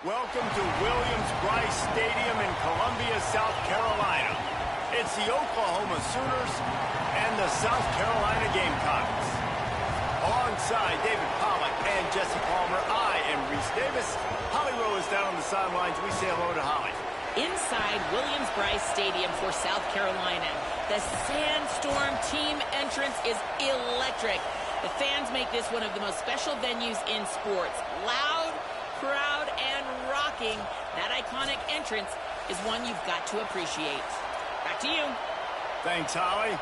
Welcome to Williams-Brice Stadium in Columbia, South Carolina. It's the Oklahoma Sooners and the South Carolina Gamecocks. Alongside David Pollack and Jesse Palmer, I am Reese Davis. Holly Rowe is down on the sidelines. We say hello to Holly. Inside Williams-Brice Stadium for South Carolina, the Sandstorm team entrance is electric. The fans make this one of the most special venues in sports. Loud, proud, and rocking. That iconic entrance is one you've got to appreciate. Back to you. Thanks, Holly.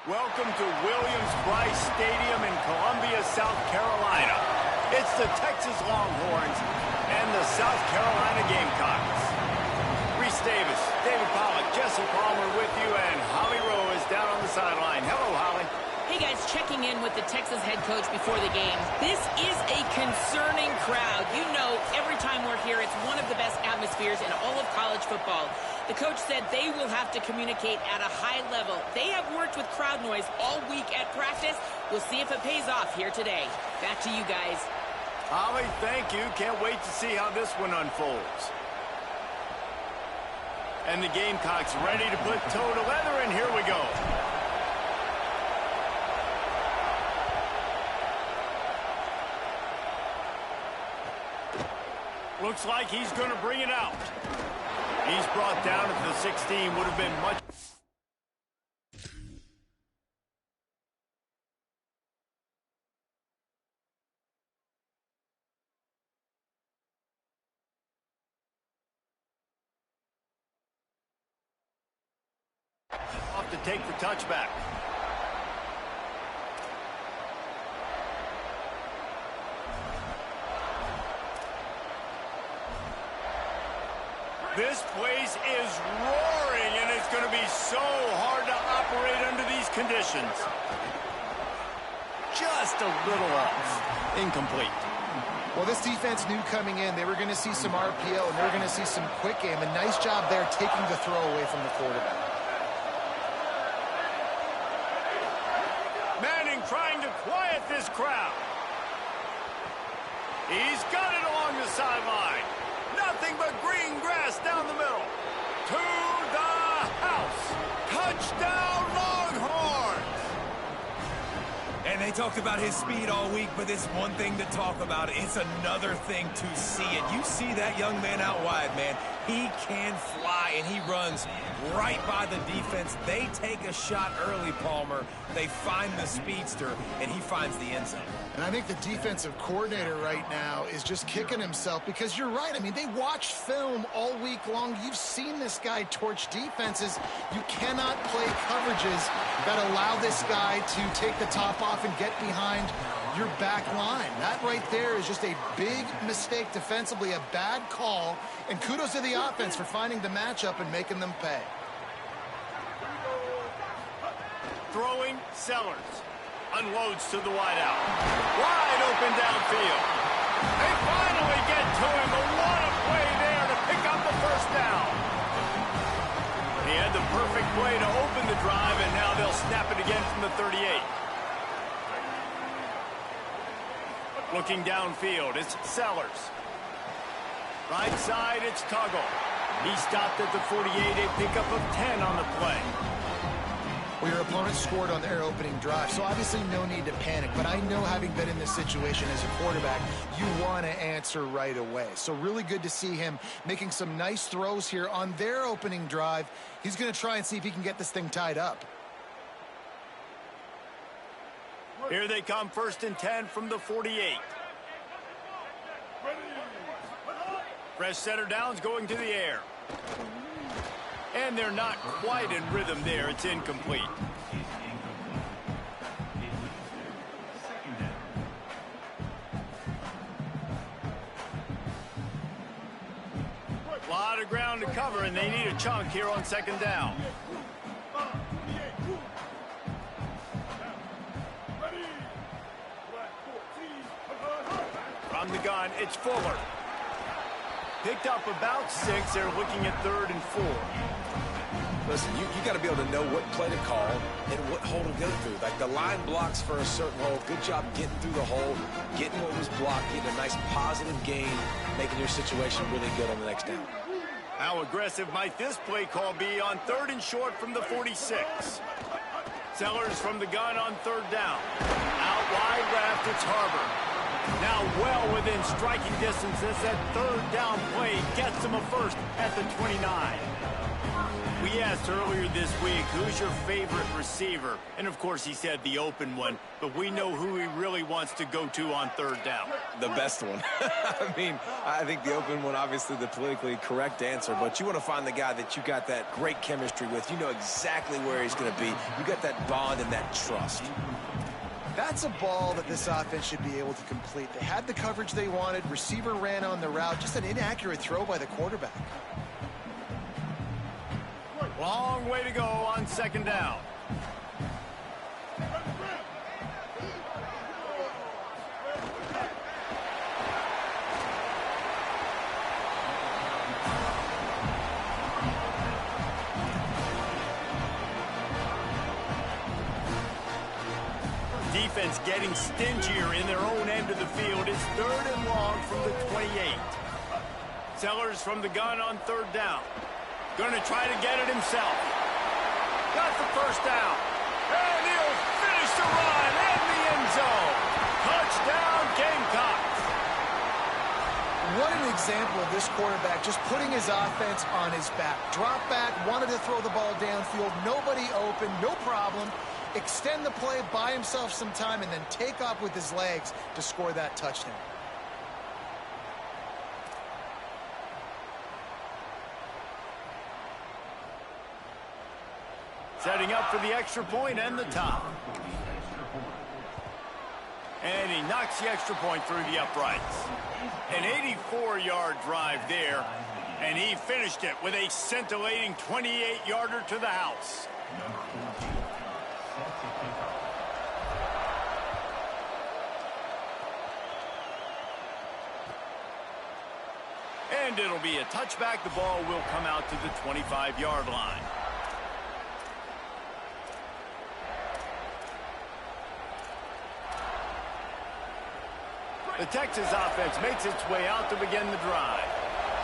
Welcome to Williams-Brice Stadium in Columbia, South Carolina. It's the Texas Longhorns and the South Carolina Gamecocks. Reese Davis, David Pollack, Jesse Palmer with you, and Holly Rowe is down on the sideline. Hello, Holly. Hey guys, checking in with the Texas head coach before the game. This is a concerning crowd. You know, every time we're here, it's one of the best atmospheres in all of college football. The coach said they will have to communicate at a high level. They have worked with crowd noise all week at practice. We'll see if it pays off here today. Back to you guys. Holly, thank you. Can't wait to see how this one unfolds. And the Gamecocks ready to put toe to leather, and here we go. Looks like he's going to bring it out. He's brought down at the 16. Would have been much... off to take the touchback. This place is roaring, and it's going to be so hard to operate under these conditions. Just a little off. Incomplete. Well, this defense knew coming in they were going to see some RPO, and they were going to see some quick game. A nice job there taking the throw away from the quarterback. Manning trying to quiet this crowd. He's got it along the sideline. Nothing but green grass down the middle. To the house. Touchdown, Longhorns! And they talked about his speed all week, but it's one thing to talk about. It's another thing to see it. You see that young man out wide, man. He can fly, and he runs right by the defense. They take a shot early, Palmer. They find the speedster, and he finds the end zone. And I think the defensive coordinator right now is just kicking himself because you're right. I mean, they watched film all week long. You've seen this guy torch defenses. You cannot play coverages that allow this guy to take the top off and get behind your back line. That right there is just a big mistake defensively, a bad call. And kudos to the offense for finding the matchup and making them pay. Throwing, Sellers. Unloads to the wideout. Wide open downfield. They finally get to him, but what a play there to pick up the first down. He had the perfect play to open the drive, and now they'll snap it again from the 38. Looking downfield, it's Sellers. Right side, it's Tuggle. He stopped at the 48, a pickup of 10 on the play. Well, your opponent scored on their opening drive, so obviously no need to panic. But I know, having been in this situation as a quarterback, you want to answer right away. So really good to see him making some nice throws here on their opening drive. He's going to try and see if he can get this thing tied up. Here they come, 1st and 10 from the 48. Fresh center downs going to the air. And they're not quite in rhythm there. It's incomplete. A lot of ground to cover, and they need a chunk here on 2nd down. From the gun, it's Fuller. Picked up about 6. They're looking at 3rd and 4. Listen, you got to be able to know what play to call and what hole to go through. Like the line blocks for a certain hole. Good job getting through the hole, getting what was blocked, getting a nice positive gain, making your situation really good on the next down. How aggressive might this play call be on 3rd and short from the 46? Sellers from the gun on 3rd down. Out wide left, it's Harbor. Now well within striking distance as that 3rd down play gets him a first at the 29. We asked earlier this week, who's your favorite receiver? And of course he said the open one, but we know who he really wants to go to on 3rd down. The best one. I mean, I think the open one, obviously the politically correct answer, but you want to find the guy that you got that great chemistry with. You know exactly where he's going to be. You got that bond and that trust. That's a ball that this offense should be able to complete. They had the coverage they wanted. Receiver ran on the route. Just an inaccurate throw by the quarterback. Long way to go on 2nd down. Defense getting stingier in their own end of the field. It's 3rd and long from the 28. Sellers from the gun on 3rd down. Going to try to get it himself. Got the first down. And he'll finish the run in the end zone. Touchdown, Gamecocks. What an example of this quarterback just putting his offense on his back. Drop back, wanted to throw the ball downfield, nobody open, no problem. Extend the play, buy himself some time, and then take off with his legs to score that touchdown. Setting up for the extra point and the top. And he knocks the extra point through the uprights. An 84-yard drive there, and he finished it with a scintillating 28-yarder to the house. And it'll be a touchback. The ball will come out to the 25-yard line. The Texas offense makes its way out to begin the drive.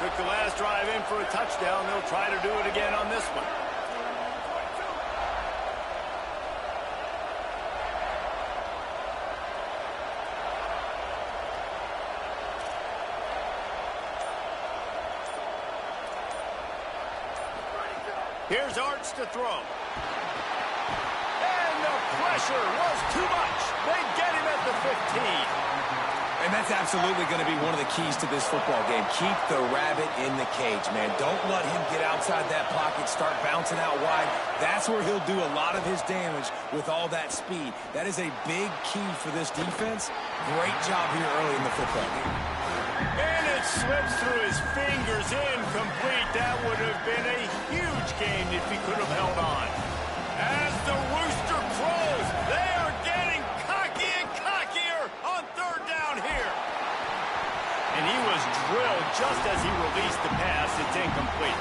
Took the last drive in for a touchdown. They'll try to do it again on this one. Here's Arch to throw. And the pressure was too much. They get him at the 15. And that's absolutely going to be one of the keys to this football game. Keep the rabbit in the cage, man. Don't let him get outside that pocket, start bouncing out wide. That's where he'll do a lot of his damage with all that speed. That is a big key for this defense. Great job here early in the football game. And it slips through his fingers, incomplete. That would have been a huge gain if he could have held on. As the rooster crows, they are getting cocky and cockier on third down here. And he was drilled just as he released the pass. It's incomplete.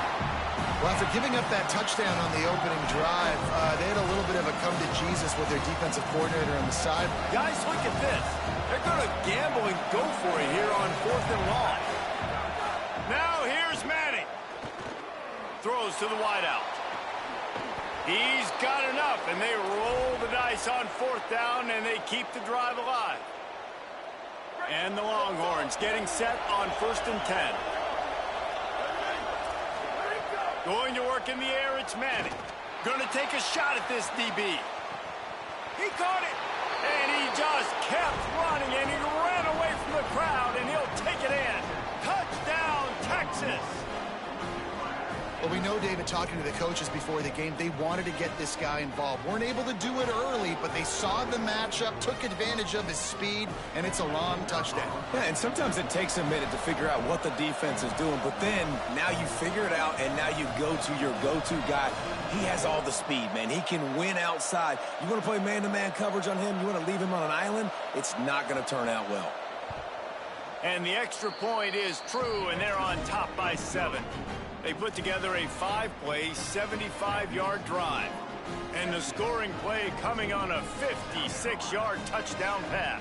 Well, after giving up that touchdown on the opening drive, they had a little bit of a come to Jesus with their defensive coordinator on the side. Guys, look at this. They're going to gamble and go for it here on 4th and long. Now here's Manning. Throws to the wideout. He's got enough, and they roll the dice on 4th down, and they keep the drive alive. And the Longhorns getting set on 1st and 10. Going to work in the air, it's Manning. Going to take a shot at this DB. He caught it, and he just kept running, and he ran away from the crowd, and he'll take it in. Touchdown, Texas! Well, we know, David, talking to the coaches before the game, they wanted to get this guy involved. Weren't able to do it early, but they saw the matchup, took advantage of his speed, and it's a long touchdown. Yeah, and sometimes it takes a minute to figure out what the defense is doing, but then now you figure it out, and now you go to your go-to guy. He has all the speed, man. He can win outside. You want to play man-to-man coverage on him? You want to leave him on an island? It's not going to turn out well. And the extra point is true, and they're on top by 7. They put together a 5-play, 75-yard drive. And the scoring play coming on a 56-yard touchdown pass.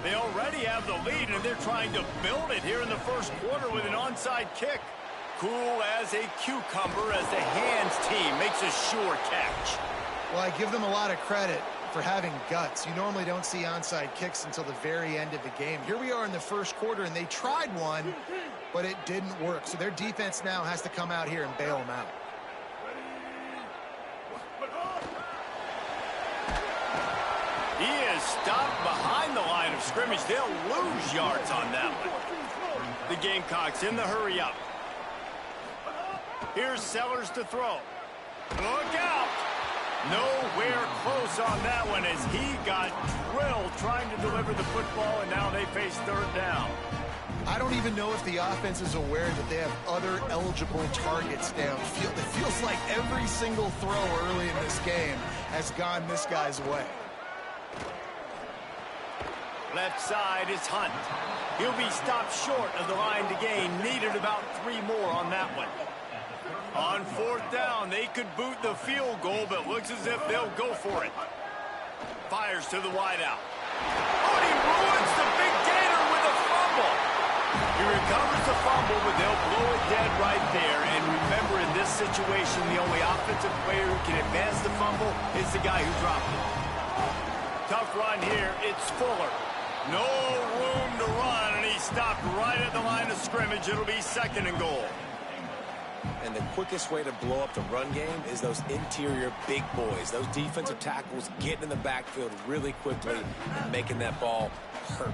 They already have the lead, and they're trying to build it here in the first quarter with an onside kick. Cool as a cucumber as the hands team makes a sure catch. Well, I give them a lot of credit for having guts. You normally don't see onside kicks until the very end of the game. Here we are in the first quarter, and they tried one, but it didn't work. So their defense now has to come out here and bail them out. He is stopped behind the line of scrimmage. They'll lose yards on that one. The Gamecocks in the hurry up. Here's Sellers to throw. Look out! Nowhere close on that one as he got drilled trying to deliver the football, and now they face third down. I don't even know if the offense is aware that they have other eligible targets downfield. It feels like every single throw early in this game has gone this guy's way. Left side is Hunt. He'll be stopped short of the line to gain. Needed about 3 more on that one. On 4th down, they could boot the field goal, but looks as if they'll go for it. Fires to the wideout. Oh, he ruins the big gainer with a fumble. He recovers the fumble, but they'll blow it dead right there. And remember, in this situation, the only offensive player who can advance the fumble is the guy who dropped it. Tough run here. It's Fuller. No room to run, and he stopped right at the line of scrimmage. It'll be 2nd and goal. And the quickest way to blow up the run game is those interior big boys. Those defensive tackles getting in the backfield really quickly and making that ball hurt.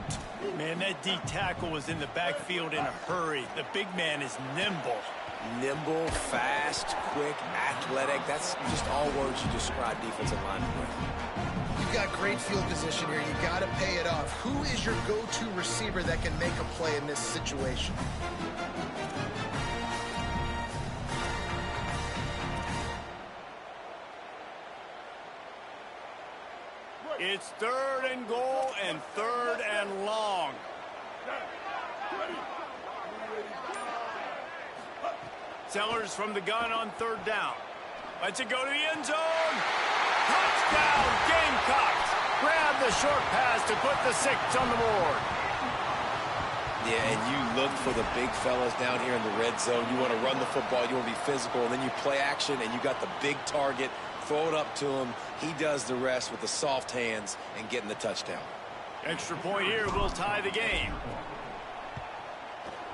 Man, that D tackle was in the backfield in a hurry. The big man is nimble. Nimble, fast, quick, athletic. That's just all words you describe defensive linemen with. You've got great field position here. You got to pay it off. Who is your go-to receiver that can make a play in this situation? It's 3rd and goal and 3rd and long. Sellers from the gun on 3rd down. Lets it go to the end zone. Touchdown, Gamecocks. Grab the short pass to put the 6 on the board. Yeah, and you look for the big fellas down here in the red zone. You want to run the football, you want to be physical, and then you play action, and you got the big target. Throw it up to him. He does the rest with the soft hands and getting the touchdown. Extra point here will tie the game.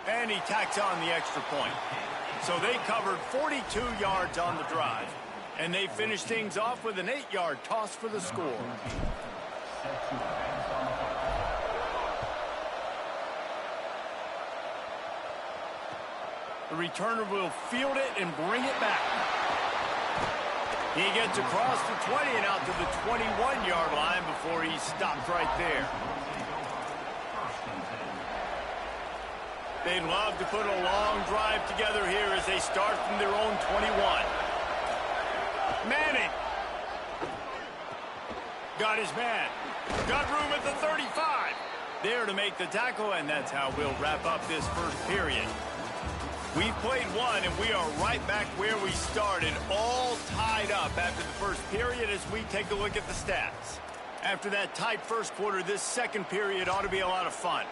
And he tacks on the extra point. So they covered 42 yards on the drive. And they finished things off with an 8-yard toss for the score. The returner will field it and bring it back. He gets across the 20 and out to the 21-yard line before he stopped right there. They'd love to put a long drive together here as they start from their own 21. Manning. Got his man. Got room at the 35. There to make the tackle, and that's how we'll wrap up this first period. We've played one, and we are right back where we started, all tied up after the first period as we take a look at the stats. After that tight first quarter, this second period ought to be a lot of fun.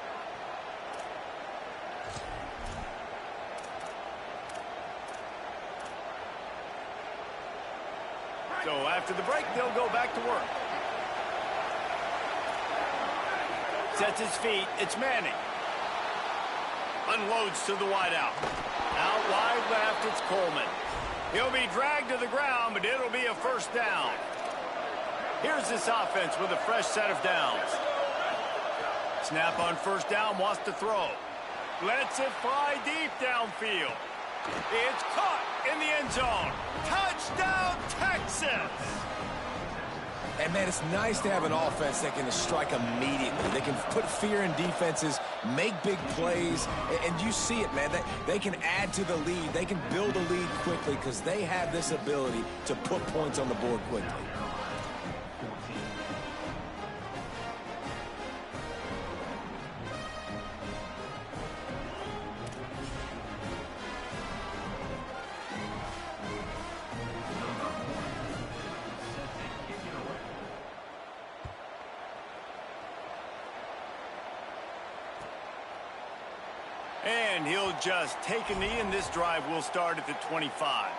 So after the break, they'll go back to work. Sets his feet. It's Manning. Unloads to the wideout. Out wide left, it's Coleman. He'll be dragged to the ground, but it'll be a first down. Here's this offense with a fresh set of downs. Snap on first down, wants to throw. Lets it fly deep downfield. It's caught in the end zone. Touchdown, Texas! And, man, it's nice to have an offense that can strike immediately. They can put fear in defenses, make big plays, and you see it, man. They can add to the lead. They can build a lead quickly because they have this ability to put points on the board quickly. And he'll just take a knee, and this drive will start at the 25.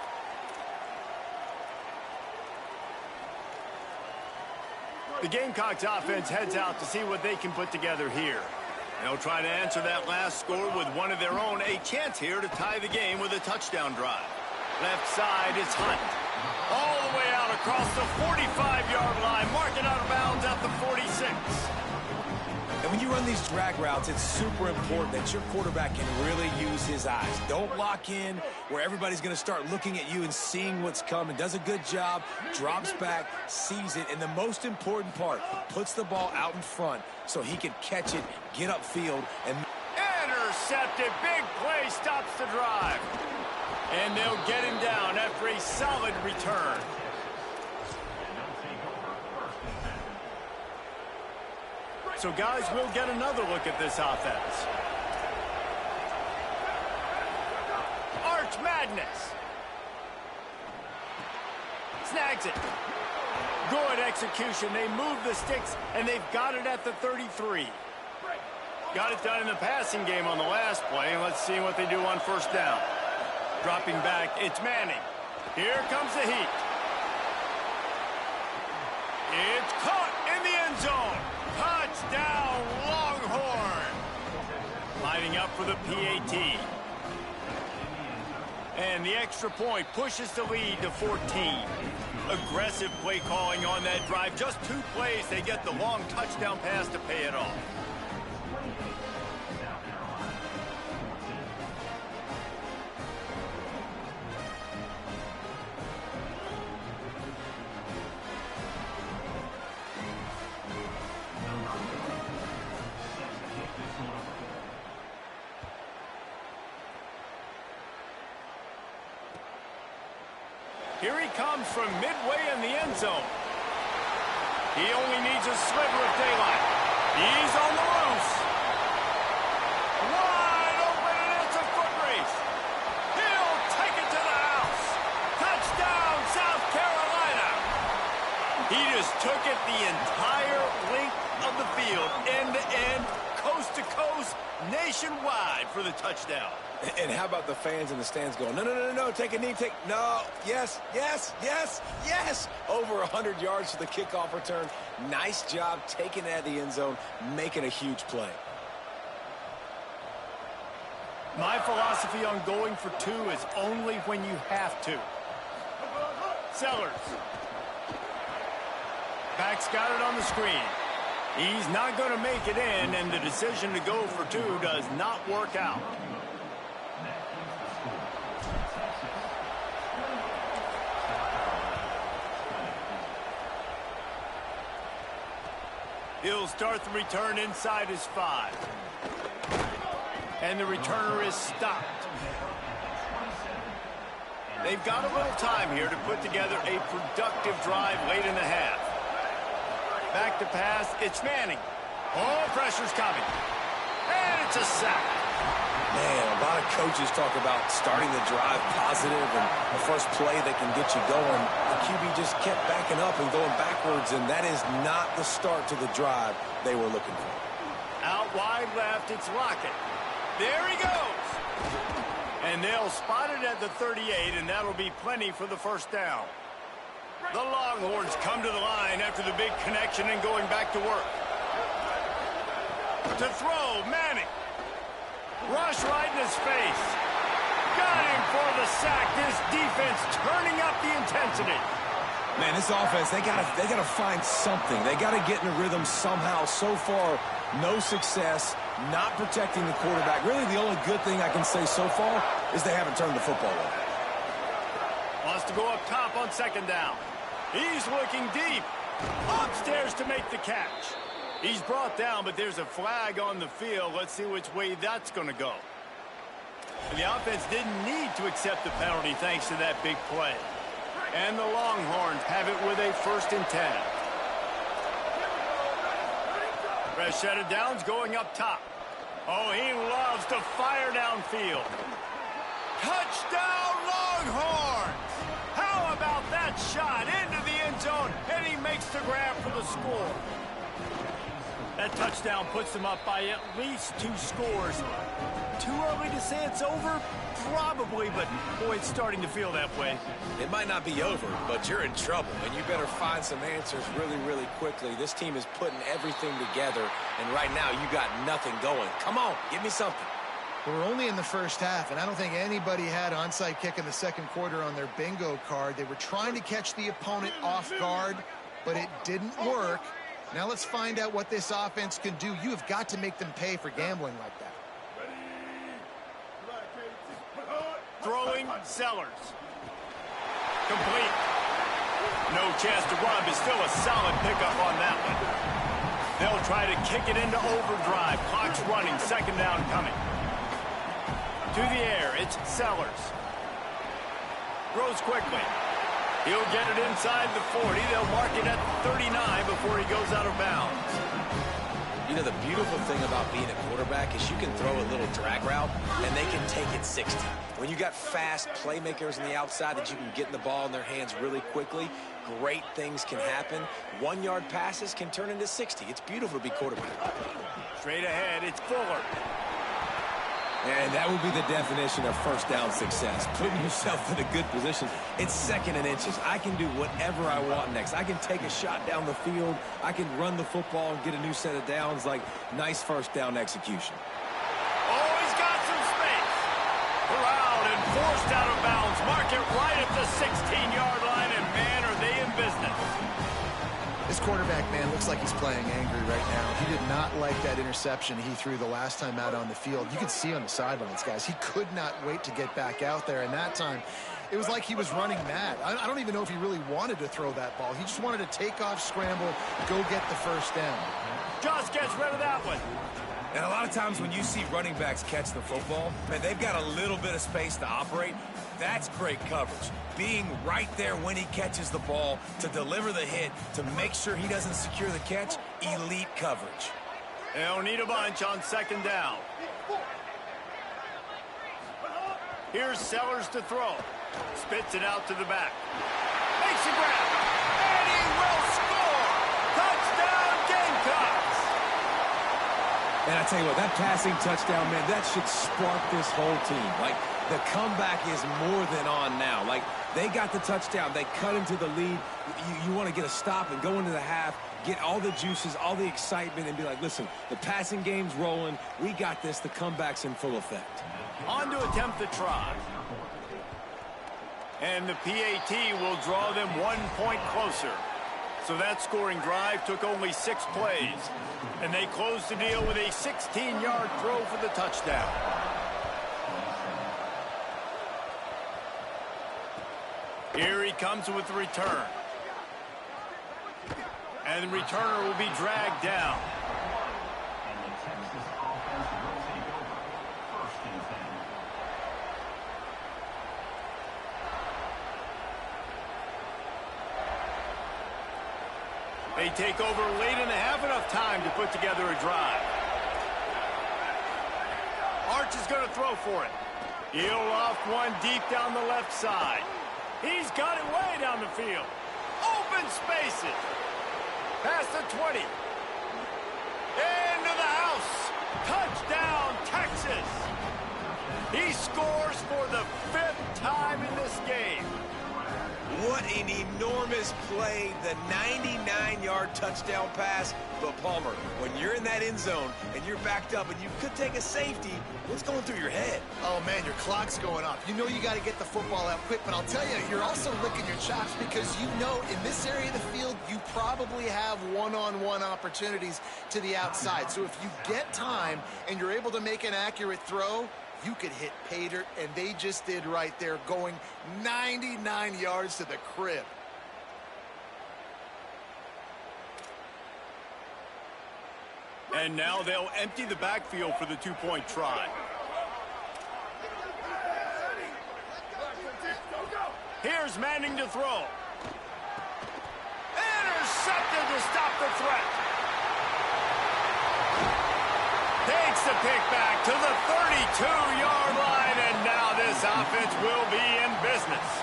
The Gamecocks offense heads out to see what they can put together here. They'll try to answer that last score with one of their own. A chance here to tie the game with a touchdown drive. Left side is Hunt. All the way out across the 45-yard line. Marking out of bounds at the 46. And when you run these drag routes, it's super important that your quarterback can really use his eyes. Don't lock in where everybody's going to start looking at you and seeing what's coming. Does a good job, drops back, sees it, and the most important part, puts the ball out in front so he can catch it, get upfield, and... Intercepted. Big play stops the drive. And they'll get him down after a solid return. So, guys, we'll get another look at this offense. Arch Madness. Snags it. Good execution. They move the sticks, and they've got it at the 33. Got it done in the passing game on the last play, and let's see what they do on first down. Dropping back, it's Manning. Here comes the heat. It's caught in the end zone. Touchdown, Longhorn. Lining up for the PAT. And the extra point pushes the lead to 14. Aggressive play calling on that drive. Just 2 plays, they get the long touchdown pass to pay it off. Here he comes from midway in the end zone. He only needs a sliver of daylight. He's on the loose. Wide open, and it's a foot race. He'll take it to the house. Touchdown, South Carolina. He just took it the entire length of the field, end to end, coast to coast, nationwide for the touchdown. And how about the fans in the stands going, no, no, no, no, take a knee, no, yes, yes, yes, yes. Over 100 yards for the kickoff return. Nice job taking it out of the end zone, making a huge play. My philosophy on going for 2 is only when you have to. Sellers. Back's got it on the screen. He's not going to make it in, and the decision to go for 2 does not work out. He'll start the return inside his 5. And the returner is stopped. They've got a little time here to put together a productive drive late in the half. Back to pass, it's Manning. Oh, pressure's coming. And it's a sack. Man, a lot of coaches talk about starting the drive positive and the first play that can get you going. The QB just kept backing up and going backwards, and that is not the start to the drive they were looking for. Out wide left, it's Lockett. There he goes. And they'll spot it at the 38, and that'll be plenty for the first down. The Longhorns come to the line after the big connection and going back to work. To throw, Manning. Rush right in his face. Got him for the sack. This defense turning up the intensity. Man, this offense, they gotta find something. They gotta get in a rhythm somehow. So far, no success, not protecting the quarterback. Really, the only good thing I can say so far is they haven't turned the football over. Wants to go up top on second down. He's looking deep. Upstairs to make the catch. He's brought down, but there's a flag on the field. Let's see which way that's going to go. And the offense didn't need to accept the penalty thanks to that big play. And the Longhorns have it with a 1st and 10. Rashad Downs going up top. Oh, he loves to fire downfield. Touchdown, Longhorns! How about that shot into the end zone, and he makes the grab for the score. That touchdown puts them up by at least 2 scores. Too early to say it's over? Probably, but boy, it's starting to feel that way. It might not be over, but you're in trouble, and you better find some answers really, really quickly. This team is putting everything together, and right now you got nothing going. Come on, give me something. We're only in the first half, and I don't think anybody had onside kick in the second quarter on their bingo card. They were trying to catch the opponent off guard, but it didn't work. Now let's find out what this offense can do. You have got to make them pay for gambling like that. Throwing, Sellers. Complete. No chance to run, but still a solid pickup on that one. They'll try to kick it into overdrive. Clock's running, second down coming. To the air, it's Sellers. Throws quickly. He'll get it inside the 40. They'll mark it at 39 before he goes out of bounds. You know, the beautiful thing about being a quarterback is you can throw a little drag route, and they can take it 60. When you got fast playmakers on the outside that you can get the ball in their hands really quickly, great things can happen. 1-yard passes can turn into 60. It's beautiful to be quarterback. Straight ahead, it's Fuller. And that would be the definition of first down success. Putting yourself in a good position. It's 2nd and inches. I can do whatever I want next. I can take a shot down the field. I can run the football and get a new set of downs. Like, nice first down execution. Oh, he's got some space. Corralled and forced out of bounds. Mark it right at the 16-yard line, and man, are they in business. This quarterback, man, looks like he's playing angry right now. He did not like that interception he threw the last time out on the field. You could see on the sidelines, guys, he could not wait to get back out there. And that time, it was like he was running mad. I don't even know if he really wanted to throw that ball. He just wanted to take off, scramble, go get the first down. Just gets rid of that one. And a lot of times when you see running backs catch the football, man, they've got a little bit of space to operate. That's great coverage. Being right there when he catches the ball to deliver the hit, to make sure he doesn't secure the catch, elite coverage. They'll need a bunch on 2nd down. Here's Sellers to throw. Spits it out to the back. Makes a grab. And he will score! Touchdown, Gamecocks! And I tell you what, that passing touchdown, man, that should spark this whole team. Like, the comeback is more than on now. Like, they got the touchdown. They cut into the lead. You want to get a stop and go into the half, get all the juices, all the excitement, and be like, listen, the passing game's rolling. We got this. The comeback's in full effect. On to attempt the try. And the PAT will draw them 1 point closer. So that scoring drive took only 6 plays. And they closed the deal with a 16-yard throw for the touchdown. Here he comes with the return. And the returner will be dragged down. They take over late and have enough time to put together a drive. Arch is going to throw for it. He'll loft one deep down the left side. He's got it way down the field. Open spaces. Past the 20. Into the house. Touchdown, Texas. He scores for the 5th time in this game. What an enormous play, the 99-yard touchdown pass. But, Palmer, when you're in that end zone and you're backed up and you could take a safety, what's going through your head? Oh, man, your clock's going up. You know you got to get the football out quick, but I'll tell you, you're also licking your chops because you know in this area of the field, you probably have one-on-one opportunities to the outside. So if you get time and you're able to make an accurate throw, you could hit pay dirt, and they just did right there, going 99 yards to the crib. And now they'll empty the backfield for the 2-point try. Here's Manning to throw. Intercepted to stop the threat. Takes the pick back to the 32-yard line, and now this offense will be in business.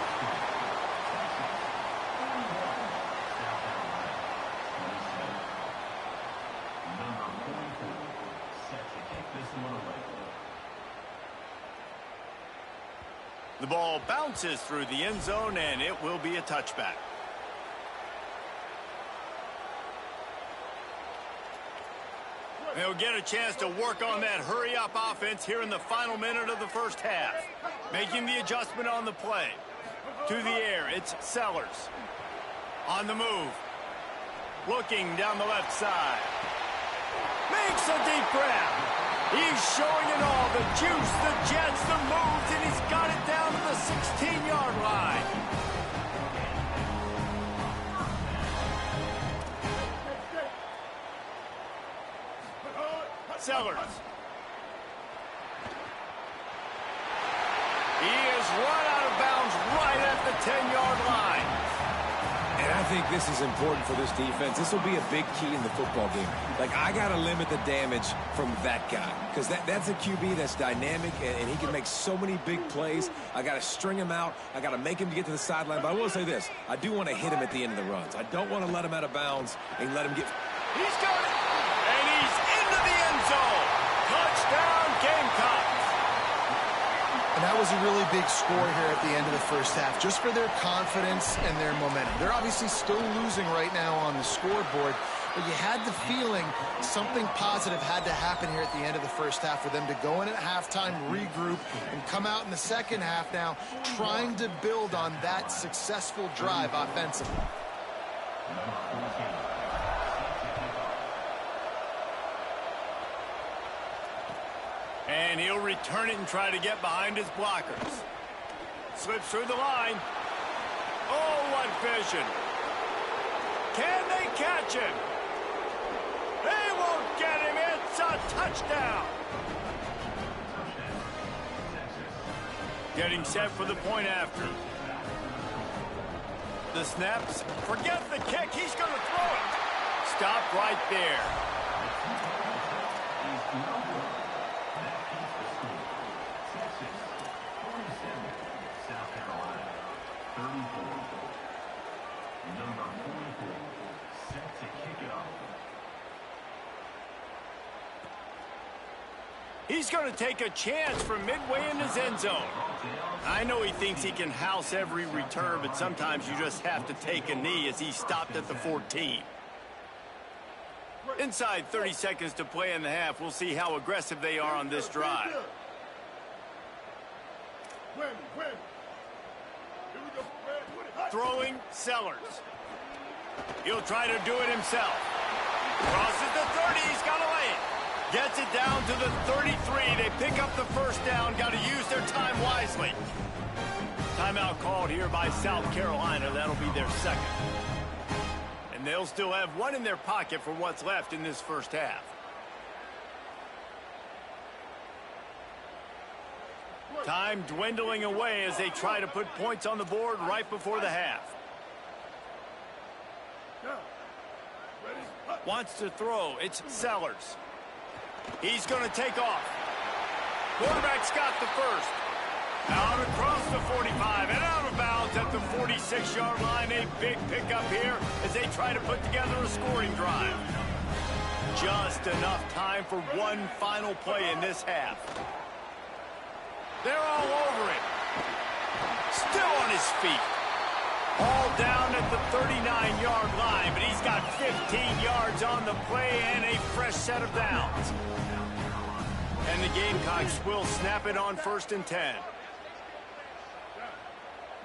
The ball bounces through the end zone, and it will be a touchback. They'll get a chance to work on that hurry-up offense here in the final minute of the first half. Making the adjustment on the play. To the air, it's Sellers. On the move. Looking down the left side. Makes a deep grab. He's showing it all. The juice, the jets, the moves, and he's got it down to the 16-yard line. Sellers. He is run out of bounds right at the 10-yard line. And I think this is important for this defense. This will be a big key in the football game. Like, I got to limit the damage from that guy because that's a QB that's dynamic, and he can make so many big plays. I got to string him out. I got to make him get to the sideline. But I will say this. I do want to hit him at the end of the runs. I don't want to let him out of bounds and let him get... He's got it, and he's into the end zone. Touchdown, Gamecocks. And that was a really big score here at the end of the first half, just for their confidence and their momentum. They're obviously still losing right now on the scoreboard, but you had the feeling something positive had to happen here at the end of the first half for them to go in at halftime, regroup, and come out in the second half now trying to build on that successful drive offensively. And he'll return it and try to get behind his blockers. Slips through the line. Oh, what vision. Can they catch him? They won't get him. It's a touchdown. Getting set for the point after. The snaps. Forget the kick. He's going to throw it. Stop right there. He's going to take a chance from midway in his end zone. I know he thinks he can house every return, but sometimes you just have to take a knee as he stopped at the 14. Inside 30 seconds to play in the half. We'll see how aggressive they are on this drive. Throwing, Sellers. He'll try to do it himself. Crosses the 30. He's got to lay it. Gets it down to the 33. They pick up the first down. Got to use their time wisely. Timeout called here by South Carolina. That'll be their second. And they'll still have one in their pocket for what's left in this first half. Time dwindling away as they try to put points on the board right before the half. Wants to throw. It's Sellers. He's going to take off. Quarterback's got the first. Out across the 45 and out of bounds at the 46-yard line. A big pickup here as they try to put together a scoring drive. Just enough time for one final play in this half. They're all over it. Still on his feet. All down at the 39-yard line, but he's got 15 yards on the play and a fresh set of downs. And the Gamecocks will snap it on 1st and 10.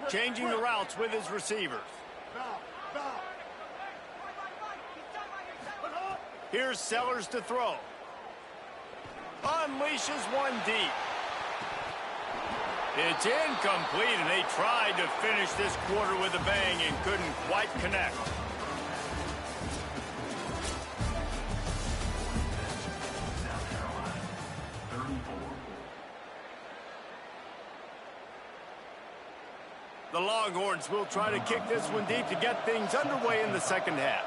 Changing the routes with his receivers. Here's Sellers to throw. Unleashes one deep. It's incomplete, and they tried to finish this quarter with a bang and couldn't quite connect. The Longhorns will try to kick this one deep to get things underway in the second half.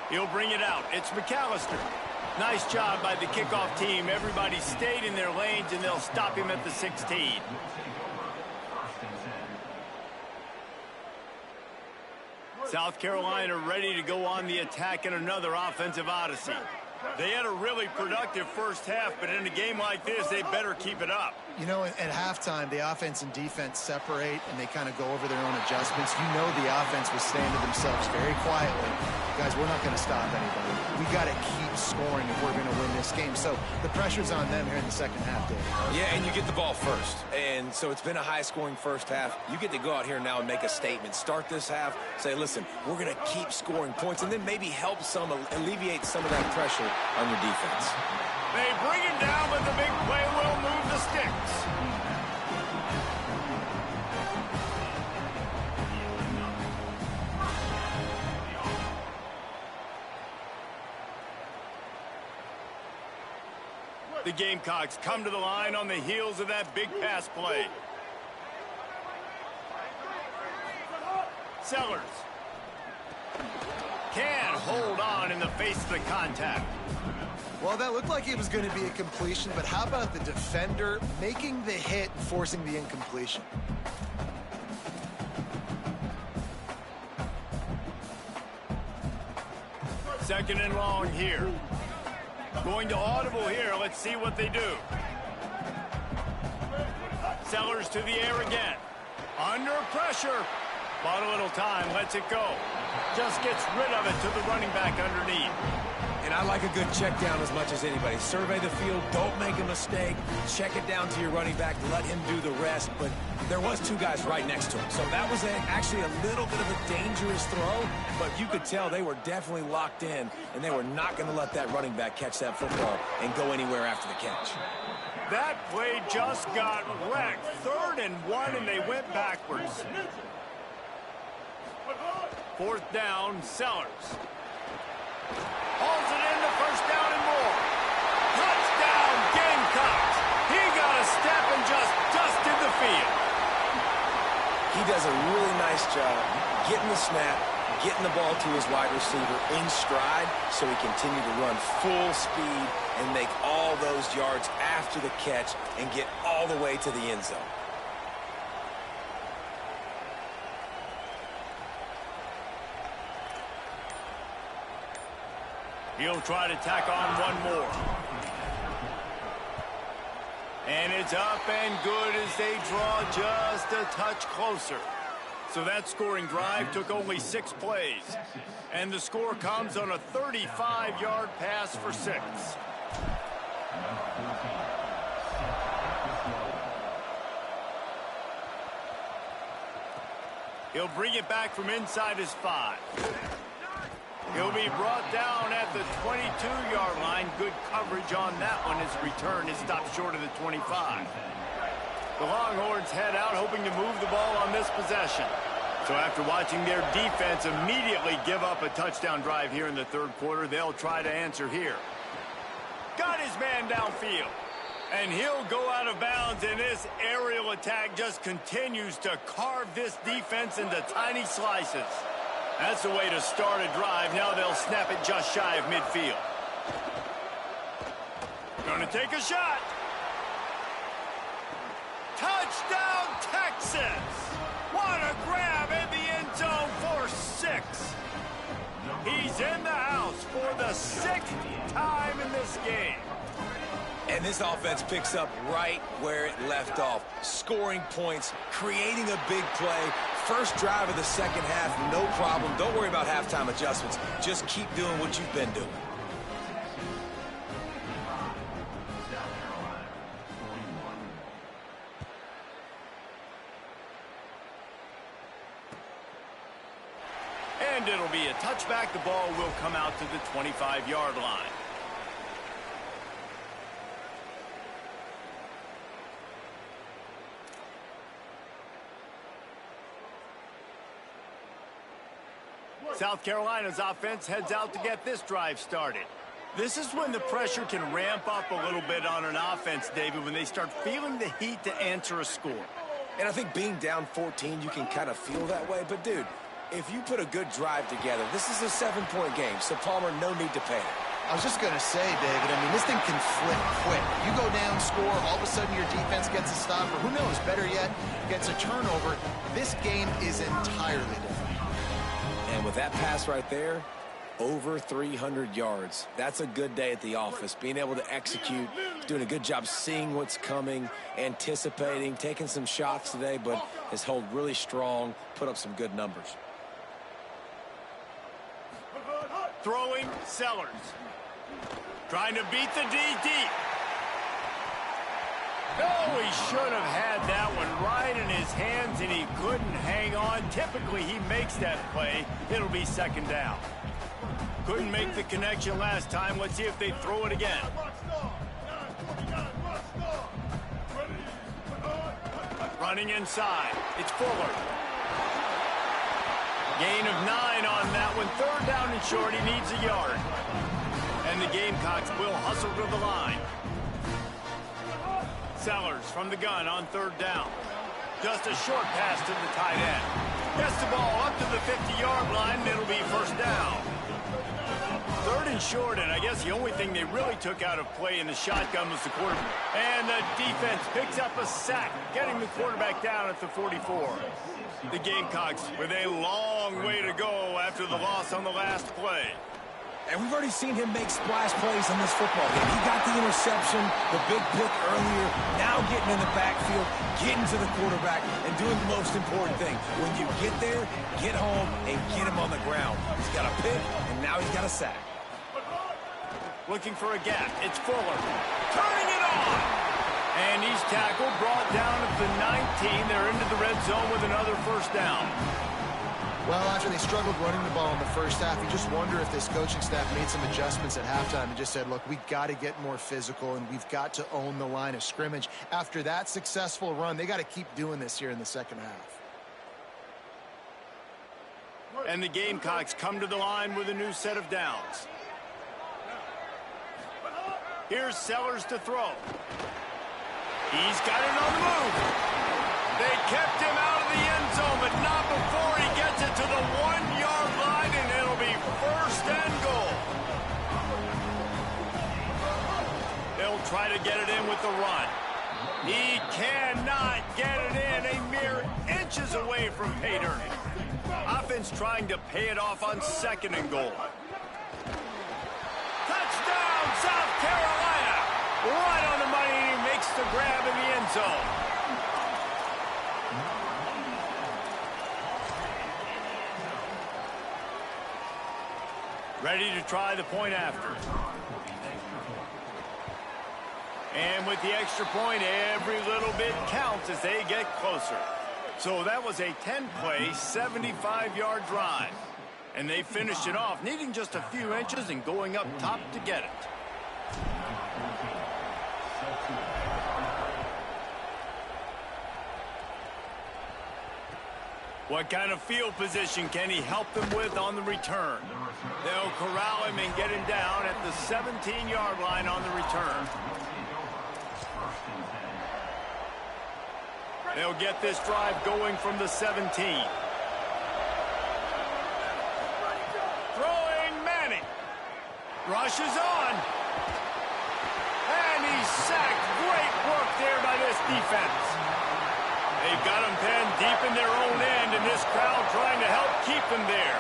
He'll bring it out. It's McAllister. Nice job by the kickoff team. Everybody stayed in their lanes, and they'll stop him at the 16. South Carolina ready to go on the attack in another offensive odyssey. They had a really productive first half, but in a game like this, they better keep it up. You know, at halftime, the offense and defense separate, and they kind of go over their own adjustments. You know the offense was saying to themselves very quietly, guys, we're not going to stop anybody. We got to keep scoring if we're going to win this game. So the pressure's on them here in the second half, Dave. Yeah, and you get the ball first. And so it's been a high-scoring first half. You get to go out here now and make a statement. Start this half, say, listen, we're going to keep scoring points, and then maybe help alleviate some of that pressure on your defense. They bring him down, but the big play will move the sticks. The Gamecocks come to the line on the heels of that big pass play. Sellers can't hold on in the face of the contact. Well, that looked like it was going to be a completion, but how about the defender making the hit and forcing the incompletion? Second and long here. Going to audible here. Let's see what they do. Sellers to the air again. Under pressure. Bought a little time. Lets it go. Just gets rid of it to the running back underneath. And I like a good check down as much as anybody. Survey the field. Don't make a mistake. Check it down to your running back. Let him do the rest. But there was two guys right next to him. So that was actually a little bit of a dangerous throw. But you could tell they were definitely locked in. And they were not going to let that running back catch that football and go anywhere after the catch. That play just got wrecked. 3rd and 1, and they went backwards. 4th down, Sellers. Hauls it into 1st down and more. Touchdown, Gamecocks. He got a step and just dusted the field. He does a really nice job getting the snap, getting the ball to his wide receiver in stride so he continue to run full speed and make all those yards after the catch and get all the way to the end zone. He'll try to tack on one more. And it's up and good as they draw just a touch closer. So that scoring drive took only 6 plays. And the score comes on a 35-yard pass for 6. He'll bring it back from inside his 5. He'll be brought down at the 22-yard line. Good coverage on that one. His return is stopped short of the 25. The Longhorns head out hoping to move the ball on this possession. So after watching their defense immediately give up a touchdown drive here in the 3rd quarter, they'll try to answer here. Got his man downfield. And he'll go out of bounds, and this aerial attack just continues to carve this defense into tiny slices. That's the way to start a drive. Now they'll snap it just shy of midfield. Gonna take a shot. Touchdown, Texas! What a grab in the end zone for 6. He's in the house for the 6th time in this game. And this offense picks up right where it left off. Scoring points, creating a big play. First drive of the 2nd half, no problem. Don't worry about halftime adjustments. Just keep doing what you've been doing. And it'll be a touchback. The ball will come out to the 25-yard line. South Carolina's offense heads out to get this drive started. This is when the pressure can ramp up a little bit on an offense, David, when they start feeling the heat to answer a score. And I think being down 14, you can kind of feel that way. But, dude, if you put a good drive together, this is a 7-point game, so Palmer, no need to panic. I was just going to say, David, I mean, this thing can flip quick. You go down, score, all of a sudden your defense gets a stop, or who knows, better yet, gets a turnover. This game is entirely different. And with that pass right there, over 300 yards. That's a good day at the office. Being able to execute, doing a good job seeing what's coming, anticipating, taking some shots today, but has held really strong, put up some good numbers. Throwing, Sellers. Trying to beat the D deep. Oh, he should have had that one right in his hands, and he couldn't hang on. Typically, he makes that play. It'll be 2nd down. Couldn't make the connection last time. Let's see if they throw it again. Running inside. It's Fuller. Gain of 9 on that one. 3rd down and short. He needs a yard. And the Gamecocks will hustle to the line. Sellers from the gun on 3rd down. Just a short pass to the tight end. Gets the ball up to the 50-yard line, and it'll be 1st down. 3rd and short, and I guess the only thing they really took out of play in the shotgun was the quarterback. And the defense picks up a sack, getting the quarterback down at the 44. The Gamecocks with a long way to go after the loss on the last play. And we've already seen him make splash plays in this football game. He got the interception, the big pick earlier, now getting in the backfield, getting to the quarterback, and doing the most important thing. When you get there, get home, and get him on the ground. He's got a pick, and now he's got a sack. Looking for a gap. It's Fuller. Turning it on! And he's tackled, brought down at the 19. They're into the red zone with another first down. Well, after they struggled running the ball in the first half, you just wonder if this coaching staff made some adjustments at halftime and just said, look, we got to get more physical and we've got to own the line of scrimmage. After that successful run, they got to keep doing this here in the second half. And the Gamecocks come to the line with a new set of downs. Here's Sellers to throw. He's got it on the move. They kept him out of the end zone, but not before he gets it to the 1-yard line, and it'll be first and goal. They'll try to get it in with the run. He cannot get it in, a mere inches away from pay dirt. Offense trying to pay it off on second and goal. Touchdown, South Carolina! Right on the money, and he makes the grab in the end zone. Ready to try the point after. And with the extra point, every little bit counts as they get closer. So that was a 10-play, 75-yard drive. And they finished it off, needing just a few inches and going up top to get it. What kind of field position can he help them with on the return? They'll corral him and get him down at the 17-yard line on the return. They'll get this drive going from the 17. Throwing Manning. Rushes on. And he's sacked. Great work there by this defense. They've got him pinned deep in their own end, and this crowd trying to help keep them there.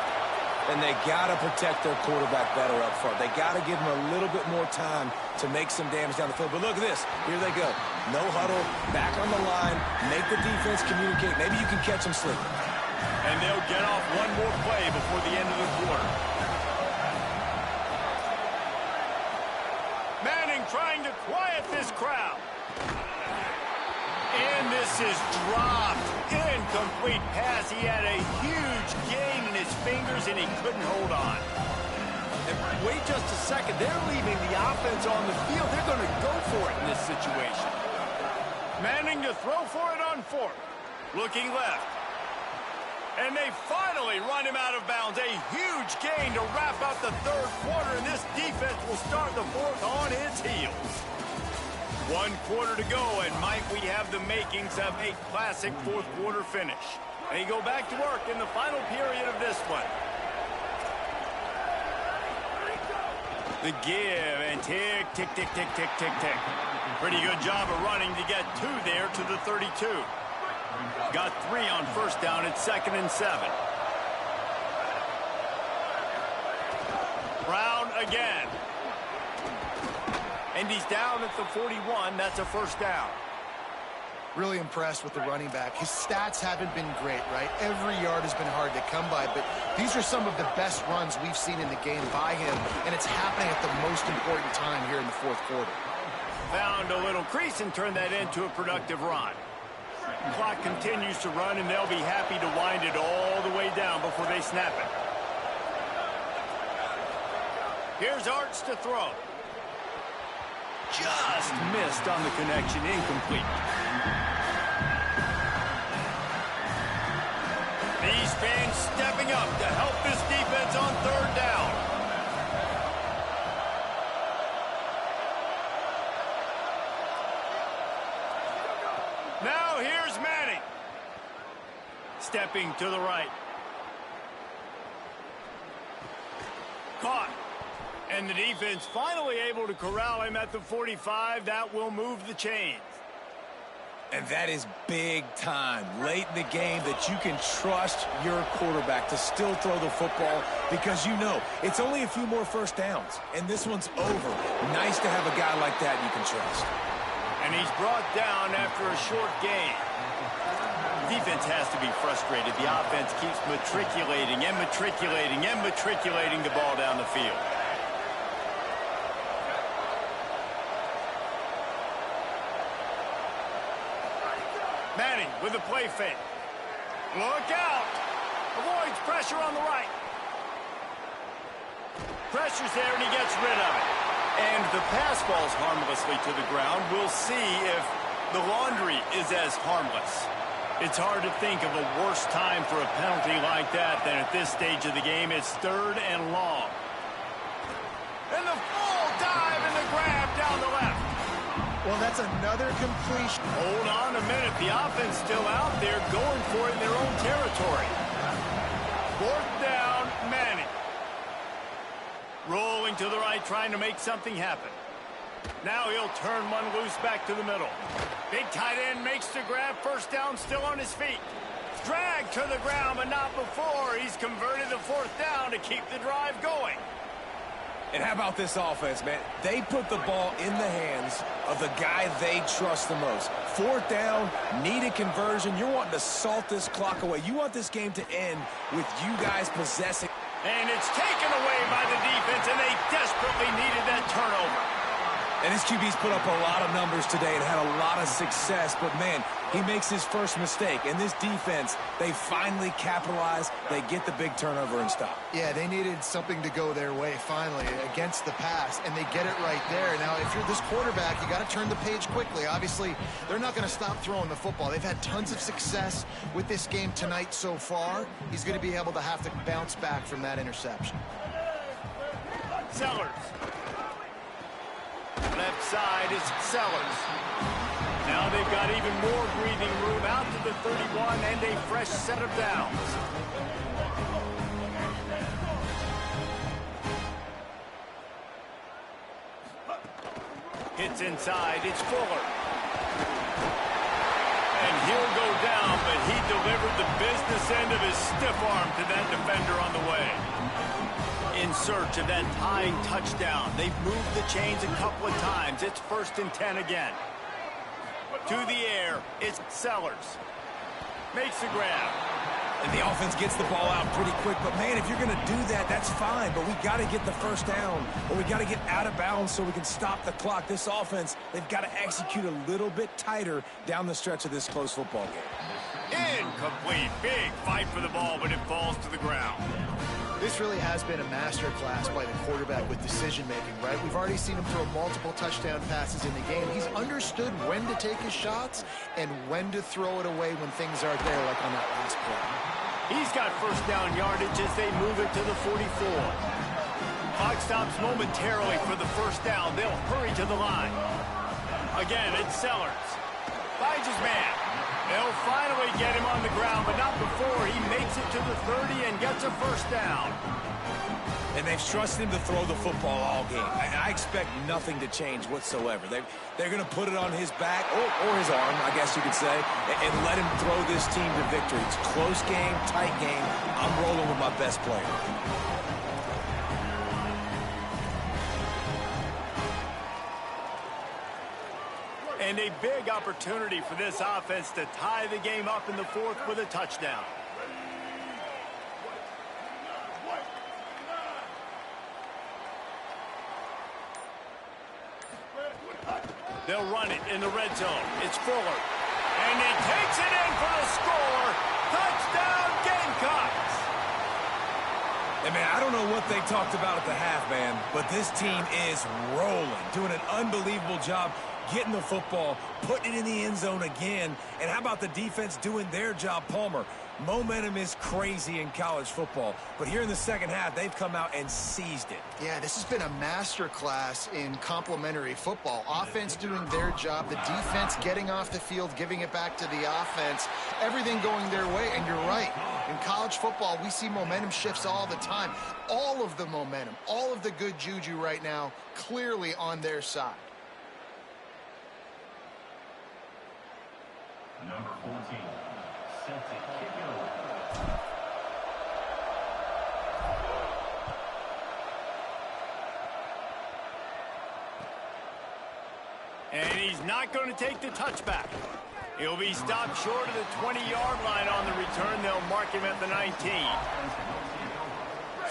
And they got to protect their quarterback better up front. They got to give him a little bit more time to make some damage down the field. But look at this. Here they go. No huddle, back on the line, make the defense communicate. Maybe you can catch them sleeping. And they'll get off one more play before the end of the quarter. Manning trying to quiet this crowd. And this is dropped. Incomplete pass. He had a huge gain in his fingers, and he couldn't hold on. And wait just a second. They're leaving the offense on the field. They're going to go for it in this situation. Manning to throw for it on fourth. Looking left. And they finally run him out of bounds. A huge gain to wrap up the third quarter, and this defense will start the fourth on its heels. 1 quarter to go, and Mike, we have the makings of a classic fourth quarter finish. They go back to work in the final period of this one. The give and tick, tick, tick, tick, tick, tick, tick. Pretty good job of running to get 2 there to the 32. Got 3 on first down at 2nd and 7. Brown again. And he's down at the 41. That's a first down. Really impressed with the running back. His stats haven't been great, right? Every yard has been hard to come by, but these are some of the best runs we've seen in the game by him, and it's happening at the most important time here in the fourth quarter. Found a little crease and turned that into a productive run. Clock continues to run, and they'll be happy to wind it all the way down before they snap it. Here's Arts to throw. Just missed on the connection, incomplete. These fans stepping up to help this defense on third down. Now here's Manning. Stepping to the right. Caught. And the defense finally able to corral him at the 45. That will move the chains. And that is big time, late in the game, that you can trust your quarterback to still throw the football because you know it's only a few more first downs, and this one's over. Nice to have a guy like that you can trust. And he's brought down after a short gain. Defense has to be frustrated. The offense keeps matriculating and matriculating and matriculating the ball down the field. Manning with a play fake. Look out! Avoids pressure on the right. Pressure's there and he gets rid of it. And the pass falls harmlessly to the ground. We'll see if the laundry is as harmless. It's hard to think of a worse time for a penalty like that than at this stage of the game. It's 3rd and long. And the full dive and the grab down the left. Well, that's another completion. Hold on a minute. The offense still out there going for it in their own territory. 4th down, Manning. Rolling to the right, trying to make something happen. Now he'll turn one loose back to the middle. Big tight end makes the grab. 1st down, still on his feet. Dragged to the ground, but not before. He's converted the 4th down to keep the drive going. And how about this offense, man? They put the ball in the hands of the guy they trust the most. 4th down, needed conversion. You're wanting to salt this clock away. You want this game to end with you guys possessing. And it's taken away by the defense, and they desperately needed that turnover. And his QB's put up a lot of numbers today and had a lot of success, but man, he makes his first mistake. And this defense, they finally capitalize. They get the big turnover and stop. Yeah, they needed something to go their way finally against the pass, and they get it right there. Now, if you're this quarterback, you got to turn the page quickly. Obviously, they're not going to stop throwing the football. They've had tons of success with this game tonight so far. He's going to be able to have to bounce back from that interception. Sellers. Left side is Sellers. Now they've got even more breathing room out to the 31 and a fresh set of downs. Hits inside, it's Fuller. And he'll go down, but he delivered the business end of his stiff arm to that defender on the way. In search of that tying touchdown. They've moved the chains a couple of times. It's 1st and 10 again. To the air, it's Sellers. Makes the grab. And the offense gets the ball out pretty quick. But, man, if you're going to do that, that's fine. But we got to get the 1st down, or we got to get out of bounds so we can stop the clock. This offense, they've got to execute a little bit tighter down the stretch of this close football game. Incomplete. Big fight for the ball, but it falls to the ground. This really has been a master class by the quarterback with decision-making, right? We've already seen him throw multiple touchdown passes in the game. He's understood when to take his shots and when to throw it away when things aren't there, like on that last play. He's got 1st down yardage as they move it to the 44. Clock stops momentarily for the 1st down. They'll hurry to the line. Again, it's Sellers. Finds his man. They'll finally get him on the ground, but not before he makes it to the 30 and gets a 1st down. And they've trusted him to throw the football all game. I expect nothing to change whatsoever. They're going to put it on his back, or his arm, I guess you could say, and let him throw this team to victory. It's a close game, tight game. I'm rolling with my best player. And a big opportunity for this offense to tie the game up in the 4th with a touchdown. They'll run it in the red zone. It's Fuller. And he takes it in for the score. Touchdown, Gamecocks. And, man, I don't know what they talked about at the half, man, but this team is rolling, doing an unbelievable job getting the football, putting it in the end zone again. And how about the defense doing their job, Palmer? Momentum is crazy in college football, but here in the 2nd half, they've come out and seized it. Yeah, this has been a master class in complementary football. Offense doing their job, the defense getting off the field, giving it back to the offense, everything going their way. And you're right, in college football, we see momentum shifts all the time. All of the momentum, all of the good juju right now, clearly on their side. Number 14, set to kick it away. And he's not going to take the touchback. He'll be stopped short of the 20-yard line on the return. They'll mark him at the 19.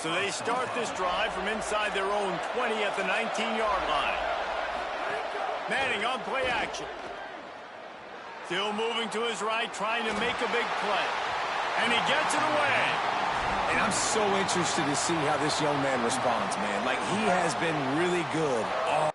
So they start this drive from inside their own 20 at the 19-yard line. Manning on play action. Still moving to his right, trying to make a big play. And he gets it away. And I'm so interested to see how this young man responds, man. Like, he has been really good all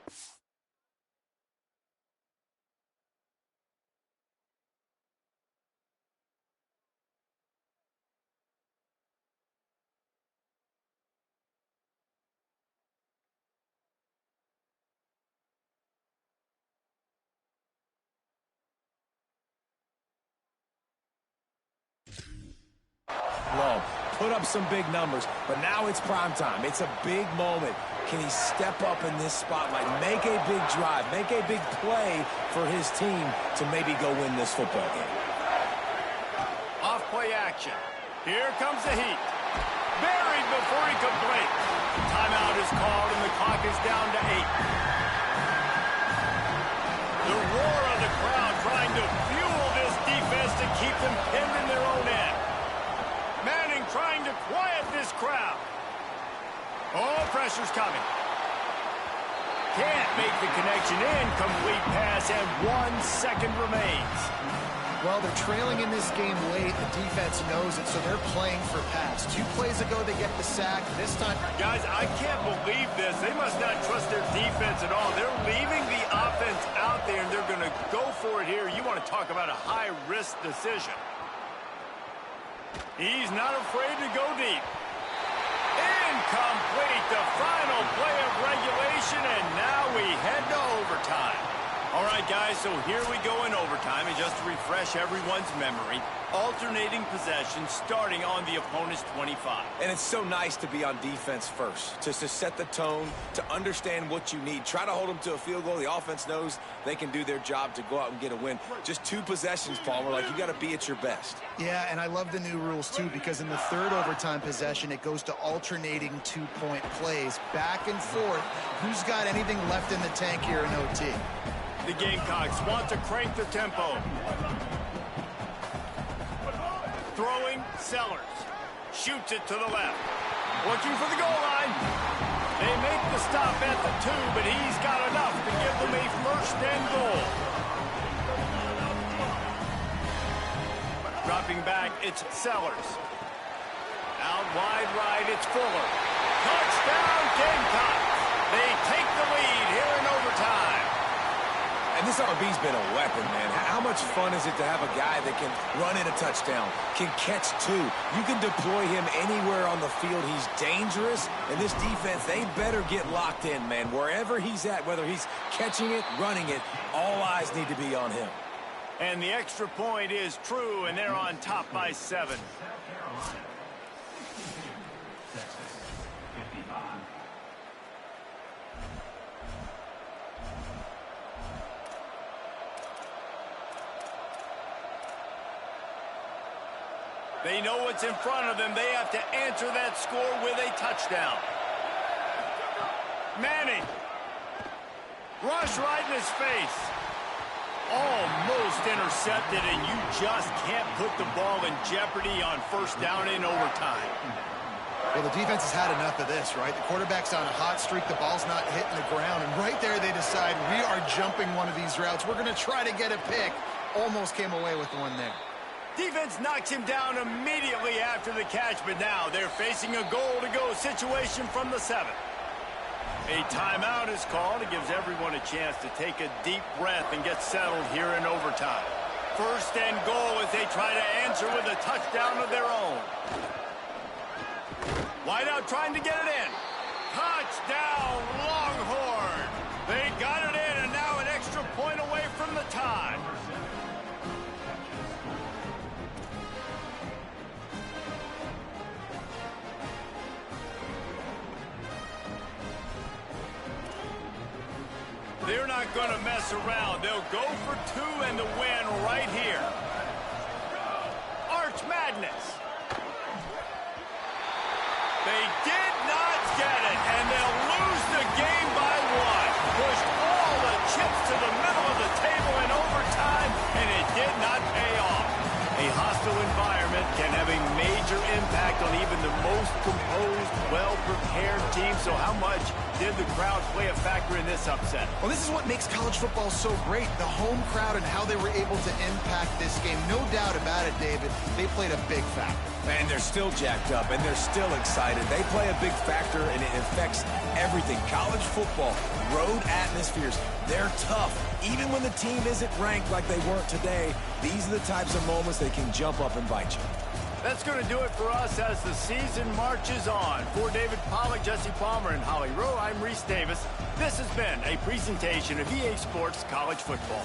low. Put up some big numbers, but now it's prime time. It's a big moment. Can he step up in this spotlight, make a big drive, make a big play for his team to maybe go win this football game? Off play action. Here comes the heat. Buried before he could blink. Timeout is called and the clock is down to 8. The roar of the crowd trying to fuel this defense to keep them pinned in their own end. Manning trying to quiet this crowd. Oh, pressure's coming. Can't make the connection. Incomplete pass, and 1 second remains. Well, they're trailing in this game late. The defense knows it, so they're playing for pass. 2 plays ago, they get the sack. This time... Guys, I can't believe this. They must not trust their defense at all. They're leaving the offense out there, and they're going to go for it here. You want to talk about a high-risk decision. He's not afraid to go deep. Incomplete, the final play of regulation, and now we head to overtime. All right, guys, so here we go in overtime, and just to refresh everyone's memory, alternating possession starting on the opponent's 25. And it's so nice to be on defense first, just to set the tone, to understand what you need. Try to hold them to a field goal. The offense knows they can do their job to go out and get a win. Just 2 possessions, Palmer, like you got to be at your best. Yeah, and I love the new rules, too, because in the 3rd overtime possession, it goes to alternating 2-point plays, back and forth. Who's got anything left in the tank here in OT? The Gamecocks want to crank the tempo. Throwing, Sellers. Shoots it to the left. Looking for the goal line. They make the stop at the 2, but he's got enough to give them a 1st and goal. Dropping back, it's Sellers. Out wide right, it's Fuller. Touchdown, Gamecocks. They take the lead here in overtime. And this RB's been a weapon, man. How much fun is it to have a guy that can run in a touchdown, can catch 2? You can deploy him anywhere on the field. He's dangerous, and this defense, they better get locked in, man. Wherever he's at, whether he's catching it, running it, all eyes need to be on him. And the extra point is true, and they're on top by 7. They know what's in front of them. They have to answer that score with a touchdown. Manning. Rush right in his face. Almost intercepted, and you just can't put the ball in jeopardy on 1st down in overtime. Well, the defense has had enough of this, right? The quarterback's on a hot streak. The ball's not hitting the ground. And right there, they decide, we are jumping one of these routes. We're going to try to get a pick. Almost came away with one there. Defense knocks him down immediately after the catch, but now they're facing a goal-to-go situation from the 7. A timeout is called. It gives everyone a chance to take a deep breath and get settled here in overtime. 1st and goal as they try to answer with a touchdown of their own. Wideout trying to get it in. Touchdown, Longhorn. They got it in, and now an extra point away from the tie. They're not going to mess around. They'll go for 2 and the win right here. major impact on even the most composed, well-prepared team. So how much did the crowd play a factor in this upset? Well, this is what makes college football so great, the home crowd and how they were able to impact this game. No doubt about it, David. They played a big factor. And they're still jacked up, and they're still excited. They play a big factor, and it affects everything. College football, road atmospheres, they're tough. Even when the team isn't ranked like they weren't today, these are the types of moments they can jump up and bite you. That's going to do it for us as the season marches on. For David Pollack, Jesse Palmer, and Holly Rowe, I'm Reese Davis. This has been a presentation of EA Sports College Football.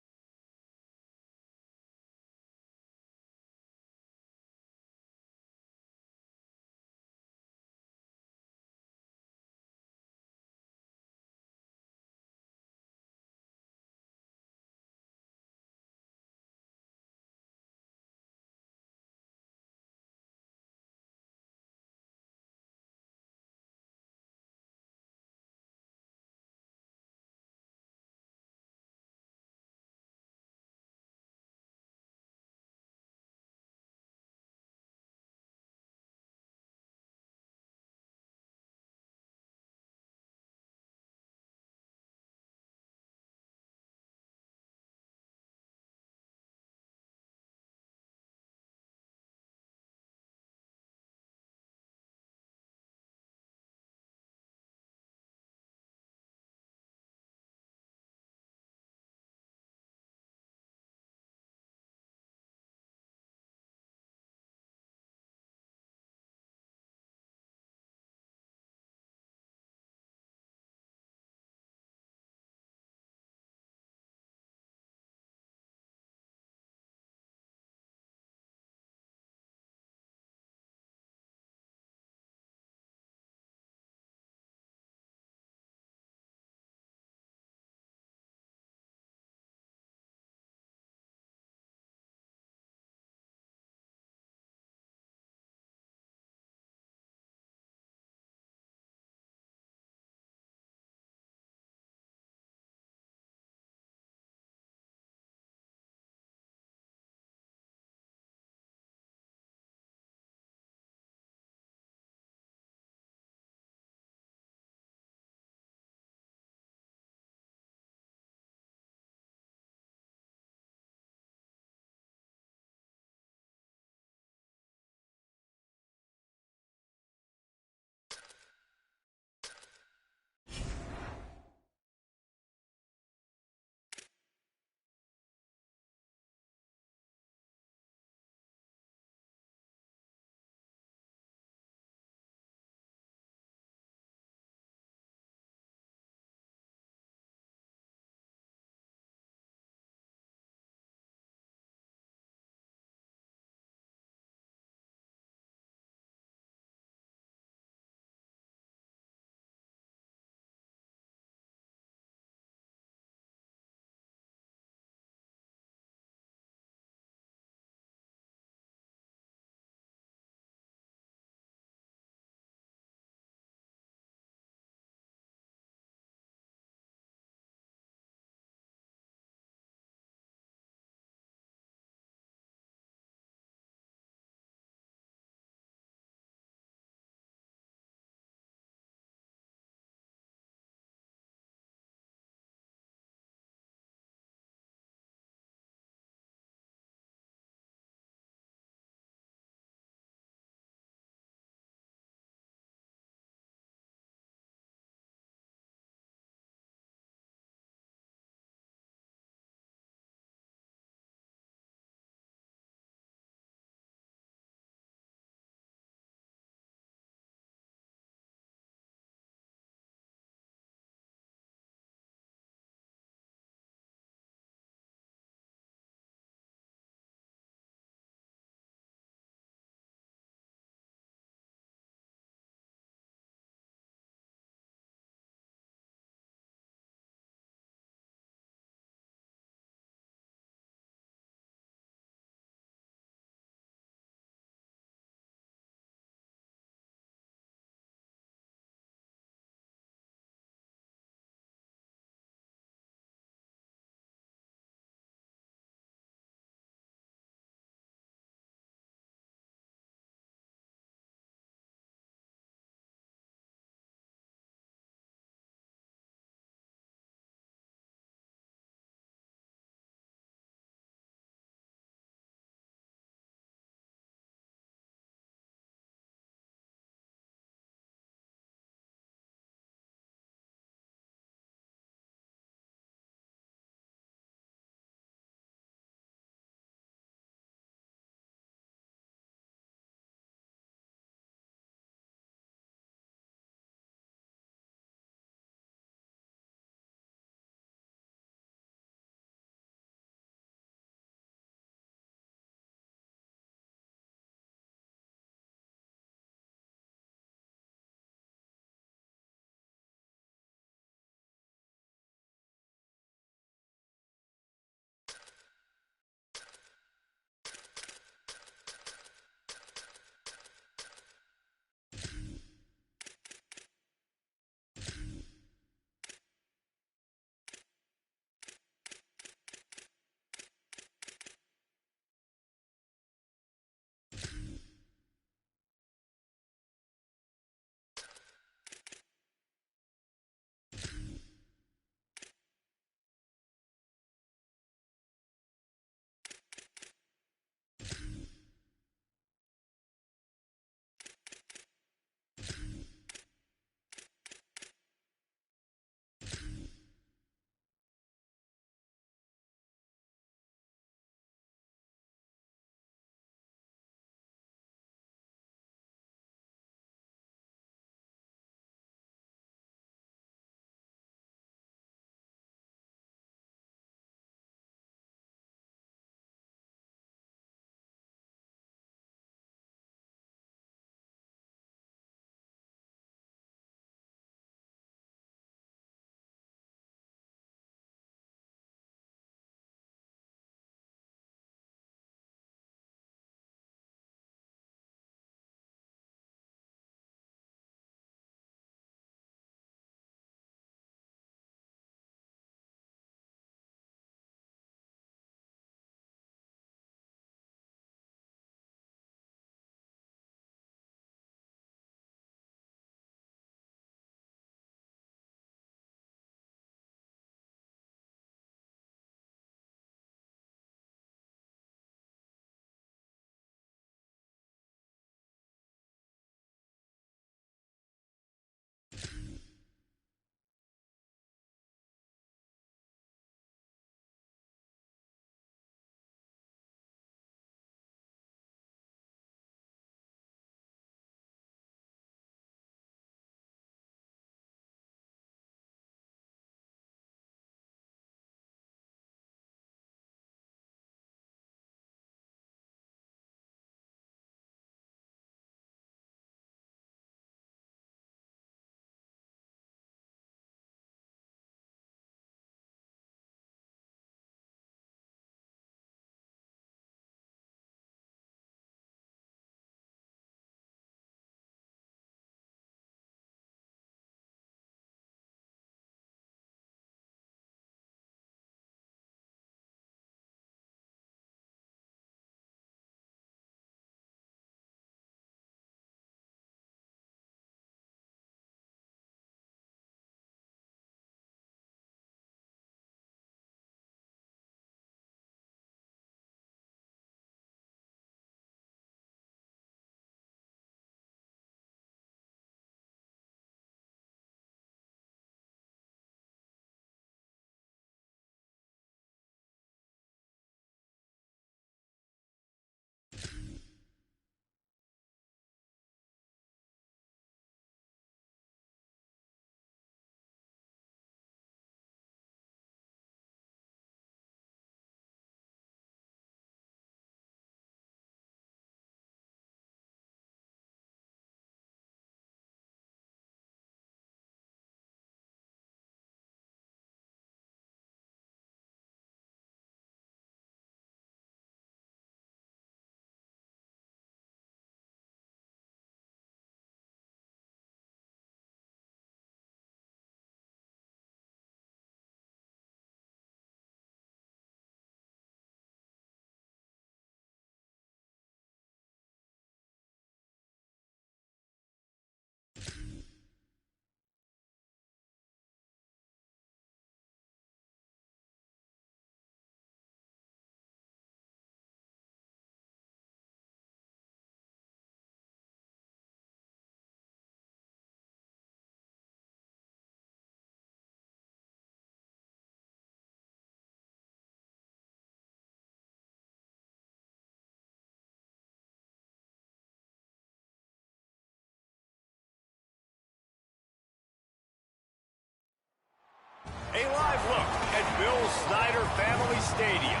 Snyder Family Stadium.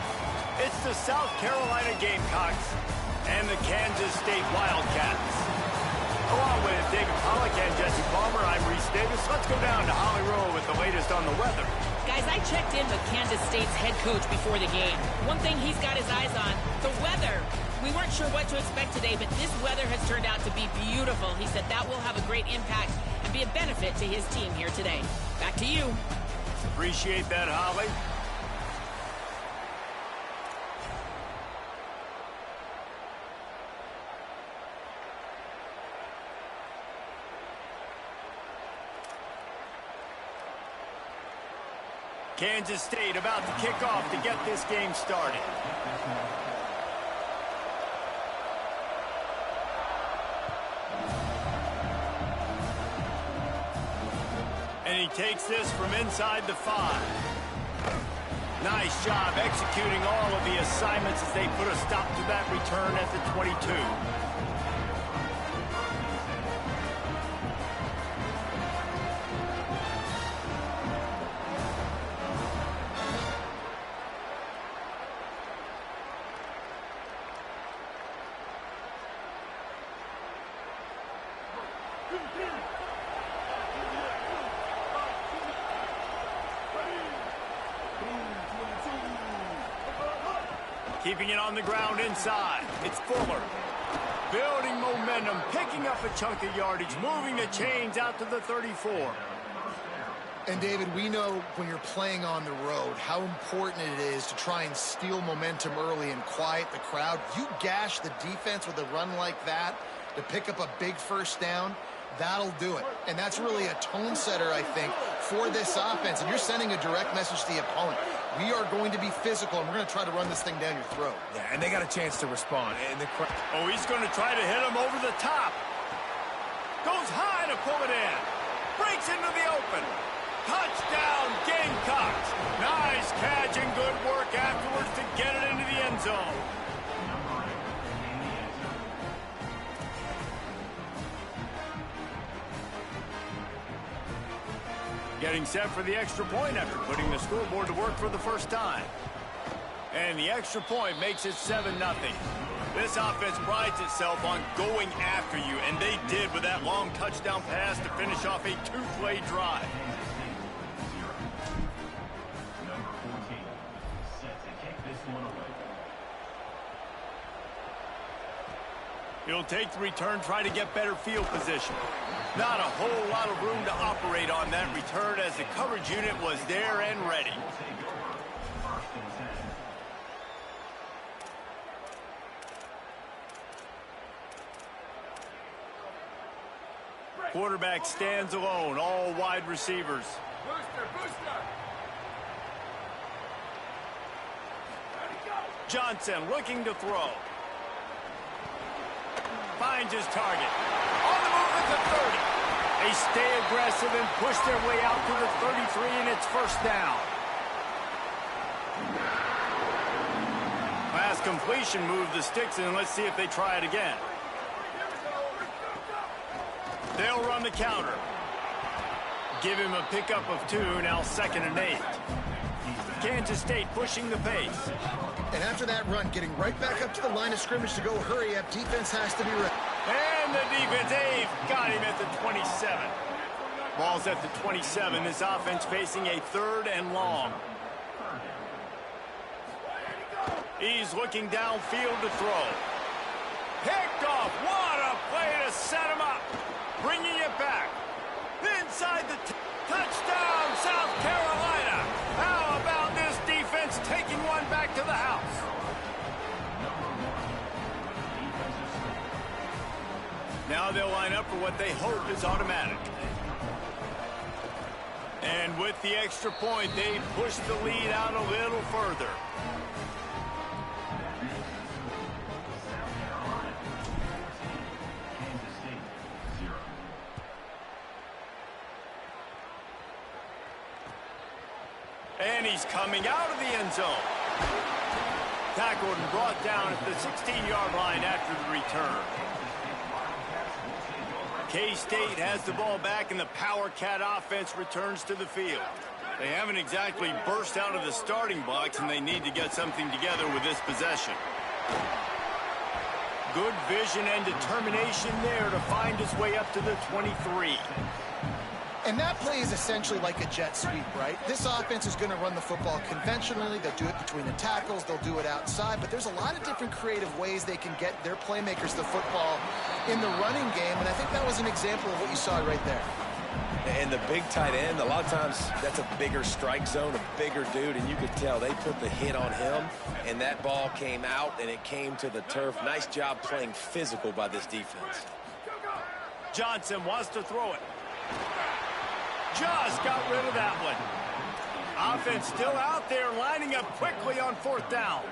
It's the South Carolina Gamecocks and the Kansas State Wildcats. Along with David Pollack and Jesse Palmer, I'm Reese Davis. Let's go down to Holly Rowe with the latest on the weather. Guys, I checked in with Kansas State's head coach before the game. One thing he's got his eyes on, the weather. We weren't sure what to expect today, but this weather has turned out to be beautiful. He said that will have a great impact and be a benefit to his team here today. Back to you. Appreciate that, Holly. Kansas State about to kick off to get this game started. And he takes this from inside the 5. Nice job executing all of the assignments as they put a stop to that return at the 22. Keeping it on the ground inside. It's Fuller. Building momentum, picking up a chunk of yardage, moving the chains out to the 34. And, David, we know when you're playing on the road how important it is to try and steal momentum early and quiet the crowd. You gash the defense with a run like that to pick up a big first down, that'll do it. And that's really a tone setter, I think, for this offense. And you're sending a direct message to the opponent. We are going to be physical, and we're going to try to run this thing down your throat. Yeah, and they got a chance to respond. And oh, he's going to try to hit him over the top. Goes high to pull it in. Breaks into the open. Touchdown, Gamecocks. Nice catch and good work afterwards to get it into the end zone. Getting set for the extra point after putting the scoreboard to work for the first time. And the extra point makes it 7-0. This offense prides itself on going after you, and they did with that long touchdown pass to finish off a 2-play drive. Number 14, set to kick this one away. He'll take the return, try to get better field position. Not a whole lot of room to operate on that return as the coverage unit was there and ready. Quarterback stands alone, all wide receivers. Johnson looking to throw. Finds his target. On the move at the 30. They stay aggressive and push their way out to the 33, and it's first down. Pass completion, move the sticks in. Let's see if they try it again. They'll run the counter. Give him a pickup of 2, now 2nd and 8. Kansas State pushing the pace. And after that run, getting right back up to the line of scrimmage to go hurry up, defense has to be ready. And the defense, they've got him at the 27. Ball's at the 27. This offense facing a 3rd and long. He's looking downfield to throw. Picked off. What a play to set him up. Bringing it back. Inside the touchdown, South Carolina. How about this defense taking one back to the house? Now they'll line up for what they hope is automatic. And with the extra point, they push the lead out a little further. And he's coming out of the end zone. Tackled and brought down at the 16-yard line after the return. K-State has the ball back, and the Power Cat offense returns to the field. They haven't exactly burst out of the starting blocks, and they need to get something together with this possession. Good vision and determination there to find his way up to the 23. And that play is essentially like a jet sweep, right? This offense is going to run the football conventionally. They'll do it between the tackles. They'll do it outside. But there's a lot of different creative ways they can get their playmakers the football in the running game. And I think that was an example of what you saw right there. And the big tight end, a lot of times that's a bigger strike zone, a bigger dude, and you could tell they put the hit on him, and that ball came out, and it came to the turf. Nice job playing physical by this defense. Johnson wants to throw it. Just got rid of that one. Offense still out there, lining up quickly on 4th down.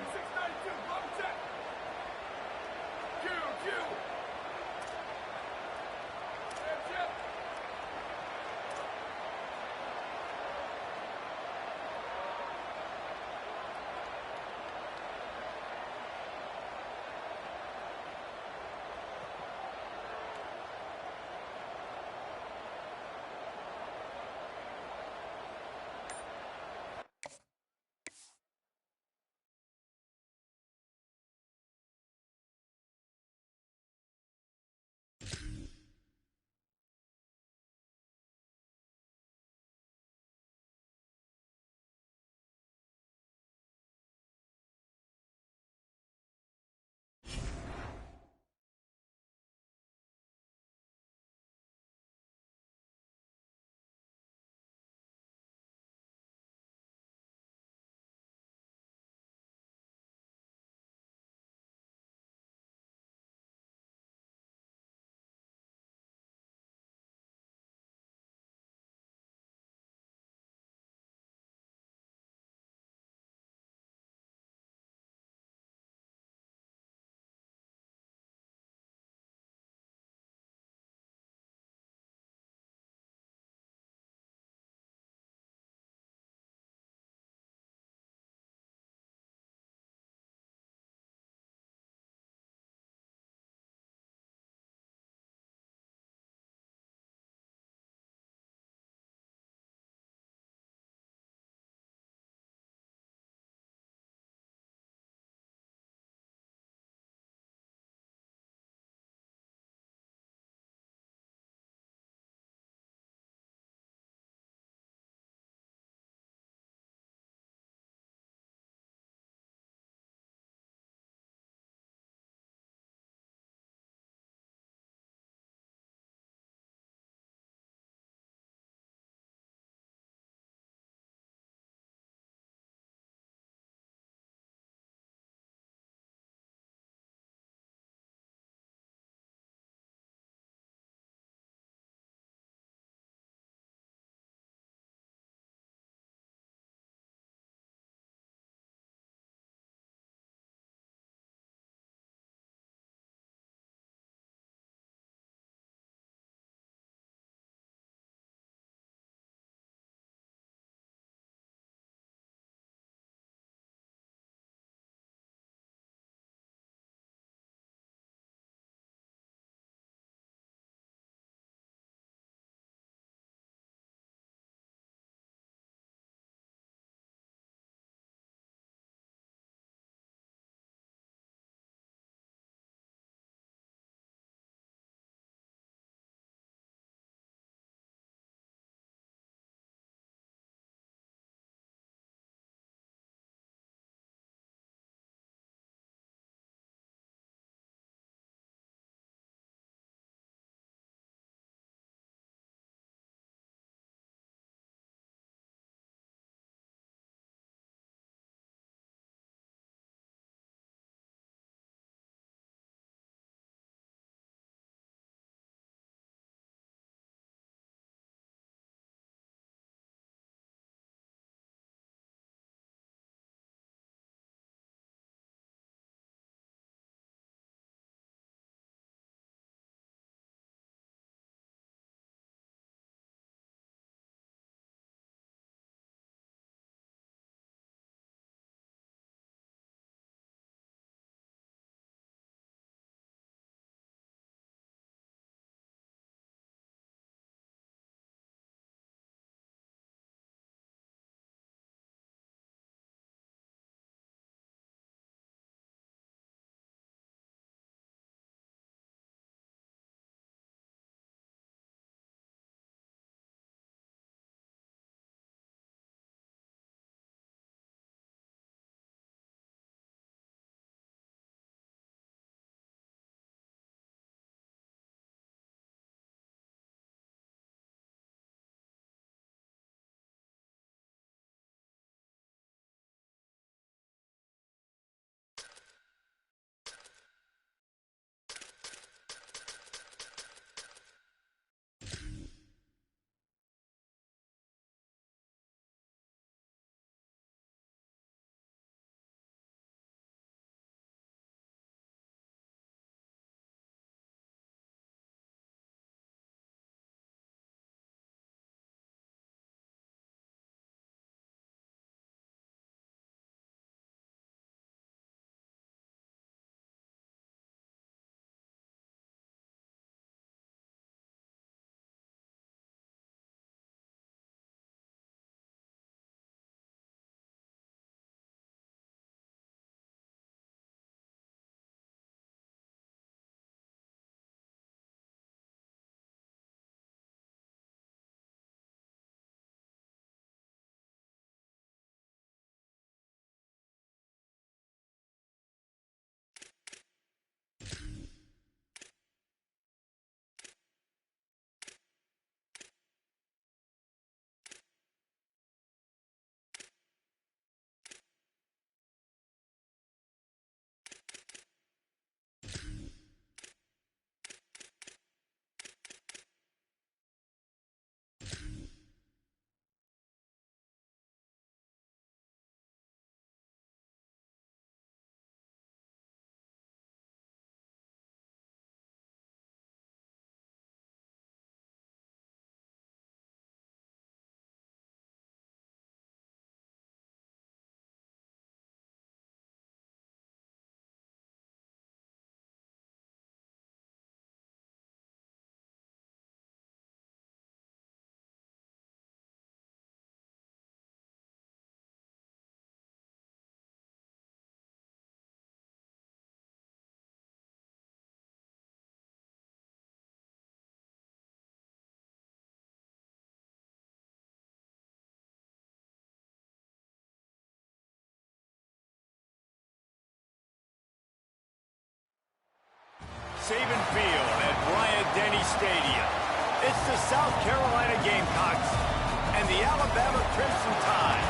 Saban Field at Bryant-Denny Stadium. It's the South Carolina Gamecocks and the Alabama Crimson Tide.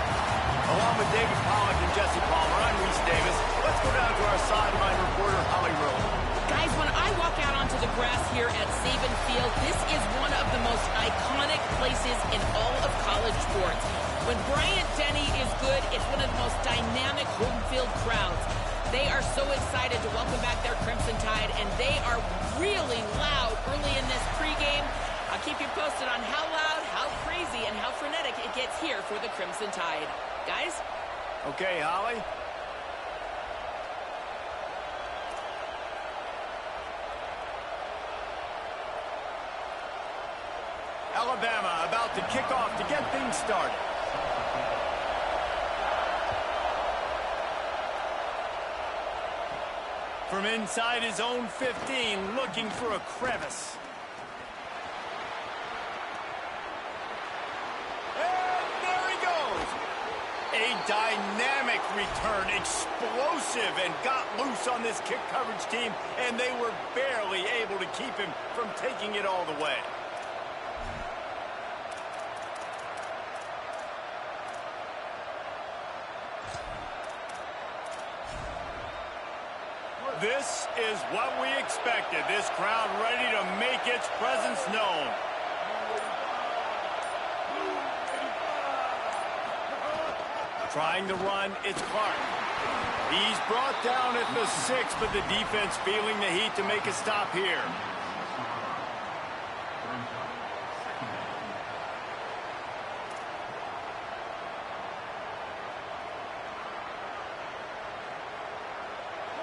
Along with David Pollack and Jesse Palmer, I'm Reese Davis. Let's go down to our sideline reporter, Holly Rowe. Guys, when I walk out onto the grass here at Saban Field, this is one of the most iconic places in all of college sports. When Bryant-Denny is good, it's one of the most dynamic home field crowds. They are so excited to welcome back their Crimson Tide, and they are really loud early in this pregame. I'll keep you posted on how loud, how crazy, and how frenetic it gets here for the Crimson Tide. Guys? Okay, Holly. Alabama about to kick off to get things started. From inside his own 15, looking for a crevice. And there he goes. A dynamic return, explosive, and got loose on this kick coverage team, and they were barely able to keep him from taking it all the way. This is what we expected. This crowd ready to make its presence known. Trying to run, it's Clark. He's brought down at the 6, but the defense feeling the heat to make a stop here.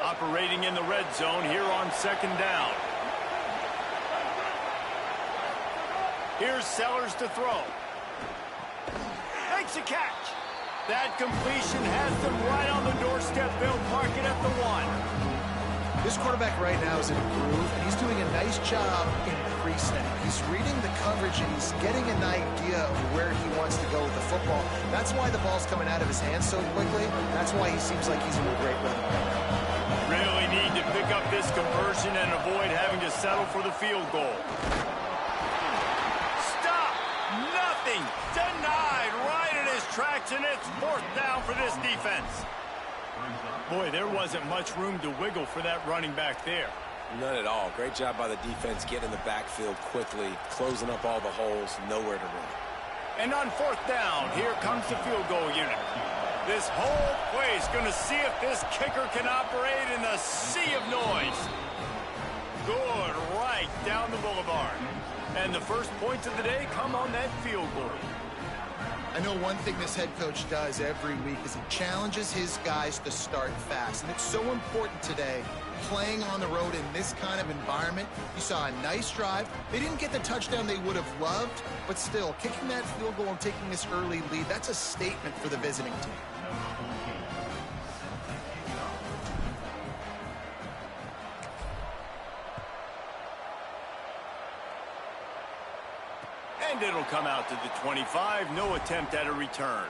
Operating in the red zone here on 2nd down. Here's Sellers to throw. Makes a catch. That completion has them right on the doorstep. They'll park it at the 1. This quarterback right now is in a groove, and he's doing a nice job in pre-snap. He's reading the coverage, and he's getting an idea of where he wants to go with the football. That's why the ball's coming out of his hands so quickly. That's why he seems like he's in a great rhythm right now. Really need to pick up this conversion and avoid having to settle for the field goal. Stop! Nothing! Denied right in his tracks, and it's 4th down for this defense. Boy, there wasn't much room to wiggle for that running back there. None at all. Great job by the defense getting in the backfield quickly, closing up all the holes, nowhere to run. And on 4th down, here comes the field goal unit. This whole place going to see if this kicker can operate in the sea of noise. Good, right down the boulevard. And the first points of the day come on that field goal. I know one thing this head coach does every week is he challenges his guys to start fast. And it's so important today, playing on the road in this kind of environment. You saw a nice drive. They didn't get the touchdown they would have loved, but still, kicking that field goal and taking this early lead, that's a statement for the visiting team. And it'll come out to the 25. No attempt at a return.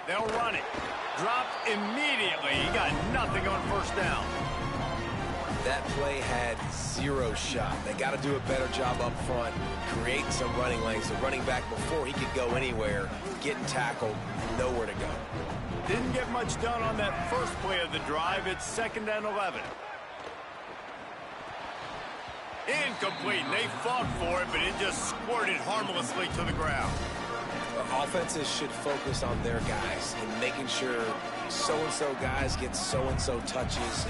They'll run it. Dropped immediately. He got nothing on 1st down. That play had 0 shot. They got to do a better job up front, create some running lanes. The running back, before he could go anywhere, getting tackled, nowhere to go. Didn't get much done on that first play of the drive. It's 2nd and 11. Incomplete. They fought for it, but it just squirted harmlessly to the ground. Offenses should focus on their guys and making sure so-and-so guys get so-and-so touches.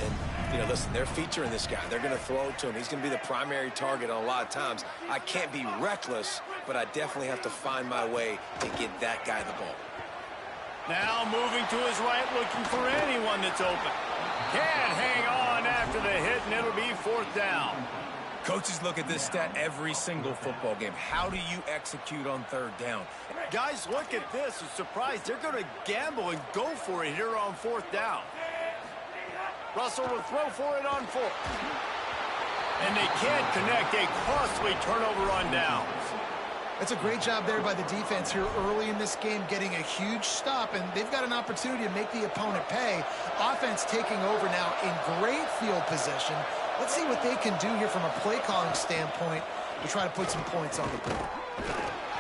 And, listen, they're featuring this guy. They're going to throw it to him. He's going to be the primary target on a lot of times. I can't be reckless, but I definitely have to find my way to get that guy the ball. Now moving to his right, looking for anyone that's open. Can't hang on after the hit, and it'll be 4th down. Coaches look at this stat every single football game. How do you execute on third down? Guys, look at this. I'm surprised they're going to gamble and go for it here on fourth down. Russell will throw for it on fourth. And they can't connect. A costly turnover on downs. That's a great job there by the defense here early in this game, getting a huge stop, and they've got an opportunity to make the opponent pay. Offense taking over now in great field position. Let's see what they can do here from a play calling standpoint to try to put some points on the board.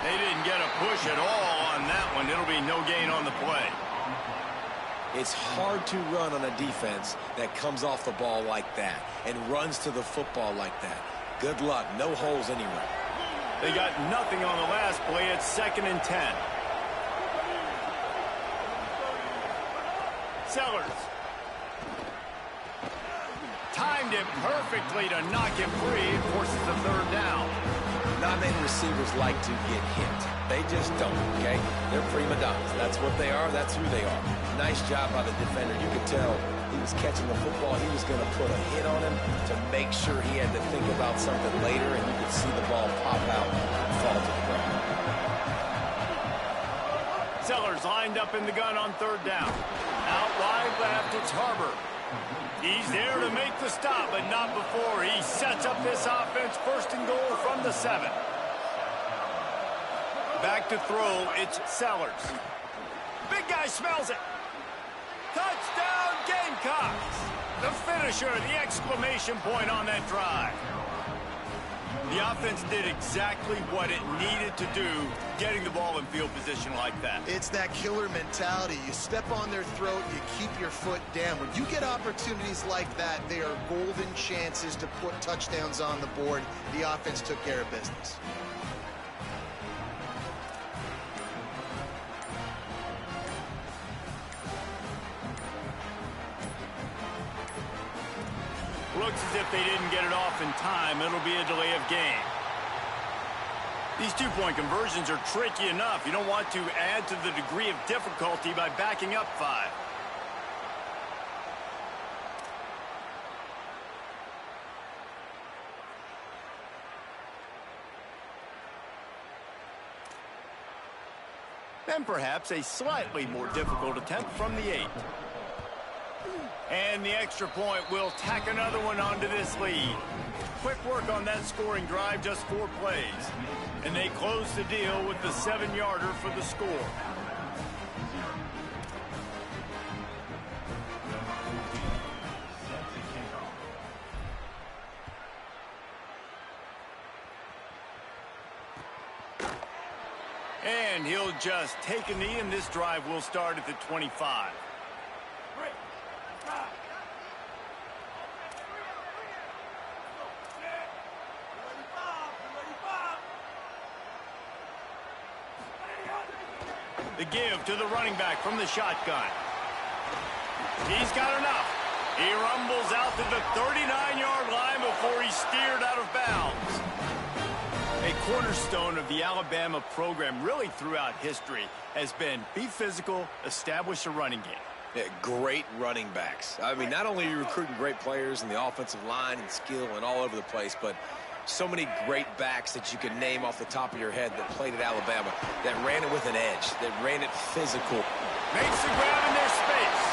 They didn't get a push at all on that one. It'll be no gain on the play. It's hard to run on a defense that comes off the ball like that and runs to the football like that. Good luck. No holes anywhere. They got nothing on the last play. It's 2nd and 10. Sellers. Timed it perfectly to knock him free and forces the third down. Not many receivers like to get hit. They just don't, okay? They're prima donnas. That's what they are. That's who they are. Nice job by the defender. You could tell he was catching the football. He was going to put a hit on him to make sure he had to think about something later, and you could see the ball pop out and fall to the ground. Sellers lined up in the gun on third down. Out wide left, it's Harbor. He's there to make the stop, but not before he sets up this offense. 1st and goal from the 7. Back to throw, it's Sellers. Big guy smells it. Touchdown, Gamecocks! The finisher, the exclamation point on that drive. The offense did exactly what it needed to do, getting the ball in field position like that. It's that killer mentality. You step on their throat, you keep your foot down. When you get opportunities like that, they are golden chances to put touchdowns on the board. The offense took care of business. Looks as if they didn't get it off in time. It'll be a delay of game. These two-point conversions are tricky enough. You don't want to add to the degree of difficulty by backing up 5. Then perhaps a slightly more difficult attempt from the 8. And the extra point will tack another one onto this lead. Quick work on that scoring drive, just 4 plays. And they close the deal with the 7-yarder for the score. And he'll just take a knee, and this drive will start at the 25. The give to the running back from the shotgun. He's got enough. He rumbles out to the 39-yard line before he's steered out of bounds. A cornerstone of the Alabama program really throughout history has been be physical, establish a running game. Yeah, great running backs. I mean, not only are you recruiting great players in the offensive line and skill and all over the place, but so many great backs that you can name off the top of your head that played at Alabama, that ran it with an edge, that ran it physical. Makes the grab in their space.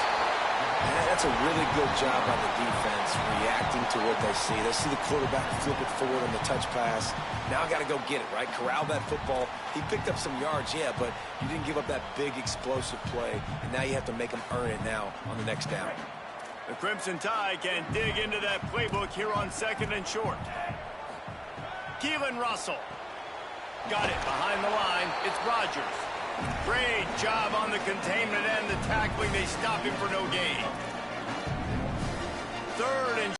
And that's a really good job by the defense, reacting to what they see. They see the quarterback flip it forward on the touch pass. Now I got to go get it, right? Corral that football. He picked up some yards, yeah, but you didn't give up that big explosive play, and now you have to make them earn it now on the next down. The Crimson Tide can dig into that playbook here on 2nd and short. Keelan Russell. Got it behind the line. It's Rodgers. Great job on the containment and the tackling. They stop him for no gain. 3rd and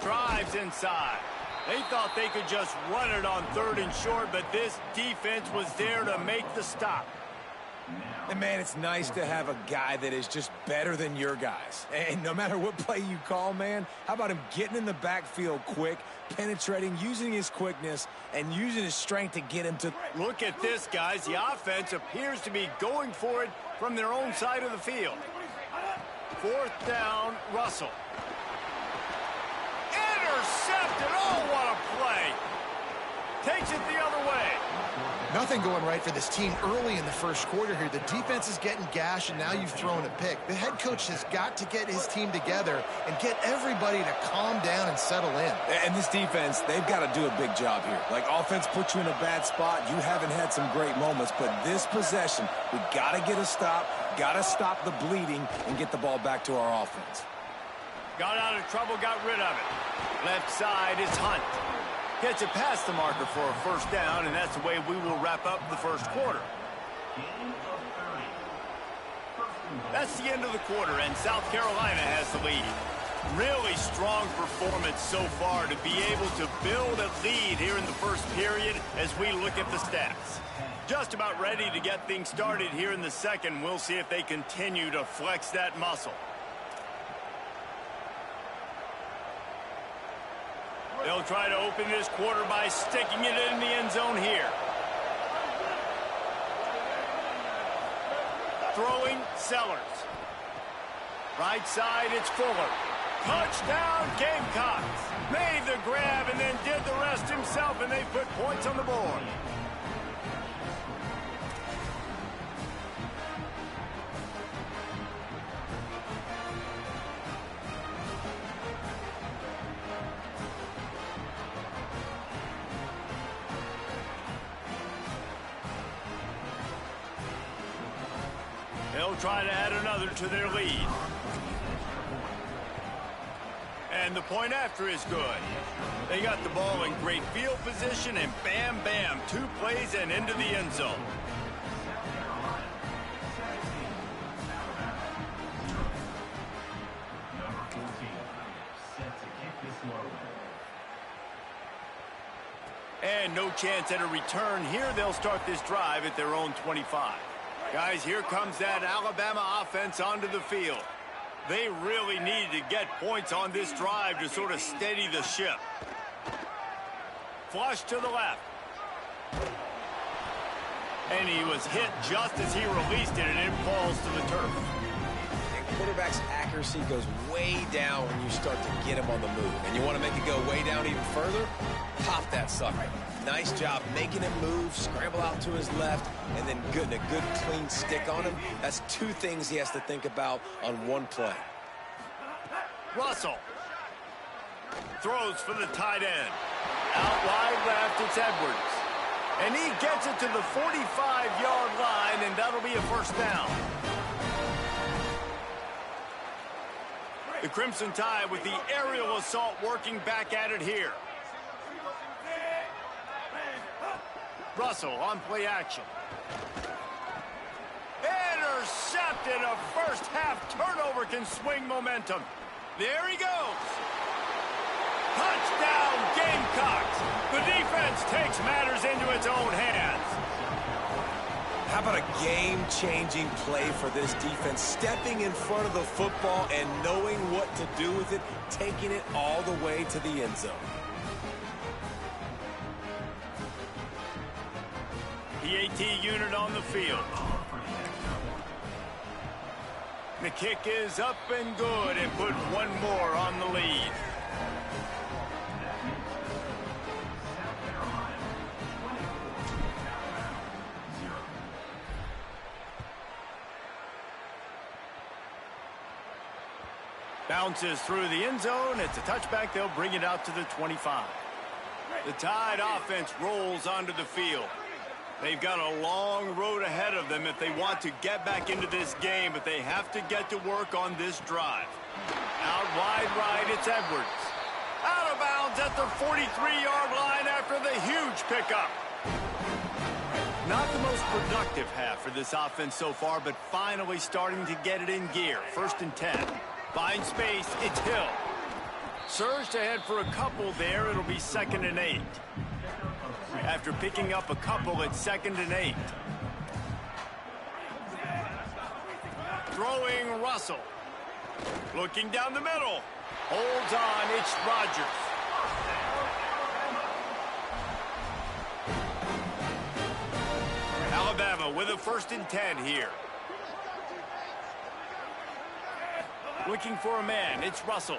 drives inside. They thought they could just run it on 3rd and short, but this defense was there to make the stop. And, man, it's nice to have a guy that is just better than your guys. And no matter what play you call, man, how about him getting in the backfield quick, penetrating, using his quickness, and using his strength to get him to... Look at this, guys. The offense appears to be going for it from their own side of the field. Fourth down, Russell. Intercepted. Oh, what a play. Takes it the other way. Nothing going right for this team early in the first quarter here. The defense is getting gashed, and now you've thrown a pick. The head coach has got to get his team together and get everybody to calm down and settle in. And this defense, they've got to do a big job here. Like, offense puts you in a bad spot. You haven't had some great moments, but this possession, we got to get a stop, got to stop the bleeding, and get the ball back to our offense. Got out of trouble, got rid of it. Left side is Hunt. Gets it past the marker for a first down, and that's the way we will wrap up the first quarter. That's the end of the quarter, and South Carolina has the lead. Really strong performance so far to be able to build a lead here in the first period as we look at the stats. Just about ready to get things started here in the second. We'll see if they continue to flex that muscle. They'll try to open this quarter by sticking it in the end zone here. Throwing, Sellers. Right side, it's Fuller. Touchdown, Gamecocks. Made the grab and then did the rest himself, and they put points on the board. They'll try to add another to their lead. And the point after is good. They got the ball in great field position, and bam, bam, 2 plays and into the end zone. And no chance at a return here. They'll start this drive at their own 25. Guys, here comes that Alabama offense onto the field. They really need to get points on this drive to sort of steady the ship. Flush to the left. And he was hit just as he released it, and it falls to the turf. And quarterback's accuracy goes way down when you start to get him on the move. And you want to make it go way down even further? Pop that sucker. Nice job making him move, scramble out to his left, and then getting a good, clean stick on him. That's 2 things he has to think about on one play. Russell throws for the tight end. Out wide left, it's Edwards. And he gets it to the 45-yard line, and that'll be a first down. The Crimson Tide with the aerial assault working back at it here. Russell on play action. Intercepted. A first half turnover can swing momentum. There he goes. Touchdown, Gamecocks. The defense takes matters into its own hands. How about a game-changing play for this defense? Stepping in front of the football and knowing what to do with it, taking it all the way to the end zone. PAT unit on the field. The kick is up and good, and put one more on the lead. Bounces through the end zone. It's a touchback. They'll bring it out to the 25. The Tide offense rolls onto the field. They've got a long road ahead of them if they want to get back into this game, but they have to get to work on this drive. Out wide right, it's Edwards. Out of bounds at the 43-yard line after the huge pickup. Not the most productive half for this offense so far, but finally starting to get it in gear. 1st and 10. Find space, it's Hill. Surged ahead for a couple there, it'll be 2nd and 8. After picking up a couple, it's 2nd and 8. Throwing Russell. Looking down the middle. Holds on, it's Rodgers. Alabama with a 1st and 10 here. Looking for a man. It's Russell.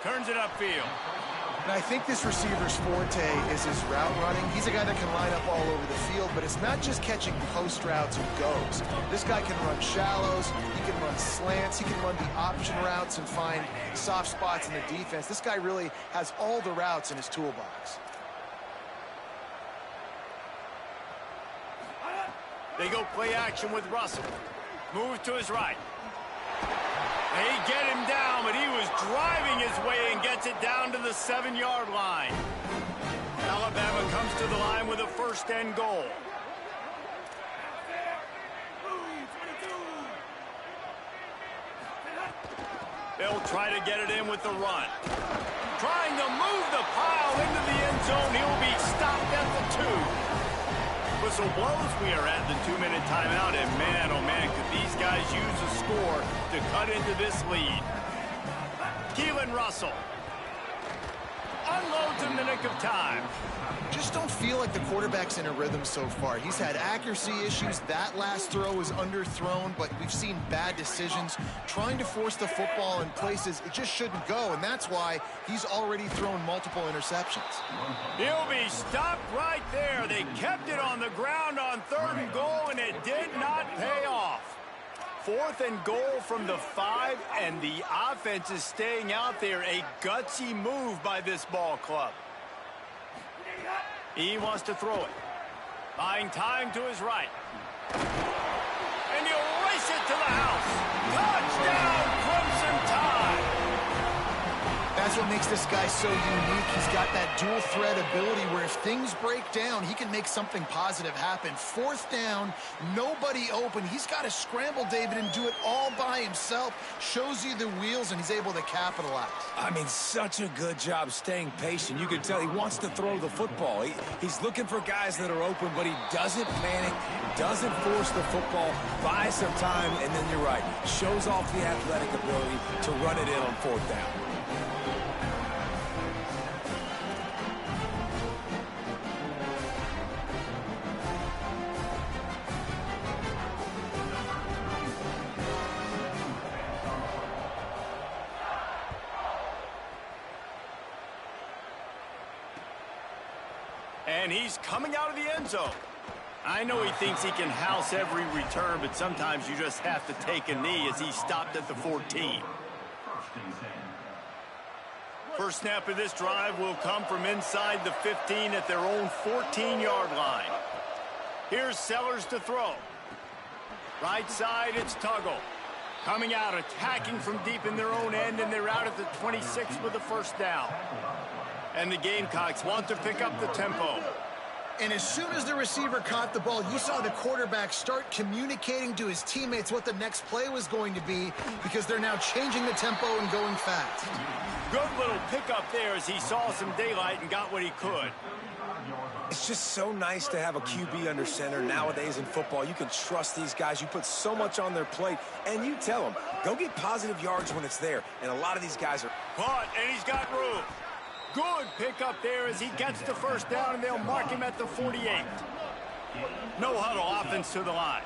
Turns it upfield. And I think this receiver's forte is his route running. He's a guy that can line up all over the field, but it's not just catching post routes and goes. This guy can run shallows, he can run slants, he can run the option routes and find soft spots in the defense. This guy really has all the routes in his toolbox. They go play action with Russell. Move to his right. They get him down, but he was driving his way and gets it down to the 7-yard line. Alabama comes to the line with a first and goal. They'll try to get it in with the run. Trying to move the pile into the end zone. He'll be stopped at the 2. Whistle blows. We are at the 2-minute timeout, and man, oh man, could these guys use a score to cut into this lead. Keelan Russell unloads in the nick of time. Just don't feel like the quarterback's in a rhythm so far. He's had accuracy issues. That last throw was underthrown, but we've seen bad decisions trying to force the football in places it just shouldn't go, and that's why he's already thrown multiple interceptions. He'll be stopped right there. They kept it on the ground on 3rd and goal, and it did not pay off. 4th and goal from the 5, and the offense is staying out there. A gutsy move by this ball club. He wants to throw it. Buying time to his right. And he'll race it to the house. Touchdown, Crimson Tide. That's what makes this guy so unique. He's got that dual threat ability where if things break down, he can make something positive happen. 4th down, nobody open. He's got to scramble, David, and do it all by himself. Shows you the wheels, and he's able to capitalize. I mean, such a good job staying patient. You can tell he wants to throw the football. He's looking for guys that are open, but he doesn't panic, doesn't force the football, buys some time, and then you're right, shows off the athletic ability to run it in on 4th down. And he's coming out of the end zone. I know he thinks he can house every return, but sometimes you just have to take a knee as he stopped at the 14. First snap of this drive will come from inside the 15 at their own 14-yard line. Here's Sellers to throw. Right side, it's Tuggle. Coming out, attacking from deep in their own end, and they're out at the 26 with the first down. And the Gamecocks want to pick up the tempo. And as soon as the receiver caught the ball, you saw the quarterback start communicating to his teammates what the next play was going to be because they're now changing the tempo and going fast. Good little pickup there as he saw some daylight and got what he could. It's just so nice to have a QB under center nowadays in football. You can trust these guys. You put so much on their plate, and you tell them, go get positive yards when it's there. And a lot of these guys are... Caught, and he's got room. Good pickup there as he gets the first down, and they'll mark him at the 48. No huddle offense to the line.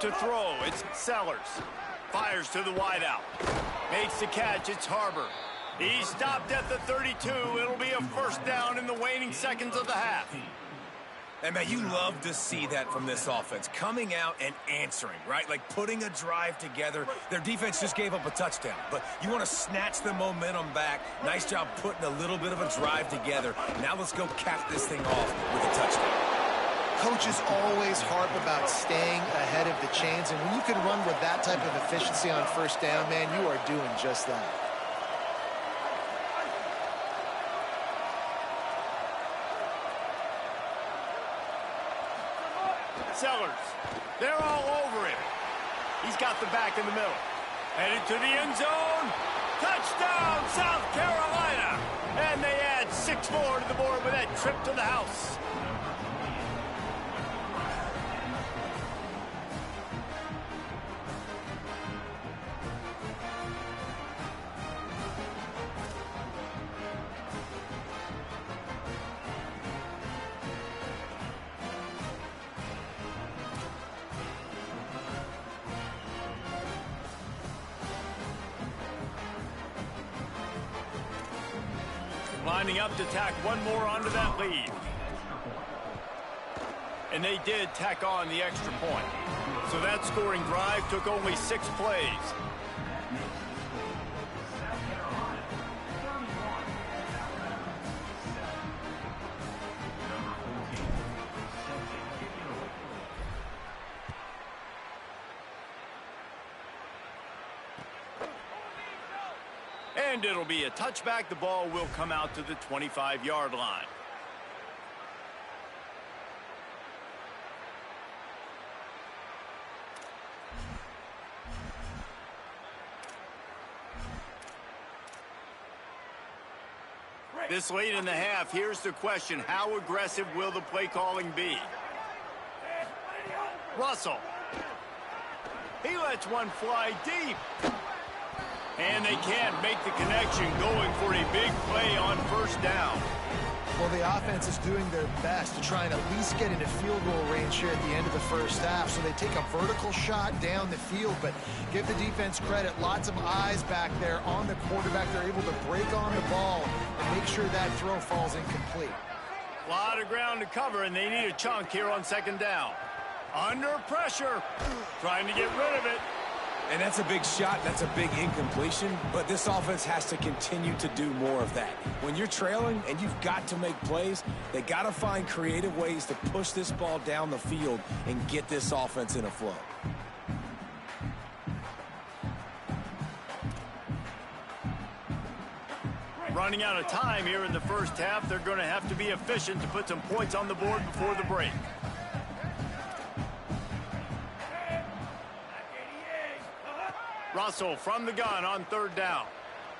To throw, it's Sellers. Fires to the wideout. Makes the catch, it's Harbor. He stopped at the 32. It'll be a first down in the waning seconds of the half. And, man, you love to see that from this offense. Coming out and answering, right? Like putting a drive together. Their defense just gave up a touchdown. But you want to snatch the momentum back. Nice job putting a little bit of a drive together. Now let's go cap this thing off with a touchdown. Coaches always harp about staying ahead of the chains. And when you can run with that type of efficiency on first down, man, you are doing just that. Sellers, they're all over him. He's got the back in the middle. Headed to the end zone. Touchdown, South Carolina. And they add 6 more to the board with that trip to the house. Lining up to tack one more onto that lead. And they did tack on the extra point. So that scoring drive took only 6 plays. And it'll be a touchback. The ball will come out to the 25-yard line. This late in the half, here's the question. How aggressive will the play calling be? Russell. He lets one fly deep. And they can't make the connection, going for a big play on first down. Well, the offense is doing their best to try and at least get into field goal range here at the end of the first half. So they take a vertical shot down the field, but give the defense credit. Lots of eyes back there on the quarterback. They're able to break on the ball and make sure that throw falls incomplete. A lot of ground to cover, and they need a chunk here on second down. Under pressure, trying to get rid of it. And that's a big shot, that's a big incompletion, but this offense has to continue to do more of that. When you're trailing and you've got to make plays, they got to find creative ways to push this ball down the field and get this offense in a flow. Running out of time here in the first half, they're going to have to be efficient to put some points on the board before the break. Russell from the gun on third down.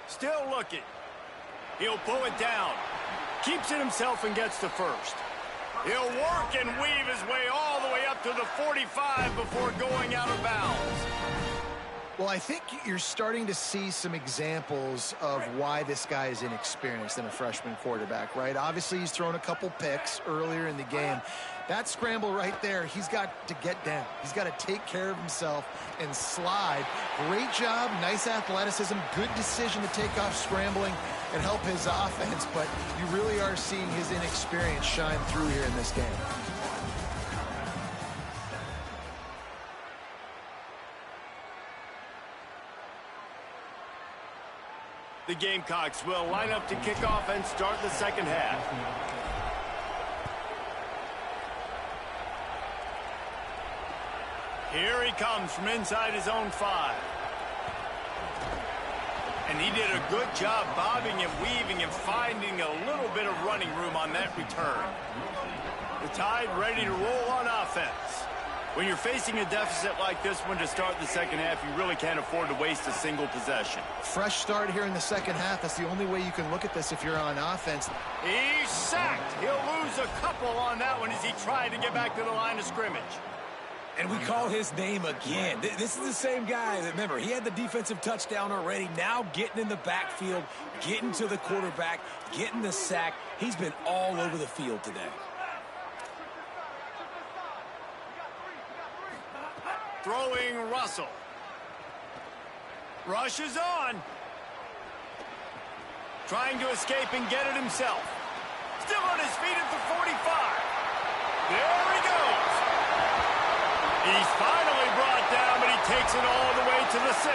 Still looking. He'll pull it down. Keeps it himself and gets to first. He'll work and weave his way all the way up to the 45 before going out of bounds. Well, I think you're starting to see some examples of why this guy is inexperienced in a freshman quarterback, right? Obviously, he's thrown a couple picks earlier in the game. That scramble right there, he's got to get down. He's got to take care of himself and slide. Great job, nice athleticism, good decision to take off scrambling and help his offense, but you really are seeing his inexperience shine through here in this game. The Gamecocks will line up to kick off and start the second half. Here he comes from inside his own 5. And he did a good job bobbing and weaving and finding a little bit of running room on that return. The Tide ready to roll on offense. When you're facing a deficit like this one to start the second half, you really can't afford to waste a single possession. Fresh start here in the second half. That's the only way you can look at this if you're on offense. He's sacked. He'll lose a couple on that one as he tried to get back to the line of scrimmage. And we call his name again. This is the same guy that, remember, he had the defensive touchdown already. Now getting in the backfield, getting to the quarterback, getting the sack. He's been all over the field today. Throwing Russell. Rushes on. Trying to escape and get it himself. Still on his feet at the 45. There he goes. He's finally brought down, but he takes it all the way to the 6.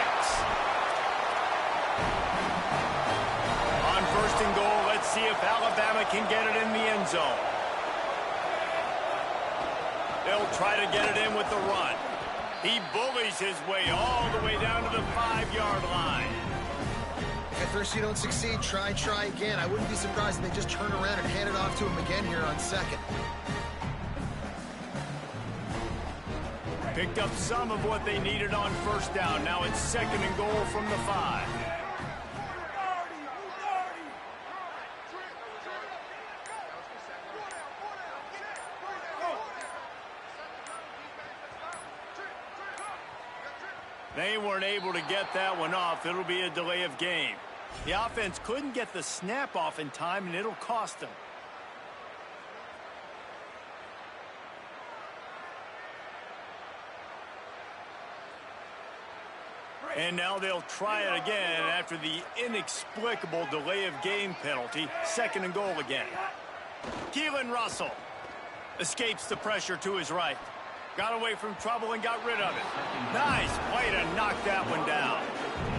On first and goal, let's see if Alabama can get it in the end zone. They'll try to get it in with the run. He bullies his way all the way down to the 5-yard line. At first you don't succeed, try again. I wouldn't be surprised if they just turn around and hand it off to him again here on second. Picked up some of what they needed on first down. Now it's second and goal from the 5. They weren't able to get that one off. It'll be a delay of game. The offense couldn't get the snap off in time, and it'll cost them. And now they'll try it again after the inexplicable delay of game penalty. 2nd and goal again. Keelan Russell escapes the pressure to his right. Got away from trouble and got rid of it. Nice play to knock that one down.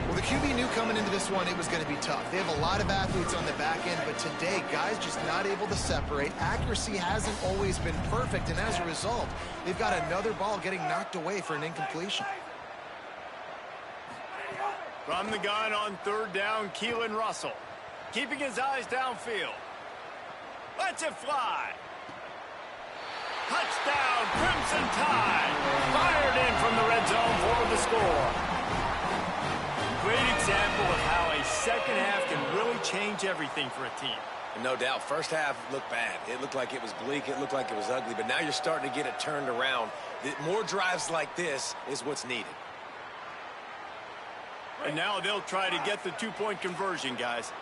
Well, the QB knew coming into this one it was going to be tough. They have a lot of athletes on the back end, but today, guys just not able to separate. Accuracy hasn't always been perfect, and as a result, they've got another ball getting knocked away for an incompletion. From the gun on 3rd down, Keelan Russell. Keeping his eyes downfield. Lets it fly. Touchdown, Crimson Tide. Fired in from the red zone for the score. Great example of how a second half can really change everything for a team. No doubt, first half looked bad. It looked like it was bleak. It looked like it was ugly. But now you're starting to get it turned around. More drives like this is what's needed. And now they'll try to get the 2-point conversion, guys.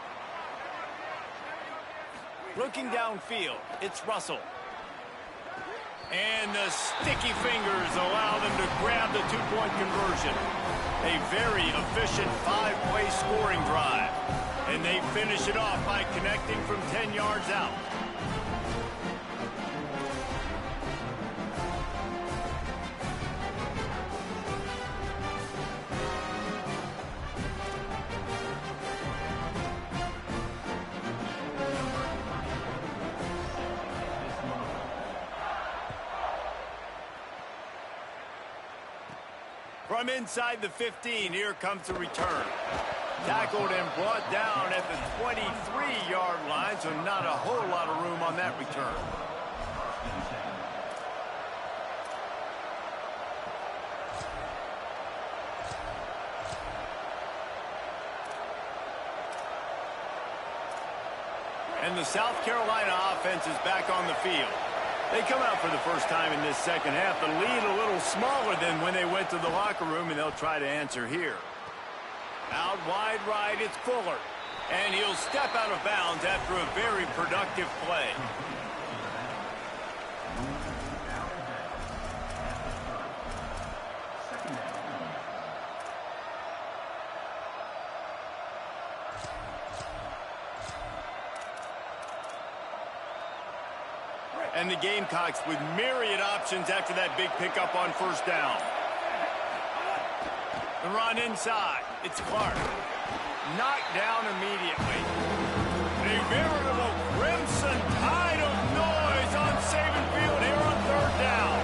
Looking downfield, it's Russell. And the sticky fingers allow them to grab the 2-point conversion. A very efficient 5-play scoring drive. And they finish it off by connecting from 10 yards out. From inside the 15, here comes the return. Tackled and brought down at the 23-yard line, so not a whole lot of room on that return. And the South Carolina offense is back on the field. They come out for the first time in this second half. The lead a little smaller than when they went to the locker room, and they'll try to answer here. Out wide right, it's Fuller. And he'll step out of bounds after a very productive play. And the Gamecocks with myriad options after that big pickup on 1st down. The run inside. It's Clark. Knocked down immediately. A veritable Crimson Tide of noise on Saban Field here on 3rd down.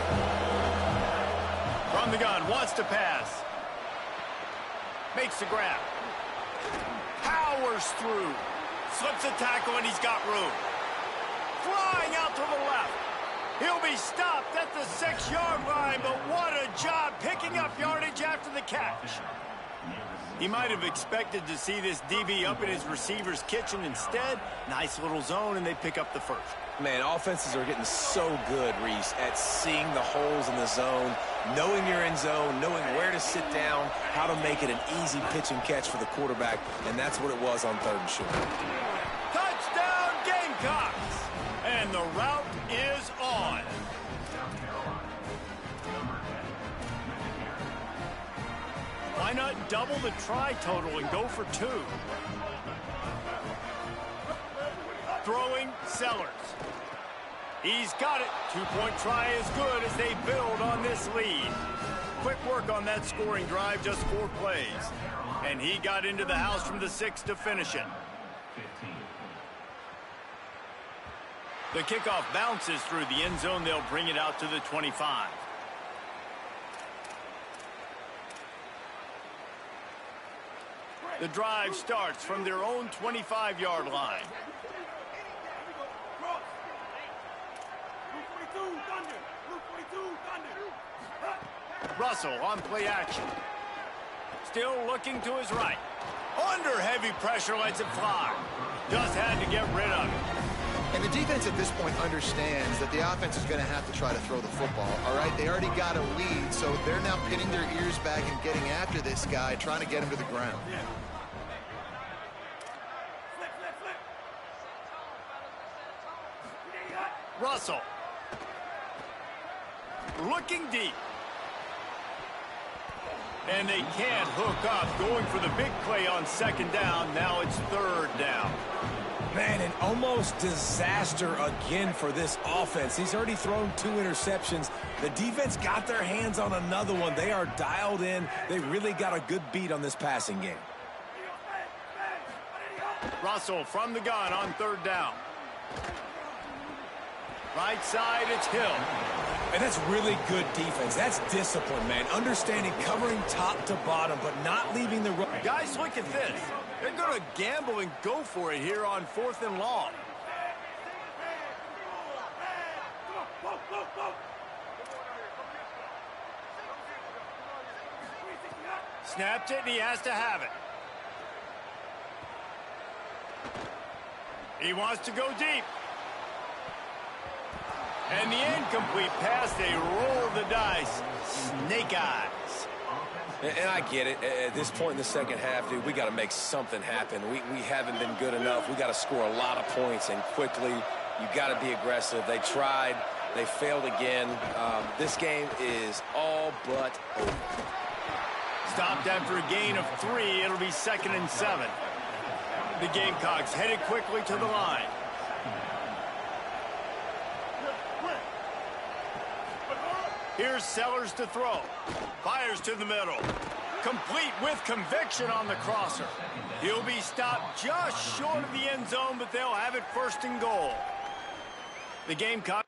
From the gun, wants to pass. Makes the grab. Powers through. Slips a tackle and he's got room. Flying out to the left. He'll be stopped at the 6-yard line, but what a job picking up yardage after the catch. He might have expected to see this DB up in his receiver's kitchen. Instead, nice little zone, and they pick up the first. Man, offenses are getting so good, Reese, at seeing the holes in the zone, knowing you're in zone, knowing where to sit down, how to make it an easy pitch and catch for the quarterback, and that's what it was on 3rd and short. Touchdown, Gamecocks! And the route is on. Why not double the try total and go for 2? Throwing Sellers. He's got it. 2-point try is good as they build on this lead. Quick work on that scoring drive, just 4 plays. And he got into the house from the 6 to finish it. The kickoff bounces through the end zone. They'll bring it out to the 25. The drive starts from their own 25-yard line. Russell on play action. Still looking to his right. Under heavy pressure, lets it fly. Just had to get rid of it. And the defense at this point understands that the offense is going to have to try to throw the football, all right? They already got a lead, so they're now pinning their ears back and getting after this guy, trying to get him to the ground. Russell. Looking deep. And they can't hook up, going for the big play on second down. Now it's third down. Man, an almost disaster again for this offense. He's already thrown 2 interceptions. The defense got their hands on another one. They are dialed in. They really got a good beat on this passing game. Russell from the gun on third down. Right side, it's Hill. And that's really good defense. That's discipline, man. Understanding covering top to bottom, but not leaving the run. Guys, look at this. They're going to gamble and go for it here on 4th and long. Snapped it, and he has to have it. He wants to go deep. And the incomplete pass, they roll the dice. Snake eyes. And I get it. At this point in the second half, dude, we got to make something happen. We haven't been good enough. We got to score a lot of points, and quickly. You got to be aggressive. They tried. They failed again. This game is all but over. Stopped after a gain of 3. It'll be 2nd and 7. The Gamecocks headed quickly to the line. Here's Sellers to throw. Fires to the middle. Complete with conviction on the crosser. He'll be stopped just short of the end zone, but they'll have it 1st and goal. The Gamecocks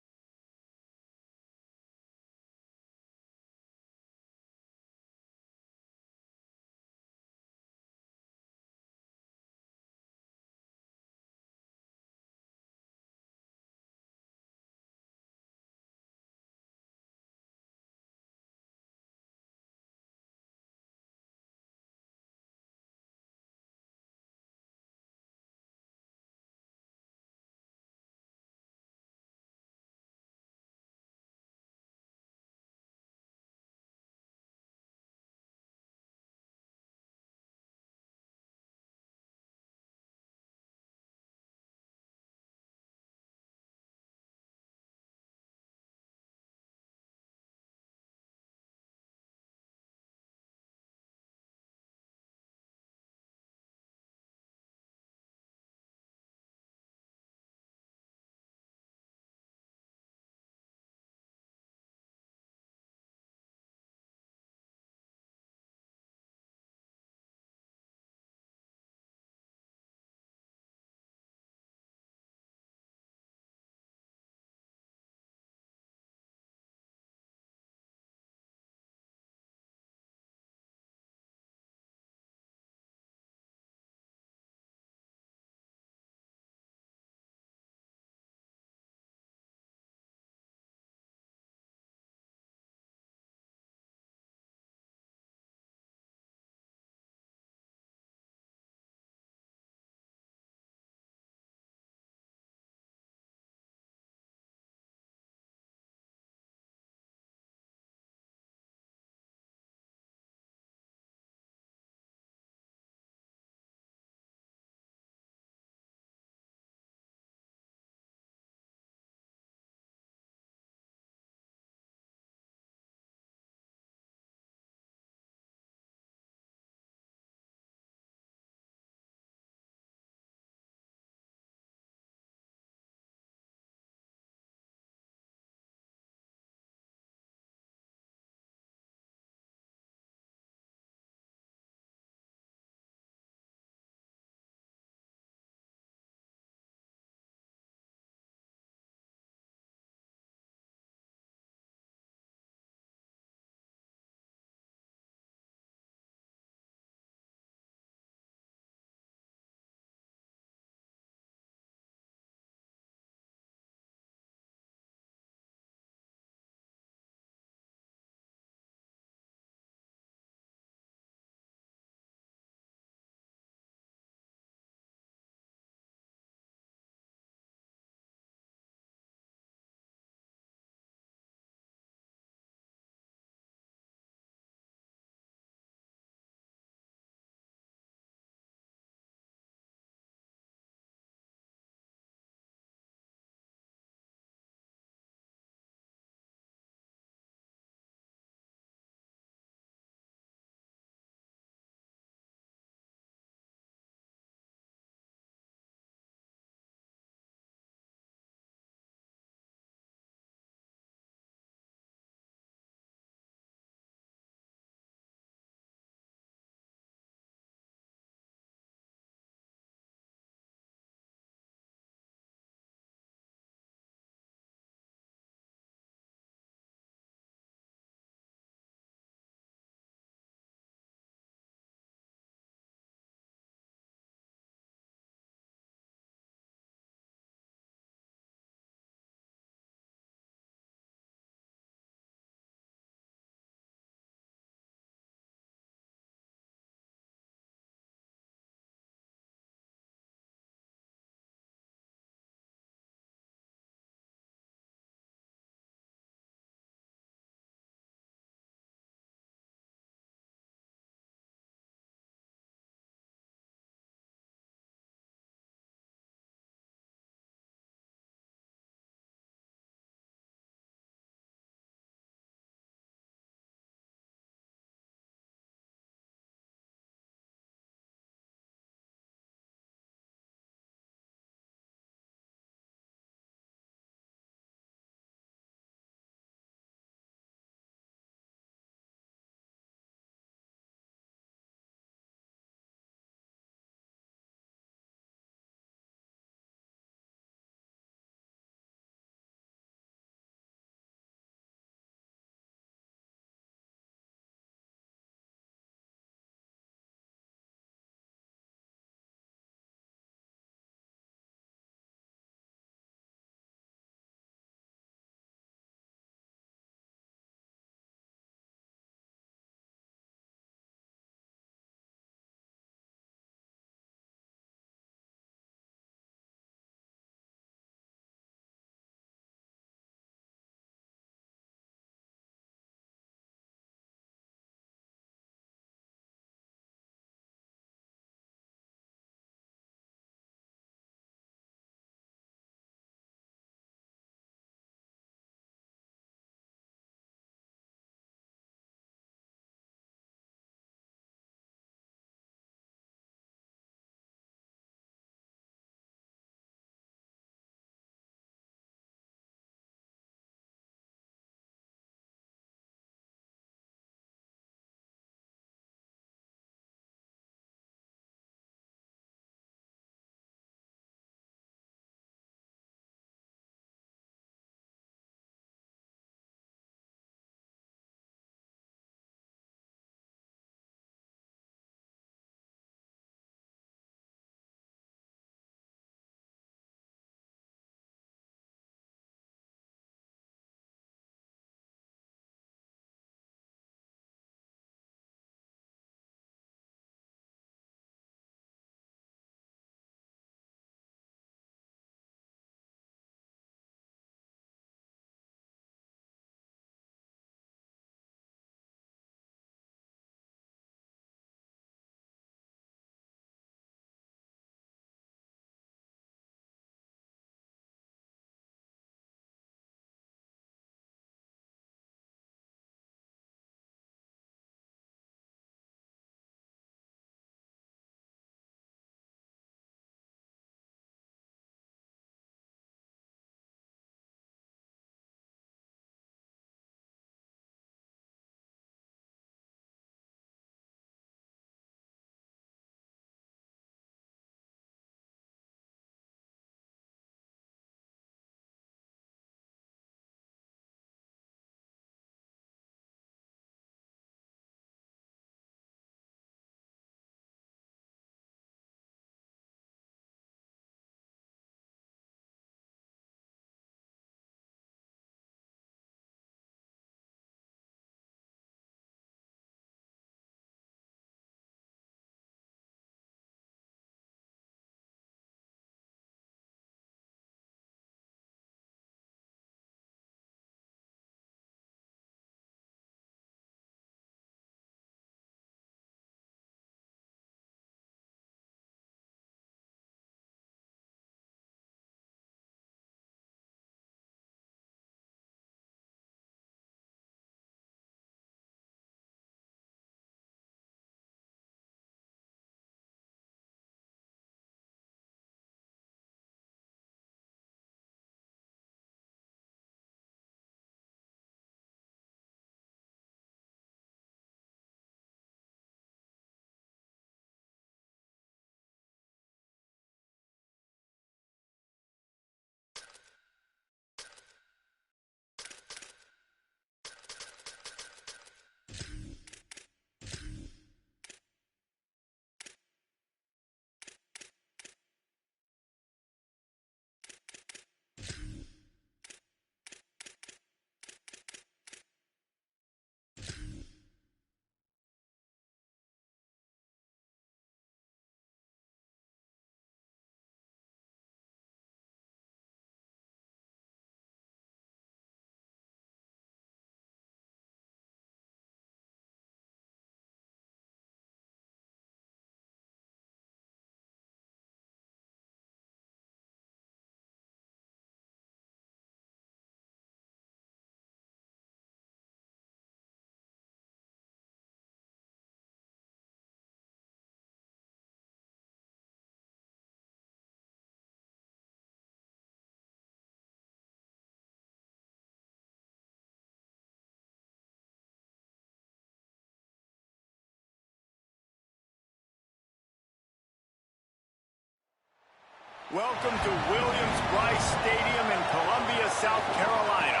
Welcome to Williams-Brice Stadium in Columbia, South Carolina.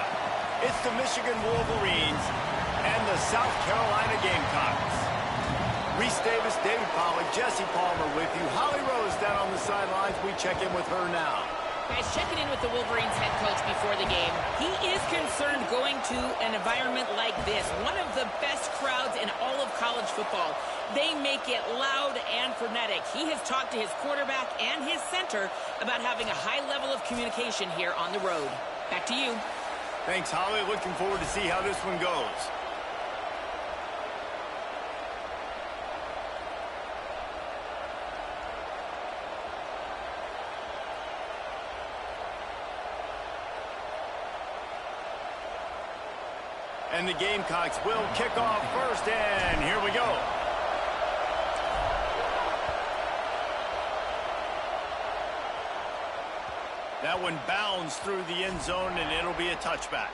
It's the Michigan Wolverines and the South Carolina Gamecocks. Reese Davis, David Pollack, Jesse Palmer with you. Holly Rose down on the sidelines. We check in with her now. Guys, checking in with the Wolverines head coach before the game. He is concerned going to an environment like this, one of the best crowds in all of college football. They make it loud and frenetic. He has talked to his quarterback and his center about having a high level of communication here on the road. Back to you. Thanks, Holly. Looking forward to see how this one goes. And the Gamecocks will kick off first, and here we go. That one bounds through the end zone, and it'll be a touchback.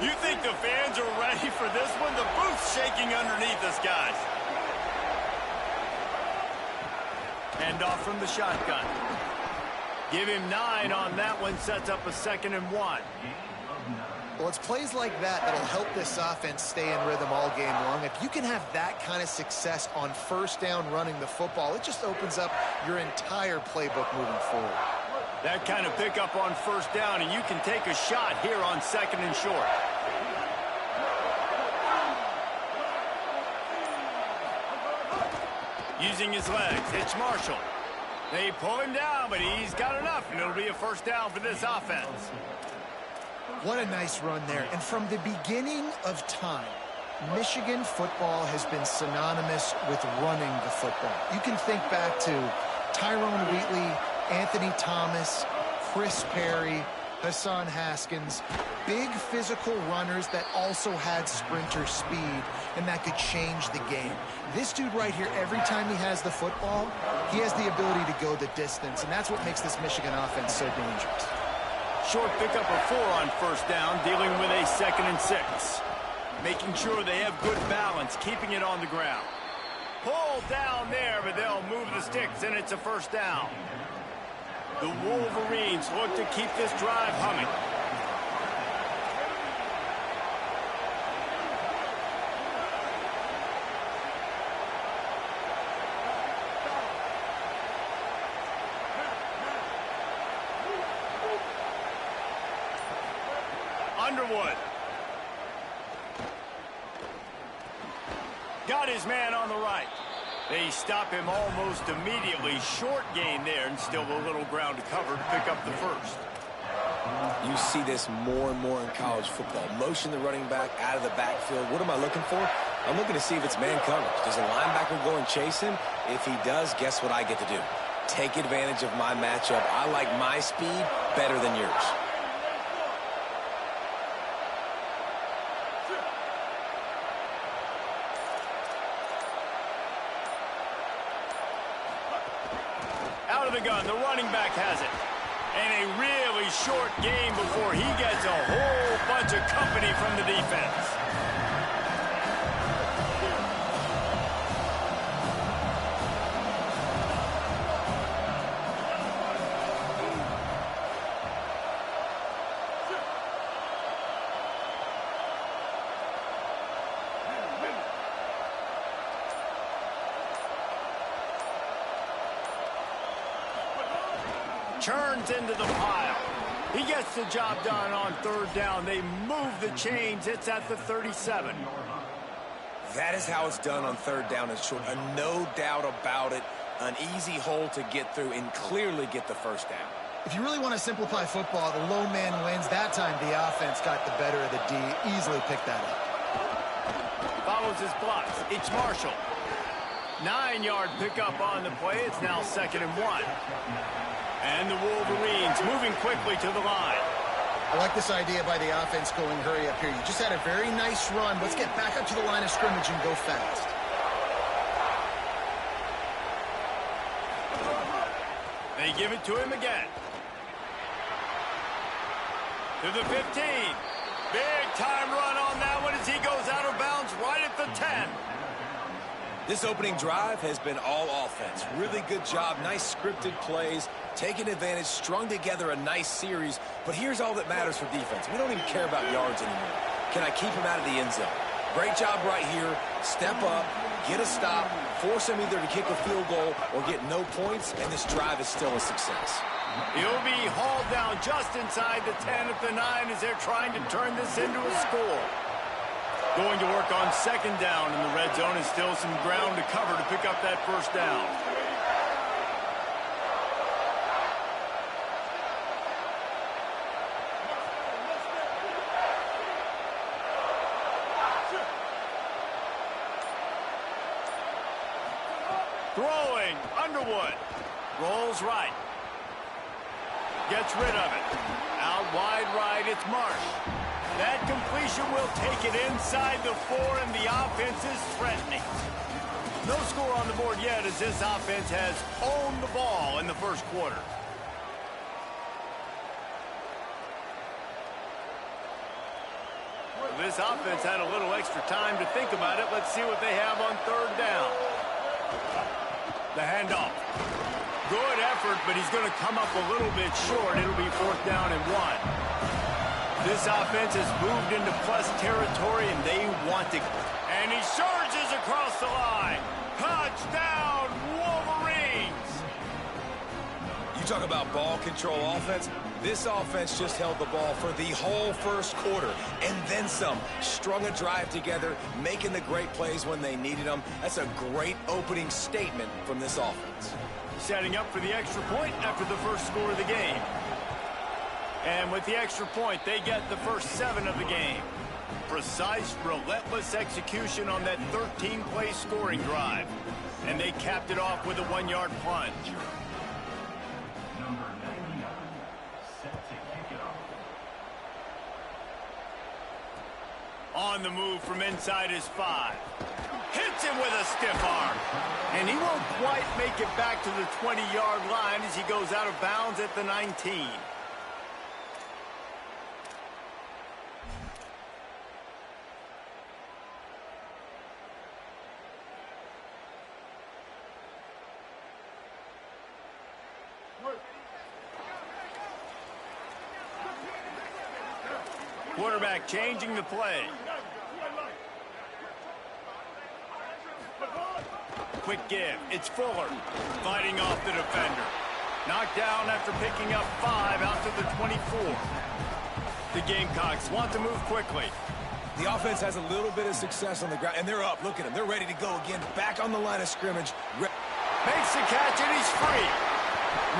You think the fans are ready for this one? The booth's shaking underneath us, guys. Hand off from the shotgun. Give him 9 on that one. Sets up a 2nd and 1. Well, it's plays like that that'll help this offense stay in rhythm all game long. If you can have that kind of success on first down running the football, it just opens up your entire playbook moving forward. That kind of pickup on first down, and you can take a shot here on 2nd and short. Using his legs, it's Marshall. They pull him down, but he's got enough, and it'll be a first down for this offense. What a nice run there. And from the beginning of time, Michigan football has been synonymous with running the football. You can think back to Tyrone Wheatley, Anthony Thomas, Chris Perry, Hassan Haskins, big physical runners that also had sprinter speed and that could change the game. This dude right here, every time he has the football, he has the ability to go the distance, and that's what makes this Michigan offense so dangerous. Short pickup of 4 on first down, dealing with a 2nd and 6. Making sure they have good balance, keeping it on the ground. Pull down there, but they'll move the sticks, and it's a first down. The Wolverines look to keep this drive humming. Underwood. Got his man on the right. They stop him almost immediately. Short gain there, and still a little ground to cover to pick up the first. You see this more and more in college football. Motion the running back out of the backfield. What am I looking for? I'm looking to see if it's man coverage. Does a linebacker go and chase him? If he does, guess what I get to do? Take advantage of my matchup. I like my speed better than yours. Out of the gun, the running back has it. And a really short game before he gets a whole bunch of company from the defense. Turns into the pile. He gets the job done on third down. They move the chains. It's at the 37. That is how it's done on third down and short. No doubt about it. An easy hole to get through and clearly get the first down. If you really want to simplify football, the low man wins. That time the offense got the better of the D. Easily picked that up. Follows his blocks. It's Marshall. 9-yard pickup on the play. It's now 2nd and 1. And the Wolverines moving quickly to the line. I like this idea by the offense going hurry up here. You just had a very nice run. Let's get back up to the line of scrimmage and go fast. They give it to him again. To the 15. Big time run on that one as he goes out of bounds right at the 10. This opening drive has been all offense. Really good job, nice scripted plays, taking advantage, strung together a nice series. But here's all that matters for defense. We don't even care about yards anymore. Can I keep him out of the end zone? Great job right here. Step up, get a stop, force him either to kick a field goal or get no points, and this drive is still a success. He'll be hauled down just inside the 10 at the 9 as they're trying to turn this into a score. Going to work on second down in the red zone, and still some ground to cover to pick up that first down. Throwing, Underwood. Rolls right. Gets rid of it. Out wide right, it's Marsh. That completion will take it inside the 4, and the offense is threatening. No score on the board yet as this offense has owned the ball in the first quarter. This offense had a little extra time to think about it. Let's see what they have on third down. The handoff. Good effort, but he's going to come up a little bit short. It'll be fourth down and 1. This offense has moved into plus territory, and they want to. And he surges across the line. Touchdown, Wolverines! You talk about ball control offense. This offense just held the ball for the whole first quarter, and then some. Strung a drive together, making the great plays when they needed them. That's a great opening statement from this offense. Setting up for the extra point after the first score of the game. And with the extra point, they get the first 7 of the game. Precise, relentless execution on that 13-play scoring drive. And they capped it off with a 1-yard plunge. Number 99, set to kick it off. On the move from inside his 5. Hits him with a stiff arm. And he won't quite make it back to the 20-yard line as he goes out of bounds at the 19. Quarterback changing the play. Quick give. It's Fuller fighting off the defender. Knocked down after picking up 5 out to the 24. The Gamecocks want to move quickly. The offense has a little bit of success on the ground, and they're up. Look at them. They're ready to go again. Back on the line of scrimmage. Makes the catch, and he's free.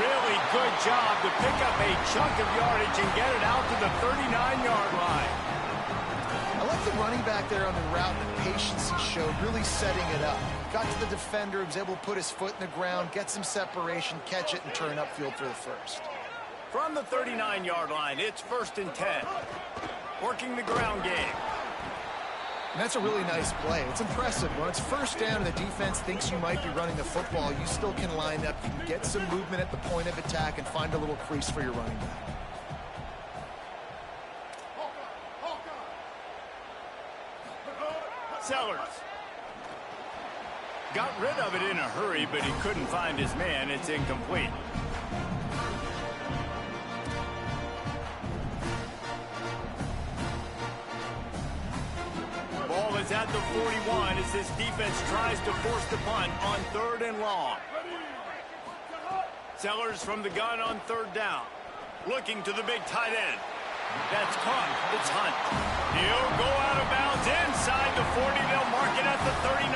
Really good job to pick up a chunk of yardage and get it out to the 39-yard line. I like the running back there on the route, the patience he showed, really setting it up. Got to the defender, was able to put his foot in the ground, get some separation, catch it, and turn upfield for the first. From the 39-yard line, it's 1st and 10. Working the ground game. And that's a really nice play. It's impressive. When it's first down and the defense thinks you might be running the football, you still can line up. You can get some movement at the point of attack and find a little crease for your running back. Sellers. Got rid of it in a hurry, but he couldn't find his man. It's incomplete. Ball is at the 41 as this defense tries to force the punt on 3rd and long. Sellers from the gun on 3rd down. Looking to the big tight end. That's caught. It's Hunt. He'll go out of bounds inside the 40. They'll mark it at the 39.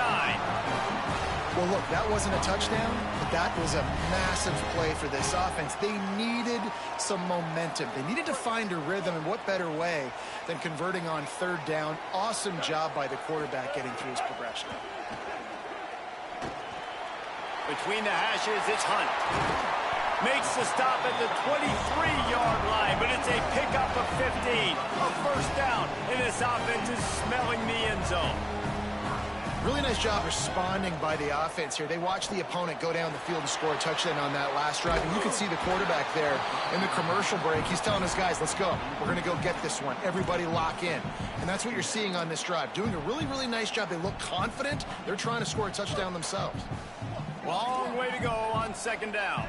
Well, look, that wasn't a touchdown, but that was a massive play for this offense. They needed some momentum. They needed to find a rhythm, and what better way than converting on 3rd down. Awesome job by the quarterback getting through his progression. Between the hashes, it's Hunt. Makes the stop at the 23-yard line, but it's a pickup of 15. A first down, and this offense is smelling the end zone. Really nice job responding by the offense here. They watched the opponent go down the field and score a touchdown on that last drive. And you can see the quarterback there in the commercial break. He's telling his guys, let's go. We're going to go get this one. Everybody lock in. And that's what you're seeing on this drive. Doing a really, really nice job. They look confident. They're trying to score a touchdown themselves. Long way to go on second down.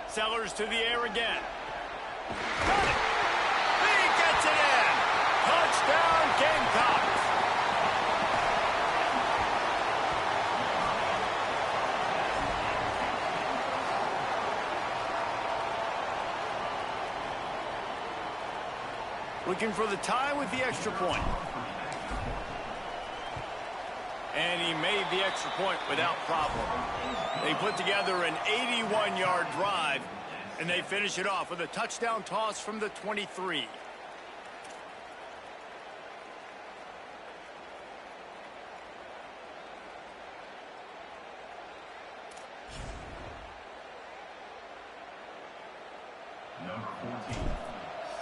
Sellers to the air again. Got it. He gets it in. Touchdown, Gamecocks. Looking for the tie with the extra point. And he made the extra point without problem. They put together an 81-yard drive, and they finish it off with a touchdown toss from the 23. Number 14,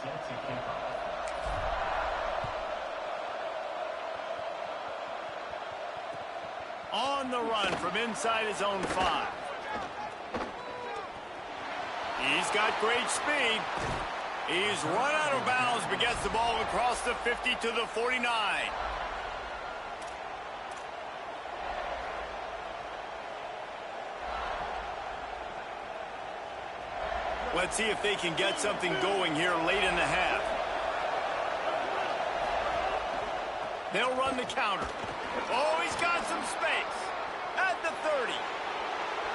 set to kick off. On the run from inside his own 5. He's got great speed. He's run out of bounds but gets the ball across the 50 to the 49. Let's see if they can get something going here late in the half. They'll run the counter. Oh, he's got some space. At the 30.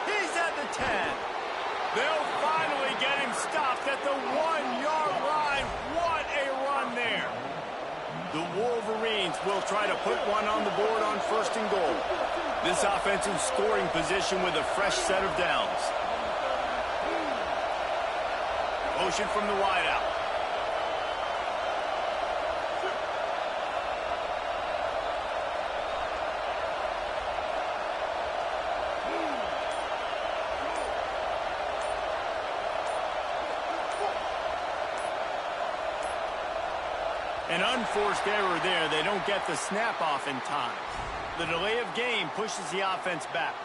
He's at the 10. They'll finally get him stopped at the 1-yard line. What a run there. The Wolverines will try to put one on the board on 1st and goal. This offensive scoring position with a fresh set of downs. Motion from the wideout. An unforced error there. They don't get the snap off in time. The delay of game pushes the offense back.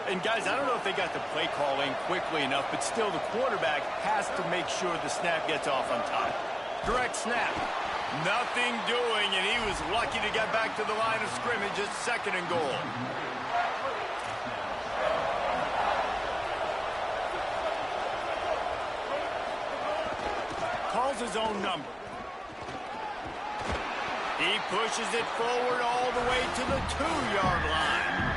And guys, I don't know if they got the play call in quickly enough, but still the quarterback has to make sure the snap gets off on time. Direct snap. Nothing doing, and he was lucky to get back to the line of scrimmage at 2nd and goal. Calls his own number. He pushes it forward all the way to the 2-yard line.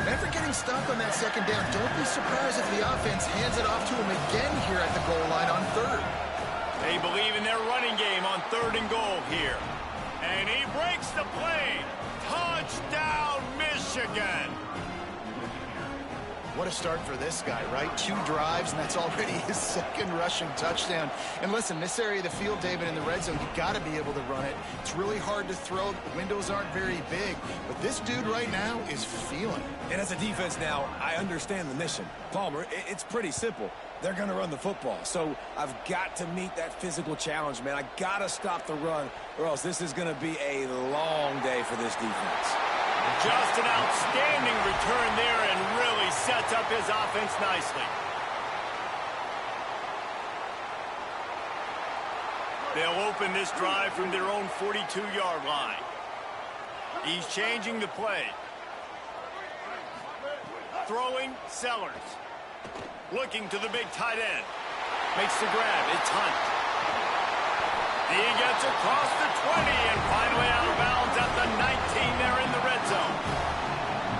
After getting stopped on that 2nd down, don't be surprised if the offense hands it off to him again here at the goal line on 3rd. They believe in their running game on 3rd and goal here. And he breaks the play. Touchdown, Michigan. What a start for this guy, right? 2 drives, and that's already his 2nd rushing touchdown. And listen, this area of the field, David, in the red zone, you got to be able to run it. It's really hard to throw. The windows aren't very big. But this dude right now is feeling it. And as a defense now, I understand the mission. Palmer, it's pretty simple. They're going to run the football. So I've got to meet that physical challenge, man. I got to stop the run, or else this is going to be a long day for this defense. Just an outstanding return there and really sets up his offense nicely. They'll open this drive from their own 42-yard line. He's changing the play. Throwing, Sellers. Looking to the big tight end. Makes the grab. It's Hunt. He gets across the 20 and finally out of bounds at the 19 there in the red zone.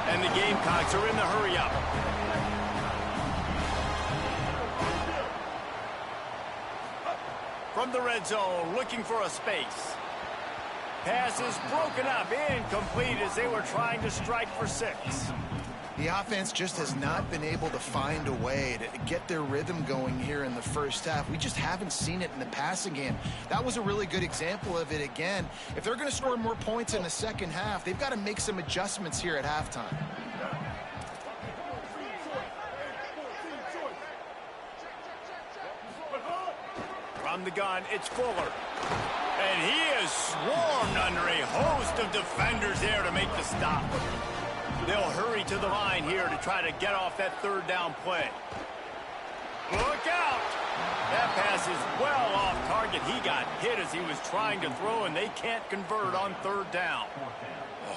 And the Gamecocks are in the hurry-up. From the red zone, looking for a space. Pass is broken up, incomplete as they were trying to strike for 6. The offense just has not been able to find a way to get their rhythm going here in the first half. We just haven't seen it in the passing game. That was a really good example of it again. If they're going to score more points in the second half, they've got to make some adjustments here at halftime. From the gun, it's Fuller. And he is swarmed under a host of defenders there to make the stop. They'll hurry to the line here to try to get off that third down play. Look out! That pass is well off target. He got hit as he was trying to throw, and they can't convert on third down.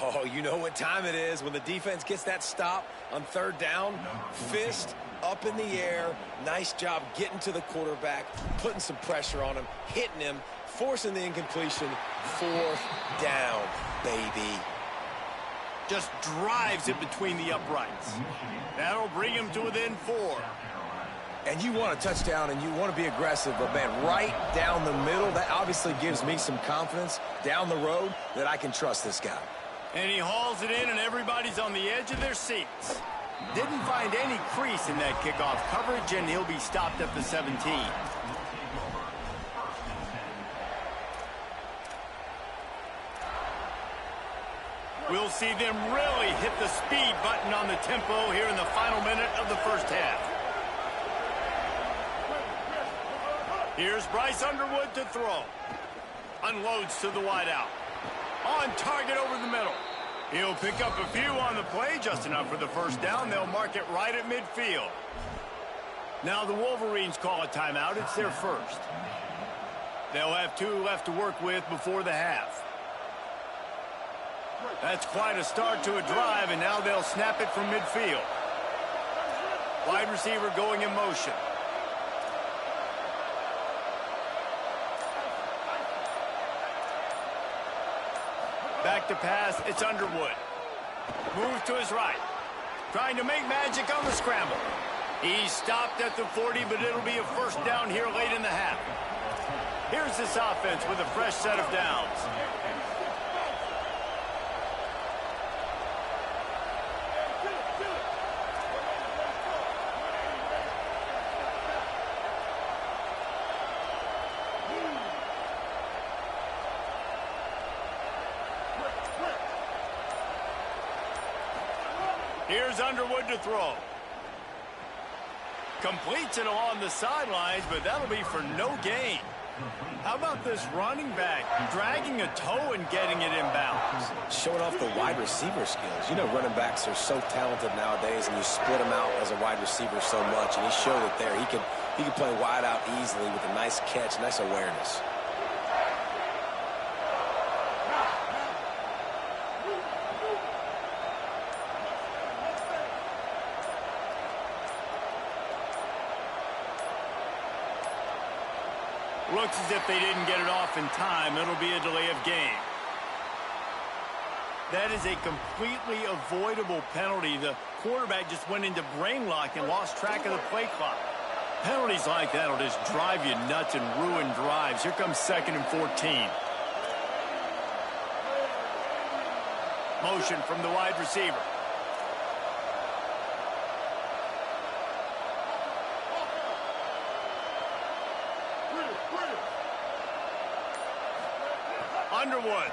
Oh, you know what time it is when the defense gets that stop on third down. Fist up in the air. Nice job getting to the quarterback, putting some pressure on him, hitting him, forcing the incompletion. Fourth down, baby. Just drives it between the uprights. That'll bring him to within 4. And you want a touchdown and you want to be aggressive, but, man, right down the middle, that obviously gives me some confidence down the road that I can trust this guy. And he hauls it in, and everybody's on the edge of their seats. Didn't find any crease in that kickoff coverage, and he'll be stopped at the 17. We'll see them really hit the speed button on the tempo here in the final minute of the first half. Here's Bryce Underwood to throw. Unloads to the wideout. On target over the middle. He'll pick up a few on the play, just enough for the first down. They'll mark it right at midfield. Now the Wolverines call a timeout. It's their first. They'll have 2 left to work with before the half. That's quite a start to a drive, and now they'll snap it from midfield. Wide receiver going in motion. Back to pass, it's Underwood. Moves to his right. Trying to make magic on the scramble. He's stopped at the 40, but it'll be a first down here late in the half. Here's this offense with a fresh set of downs. Here's Underwood to throw. Completes it along the sidelines, but that'll be for no gain. How about this running back dragging a toe and getting it inbounds? Showing off the wide receiver skills. You know running backs are so talented nowadays, and you split them out as a wide receiver so much, and he showed it there. He could play wide out easily with a nice catch, nice awareness. Looks as if they didn't get it off in time. It'll be a delay of game. That is a completely avoidable penalty. The quarterback just went into brain lock and lost track of the play clock. Penalties like that will just drive you nuts and ruin drives. Here comes 2nd and 14. Motion from the wide receiver. Underwood.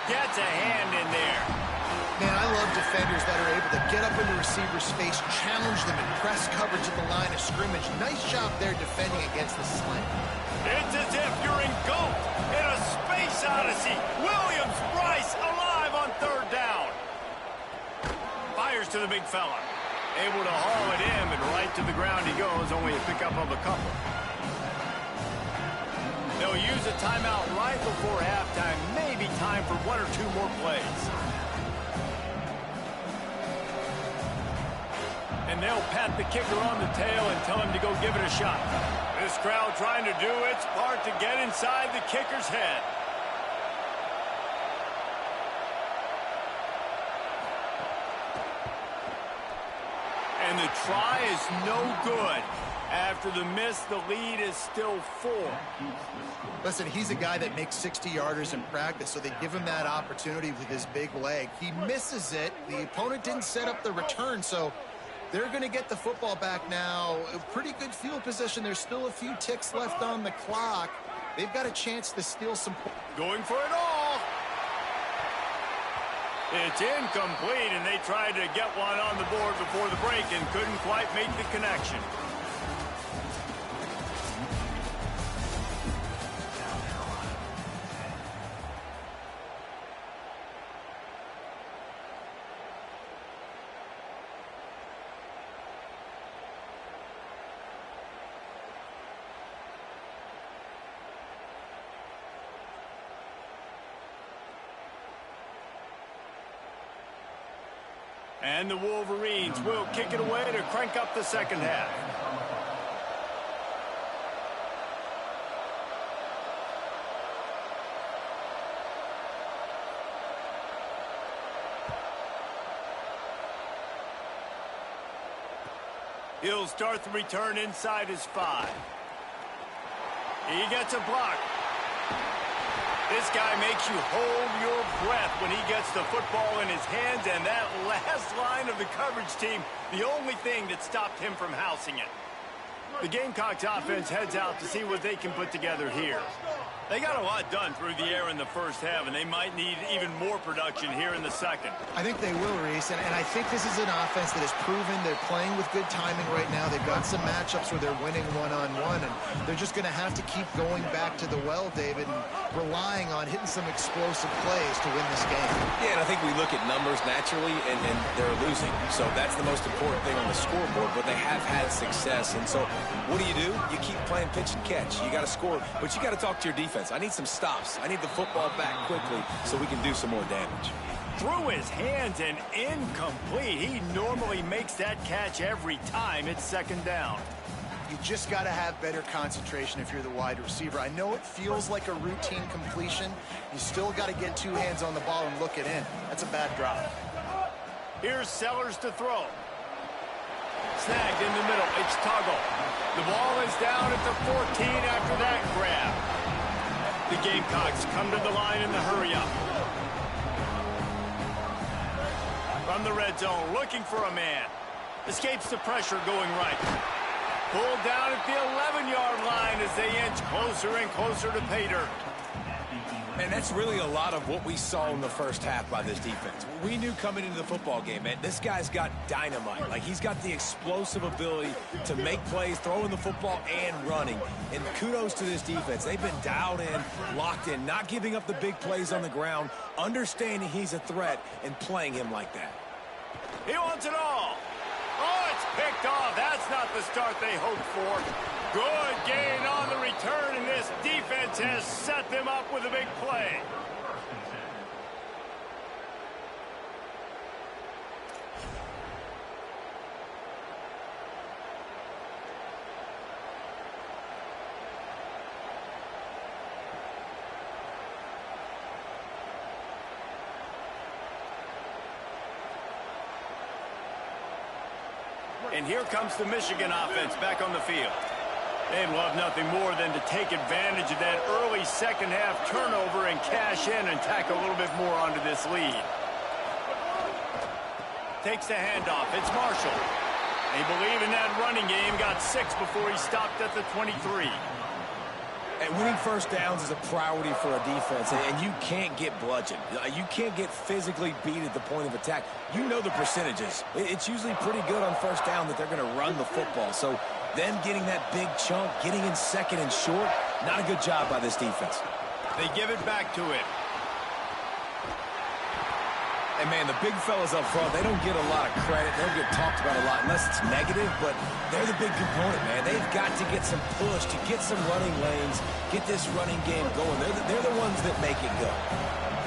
Gets a hand in there. Man, I love defenders that are able to get up in the receiver's face, challenge them, and press coverage at the line of scrimmage. Nice job there defending against the slant. It's as if you're engulfed in a space odyssey. Williams Bryce alive on third down. Fires to the big fella. Able to haul it in, but right to the ground he goes. Only a pickup of a couple. They'll use a timeout right before halftime. Maybe time for 1 or 2 more plays. And they'll pat the kicker on the tail and tell him to go give it a shot. This crowd trying to do its part to get inside the kicker's head. And the try is no good. After the miss, the lead is still 4. Listen, he's a guy that makes 60-yarders in practice, so they give him that opportunity with his big leg. He misses it. The opponent didn't set up the return, so they're going to get the football back now. A pretty good field position. There's still a few ticks left on the clock. They've got a chance to steal some points. Going for it all. It's incomplete, and they tried to get one on the board before the break and couldn't quite make the connection. And the Wolverines will kick it away to crank up the second half. He'll start the return inside his 5. He gets a block. This guy makes you hold your breath when he gets the football in his hands, and that last line of the coverage team, the only thing that stopped him from housing it. The Gamecocks offense heads out to see what they can put together here. They got a lot done through the air in the first half, and they might need even more production here in the second. I think they will, Reese, and I think this is an offense that has proven they're playing with good timing right now. They've got some matchups where they're winning one-on-one, and they're just going to have to keep going back to the well, David, and relying on hitting some explosive plays to win this game. Yeah, and I think we look at numbers naturally, and they're losing. So that's the most important thing on the scoreboard, but they have had success. And so what do? You keep playing pitch and catch. You got to score, but you got to talk to your defense. I need some stops. I need the football back quickly so we can do some more damage. Through his hands and incomplete. He normally makes that catch every time it's second down. You just got to have better concentration if you're the wide receiver. I know it feels like a routine completion. You still got to get 2 hands on the ball and look it in. That's a bad drop. Here's Sellers to throw. Snagged in the middle. It's Tuggle. The ball is down at the 14 after that grab. The Gamecocks come to the line in the hurry-up. From the red zone, looking for a man. Escapes the pressure going right. Pulled down at the 11-yard line as they inch closer and closer to pay dirt. And that's really a lot of what we saw in the first half by this defense. We knew coming into the football game, man, this guy's got dynamite. Like, he's got the explosive ability to make plays, throwing the football and running. And kudos to this defense. They've been dialed in, locked in, not giving up the big plays on the ground, understanding he's a threat, and playing him like that. He wants it all. Oh, it's picked off. That's not the start they hoped for. Good gain on the return, and this defense has set them up with a big play. And here comes the Michigan offense back on the field. They'd love nothing more than to take advantage of that early second half turnover and cash in and tack a little bit more onto this lead. Takes the handoff. It's Marshall. They believe in that running game. Got 6 before he stopped at the 23. And winning first downs is a priority for a defense, and you can't get bludgeoned. You can't get physically beat at the point of attack. You know the percentages. It's usually pretty good on first down that they're going to run the football. So them getting that big chunk, getting in second and short, not a good job by this defense. They give it back to him. And, man, the big fellas up front, they don't get a lot of credit. They don't get talked about a lot unless it's negative, but they're the big component, man. They've got to get some push, to get some running lanes, get this running game going. They're the ones that make it go.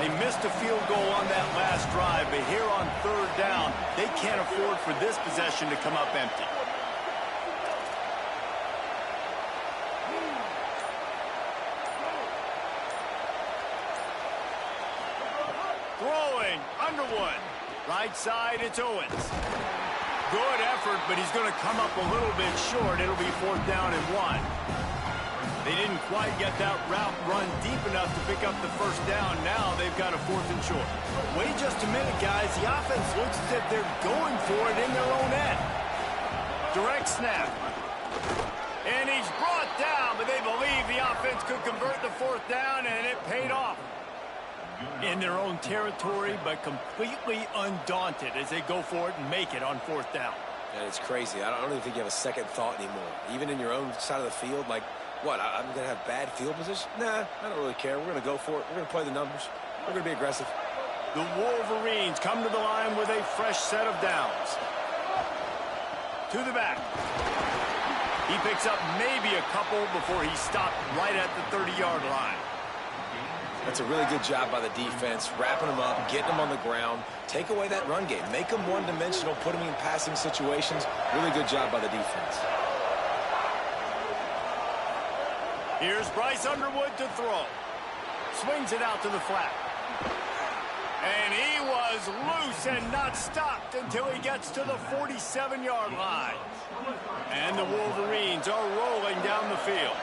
They missed a field goal on that last drive, but here on third down, they can't afford for this possession to come up empty. Throwing, Underwood. Right side, it's Owens. Good effort, but he's going to come up a little bit short. It'll be 4th down and 1. They didn't quite get that route run deep enough to pick up the first down. Now they've got a 4th and short. Wait just a minute, guys. The offense looks as if they're going for it in their own end. Direct snap. And he's brought down, but they believe the offense could convert the 4th down, and it paid off. In their own territory, but completely undaunted as they go for it and make it on 4th down. And it's crazy. I don't even think you have a second thought anymore. Even in your own side of the field, like, what, I'm going to have bad field position? Nah, I don't really care. We're going to go for it. We're going to play the numbers. We're going to be aggressive. The Wolverines come to the line with a fresh set of downs. To the back. He picks up maybe a couple before he stopped right at the 30-yard line. That's a really good job by the defense, wrapping them up, getting them on the ground. Take away that run game. Make them one-dimensional, put them in passing situations. Really good job by the defense. Here's Bryce Underwood to throw. Swings it out to the flat. And he was loose and not stopped until he gets to the 47-yard line. And the Wolverines are rolling down the field.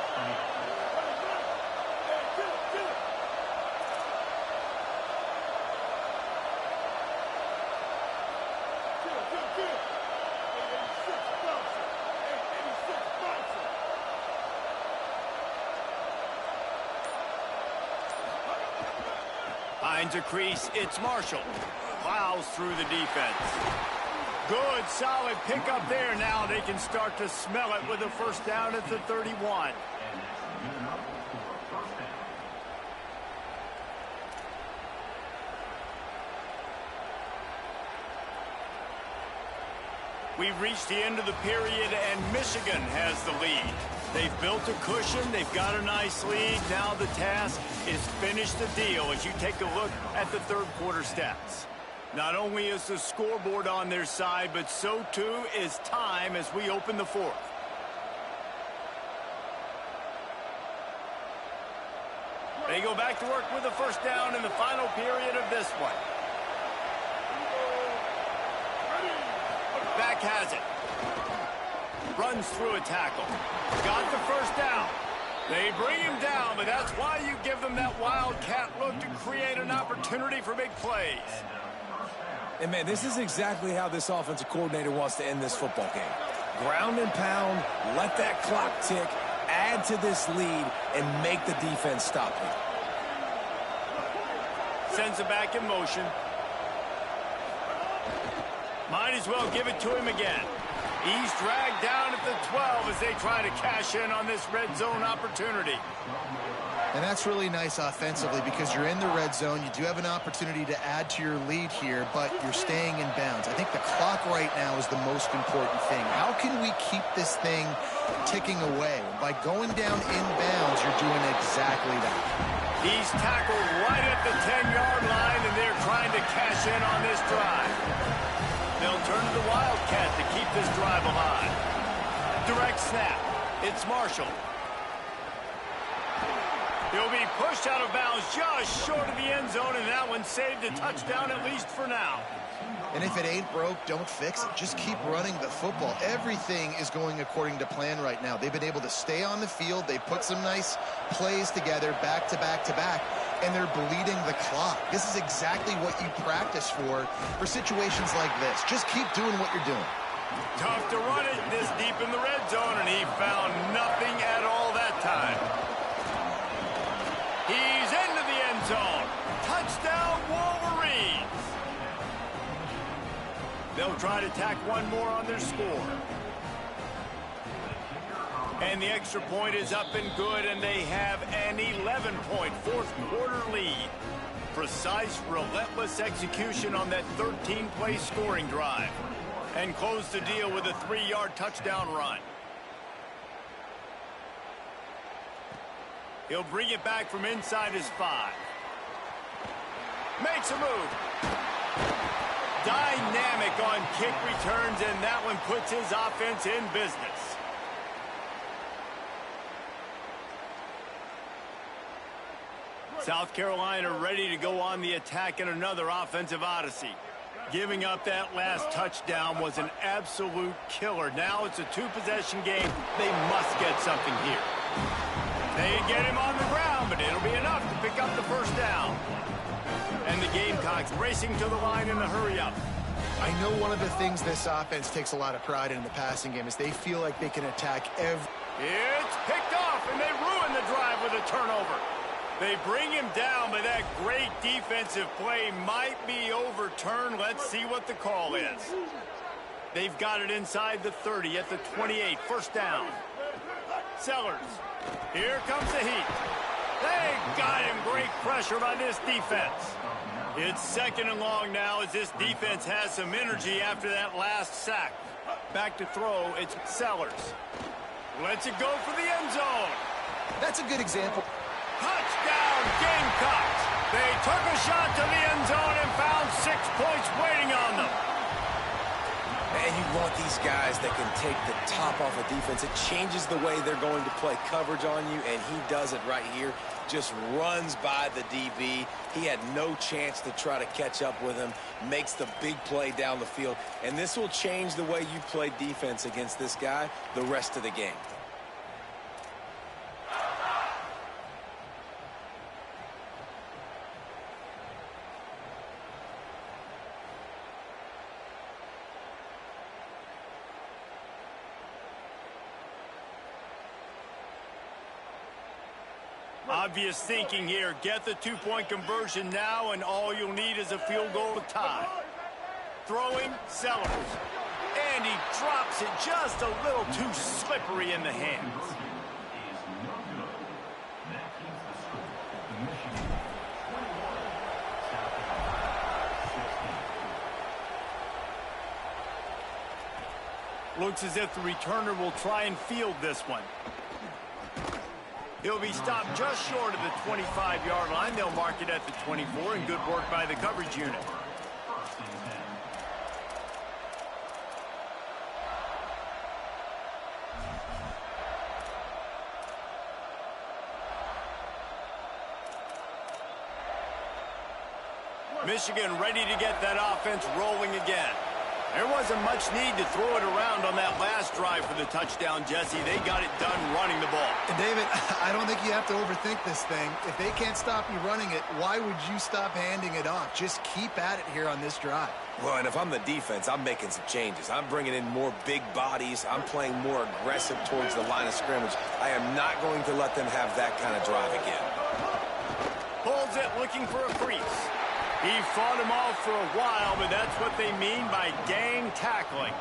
Finds a crease, it's Marshall. Plows through the defense. Good, solid pickup there. Now they can start to smell it with a first down at the 31. We've reached the end of the period, and Michigan has the lead. They've built a cushion. They've got a nice lead. Now the task is finish the deal as you take a look at the third quarter stats. Not only is the scoreboard on their side, but so too is time as we open the fourth. They go back to work with a first down in the final period of this one. Back has it. Runs through a tackle. Got the first down. They bring him down, but that's why you give them that wildcat look to create an opportunity for big plays. And, man, this is exactly how this offensive coordinator wants to end this football game. Ground and pound, let that clock tick, add to this lead, and make the defense stop it. Sends it back in motion. Might as well give it to him again. He's dragged down at the 12 as they try to cash in on this red zone opportunity. And that's really nice offensively because you're in the red zone. You do have an opportunity to add to your lead here, but you're staying in bounds. I think the clock right now is the most important thing. How can we keep this thing ticking away? By going down in bounds, you're doing exactly that. He's tackled right at the 10-yard line, and they're trying to cash in on this drive. They'll turn to the Wildcat to keep this drive alive. Direct snap. It's Marshall. He'll be pushed out of bounds just short of the end zone, and that one saved a touchdown at least for now. And if it ain't broke, don't fix it. Just keep running the football. Everything is going according to plan right now. They've been able to stay on the field. They put some nice plays together back to back to back, and they're bleeding the clock. This is exactly what you practice for situations like this. Just keep doing what you're doing. Tough to run it this deep in the red zone, and he found nothing at all that time. He's into the end zone. Touchdown, Wolverines. They'll try to tack one more on their score. And the extra point is up and good, and they have an 11-point fourth quarter lead. Precise, relentless execution on that 13-play scoring drive. And close the deal with a 3-yard touchdown run. He'll bring it back from inside his 5. Makes a move. Dynamic on kick returns, and that one puts his offense in business. South Carolina ready to go on the attack in another offensive odyssey. Giving up that last touchdown was an absolute killer. Now it's a 2-possession game. They must get something here. They get him on the ground, but it'll be enough to pick up the first down. And the Gamecocks racing to the line in a hurry-up. I know one of the things this offense takes a lot of pride in the passing game is they feel like they can attack every... It's picked off, and they ruin the drive with a turnover. They bring him down, but that great defensive play might be overturned. Let's see what the call is. They've got it inside the 30 at the 28. First down. Sellers. Here comes the heat. They got him. Great pressure by this defense. It's second and long now as this defense has some energy after that last sack. Back to throw. It's Sellers. Lets it go for the end zone. That's a good example. Touchdown, Gamecocks. They took a shot to the end zone and found 6 points waiting on them. And you want these guys that can take the top off a defense. It changes the way they're going to play coverage on you, and he does it right here. Just runs by the DB. He had no chance to try to catch up with him. Makes the big play down the field. And this will change the way you play defense against this guy the rest of the game. Obvious thinking here. Get the 2-point conversion now, and all you'll need is a field goal to tie. Throwing, Sellers. And he drops it just a little too slippery in the hands. Looks as if the returner will try and field this one. He'll be stopped just short of the 25-yard line. They'll mark it at the 24, and good work by the coverage unit. Michigan ready to get that offense rolling again. There wasn't much need to throw it around on that last drive for the touchdown, Jesse. They got it done running the ball. And David, I don't think you have to overthink this thing. If they can't stop you running it, why would you stop handing it off? Just keep at it here on this drive. Well, and if I'm the defense, I'm making some changes. I'm bringing in more big bodies. I'm playing more aggressive towards the line of scrimmage. I am not going to let them have that kind of drive again. Pulls it, looking for a crease. He fought him off for a while, but that's what they mean by gang tackling.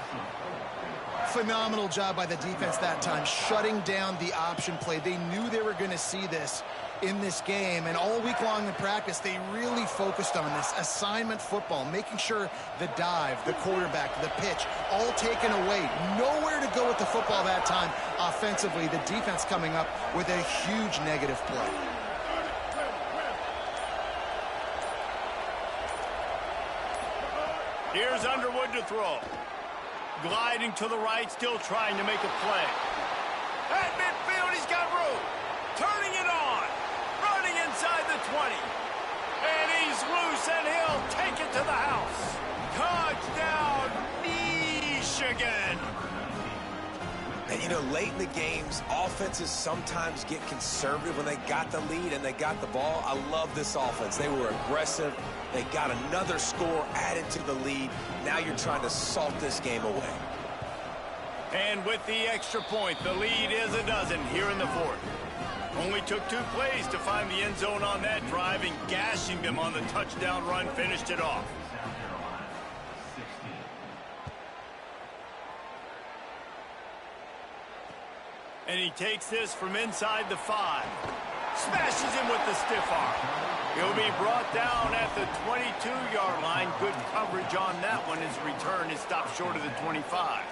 Phenomenal job by the defense that time, shutting down the option play. They knew they were going to see this in this game, and all week long in practice, they really focused on this assignment football, making sure the dive, the quarterback, the pitch, all taken away. Nowhere to go with the football that time offensively. The defense coming up with a huge negative play. Here's Underwood to throw. Gliding to the right, still trying to make a play. At midfield, he's got room. Turning it on. Running inside the 20. And he's loose, and he'll take it to the house. Touchdown, Michigan. And, you know, late in the games, offenses sometimes get conservative when they got the lead and they got the ball. I love this offense. They were aggressive. They got another score added to the lead. Now you're trying to salt this game away. And with the extra point, the lead is a dozen here in the fourth. Only took 2 plays to find the end zone on that drive, and gashing them on the touchdown run finished it off. And he takes this from inside the 5. Smashes him with the stiff arm. He'll be brought down at the 22-yard line. Good coverage on that one. His return is stopped short of the 25.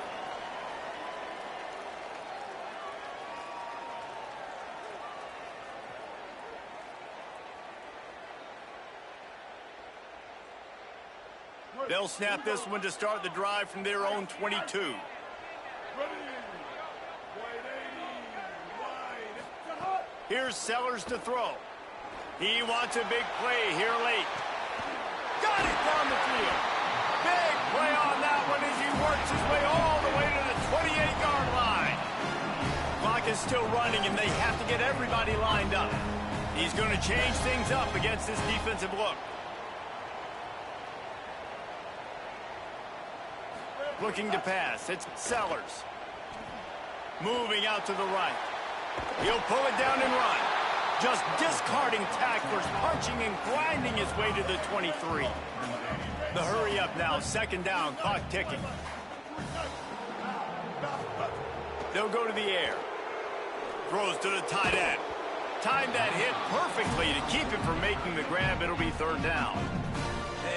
They'll snap this one to start the drive from their own 22. Here's Sellers to throw. He wants a big play here late. Got it down the field. Big play on that one as he works his way all the way to the 28-yard line. Clock is still running, and they have to get everybody lined up. He's going to change things up against this defensive look. Looking to pass. It's Sellers. Moving out to the right. He'll pull it down and run. Just discarding tacklers, punching and grinding his way to the 23. The hurry up now, second down, clock ticking. They'll go to the air. Throws to the tight end. Timed that hit perfectly to keep him from making the grab. It'll be third down.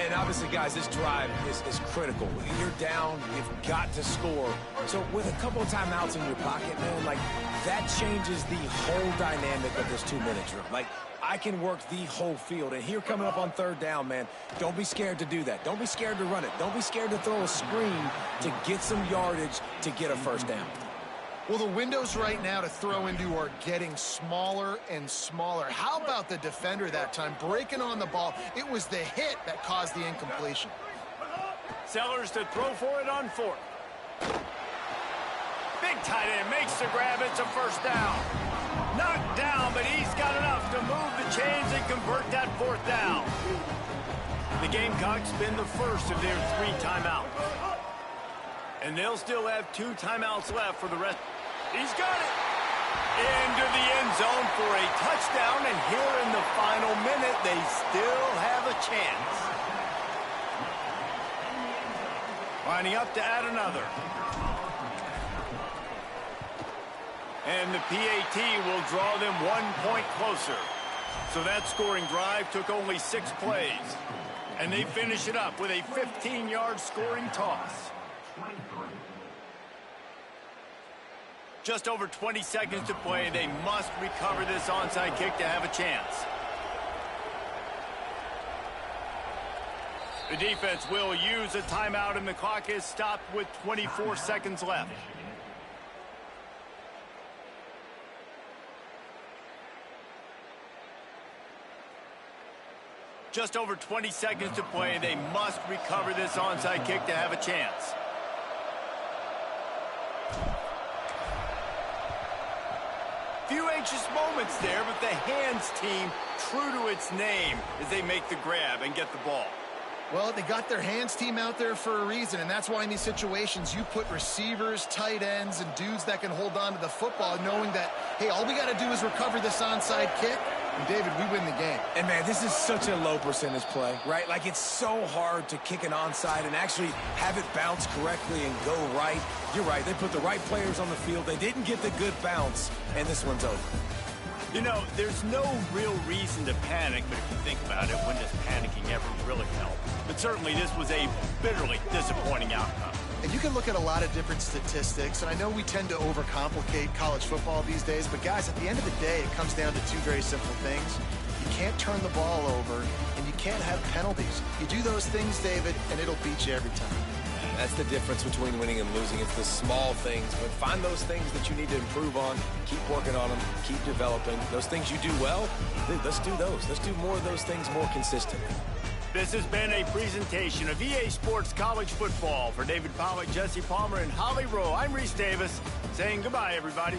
And And obviously, guys, this drive is critical. You're down, you've got to score. So with a couple of timeouts in your pocket, man, like, that changes the whole dynamic of this 2-minute drill. Like, I can work the whole field. And here coming up on third down, man, don't be scared to do that. Don't be scared to run it. Don't be scared to throw a screen to get some yardage to get a first down. Well, the windows right now to throw into are getting smaller and smaller. How about the defender that time breaking on the ball? It was the hit that caused the incompletion. Sellers to throw for it on fourth. Big tight end makes the grab. It's a first down. Knocked down, but he's got enough to move the chains and convert that fourth down. The Gamecocks spend the first of their 3 timeouts. And they'll still have 2 timeouts left for the rest. He's got it. Into the end zone for a touchdown, and here in the final minute, they still have a chance. Lining up to add another. And the PAT will draw them 1 point closer. So that scoring drive took only 6 plays. And they finish it up with a 15-yard scoring toss. Just over 20 seconds to play. They must recover this onside kick to have a chance. The defense will use a timeout, and the clock is stopped with 24 seconds left. Just over 20 seconds to play. They must recover this onside kick to have a chance. Few anxious moments there, but the hands team true to its name as they make the grab and get the ball. Well, they got their hands team out there for a reason, and that's why in these situations you put receivers, tight ends, and dudes that can hold on to the football, knowing that, hey, all we got to do is recover this onside kick, and, David, we win the game. And, man, this is such a low percentage play, right? Like, it's so hard to kick an onside and actually have it bounce correctly and go right. You're right. They put the right players on the field. They didn't get the good bounce, and this one's over. You know, there's no real reason to panic, but if you think about it, when does panicking ever really help? But certainly this was a bitterly disappointing outcome. And you can look at a lot of different statistics, and I know we tend to overcomplicate college football these days, but guys, at the end of the day, it comes down to 2 very simple things. You can't turn the ball over, and you can't have penalties. You do those things, David, and it'll beat you every time. That's the difference between winning and losing. It's the small things, but find those things that you need to improve on. Keep working on them. Keep developing. Those things you do well, let's do those. Let's do more of those things more consistently. This has been a presentation of EA Sports College Football. For David Pollack, Jesse Palmer, and Holly Rowe, I'm Reese Davis, saying goodbye, everybody.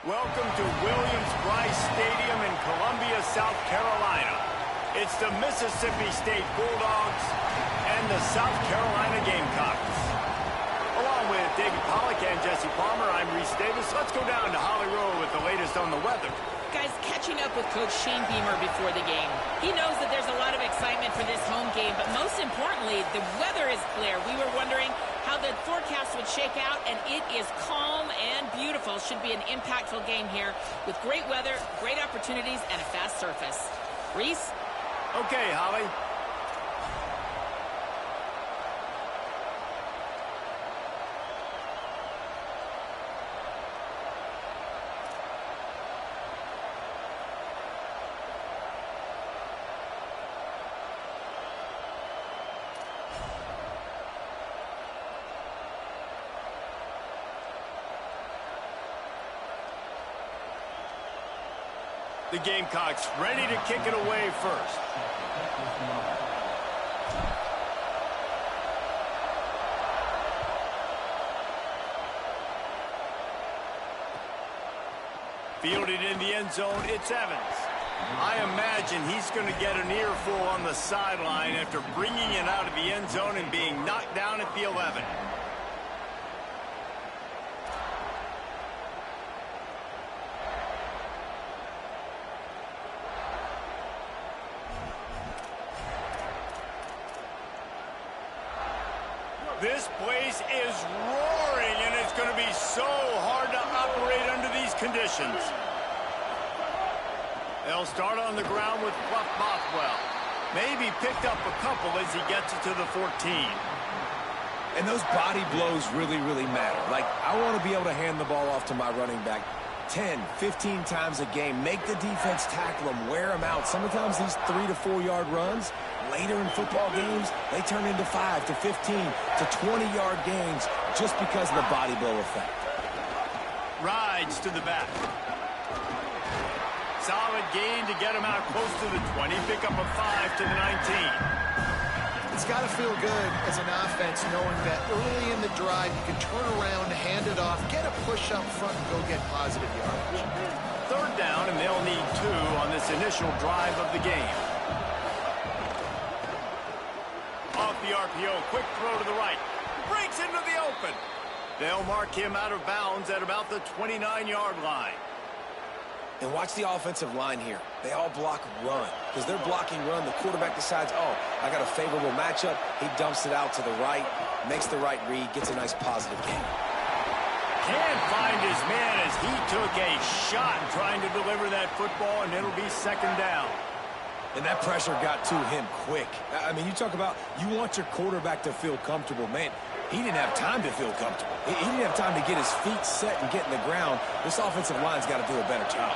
Welcome to Williams-Brice Stadium in Columbia, South Carolina. It's the Mississippi State Bulldogs and the South Carolina Gamecocks. Along with David Pollack and Jesse Palmer, I'm Reese Davis. Let's go down to Holly Rowe with the latest on the weather. Guys, catching up with Coach Shane Beamer before the game. He knows that there's a lot of excitement for this home game, but most importantly, the weather is clear. We were wondering how the forecast would shake out, and it is calm and beautiful. Should be an impactful game here with great weather, great opportunities, and a fast surface. Reese? Okay, Holly. The Gamecocks ready to kick it away first. Fielded in the end zone, it's Evans. I imagine he's going to get an earful on the sideline after bringing it out of the end zone and being knocked down at the 11. This place is roaring, and it's going to be so hard to operate under these conditions. They'll start on the ground with Buff Bothwell. Maybe picked up a couple as he gets it to the 14. And those body blows really, really matter. Like, I want to be able to hand the ball off to my running back 10, 15 times a game. Make the defense tackle them, wear them out. Sometimes these 3 to 4 yard runs, later in football games, they turn into 5 to 15 to 20-yard games just because of the body blow effect. Rides to the back. Solid gain to get him out close to the 20. Pick up a 5 to the 19. It's got to feel good as an offense knowing that early in the drive you can turn around, hand it off, get a push up front, and go get positive yardage. Third down, and they'll need 2 on this initial drive of the game. Off the RPO, quick throw to the right. Breaks into the open. They'll mark him out of bounds at about the 29-yard line. And watch the offensive line here. They all block run. Because they're blocking run, the quarterback decides, oh, I got a favorable matchup. He dumps it out to the right, makes the right read, gets a nice positive gain. Can't find his man as he took a shot trying to deliver that football, and it'll be second down. And that pressure got to him quick. I mean, you talk about you want your quarterback to feel comfortable. Man, he didn't have time to feel comfortable. He didn't have time to get his feet set and get in the ground. This offensive line's got to do a better job.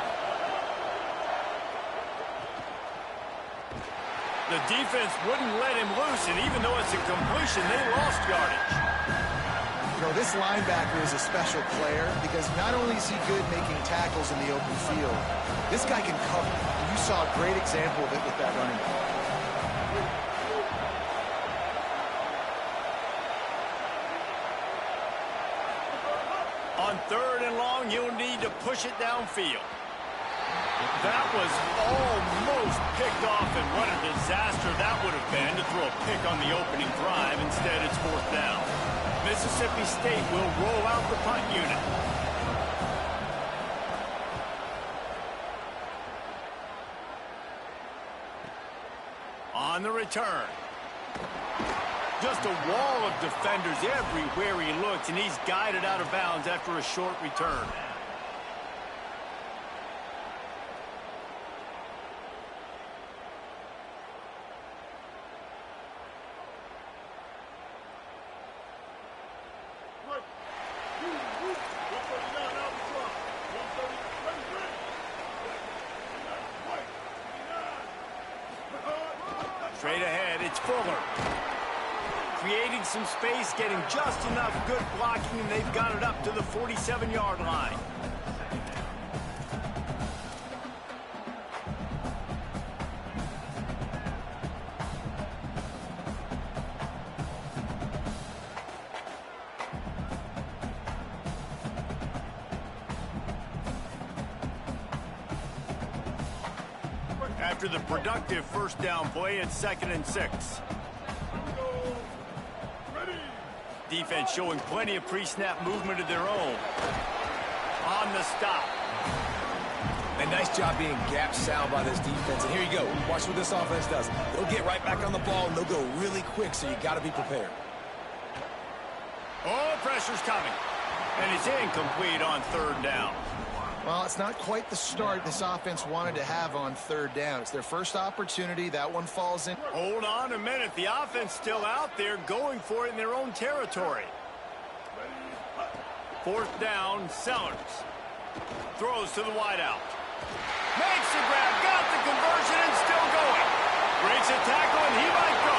The defense wouldn't let him loose, and even though it's a completion, they lost yardage. You know, this linebacker is a special player because not only is he good making tackles in the open field, this guy can cover. You saw a great example of it with that running back. On third and long, you'll need to push it downfield. That was almost picked off, and what a disaster that would have been to throw a pick on the opening drive. Instead, it's fourth down. Mississippi State will roll out the punt unit. On the return. Just a wall of defenders everywhere he looks, and he's guided out of bounds after a short return. Straight ahead, it's Fuller. Creating some space, getting just enough good blocking, and they've got it up to the 47-yard line. After the productive first down play, it's 2nd and 6. Defense showing plenty of pre-snap movement of their own. On the stop. A nice job being gap sound by this defense. And here you go. Watch what this offense does. They'll get right back on the ball, and they'll go really quick, so you got to be prepared. Oh, pressure's coming. And it's incomplete on 3rd down. Well, it's not quite the start this offense wanted to have on 3rd down. It's their first opportunity. That one falls in. Hold on a minute. The offense still out there going for it in their own territory. 4th down, Sellers. Throws to the wideout. Makes the grab, got the conversion, and still going. Breaks a tackle, and he might go.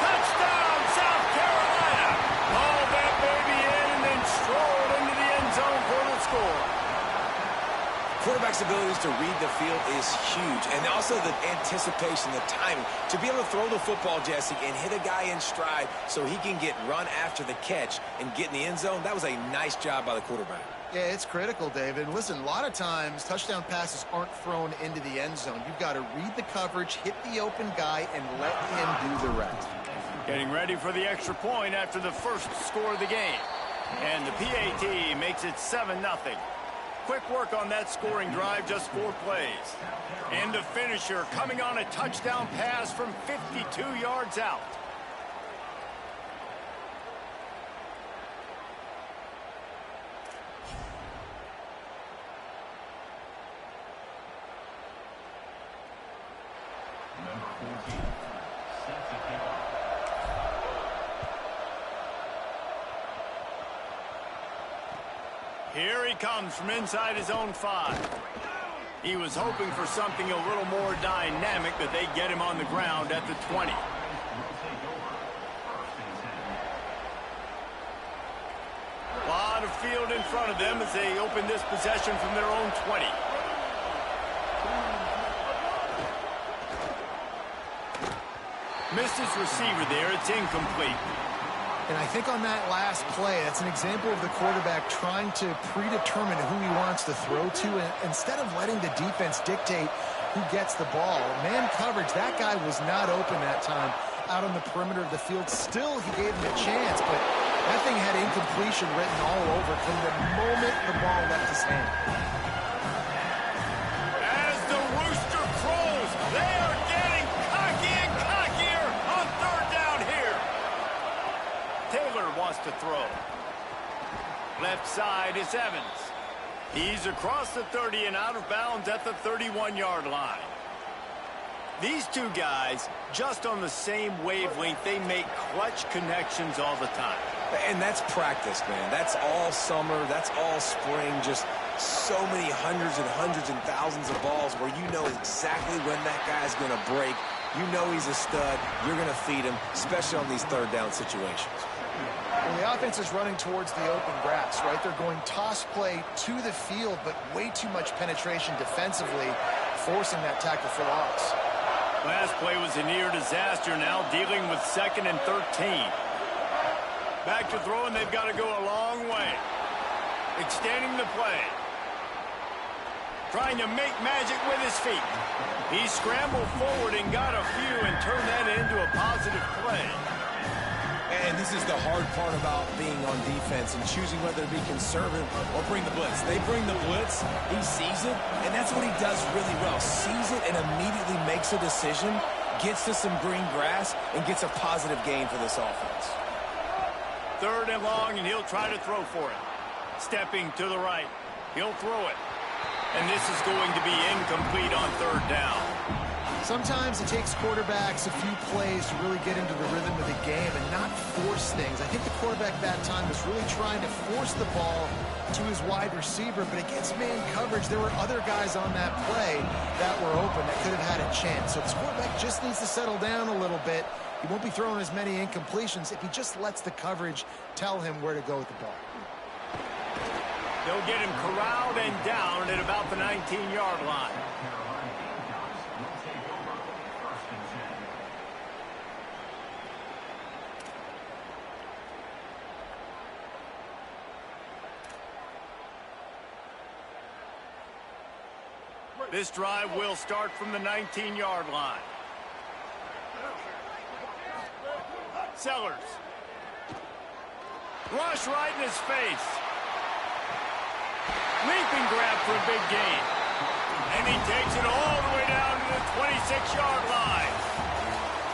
Touchdown, South Carolina. Haul that baby in and then strolled into the end zone for the score. Quarterback's abilities to read the field is huge, and also the anticipation, the timing. To be able to throw the football, Jesse, and hit a guy in stride so he can get run after the catch and get in the end zone, that was a nice job by the quarterback. Yeah, it's critical, David. And listen, a lot of times touchdown passes aren't thrown into the end zone. You've got to read the coverage, hit the open guy, and let him do the rest. Getting ready for the extra point after the first score of the game. And the PAT makes it 7-0. Quick work on that scoring drive, just 4 plays. And the finisher coming on a touchdown pass from 52 yards out. Number 14, set to kick off. Here he comes from inside his own 5. He was hoping for something a little more dynamic, but they get him on the ground at the 20. A lot of field in front of them as they open this possession from their own 20. Missed his receiver there. It's incomplete. And I think on that last play, that's an example of the quarterback trying to predetermine who he wants to throw to, and instead of letting the defense dictate who gets the ball. Man coverage, that guy was not open that time out on the perimeter of the field. Still, he gave him a chance, but that thing had incompletion written all over from the moment the ball left his hand. As the rooster crows, they are getting cocky and cockier on 3rd down here. Taylor wants to throw. Left side is Evans. He's across the 30 and out of bounds at the 31-yard line. These two guys, just on the same wavelength, they make clutch connections all the time. And that's practice, man. That's all summer. That's all spring. Just so many hundreds and thousands of balls where you know exactly when that guy's going to break. You know he's a stud. You're going to feed him, especially on these 3rd down situations. Well, the offense is running towards the open grass, right? They're going toss play to the field, but way too much penetration defensively, forcing that tackle for loss. Last play was a near disaster, now dealing with 2nd and 13. Back to throwing, they've got to go a long way. Extending the play. Trying to make magic with his feet. He scrambled forward and got a few and turned that into a positive play. And this is the hard part about being on defense and choosing whether to be conservative or bring the blitz. They bring the blitz, he sees it, and that's what he does really well. Sees it and immediately makes a decision, gets to some green grass, and gets a positive gain for this offense. 3rd and long, and he'll try to throw for it. Stepping to the right. He'll throw it. And this is going to be incomplete on 3rd down. Sometimes it takes quarterbacks a few plays to really get into the rhythm of the game and not force things. I think the quarterback that time was really trying to force the ball to his wide receiver, but against man coverage, there were other guys on that play that were open that could have had a chance. So this quarterback just needs to settle down a little bit. He won't be throwing as many incompletions if he just lets the coverage tell him where to go with the ball. They'll get him corralled and down at about the 19-yard line. This drive will start from the 19-yard line. Sellers. Rush right in his face. Leaping grab for a big gain. And he takes it all the way down to the 26-yard line.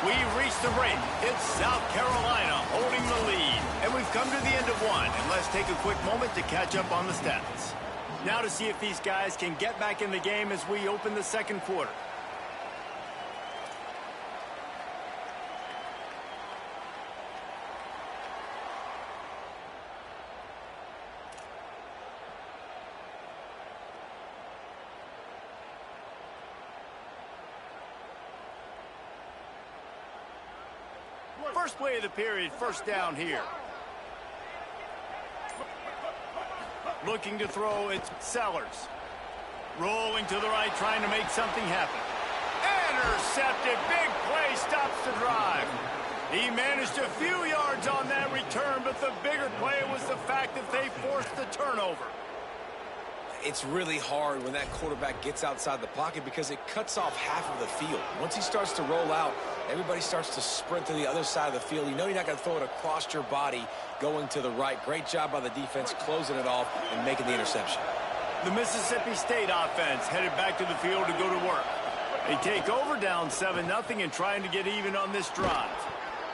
We've reached the break. It's South Carolina holding the lead. And we've come to the end of one. And let's take a quick moment to catch up on the stats. Now to see if these guys can get back in the game as we open the second quarter. First play of the period, first down here. Looking to throw, it's Sellers. Rolling to the right, trying to make something happen. Intercepted, big play, stops the drive. He managed a few yards on that return, but the bigger play was the fact that they forced the turnover. It's really hard when that quarterback gets outside the pocket because it cuts off half of the field. Once he starts to roll out, everybody starts to sprint to the other side of the field. You know you're not going to throw it across your body going to the right. Great job by the defense closing it off and making the interception. The Mississippi State offense headed back to the field to go to work. They take over down 7-0 and trying to get even on this drive.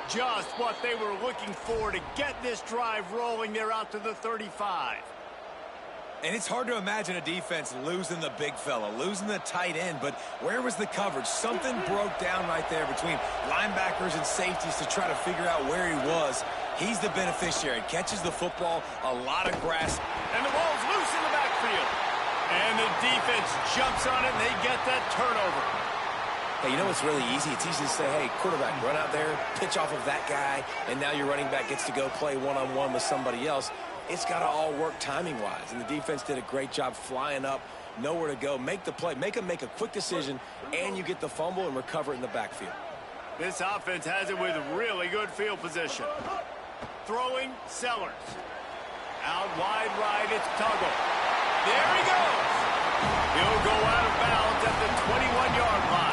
Just what they were looking for to get this drive rolling. They're out to the 35. And it's hard to imagine a defense losing the big fella, losing the tight end, but where was the coverage? Something broke down right there between linebackers and safeties to try to figure out where he was. He's the beneficiary. Catches the football, a lot of grass. And the ball's loose in the backfield. And the defense jumps on it, and they get that turnover. Hey, you know what's really easy? It's easy to say, hey, quarterback, run out there, pitch off of that guy, and now your running back gets to go play one-on-one with somebody else. It's got to all work timing-wise, and the defense did a great job flying up, nowhere to go, make the play, make them make a quick decision, and you get the fumble and recover it in the backfield. This offense has it with really good field position. Throwing, Sellers. Out wide right, it's Tuggle. There he goes. He'll go out of bounds at the 21-yard line.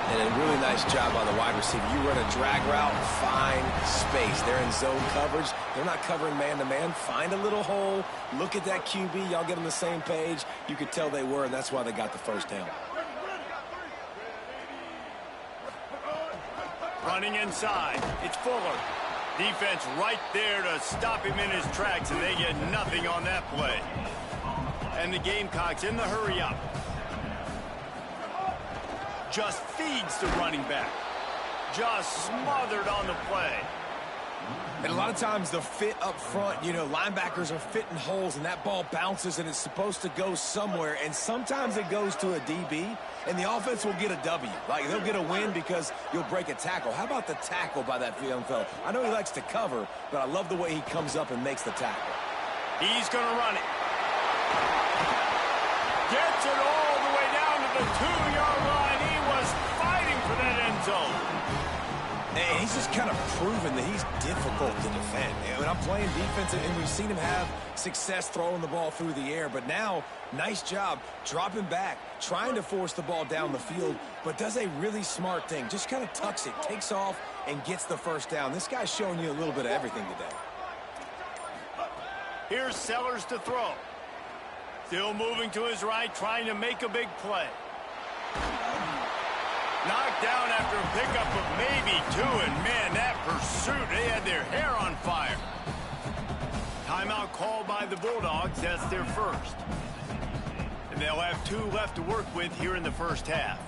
And a really nice job by the wide receiver. You run a drag route, find space. They're in zone coverage. They're not covering man-to-man. Find a little hole. Look at that QB. Y'all get on the same page. You could tell they were, and that's why they got the first down. Running inside, it's Fuller. Defense right there to stop him in his tracks, and they get nothing on that play. And the Gamecocks in the hurry-up. Just feeds the running back. Just smothered on the play. And a lot of times the fit up front, you know, linebackers are fitting holes, and that ball bounces, and it's supposed to go somewhere. And sometimes it goes to a DB, and the offense will get a W. Like, they'll get a win because you'll break a tackle. How about the tackle by that young fella? I know he likes to cover, but I love the way he comes up and makes the tackle. He's going to run it. Gets it all the way down to the 2-yard line. He was fighting for that end zone. And he's just kind of proven that he's difficult to defend. When I'm playing defense, and we've seen him have success throwing the ball through the air, but now, nice job dropping back, trying to force the ball down the field, but does a really smart thing. Just kind of tucks it, takes off, and gets the first down. This guy's showing you a little bit of everything today. Here's Sellers to throw. Still moving to his right, trying to make a big play. Knocked down after a pickup of maybe 2, and man, that pursuit, they had their hair on fire. Timeout called by the Bulldogs. That's their first. And they'll have 2 left to work with here in the first half.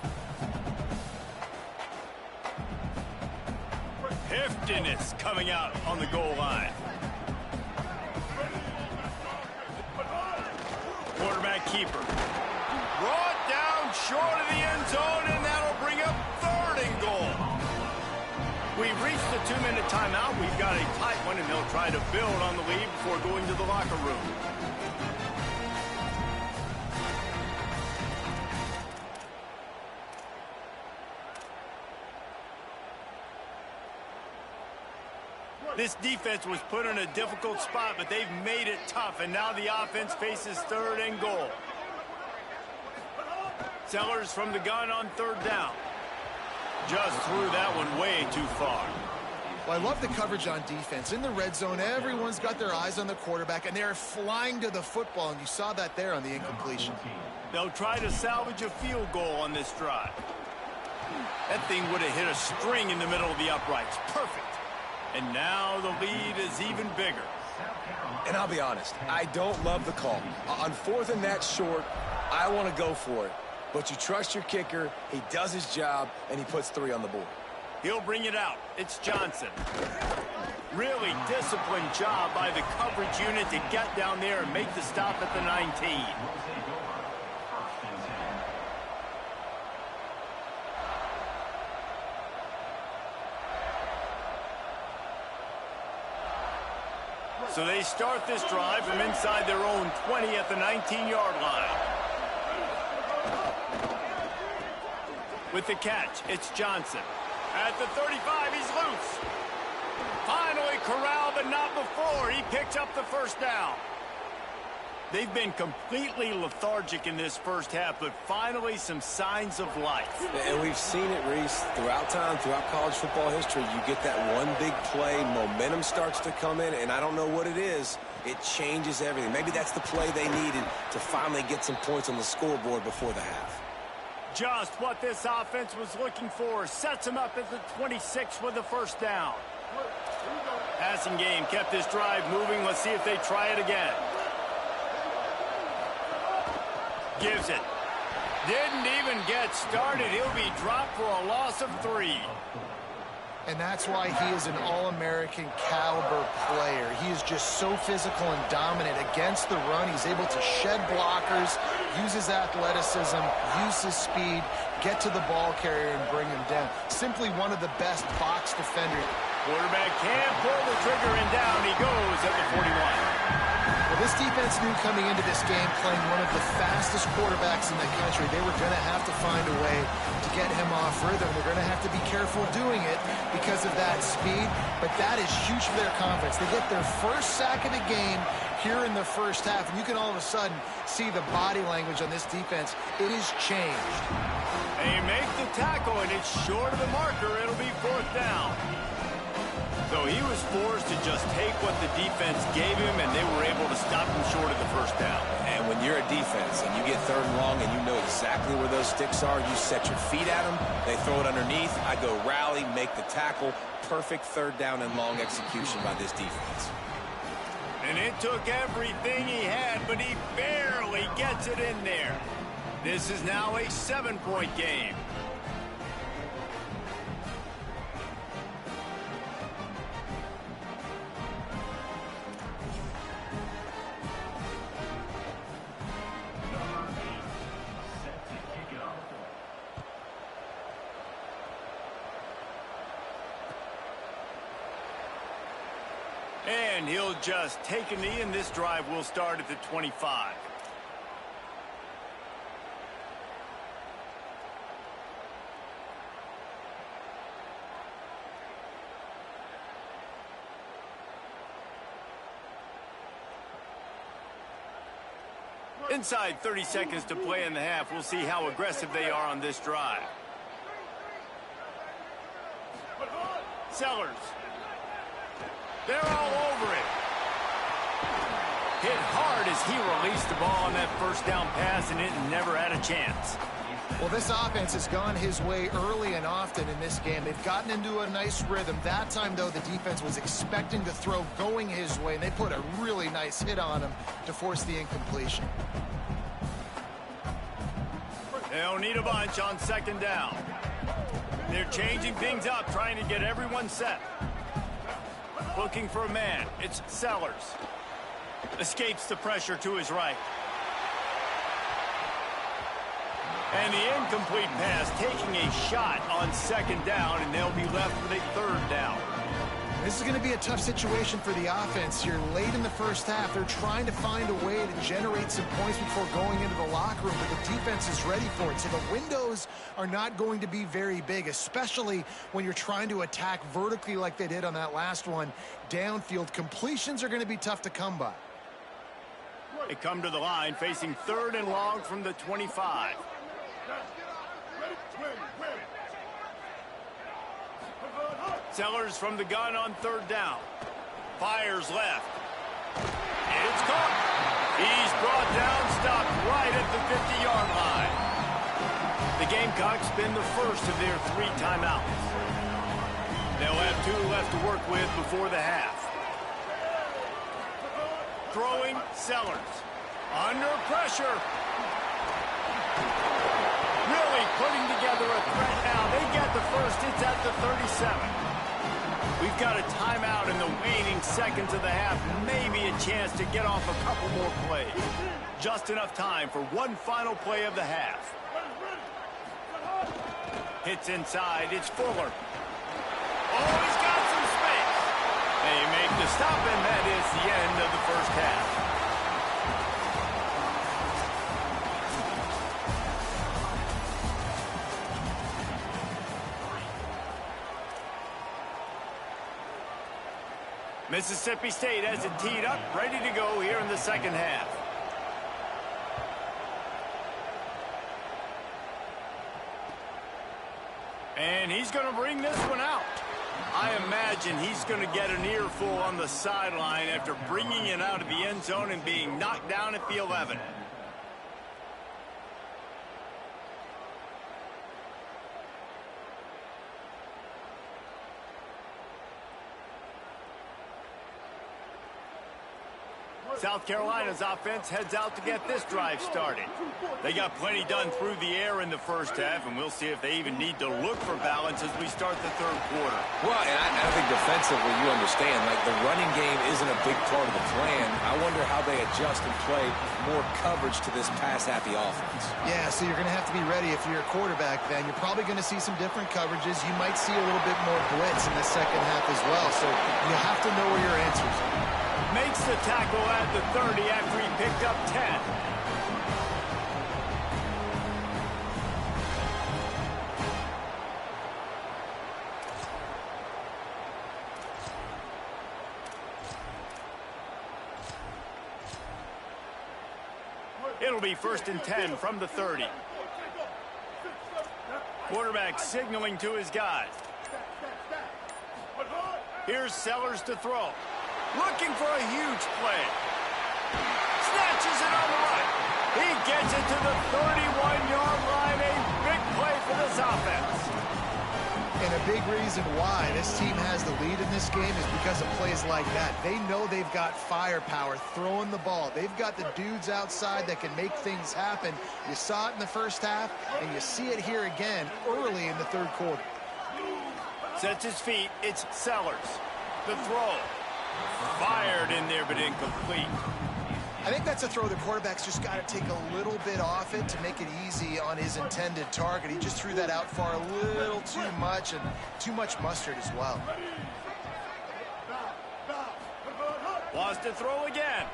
Heftiness coming out on the goal line. Quarterback keeper. Brought down short of the end zone, and that'll bring up 3rd and goal. We've reached the 2-minute timeout. We've got a tight one, and they'll try to build on the lead before going to the locker room. This defense was put in a difficult spot, but they've made it tough, and now the offense faces 3rd and goal. Sellers from the gun on third down. Just threw that one way too far. Well, I love the coverage on defense. In the red zone, everyone's got their eyes on the quarterback, and they're flying to the football, and you saw that there on the incompletion. They'll try to salvage a field goal on this drive. That thing would have hit a string in the middle of the uprights. Perfect. And now the lead is even bigger. And I'll be honest, I don't love the call. On fourth and that short, I want to go for it. But you trust your kicker, he does his job, and he puts 3 on the board. He'll bring it out. It's Johnson. Really disciplined job by the coverage unit to get down there and make the stop at the 19. So they start this drive from inside their own 20 at the 19-yard line. With the catch, it's Johnson. At the 35, he's loose. Finally corralled, but not before. He picks up the first down. They've been completely lethargic in this first half, but finally some signs of life. And we've seen it, Reese, throughout time, throughout college football history. You get that one big play, momentum starts to come in, and I don't know what it is. It changes everything. Maybe that's the play they needed to finally get some points on the scoreboard before the half. Just what this offense was looking for. Sets him up at the 26 with the first down. Passing game kept this drive moving. Let's see if they try it again. Gives it. Didn't even get started. He'll be dropped for a loss of 3. And that's why he is an All-American caliber player. He is just so physical and dominant against the run. He's able to shed blockers, use his athleticism, use his speed, get to the ball carrier and bring him down. Simply one of the best box defenders. Quarterback can't pull the trigger and down he goes at the 41. Well, this defense knew coming into this game, playing one of the fastest quarterbacks in the country, they were going to have to find a way to get him off rhythm. They're going to have to be careful doing it because of that speed, but that is huge for their confidence. They get their first sack of the game here in the first half, and you can all of a sudden see the body language on this defense. It has changed. They make the tackle, and it's short of the marker. It'll be fourth down. So he was forced to just take what the defense gave him, and they were able to stop him short of the first down. And when you're a defense and you get third and long and you know exactly where those sticks are, you set your feet at them, they throw it underneath, I go rally, make the tackle. Perfect third down and long execution by this defense. And it took everything he had, but he barely gets it in there. This is now a 7-point game. And he'll just take a knee, and this drive will start at the 25. Inside 30 seconds to play in the half. We'll see how aggressive they are on this drive. Sellers. They're all over it. Hit hard as he released the ball on that first down pass, and it never had a chance. Well, this offense has gone his way early and often in this game. They've gotten into a nice rhythm. That time, though, the defense was expecting the throw going his way, and they put a really nice hit on him to force the incompletion. They'll need a bunch on second down. They're changing things up, trying to get everyone set. Looking for a man. It's Sellers. Escapes the pressure to his right. And the incomplete pass, taking a shot on second down, and they'll be left with a third down. This is going to be a tough situation for the offense here. Late in the first half, they're trying to find a way to generate some points before going into the locker room, but the defense is ready for it. So the windows are not going to be very big, especially when you're trying to attack vertically like they did on that last one. Downfield completions are going to be tough to come by. They come to the line facing third and long from the 25. Sellers from the gun on third down. Fires left. It's caught. He's brought down, stopped right at the 50-yard line. The Gamecocks spend the first of their 3 timeouts. They'll have 2 left to work with before the half. Throwing, Sellers. Under pressure. Really putting together a threat now. They get the first. It's at the 37. We've got a timeout in the waning seconds of the half. Maybe a chance to get off a couple more plays. Just enough time for one final play of the half. Hits inside. It's Fuller. Oh, he's got some space. They make the stop, and that is the end of the first half. Mississippi State has it teed up, ready to go here in the second half. And he's going to bring this one out. I imagine he's going to get an earful on the sideline after bringing it out of the end zone and being knocked down at the 11. South Carolina's offense heads out to get this drive started. They got plenty done through the air in the first half, and we'll see if they even need to look for balance as we start the third quarter. Well, and I think defensively, you understand, like the running game isn't a big part of the plan. I wonder how they adjust and play more coverage to this pass-happy offense. Yeah, so you're going to have to be ready if you're a quarterback then. You're probably going to see some different coverages. You might see a little bit more blitz in the second half as well, so you have to know where your answers are. Makes the tackle at the 30 after he picked up 10. It'll be 1st and 10 from the 30. Quarterback signaling to his guys. Here's Sellers to throw. Looking for a huge play. Snatches it on the right. He gets it to the 31-yard line. A big play for this offense. And a big reason why this team has the lead in this game is because of plays like that. They know they've got firepower throwing the ball. They've got the dudes outside that can make things happen. You saw it in the first half, and you see it here again early in the third quarter. Sets his feet. It's Sellers. The throw. Fired in there, but incomplete. I think that's a throw the quarterback's just got to take a little bit off it to make it easy on his intended target. He just threw that out far a little too much, and too much mustard as well. Wants to throw again.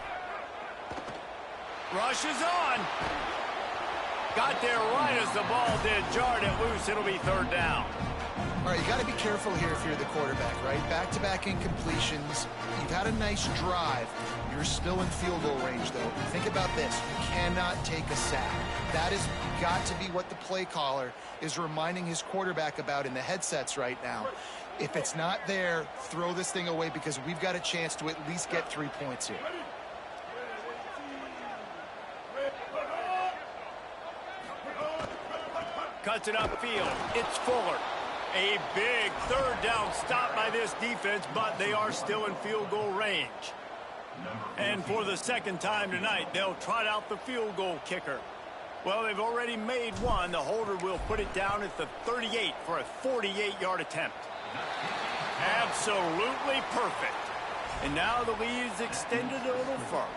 Rushes on. Got there right as the ball did. Jarred it loose. It'll be 3rd down. All right, you got to be careful here if you're the quarterback, right? Back-to-back incompletions. You've had a nice drive. You're still in field goal range, though. Think about this. You cannot take a sack. That has got to be what the play caller is reminding his quarterback about in the headsets right now. If it's not there, throw this thing away because we've got a chance to at least get 3 points here. Cuts it upfield. It's Fuller. A big 3rd down stop by this defense, but they are still in field goal range. And for the 2nd time tonight, they'll trot out the field goal kicker. Well, they've already made one. The holder will put it down at the 38 for a 48-yard attempt. Absolutely perfect. And now the lead is extended a little further.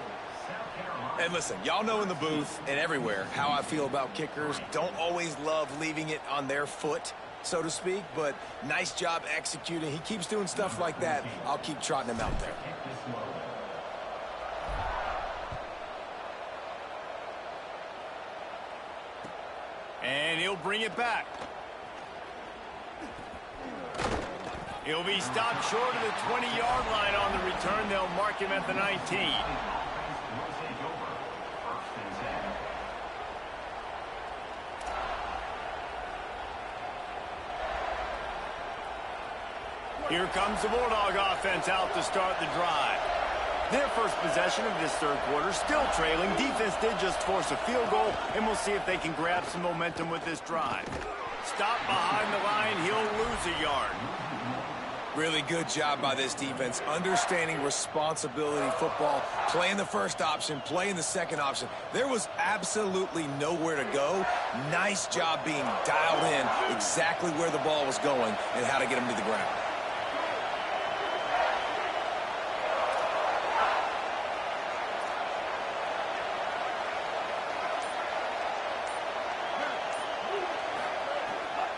And listen, y'all know in the booth and everywhere how I feel about kickers. Don't always love leaving it on their foot, so to speak, but nice job executing. He keeps doing stuff like that. I'll keep trotting him out there. And he'll bring it back. He'll be stopped short of the 20-yard line on the return. They'll mark him at the 19. Here comes the Bulldog offense out to start the drive. Their first possession of this third quarter, still trailing. Defense did just force a field goal, and we'll see if they can grab some momentum with this drive. Stop behind the line, he'll lose a yard. Really good job by this defense, understanding responsibility football, playing the first option, playing the second option. There was absolutely nowhere to go. Nice job being dialed in exactly where the ball was going and how to get him to the ground.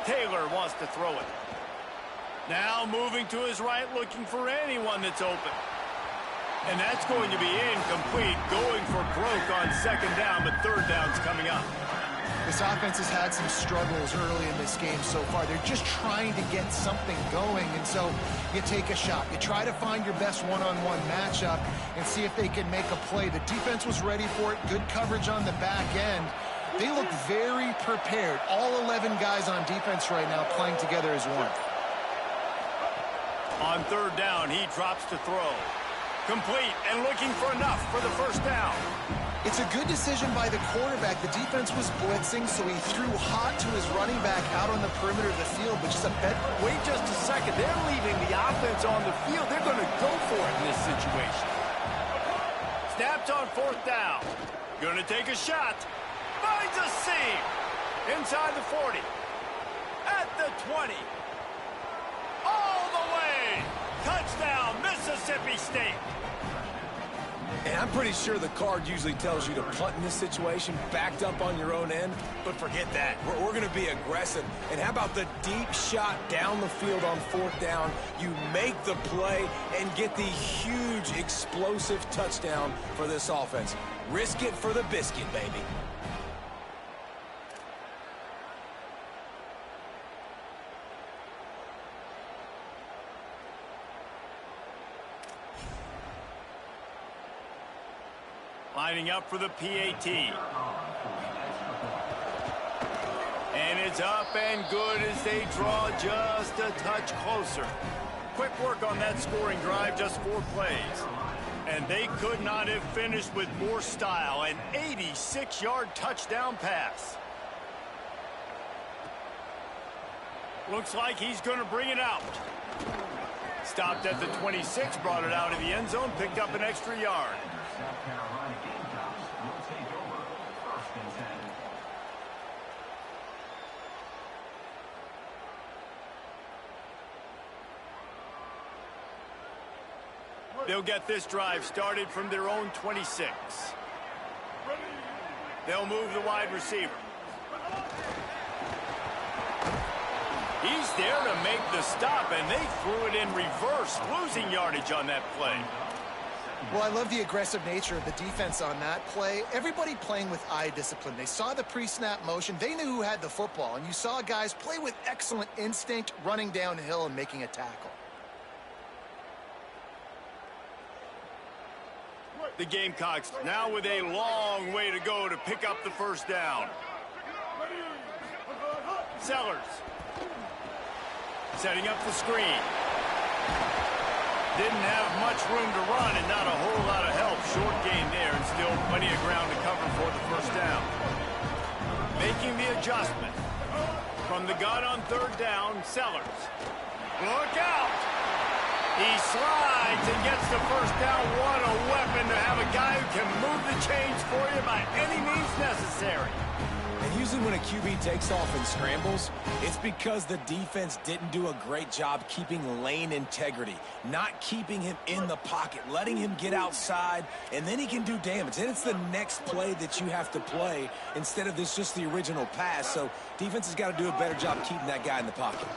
Taylor wants to throw it. Now moving to his right, looking for anyone that's open. And that's going to be incomplete, going for broke on second down, but third down's coming up. This offense has had some struggles early in this game so far. They're just trying to get something going, and so you take a shot. You try to find your best one-on-one matchup and see if they can make a play. The defense was ready for it. Good coverage on the back end. They look very prepared. All 11 guys on defense right now playing together as one. On third down, he drops to throw. Complete and looking for enough for the first down. It's a good decision by the quarterback. The defense was blitzing, so he threw hot to his running back out on the perimeter of the field, but just a bit. Wait just a second. They're leaving the offense on the field. They're going to go for it in this situation. Snaps on fourth down. Going to take a shot. Finds a seam. Inside the 40. At the 20. All the way. Touchdown, Mississippi State. And I'm pretty sure the card usually tells you to punt in this situation, backed up on your own end, but forget that. We're going to be aggressive. And how about the deep shot down the field on fourth down? You make the play and get the huge explosive touchdown for this offense. Risk it for the biscuit, baby. Lining up for the PAT. And it's up and good as they draw just a touch closer. Quick work on that scoring drive, just 4 plays. And they could not have finished with more style. An 86-yard touchdown pass. Looks like he's going to bring it out. Stopped at the 26, brought it out of the end zone, picked up an extra yard. South Carolina Gamecocks will take over 1st and 10. They'll get this drive started from their own 26. They'll move the wide receiver. He's there to make the stop, and they threw it in reverse, losing yardage on that play. Well, I love the aggressive nature of the defense on that play. Everybody playing with eye discipline. They saw the pre-snap motion. They knew who had the football, and you saw guys play with excellent instinct, running downhill and making a tackle. The Gamecocks now with a long way to go to pick up the first down. Sellers. Setting up the screen. Didn't have much room to run and not a whole lot of help. Short gain there and still plenty of ground to cover for the first down. Making the adjustment. From the gun on third down, Sellers. Look out! He slides and gets the first down. What a weapon to have a guy who can move the chains for you by any means necessary. And usually when a QB takes off and scrambles, it's because the defense didn't do a great job keeping lane integrity, not keeping him in the pocket, letting him get outside, and then he can do damage. And it's the next play that you have to play instead of this just the original pass. So defense has got to do a better job keeping that guy in the pocket.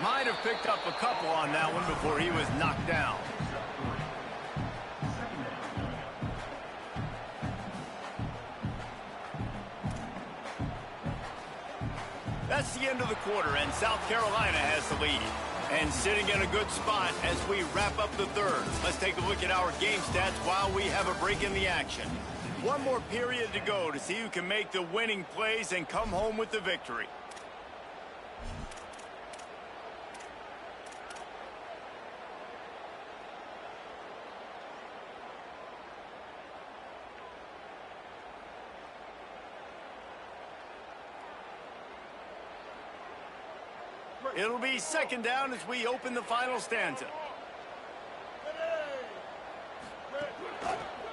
Might have picked up a couple on that one before he was knocked down. That's the end of the quarter, and South Carolina has the lead. And sitting in a good spot as we wrap up the third. Let's take a look at our game stats while we have a break in the action. One more period to go to see who can make the winning plays and come home with the victory. It'll be second down as we open the final stanza.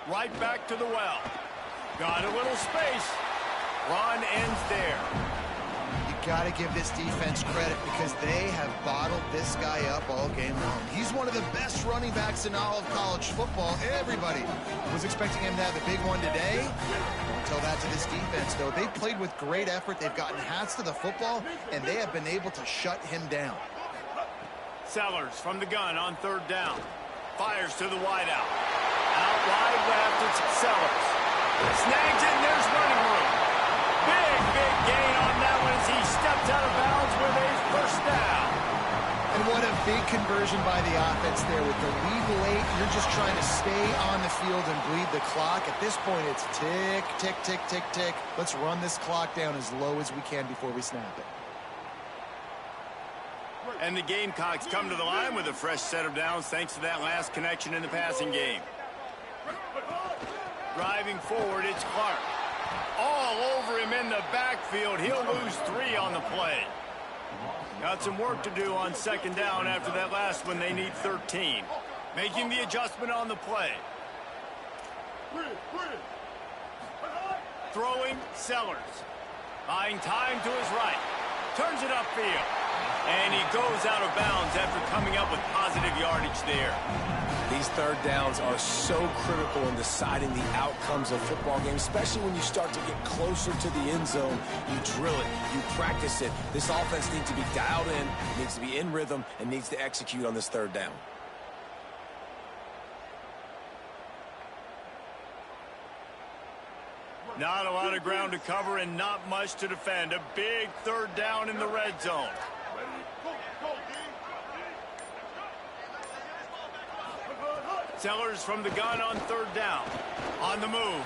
Right back to the well. Got a little space. Run ends there. You got to give this defense credit because they have bottled this guy up all game long. He's one of the best running backs in all of college football. Everybody was expecting him to have a big one today. Don't tell that to this defense, though. They played with great effort. They've gotten hats to the football, and they have been able to shut him down. Sellers from the gun on third down. Fires to the wideout. Out wide left, it's Sellers. Snags it, and there's running room. Big gain on that one as he steps out of bounds with a first down. And what a big conversion by the offense there. With the lead late, you're just trying to stay on the field and bleed the clock. At this point, it's tick, tick, tick, tick, tick. Let's run this clock down as low as we can before we snap it. And the Gamecocks come to the line with a fresh set of downs thanks to that last connection in the passing game. Driving forward, it's Clark. All over him in the backfield. He'll lose 3 on the play. Got some work to do on second down after that last one. They need 13. Making the adjustment on the play. Throwing Sellers. Buying time to his right. Turns it upfield. And he goes out of bounds after coming up with positive yardage there. These third downs are so critical in deciding the outcomes of football games, especially when you start to get closer to the end zone. You drill it, you practice it. This offense needs to be dialed in, needs to be in rhythm, and needs to execute on this third down. Not a lot of ground to cover and not much to defend. A big third down in the red zone. Sellers from the gun on third down. On the move.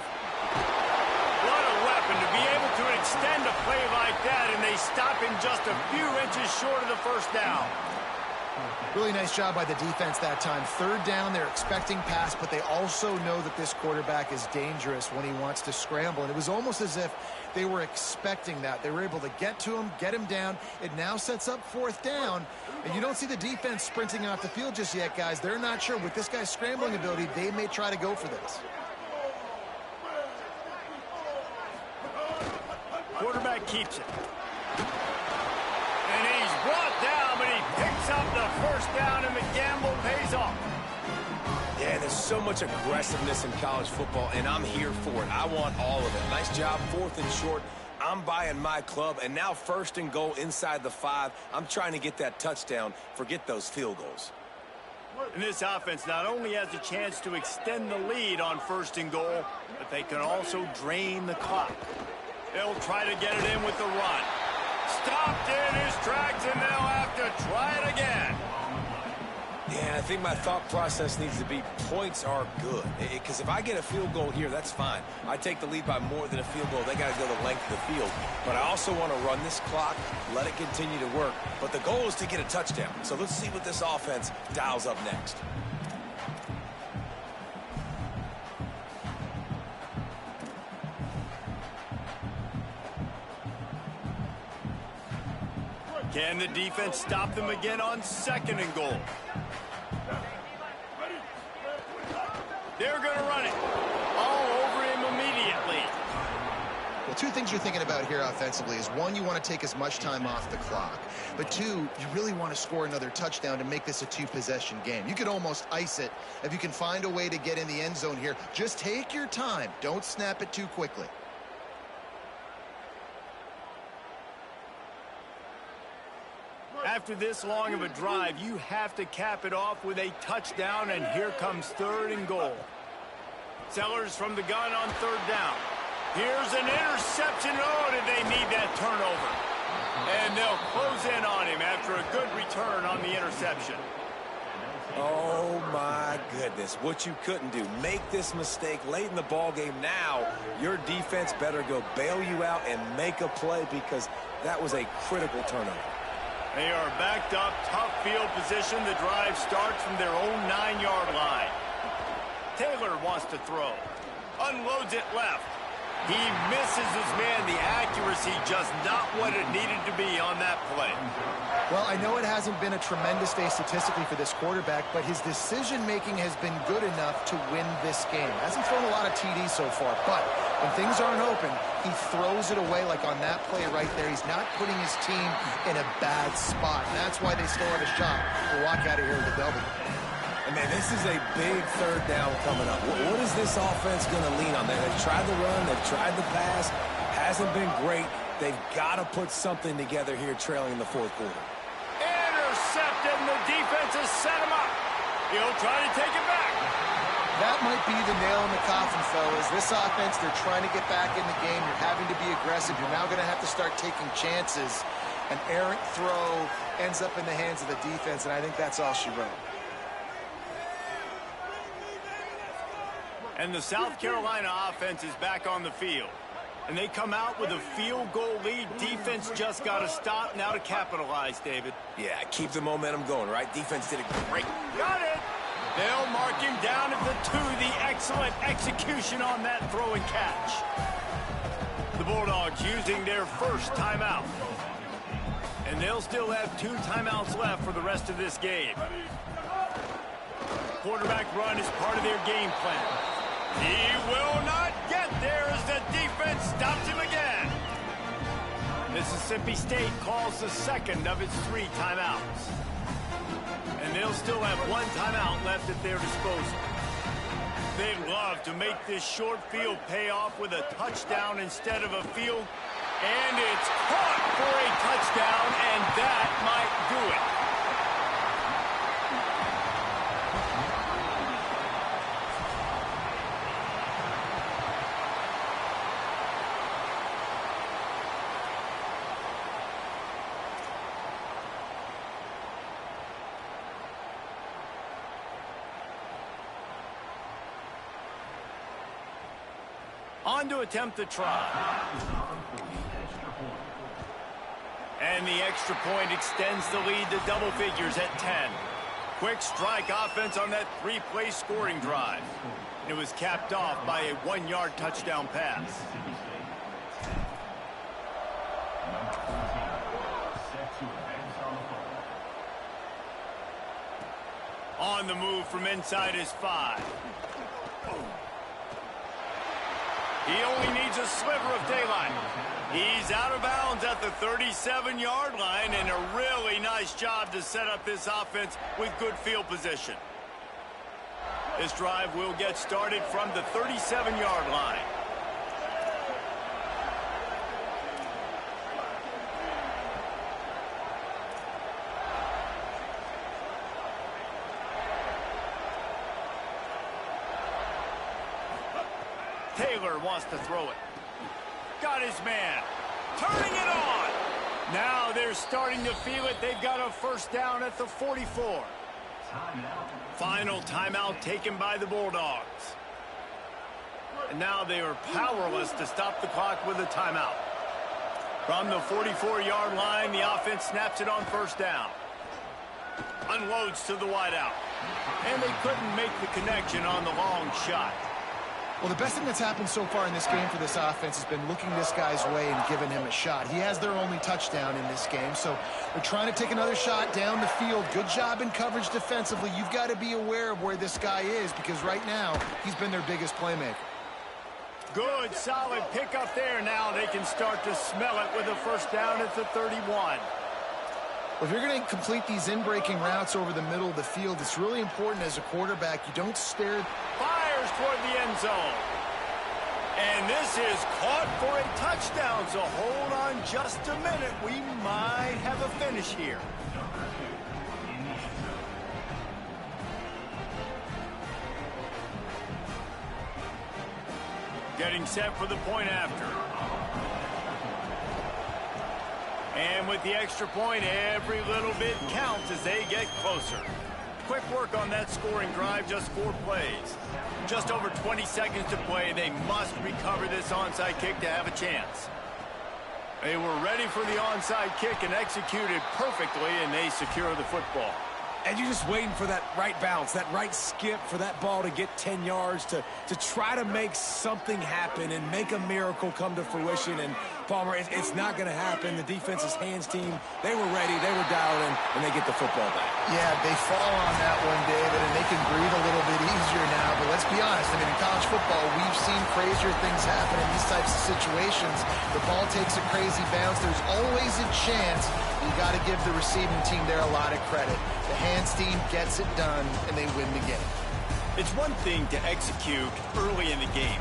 What a weapon to be able to extend a play like that, and they stop him just a few inches short of the first down. Really nice job by the defense that time. Third down, they're expecting pass, but they also know that this quarterback is dangerous when he wants to scramble. And it was almost as if they were expecting that. They were able to get to him, get him down. It now sets up fourth down. And you don't see the defense sprinting off the field just yet, guys. They're not sure. With this guy's scrambling ability, they may try to go for this. Quarterback keeps it. And he's brought down, but he picks up the first down, and the gamble pays off. Yeah, there's so much aggressiveness in college football, and I'm here for it. I want all of it. Nice job, 4th and short. I'm buying my club, and now 1st and goal inside the 5. I'm trying to get that touchdown. Forget those field goals. And this offense not only has a chance to extend the lead on 1st and goal, but they can also drain the clock. They'll try to get it in with the run. Stopped in his tracks, and they'll have to try it again. Yeah, I think my thought process needs to be points are good. Because if I get a field goal here, that's fine. I take the lead by more than a field goal. They got to go the length of the field. But I also want to run this clock, let it continue to work. But the goal is to get a touchdown. So let's see what this offense dials up next. Can the defense stop them again on 2nd and goal? They're going to run it all over him immediately. Well, 2 things you're thinking about here offensively is, 1, you want to take as much time off the clock. But 2, you really want to score another touchdown to make this a 2-possession game. You could almost ice it if you can find a way to get in the end zone here. Just take your time. Don't snap it too quickly. After this long of a drive, you have to cap it off with a touchdown, and here comes 3rd and goal. Sellers from the gun on 3rd down. Here's an interception. Oh, did they need that turnover? And they'll close in on him after a good return on the interception. Oh, my goodness. What you couldn't do. Make this mistake late in the ballgame. Now, your defense better go bail you out and make a play, because that was a critical turnover. They are backed up, tough field position. The drive starts from their own 9-yard line. Taylor wants to throw. Unloads it left. He misses his man. The accuracy just not what it needed to be on that play. Well, I know it hasn't been a tremendous day statistically for this quarterback, but his decision-making has been good enough to win this game. Hasn't thrown a lot of TDs so far, but when things aren't open, he throws it away like on that play right there. He's not putting his team in a bad spot. And that's why they still have a shot to walk out of here with a W. And, man, this is a big third down coming up. What is this offense going to lean on? They've tried the run. They've tried the pass. Hasn't been great. They've got to put something together here trailing in the fourth quarter. Intercepted, and the defense has set him up. He'll try to take it back. That might be the nail in the coffin, fellas. This offense, they're trying to get back in the game. You're having to be aggressive. You're now going to have to start taking chances. An errant throw ends up in the hands of the defense, and I think that's all she wrote. And the South Carolina offense is back on the field. And they come out with a field goal lead. Defense just got to stop now to capitalize, David. Yeah, keep the momentum going, right? Defense did a great. Got it. They'll mark him down at the 2. The excellent execution on that throw and catch. The Bulldogs using their first timeout. And they'll still have 2 timeouts left for the rest of this game. Quarterback run is part of their game plan. He will not get there as the defense stops him again. Mississippi State calls the second of its 3 timeouts. And they'll still have 1 timeout left at their disposal. They love to make this short field pay off with a touchdown instead of a field. And it's caught for a touchdown, and that might do it. On to attempt the try. And the extra point extends the lead to double figures at 10. Quick strike offense on that 3-play scoring drive. It was capped off by a 1-yard touchdown pass. On the move from inside his 5. He only needs a sliver of daylight. He's out of bounds at the 37-yard line, and a really nice job to set up this offense with good field position. This drive will get started from the 37-yard line. Taylor wants to throw it. Got his man. Turning it on. Now they're starting to feel it. They've got a first down at the 44. Final timeout taken by the Bulldogs. And now they are powerless to stop the clock with a timeout. From the 44-yard line, the offense snaps it on first down. Unloads to the wideout. And they couldn't make the connection on the long shot. Well, the best thing that's happened so far in this game for this offense has been looking this guy's way and giving him a shot. He has their only touchdown in this game, so they're trying to take another shot down the field. Good job in coverage defensively. You've got to be aware of where this guy is because right now he's been their biggest playmaker. Good, solid pickup there. Now they can start to smell it with a first down at the 31. Well, if you're going to complete these in-breaking routes over the middle of the field, it's really important as a quarterback you don't stare. Fires toward the end zone. And this is caught for a touchdown, so hold on just a minute. We might have a finish here. Getting set for the point after. And with the extra point, every little bit counts as they get closer. Quick work on that scoring drive, just 4 plays. Just over 20 seconds to play. They must recover this onside kick to have a chance. They were ready for the onside kick and executed perfectly, and they secure the football. And you're just waiting for that right bounce, that right skip for that ball to get 10 yards to try to make something happen and make a miracle come to fruition. And, Palmer, it's not going to happen. The defense's hands team, they were ready, they were dialed in, and they get the football back. Yeah, they fall on that one, David, and they can breathe a little bit easier now. But let's be honest, I mean, in college football, we've seen crazier things happen in these types of situations. The ball takes a crazy bounce. There's always a chance. You got to give the receiving team there a lot of credit. The hands team gets it done, and they win the game. It's one thing to execute early in the game.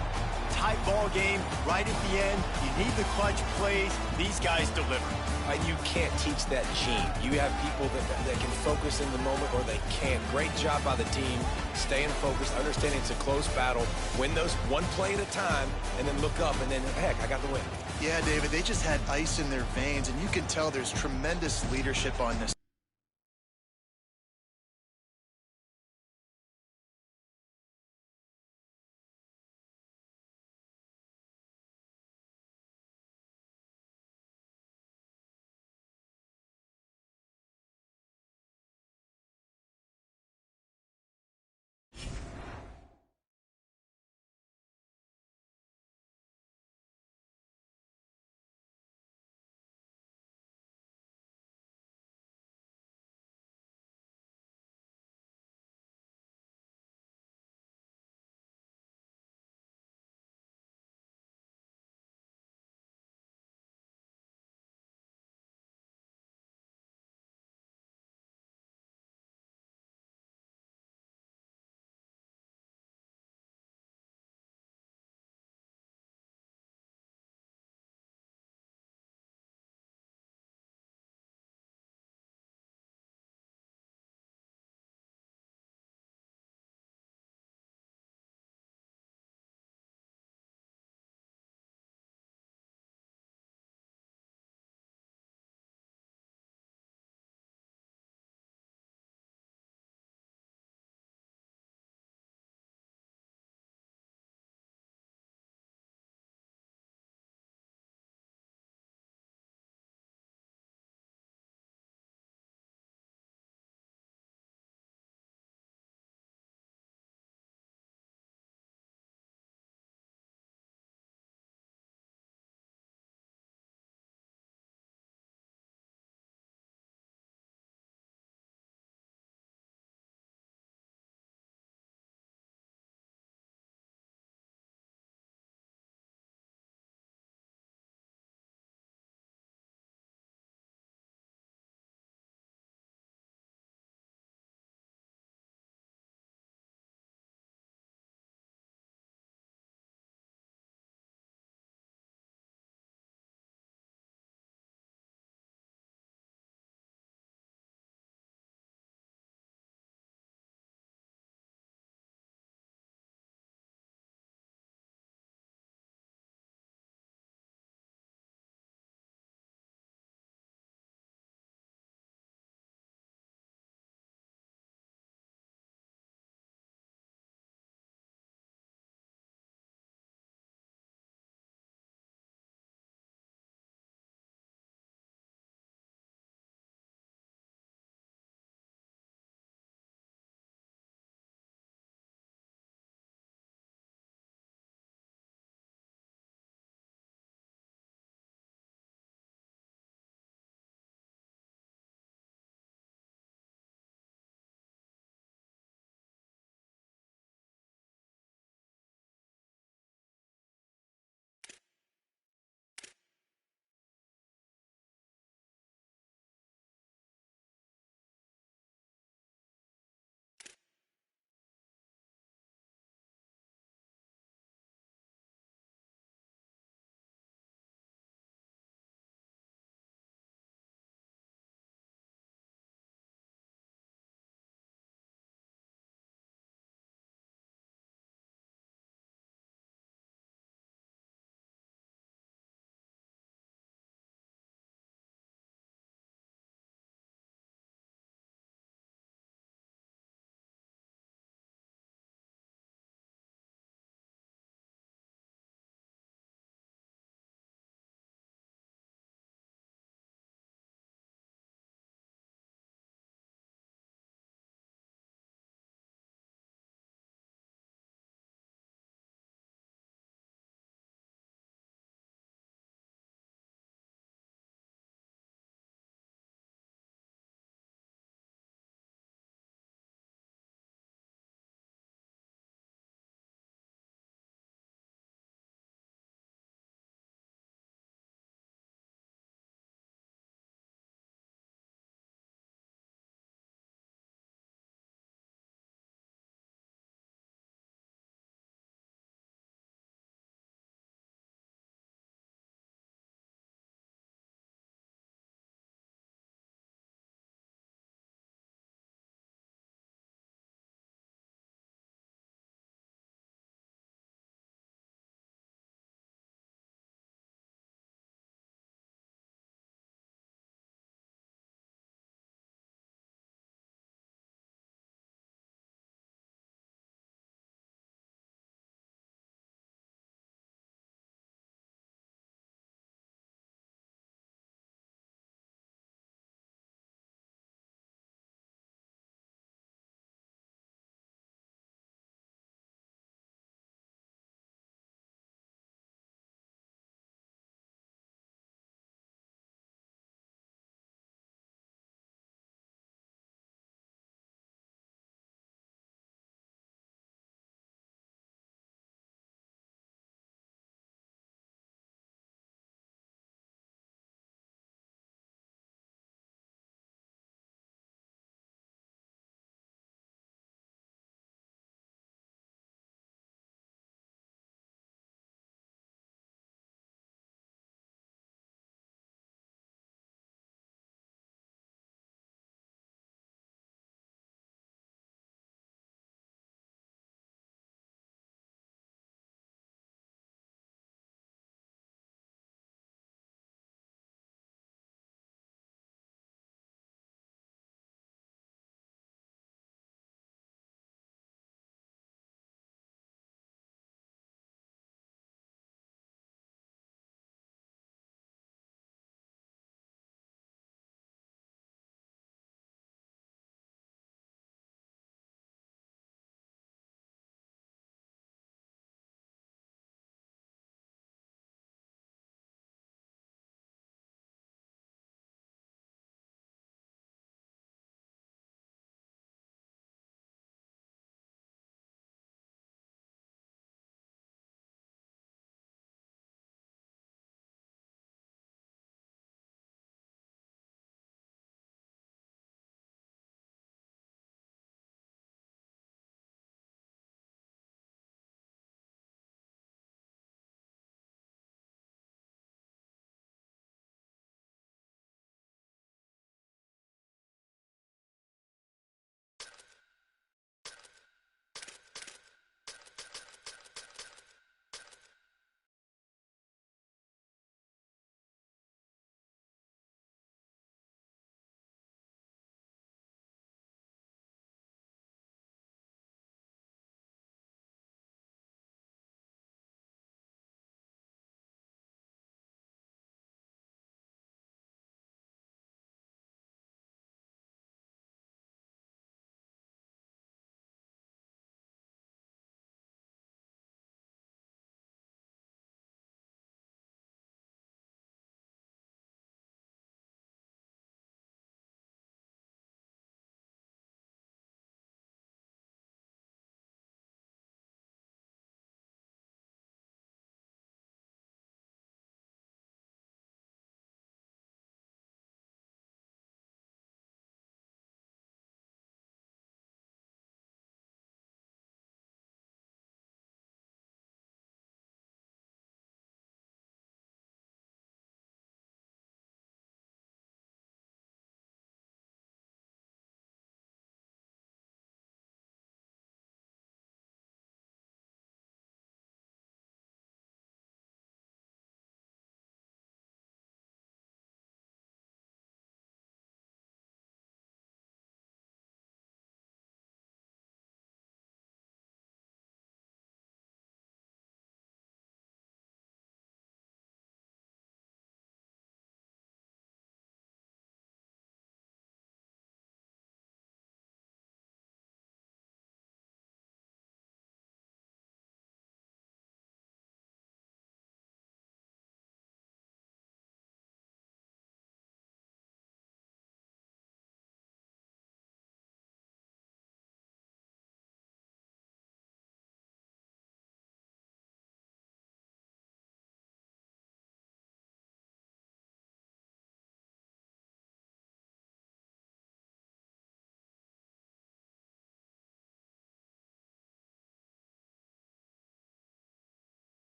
Tight ball game, right at the end. You need the clutch plays. These guys deliver. You can't teach that gene. You have people that can focus in the moment or they can't. Great job by the team, staying focused, understanding it's a close battle, win those one play at a time, and then look up, and then, heck, I got the win. Yeah, David, they just had ice in their veins, and you can tell there's tremendous leadership on this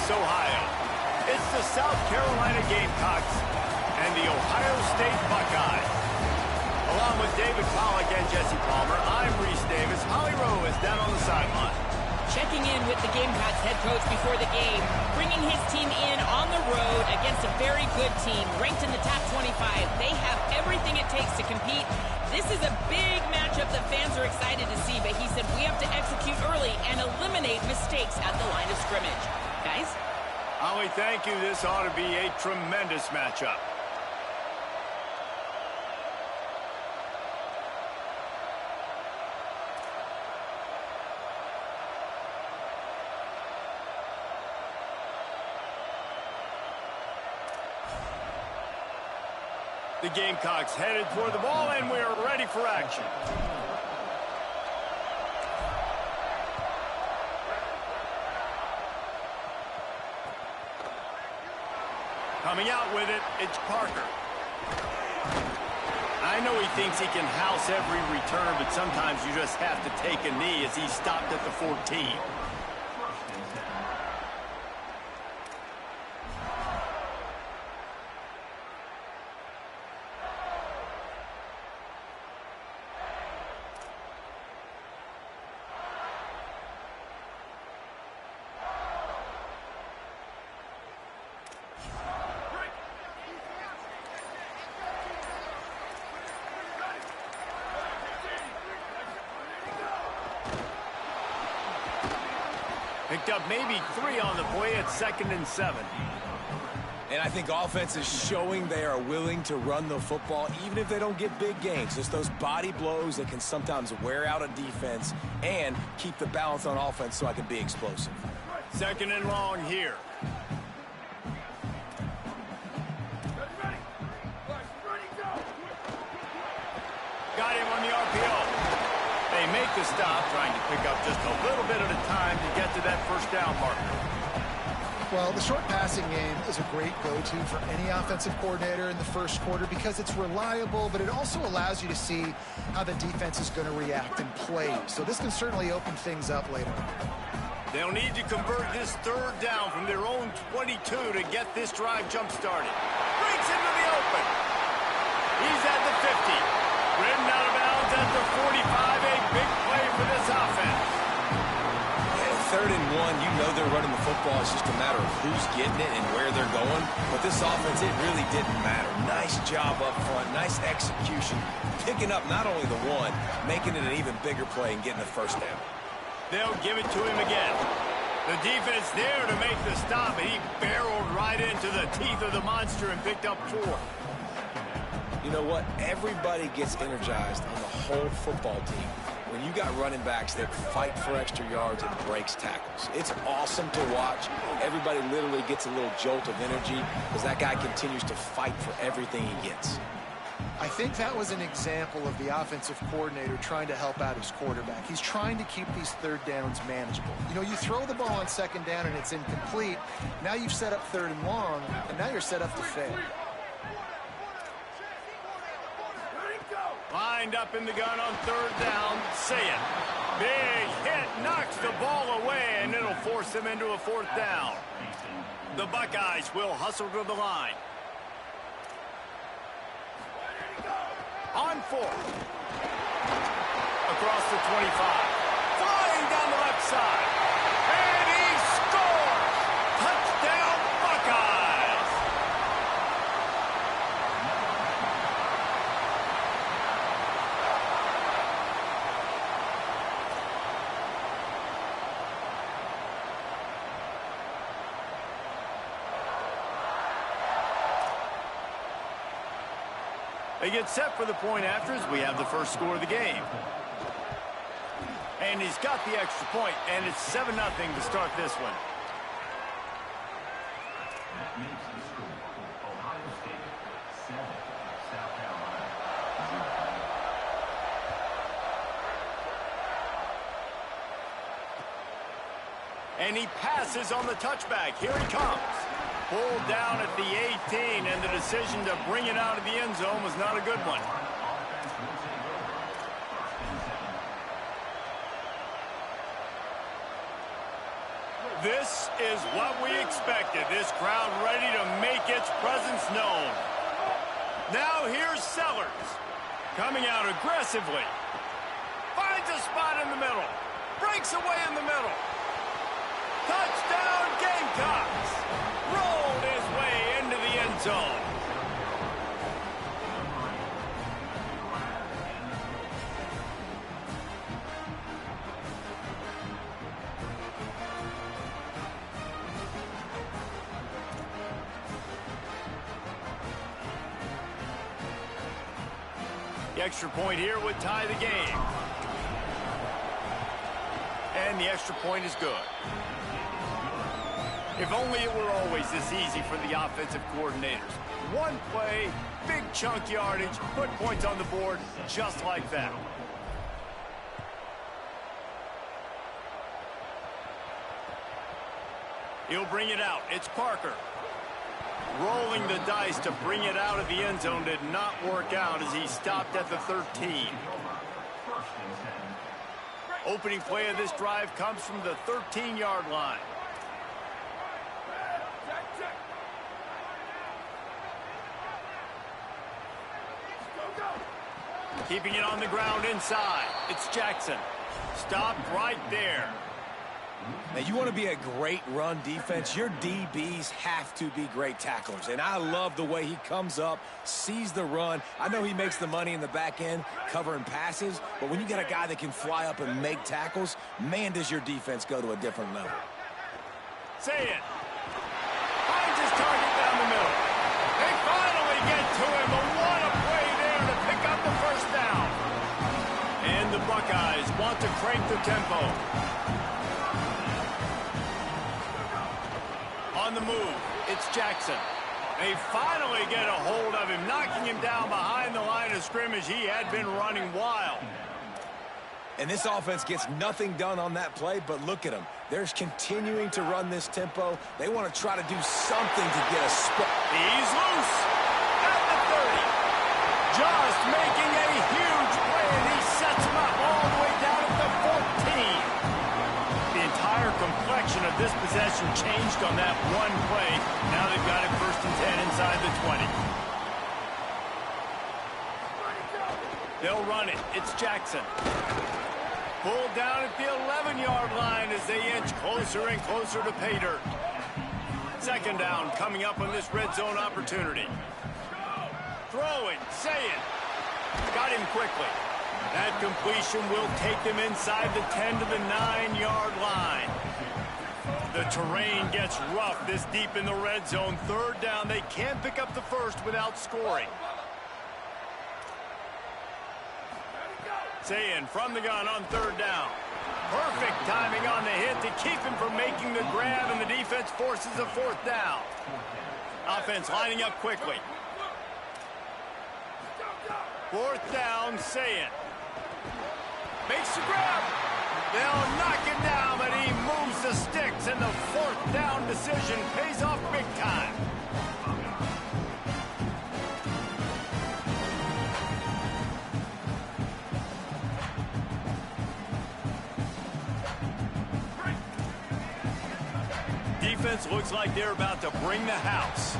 Columbus, Ohio. It's the South Carolina Gamecocks and the Ohio State Buckeyes. Along with David Pollack and Jesse Palmer, I'm Reese Davis. Holly Rowe is down on the sideline. Checking in with the Gamecocks head coach before the game, bringing his team in on the road against a very good team, ranked in the top 25. They have everything it takes to compete. This is a big matchup that fans are excited to see, but he said we have to execute early and eliminate mistakes at the line of scrimmage. Guys? Holly, thank you. This ought to be a tremendous matchup. The Gamecocks headed for the ball, and we are ready for action. Coming out with it, it's Parker. I know he thinks he can house every return, but sometimes you just have to take a knee as he stopped at the 14. Picked up maybe 3 on the play at 2nd and 7. And I think offense is showing they are willing to run the football, even if they don't get big gains. Just those body blows that can sometimes wear out a defense and keep the balance on offense so I can be explosive. 2nd and long here. Got him on the RPO. They make the stop, trying to pick up just a little bit at a time to get to that first down marker. Well, the short passing game is a great go-to for any offensive coordinator in the first quarter because it's reliable, but it also allows you to see how the defense is going to react and play. So this can certainly open things up later. They'll need to convert this 3rd down from their own 22 to get this drive jump-started. Breaks into the open. He's at the 50. Ridden out of bounds at the 45. A big play for this offense. 3rd and 1, you know they're running the football. It's just a matter of who's getting it and where they're going. But this offense, it really didn't matter. Nice job up front, nice execution. Picking up not only the 1, making it an even bigger play and getting the first down. They'll give it to him again. The defense there to make the stop, and he barreled right into the teeth of the monster and picked up 4. You know what? Everybody gets energized on the whole football team when you got running backs that fight for extra yards and breaks tackles. It's awesome to watch. Everybody literally gets a little jolt of energy as that guy continues to fight for everything he gets. I think that was an example of the offensive coordinator trying to help out his quarterback. He's trying to keep these 3rd downs manageable. You know, you throw the ball on 2nd down and it's incomplete. Now you've set up 3rd and long, and now you're set up to fail. Lined up in the gun on 3rd down. Say it. Big hit, knocks the ball away, and it'll force them into a 4th down. The Buckeyes will hustle to the line. On 4th. Across the 25. Flying down the left side. And he scores! Touchdown, Buckeyes! They get set for the point after as we have the first score of the game. And he's got the extra point, and it's 7-0 to start this one. That makes the score Ohio State 7, South Carolina 0. And he passes on the touchback. Here he comes. Pulled down at the 18, and the decision to bring it out of the end zone was not a good one. This is what we expected. This crowd ready to make its presence known. Now here's Sellers. Coming out aggressively. Finds a spot in the middle. Breaks away in the middle. Touchdown Gamecocks. Rolled his way into the end zone. The extra point here would tie the game. And the extra point is good. If only it were always this easy for the offensive coordinators. One play, big chunk yardage, put points on the board just like that. He'll bring it out. It's Parker. Rolling the dice to bring it out of the end zone did not work out as he stopped at the 13. Opening play of this drive comes from the 13-yard line. Keeping it on the ground inside. It's Jackson. Stopped right there. Now, you want to be a great run defense, your DBs have to be great tacklers. And I love the way he comes up, sees the run. I know he makes the money in the back end covering passes, but when you got a guy that can fly up and make tackles, man, does your defense go to a different level. Say it. Finds his target down the middle. They finally get to him, but what a play there to pick up the first down. And the Buckeyes want to crank the tempo. On the move, it's Jackson. They finally get a hold of him, knocking him down behind the line of scrimmage. He had been running wild. And this offense gets nothing done on that play, but look at them. They're continuing to run this tempo. They want to try to do something to get a spot. He's loose at the 30. Just making a huge play, and he sets him up all the way down at the 14. The entire complexion of this possession changed on that one play. Now they've got it 1st and 10 inside the 20. They'll run it. It's Jackson. Pulled down at the 11-yard line as they inch closer and closer to pay dirt. 2nd down coming up on this red zone opportunity. Throwing, saying. Got him quickly. That completion will take them inside the 10 to the 9-yard line. The terrain gets rough this deep in the red zone. 3rd down. They can't pick up the first without scoring. Sayin from the gun on 3rd down. Perfect timing on the hit to keep him from making the grab, and the defense forces a 4th down. Offense lining up quickly. 4th down, Sayin. Makes the grab. They'll knock him down, but he moves the sticks, and the 4th down decision pays off big time. Defense looks like they're about to bring the house.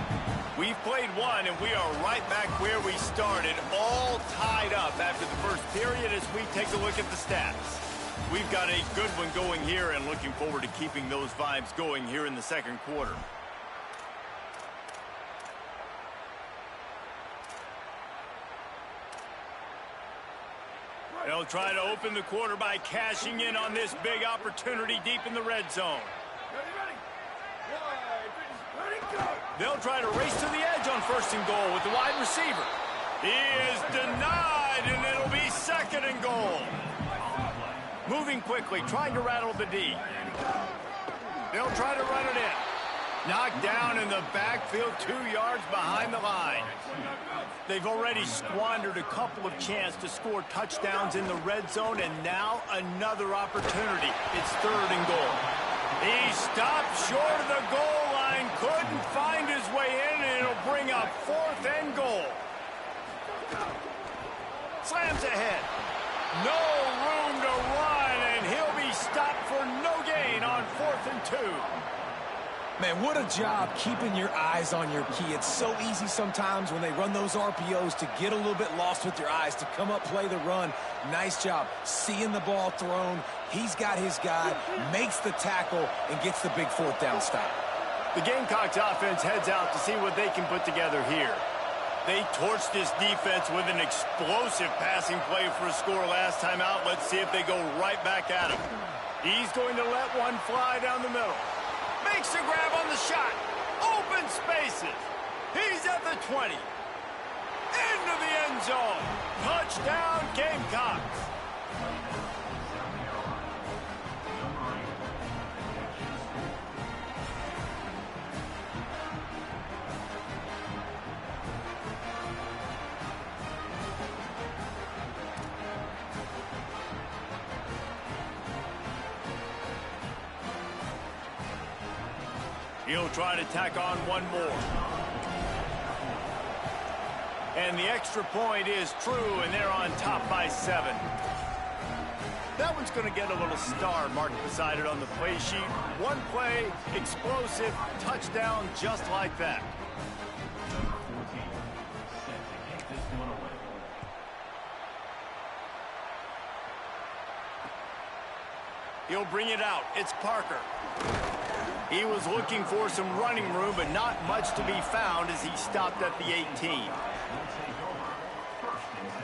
We've played one, and we are right back where we started, all tied up after the first period as we take a look at the stats. We've got a good one going here and looking forward to keeping those vibes going here in the 2nd quarter. They'll try to open the quarter by cashing in on this big opportunity deep in the red zone. They'll try to race to the edge on 1st and goal with the wide receiver. He is denied, and it'll be 2nd and goal. Moving quickly, trying to rattle the D. They'll try to run it in. Knocked down in the backfield, 2 yards behind the line. They've already squandered a couple of chances to score touchdowns in the red zone, and now another opportunity. It's 3rd and goal. He stopped short of the goal line, couldn't find his way in, and it'll bring up 4th and goal. Slams ahead. No room to run, and he'll be stopped for no gain on 4th and 2. Man, what a job keeping your eyes on your key. It's so easy sometimes when they run those RPOs to get a little bit lost with your eyes, to come up, play the run. Nice job seeing the ball thrown. He's got his guy, makes the tackle, and gets the big fourth down stop. The Gamecocks offense heads out to see what they can put together here. They torched this defense with an explosive passing play for a score last time out. Let's see if they go right back at him. He's going to let one fly down the middle. Makes a grab on the shot. Open spaces. He's at the 20. Into the end zone. Touchdown, Gamecocks. He'll try to tack on one more. And the extra point is true, and they're on top by 7. That one's going to get a little star marked beside it on the play sheet. One play, explosive, touchdown, just like that. Number 14, set to kick this one away. He'll bring it out. It's Parker. He was looking for some running room, but not much to be found as he stopped at the 18. Will take over. First and 10.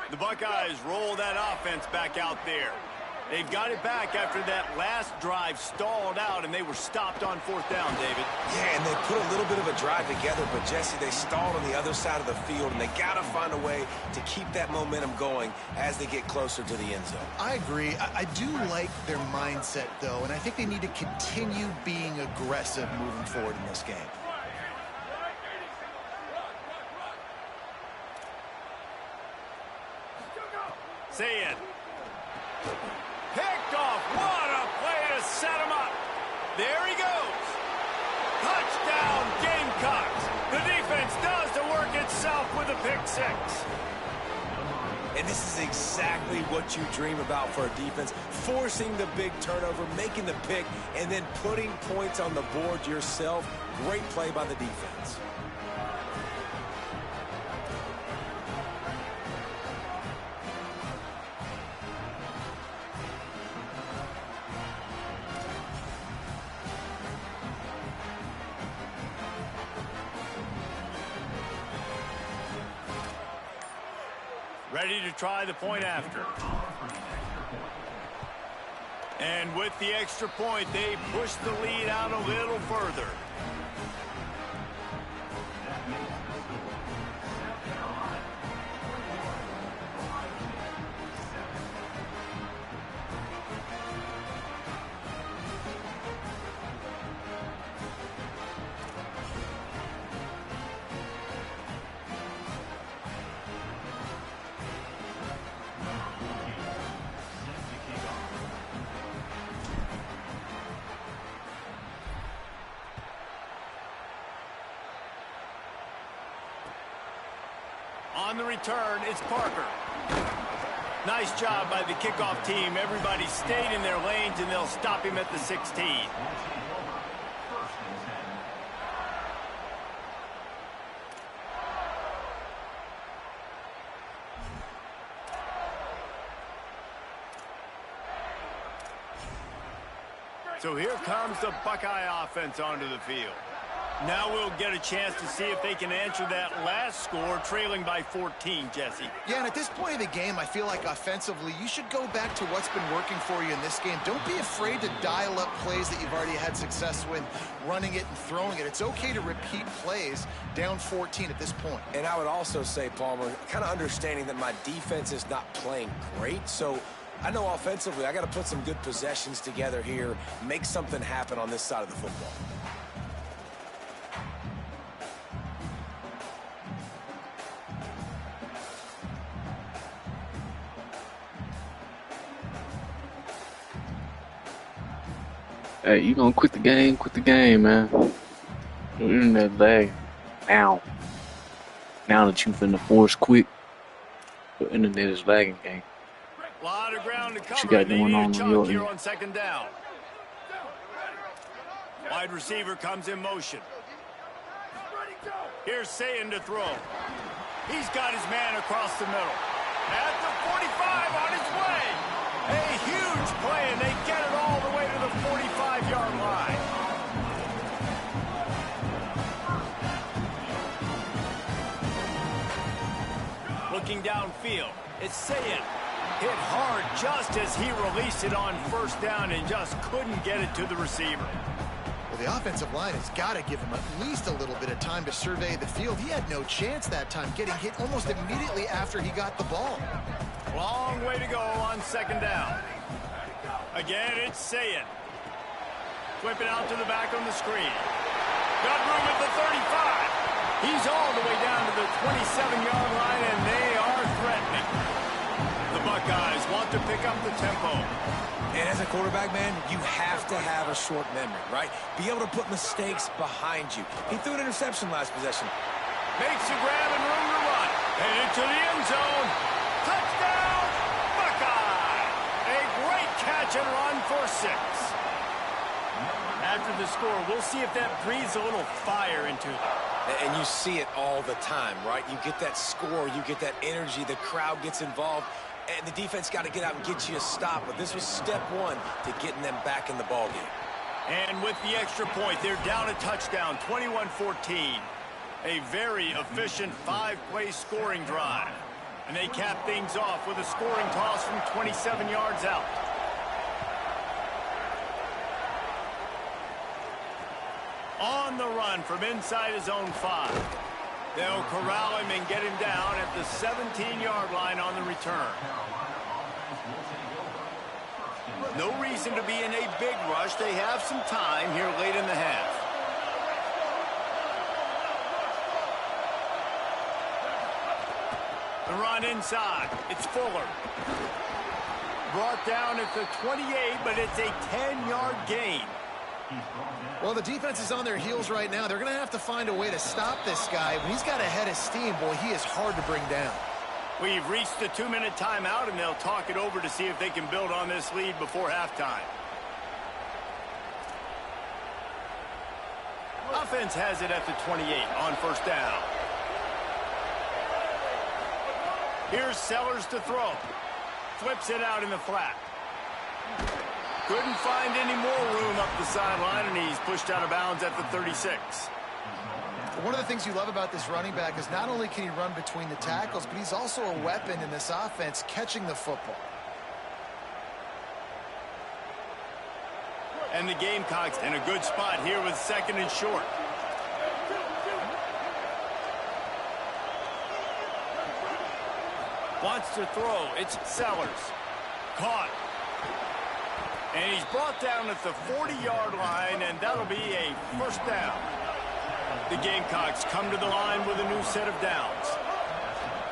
The Buckeyes roll that offense back out there. They've got it back after that last drive stalled out, and they were stopped on fourth down, David. Yeah, and they put a little bit of a drive together, but, Jesse, they stalled on the other side of the field, and they got to find a way to keep that momentum going as they get closer to the end zone. I agree. I do like their mindset, though, and I think they need to continue being aggressive moving forward in this game. Say it. Picked off. What a play to set him up. There he goes. Touchdown, Gamecocks. The defense does the work itself with a pick 6. And this is exactly what you dream about for a defense, forcing the big turnover, making the pick, and then putting points on the board yourself. Great play by the defense. Ready to try the point after. And with the extra point, they push the lead out a little further. On the return, it's Parker. Nice job by the kickoff team. Everybody stayed in their lanes, and they'll stop him at the 16. So here comes the Buckeye offense onto the field. Now we'll get a chance to see if they can answer that last score, trailing by 14, Jesse. Yeah, and at this point of the game, I feel like offensively, you should go back to what's been working for you in this game. Don't be afraid to dial up plays that you've already had success with, running it and throwing it. It's okay to repeat plays down 14 at this point. And I would also say, Palmer, kind of understanding that my defense is not playing great, so I know offensively I got to put some good possessions together here, make something happen on this side of the football. Hey, you gonna quit the game, man. Your internet lag. Now that you finna force quick. Your internet is lagging, gang. A lot of ground to What you cover. got They going need a on chunk your here end? on second down. Wide receiver comes in motion. Here's Sayin to throw. He's got his man across the middle. At the 45 on his way. A huge play, and they get it all the way to the 45-yard line. Looking downfield, it's Sayin. Hit hard just as he released it on first down and just couldn't get it to the receiver. Well, the offensive line has got to give him at least a little bit of time to survey the field. He had no chance that time, getting hit almost immediately after he got the ball. Long way to go on second down. Again, it's Sayin. Flip it out to the back on the screen. Got room at the 35. He's all the way down to the 27-yard line, and they are threatening. The Buckeyes want to pick up the tempo. And as a quarterback, man, you have to have a short memory, right? Be able to put mistakes behind you. He threw an interception last possession. Makes a grab and room to run. Headed to the end zone. Touchdown, Buckeye! A great catch and run for 6. After the score, we'll see if that breathes a little fire into them. And you see it all the time, right? You get that score, you get that energy, the crowd gets involved, and the defense got to get out and get you a stop. But this was step one to getting them back in the ballgame. And with the extra point, they're down a touchdown, 21-14. A very efficient 5-play scoring drive. And they cap things off with a scoring toss from 27 yards out. On the run from inside his own 5. They'll corral him and get him down at the 17-yard line on the return. No reason to be in a big rush. They have some time here late in the half. The run inside. It's Fuller. Brought down at the 28, but it's a 10-yard gain. Well, the defense is on their heels right now. They're going to have to find a way to stop this guy. When he's got a head of steam, boy, he is hard to bring down. We've reached the 2-minute timeout, and they'll talk it over to see if they can build on this lead before halftime. Offense has it at the 28 on first down. Here's Sellers to throw. Flips it out in the flat. Couldn't find any more room up the sideline, and he's pushed out of bounds at the 36. One of the things you love about this running back is not only can he run between the tackles, but he's also a weapon in this offense catching the football. And the Gamecocks in a good spot here with second and short. Wants to throw. It's Sellers. Caught. And he's brought down at the 40-yard line, and that'll be a first down. The Gamecocks come to the line with a new set of downs.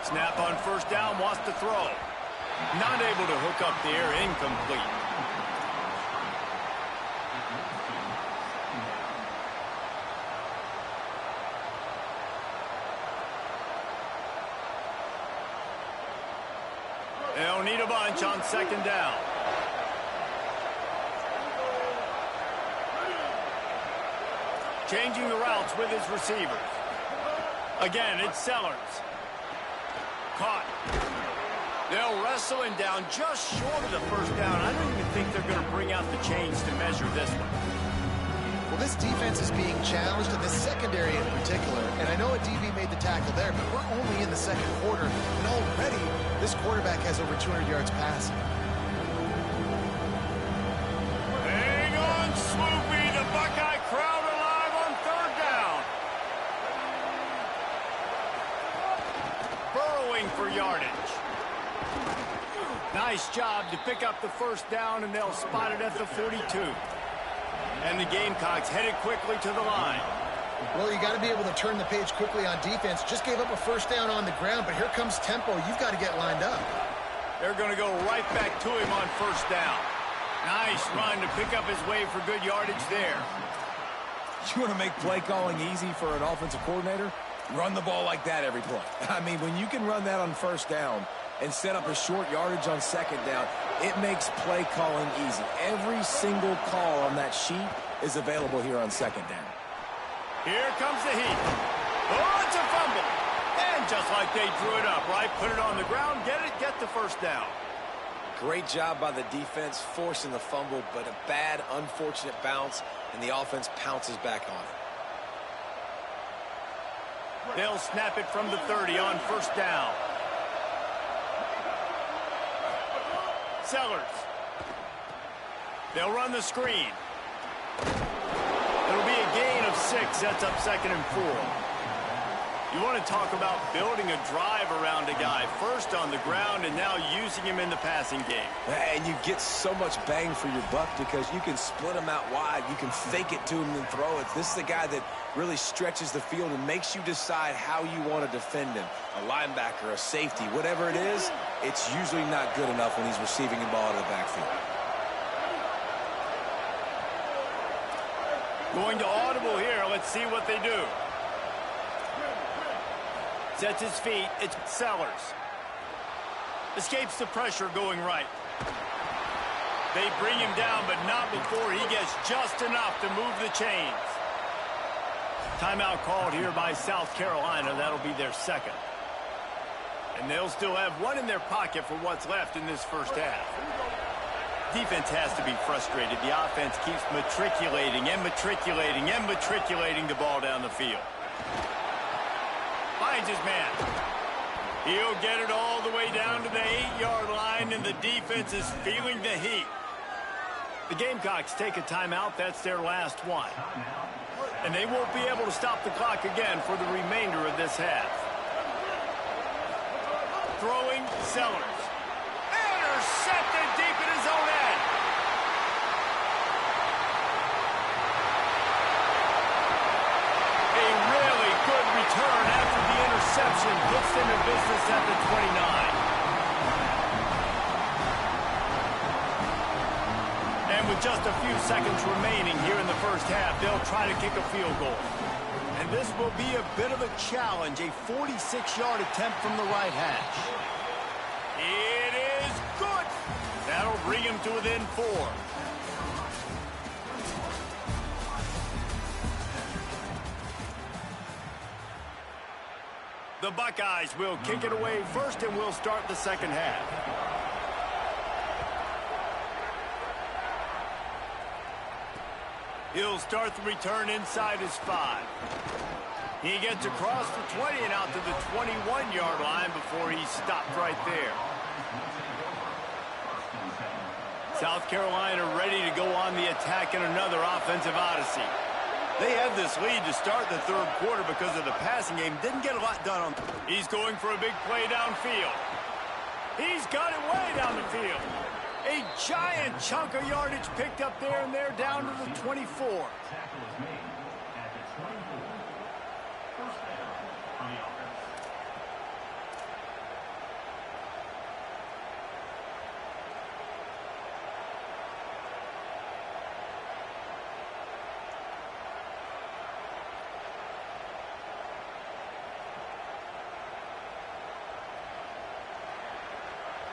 Snap on first down, wants to throw. Not able to hook up there, incomplete. They'll need a bunch on second down. Changing the routes with his receivers. Again, it's Sellers. Caught. They'll wrestle him down just short of the first down. I don't even think they're going to bring out the chains to measure this one. Well, this defense is being challenged, in this secondary in particular. And I know a DB made the tackle there, but we're only in the second quarter. And already, this quarterback has over 200 yards passing. Hang on, Swoopy. The Buckeye crowd alive on third down. Burrowing for yardage. Nice job to pick up the first down, and they'll spot it at the 42. And the Gamecocks headed quickly to the line. Well, you got to be able to turn the page quickly on defense. Just gave up a first down on the ground, but here comes tempo. You've got to get lined up. They're going to go right back to him on first down. Nice run to pick up his way for good yardage there. You want to make play calling easy for an offensive coordinator? Run the ball like that every play. I mean, when you can run that on first down and set up a short yardage on second down, it makes play calling easy. Every single call on that sheet is available here on second down. Here comes the heat. Oh, it's a fumble. And just like they drew it up, right? Put it on the ground, get the first down. Great job by the defense forcing the fumble, but a bad, unfortunate bounce, and the offense pounces back on it. They'll snap it from the 30 on first down. Sellers. They'll run the screen. It'll be a gain of 6. Sets up 2nd and 4. You want to talk about building a drive around a guy. First on the ground and now using him in the passing game. And you get so much bang for your buck because you can split him out wide. You can fake it to him and throw it. This is the guy that really stretches the field and makes you decide how you want to defend him. A linebacker, a safety, whatever it is, it's usually not good enough when he's receiving the ball out of the backfield. Going to audible here. Let's see what they do. Sets his feet. It's Sellers. Escapes the pressure going right. They bring him down, but not before he gets just enough to move the chains. Timeout called here by South Carolina. That'll be their 2nd. And they'll still have one in their pocket for what's left in this first half. Defense has to be frustrated. The offense keeps matriculating and matriculating and matriculating the ball down the field. Finds his man. He'll get it all the way down to the 8-yard line, and the defense is feeling the heat. The Gamecocks take a timeout. That's their last one. And they won't be able to stop the clock again for the remainder of this half. Throwing Sellers. Intercepted deep in his own end. A really good return after the interception puts them in business at the 29. And with just a few seconds remaining here in the first half, they'll try to kick a field goal. And this will be a bit of a challenge, a 46-yard attempt from the right hash. It is good. That'll bring him to within 4. The Buckeyes will kick it away first, and we'll start the second half. He'll start the return inside his 5. He gets across the 20 and out to the 21-yard line before he's stopped right there. South Carolina ready to go on the attack in another offensive odyssey. They have this lead to start the third quarter because of the passing game. Didn't get a lot done on. He's going for a big play downfield. He's got it way down the field. A giant chunk of yardage picked up there, and they're down to the 24. Tackle is made at the 24. First down for the offense.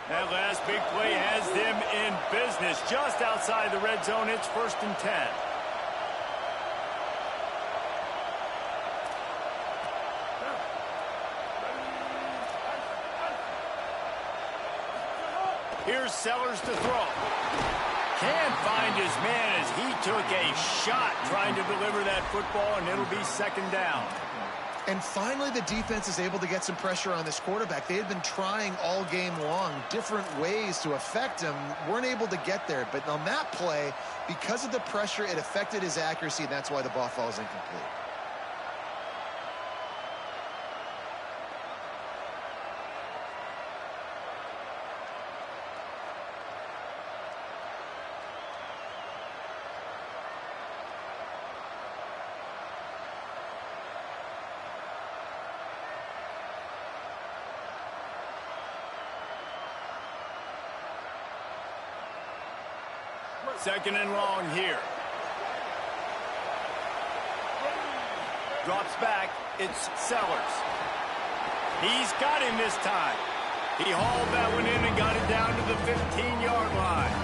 That last big play has them in business. Just outside the red zone, it's 1st and 10. Here's Sellers to throw. Can't find his man as he took a shot trying to deliver that football, and it'll be 2nd down. And finally, the defense is able to get some pressure on this quarterback. They had been trying all game long different ways to affect him. Weren't able to get there. But on that play, because of the pressure, it affected his accuracy, and that's why the ball falls incomplete. Second and long here. Drops back. It's Sellers. He's got him this time. He hauled that one in and got it down to the 15-yard line.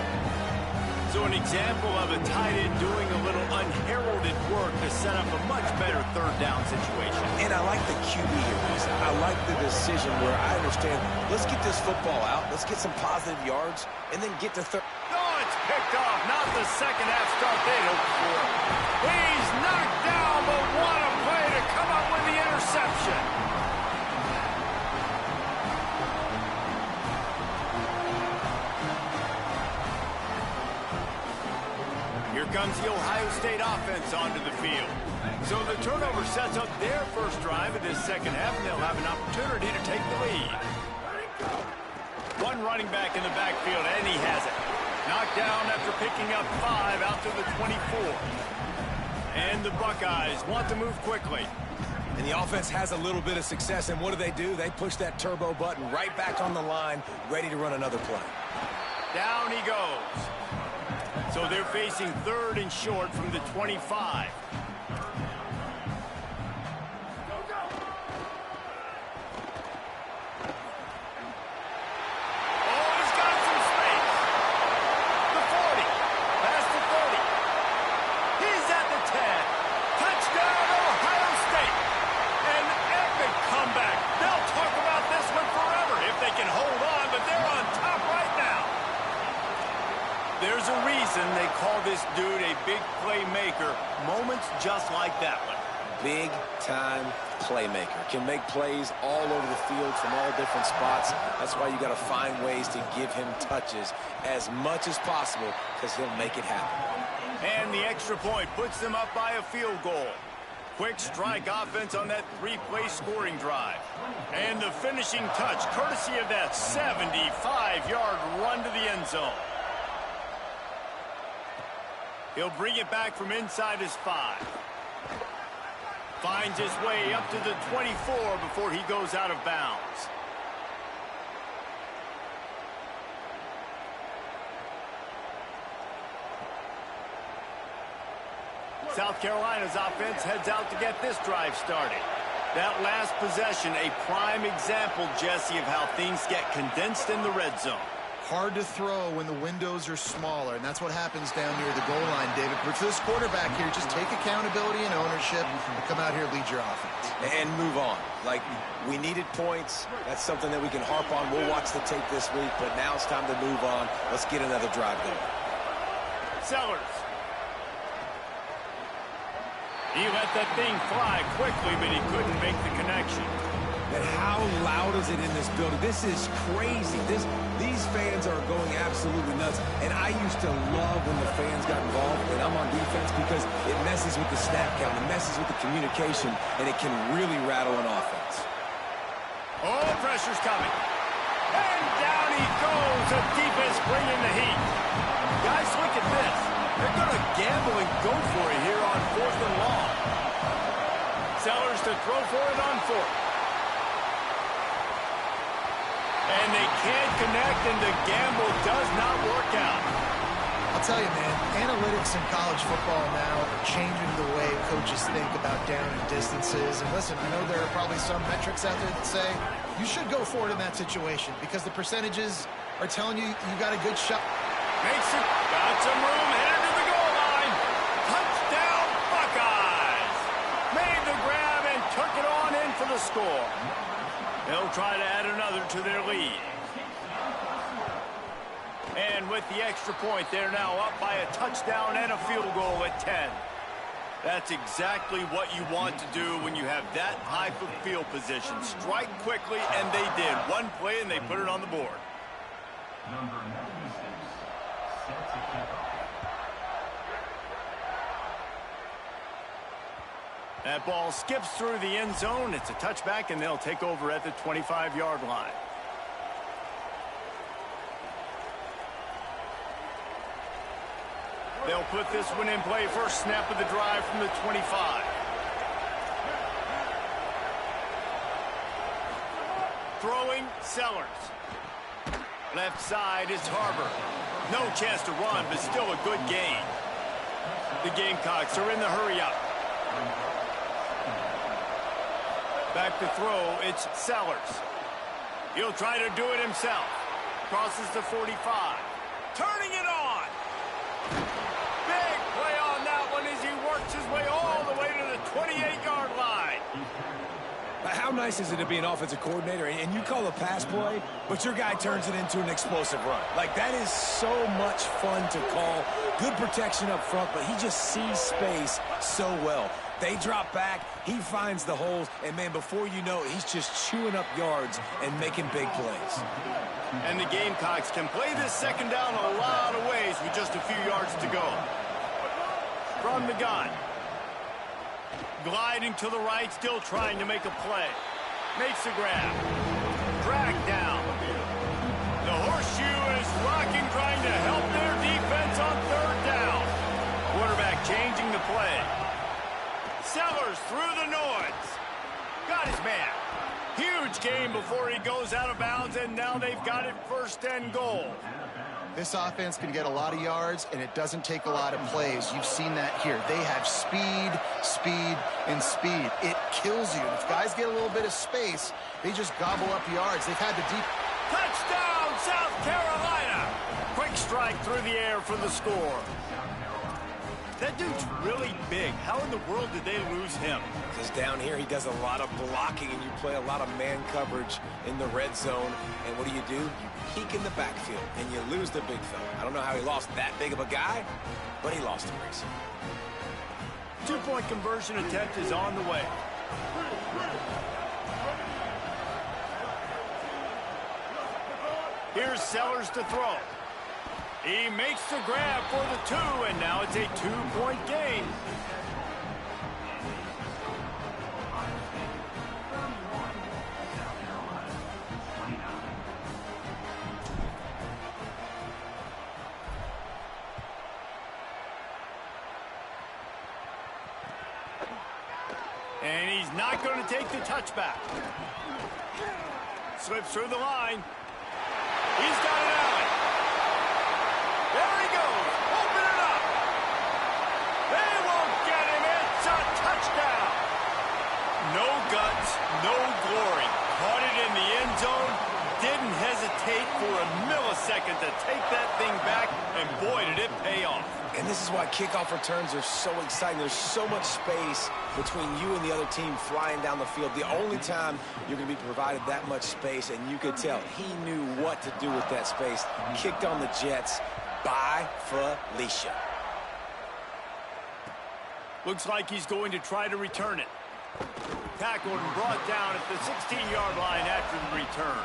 So an example of a tight end doing a little unheralded work to set up a much better third down situation. And I like the QB here, Reese. I like the decision where I understand, let's get this football out, let's get some positive yards, and then get to third. Oh, it's picked off. Not the second half start they'd hoped for. He's knocked down, but what a play to come up with the interception. Here comes the Ohio State offense onto the field. So the turnover sets up their first drive of this second half, and they'll have an opportunity to take the lead. One running back in the backfield, and he has it. Knocked down after picking up 5 out to the 24. And the Buckeyes want to move quickly. And the offense has a little bit of success, and what do? They push that turbo button right back on the line, ready to run another play. Down he goes. So they're facing third and short from the 25. There's a reason they call this dude a big playmaker. Moments just like that one. Big-time playmaker. Can make plays all over the field from all different spots. That's why you got to find ways to give him touches as much as possible, because he'll make it happen. And the extra point puts them up by a field goal. Quick strike offense on that 3-play scoring drive. And the finishing touch, courtesy of that 75-yard run to the end zone. He'll bring it back from inside his 5. Finds his way up to the 24 before he goes out of bounds. South Carolina's offense heads out to get this drive started. That last possession, a prime example, Jesse, of how things get condensed in the red zone. Hard to throw when the windows are smaller, and that's what happens down near the goal line, David. But for this quarterback here, just take accountability and ownership and come out here and lead your offense. And move on. Like, we needed points. That's something that we can harp on. We'll watch the tape this week, but now it's time to move on. Let's get another drive going. Sellers. He let that thing fly quickly, but he couldn't make the connection. And how loud is it in this building? This is crazy. These fans are going absolutely nuts. And I used to love when the fans got involved, and I'm on defense, because it messes with the snap count, it messes with the communication, and it can really rattle an offense. Oh, pressure's coming. And down he goes. The defense bringing the heat. Guys, look at this. They're going to gamble and go for it here on 4th and long. Sellers to throw for it on 4th. And they can't connect, and the gamble does not work out. I'll tell you, man, analytics in college football now are changing the way coaches think about down and distances. And listen, I know there are probably some metrics out there that say you should go for it in that situation because the percentages are telling you you got a good shot. Makes it, got some room, headed to the goal line. Touchdown, Buckeyes. Made the grab and took it on in for the score. They'll try to add another to their lead. And with the extra point, they're now up by a touchdown and a field goal at 10. That's exactly what you want to do when you have that type of field position. Strike quickly, and they did. One play, and they put it on the board. Number 96, set to kick off. That ball skips through the end zone. It's a touchback, and they'll take over at the 25-yard line. They'll put this one in play. First snap of the drive from the 25. Throwing, Sellers. Left side is Harbor. No chance to run, but still a good gain. The Gamecocks are in the hurry-up. Back to throw, it's Sellers. He'll try to do it himself. Crosses the 45. Turning it on. Big play on that one as he works his way all the way to the 28-yard line. How nice is it to be an offensive coordinator and you call a pass play, but your guy turns it into an explosive run? Like, that is so much fun to call. Good protection up front, but he just sees space so well. They drop back, he finds the holes, and, man, before you know it, he's just chewing up yards and making big plays. And the Gamecocks can play this second down a lot of ways with just a few yards to go. From the gun. Gliding to the right, still trying to make a play. Makes a grab. Drag down. The horseshoe is rocking, trying to help their defense on third down. Quarterback changing the play. Sellers through the noise. Got his man. Huge gain before he goes out of bounds, and now they've got it 1st and goal. This offense can get a lot of yards, and it doesn't take a lot of plays. You've seen that here. They have speed, speed, and speed. It kills you. If guys get a little bit of space, they just gobble up yards. They've had the deep... Touchdown, South Carolina! Quick strike through the air for the score. That dude's really big. How in the world did they lose him? Because down here he does a lot of blocking and you play a lot of man coverage in the red zone. And what do? You peek in the backfield and you lose the big fella. I don't know how he lost that big of a guy, but he lost him recently. 2-point conversion attempt is on the way. Here's Sellers to throw. He makes the grab for the 2, and now it's a 2-point gain. And he's not going to take the touchback. Slips through the line. He's got it out. There he goes. Open it up. They won't get him. It's a touchdown. No guts, no glory. Caught it in the end zone. Didn't hesitate for a millisecond to take that thing back, and boy, did it pay off. And this is why kickoff returns are so exciting. There's so much space between you and the other team flying down the field. The only time you're going to be provided that much space, and you could tell he knew what to do with that space. Kicked on the Jets. By Felicia. Looks like he's going to try to return it. Tackled and brought down at the 16-yard line after the return.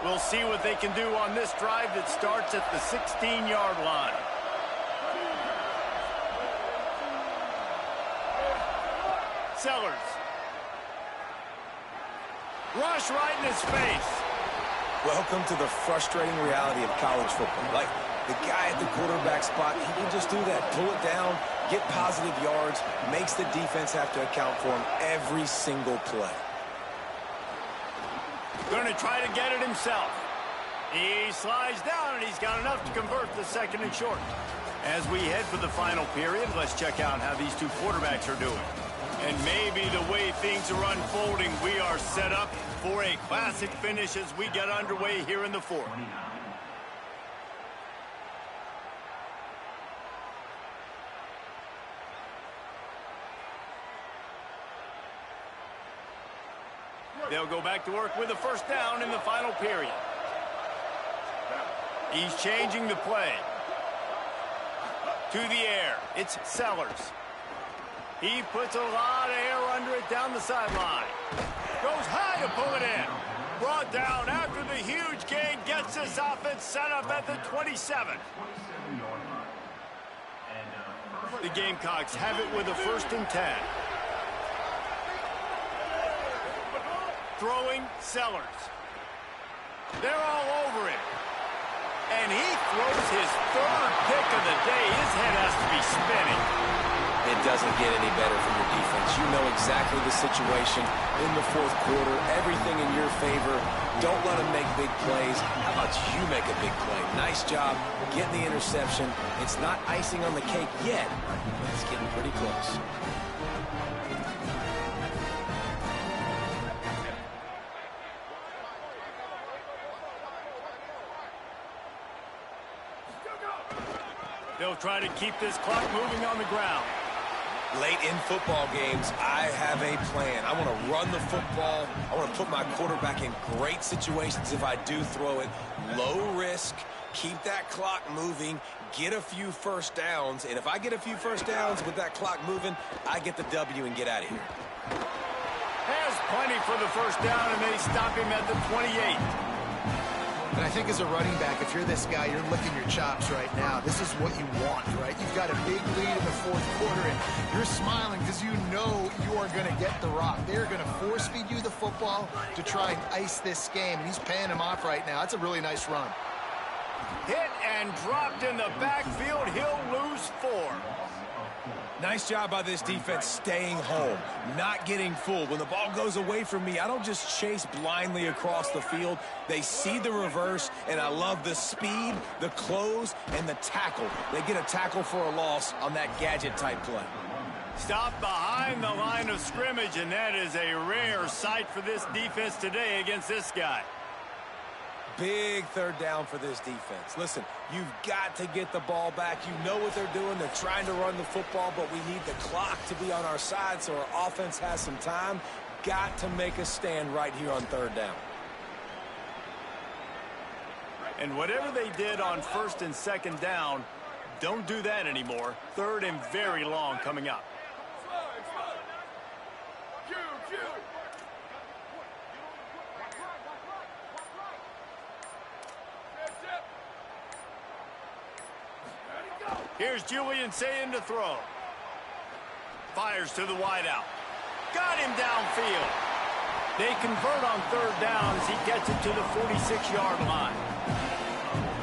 We'll see what they can do on this drive that starts at the 16-yard line. Sellers. Rush right in his face. Welcome to the frustrating reality of college football. Like, the guy at the quarterback spot, he can just do that. Pull it down, get positive yards, makes the defense have to account for him every single play. Going to try to get it himself. He slides down, and he's got enough to convert the 2nd and short. As we head for the final period, let's check out how these two quarterbacks are doing. And maybe the way things are unfolding, we are set up for a classic finish as we get underway here in the 4th. They'll go back to work with a 1st down in the final period. He's changing the play. To the air, it's Sellers. He puts a lot of air under it down the sideline. Goes high to pull it in. Brought down after the huge gain. Gets this offense set up at the 27. The Gamecocks have it with a 1st and 10. Throwing Sellers. They're all over it. And he throws his 3rd pick of the day. His head has to be spinning. It does doesn't get any better from your defense. You know exactly the situation in the fourth quarter, everything in your favor. Don't let them make big plays. How about you make a big play? Nice job getting the interception. It's not icing on the cake yet, but it's getting pretty close. They'll try to keep this clock moving on the ground. Late in football games, I have a plan. I want to run the football. I want to put my quarterback in great situations if I do throw it. Low risk, keep that clock moving, get a few first downs. And if I get a few first downs with that clock moving, I get the W and get out of here. Has plenty for the first down, and they stop him at the 28. And I think as a running back, if you're this guy, you're licking your chops right now. This is what you want, right? You've got a big lead in the fourth quarter, and you're smiling because you know you are going to get the rock. They're going to force feed you the football to try and ice this game, and he's paying him off right now. That's a really nice run. Hit and dropped in the backfield. He'll lose 4. Nice job by this defense staying home, not getting fooled. When the ball goes away from me, I don't just chase blindly across the field. They see the reverse, and I love the speed, the close, and the tackle. They get a tackle for a loss on that gadget-type play. Stopped behind the line of scrimmage, and that is a rare sight for this defense today against this guy. Big third down for this defense. Listen, you've got to get the ball back. You know what they're doing. They're trying to run the football, but we need the clock to be on our side so our offense has some time. Got to make a stand right here on third down. And whatever they did on first and second down, don't do that anymore. Third and very long coming up. Here's Julian saying to throw. Fires to the wideout. Got him downfield. They convert on third down as he gets it to the 46-yard line.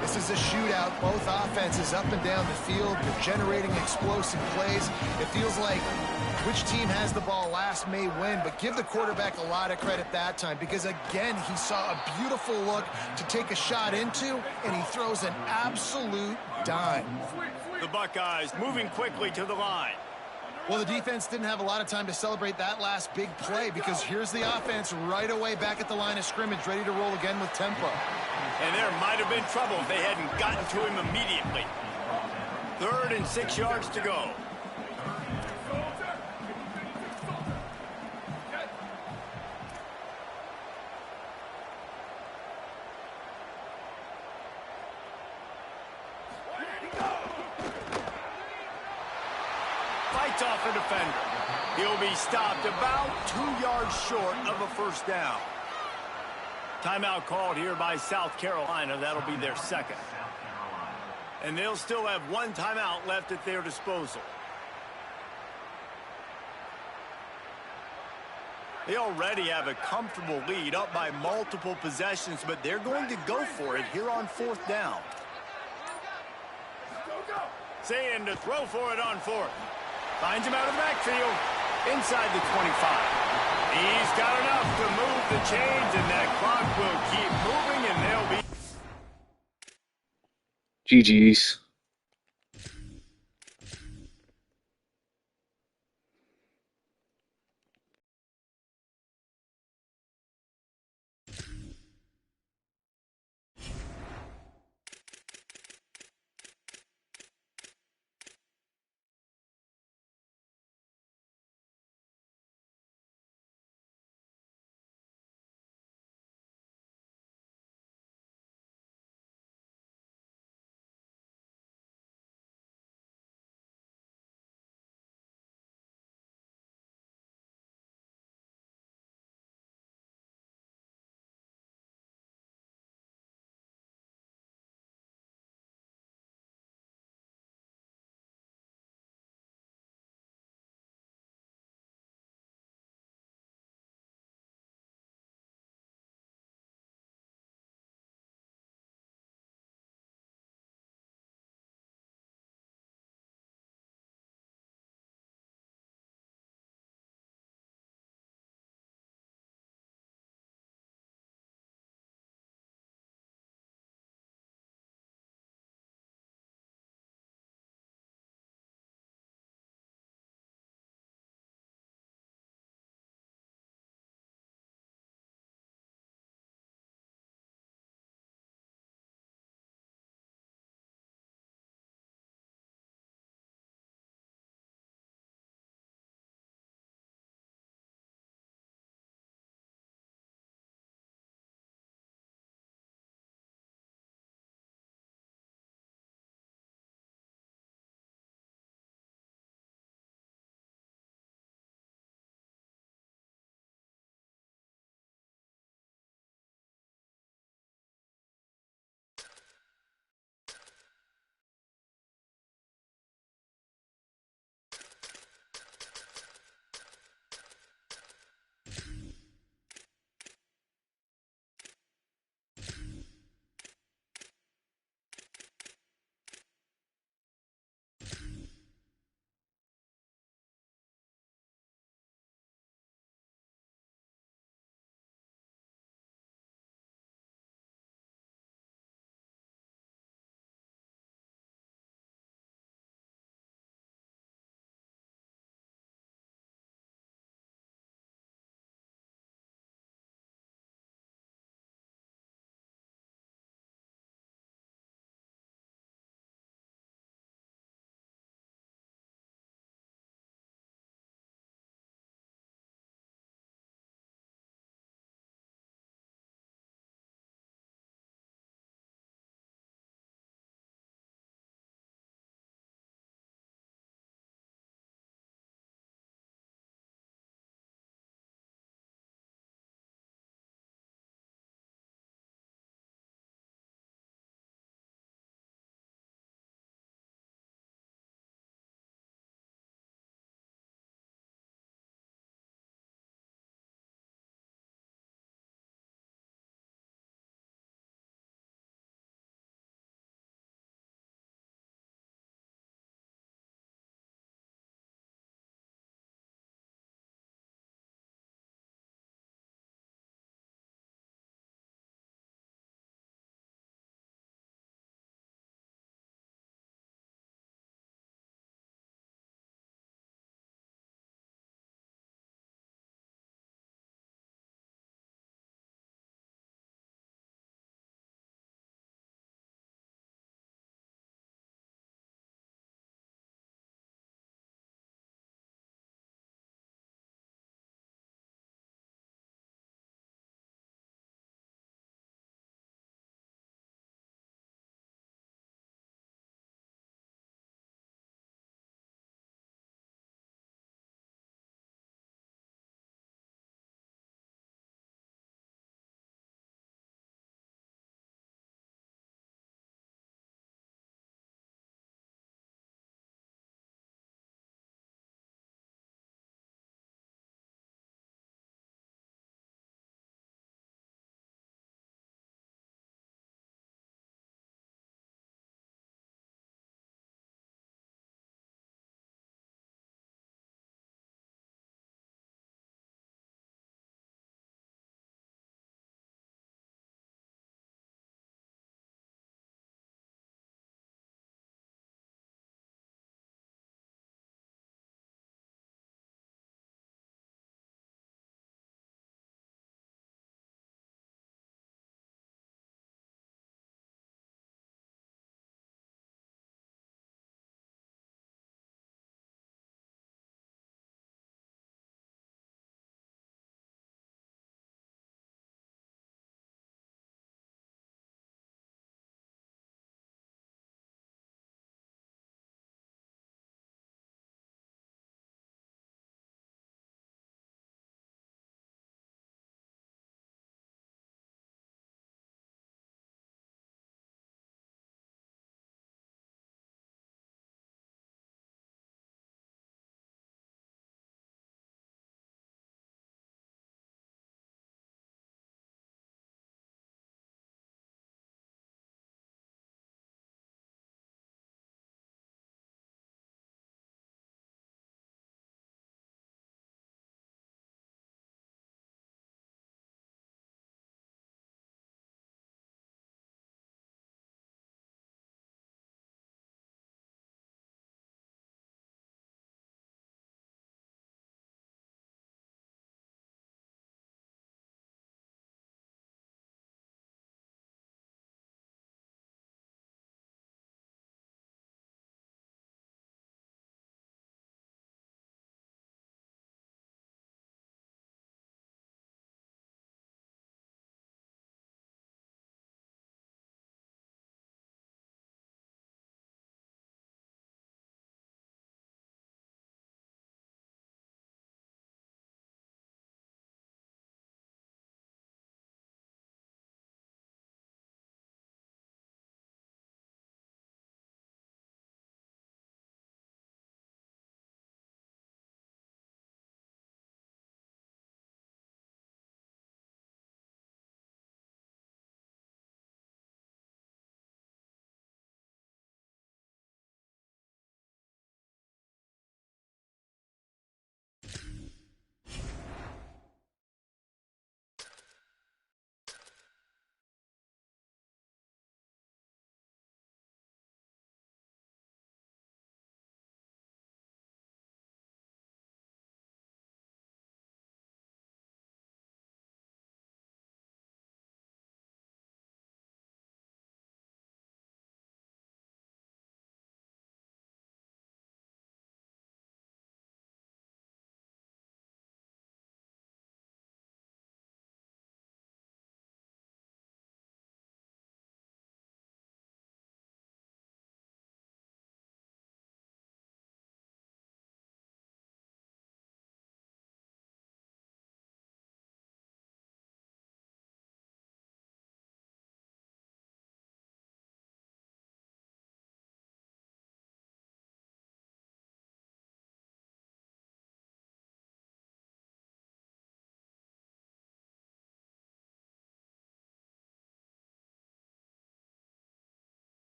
This is a shootout. Both offenses up and down the field. They're generating explosive plays. It feels like which team has the ball last may win, but give the quarterback a lot of credit that time because, again, he saw a beautiful look to take a shot into, and he throws an absolute dime. The Buckeyes moving quickly to the line. Well, the defense didn't have a lot of time to celebrate that last big play because here's the offense right away back at the line of scrimmage, ready to roll again with tempo. And there might have been trouble if they hadn't gotten to him immediately. 3rd and 6 yards to go. Fights off a defender. He'll be stopped about 2 yards short of a first down. Timeout called here by South Carolina. That'll be their second. And they'll still have 1 timeout left at their disposal. They already have a comfortable lead up by multiple possessions, but they're going to go for it here on 4th down. Saying to throw for it on 4th. Finds him out of the backfield, inside the 25. He's got enough to move the chains, and that clock will keep moving, and they'll be... GG's.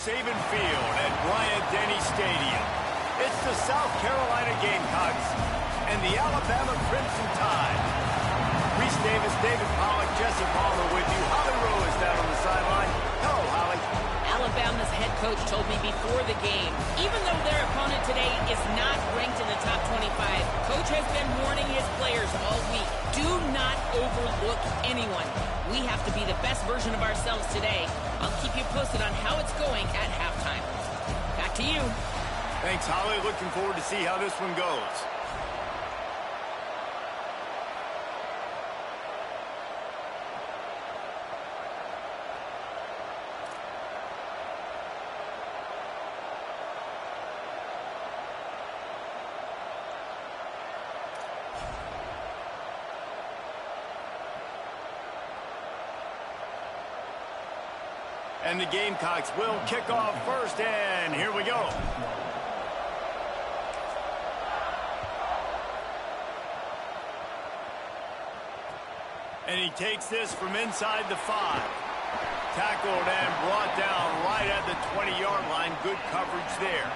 Saban Field at Bryant-Denny Stadium. It's the South Carolina Gamecocks and the Alabama Crimson Tide. Reese Davis, David Pollack, Jesse Palmer with you. Holly Rowe is down on the sideline. Hello, Holly. Alabama's head coach told me before the game, even though their opponent today is not ranked in the top 25, Coach has been warning his players all week. Do not overlook anyone. We have to be the best version of ourselves today. I'll keep you posted on how it's going at halftime. Back to you. Thanks, Holly. Looking forward to see how this one goes. And the Gamecocks will kick off first, and here we go. And he takes this from inside the 5. Tackled and brought down right at the 20-yard line. Good coverage there.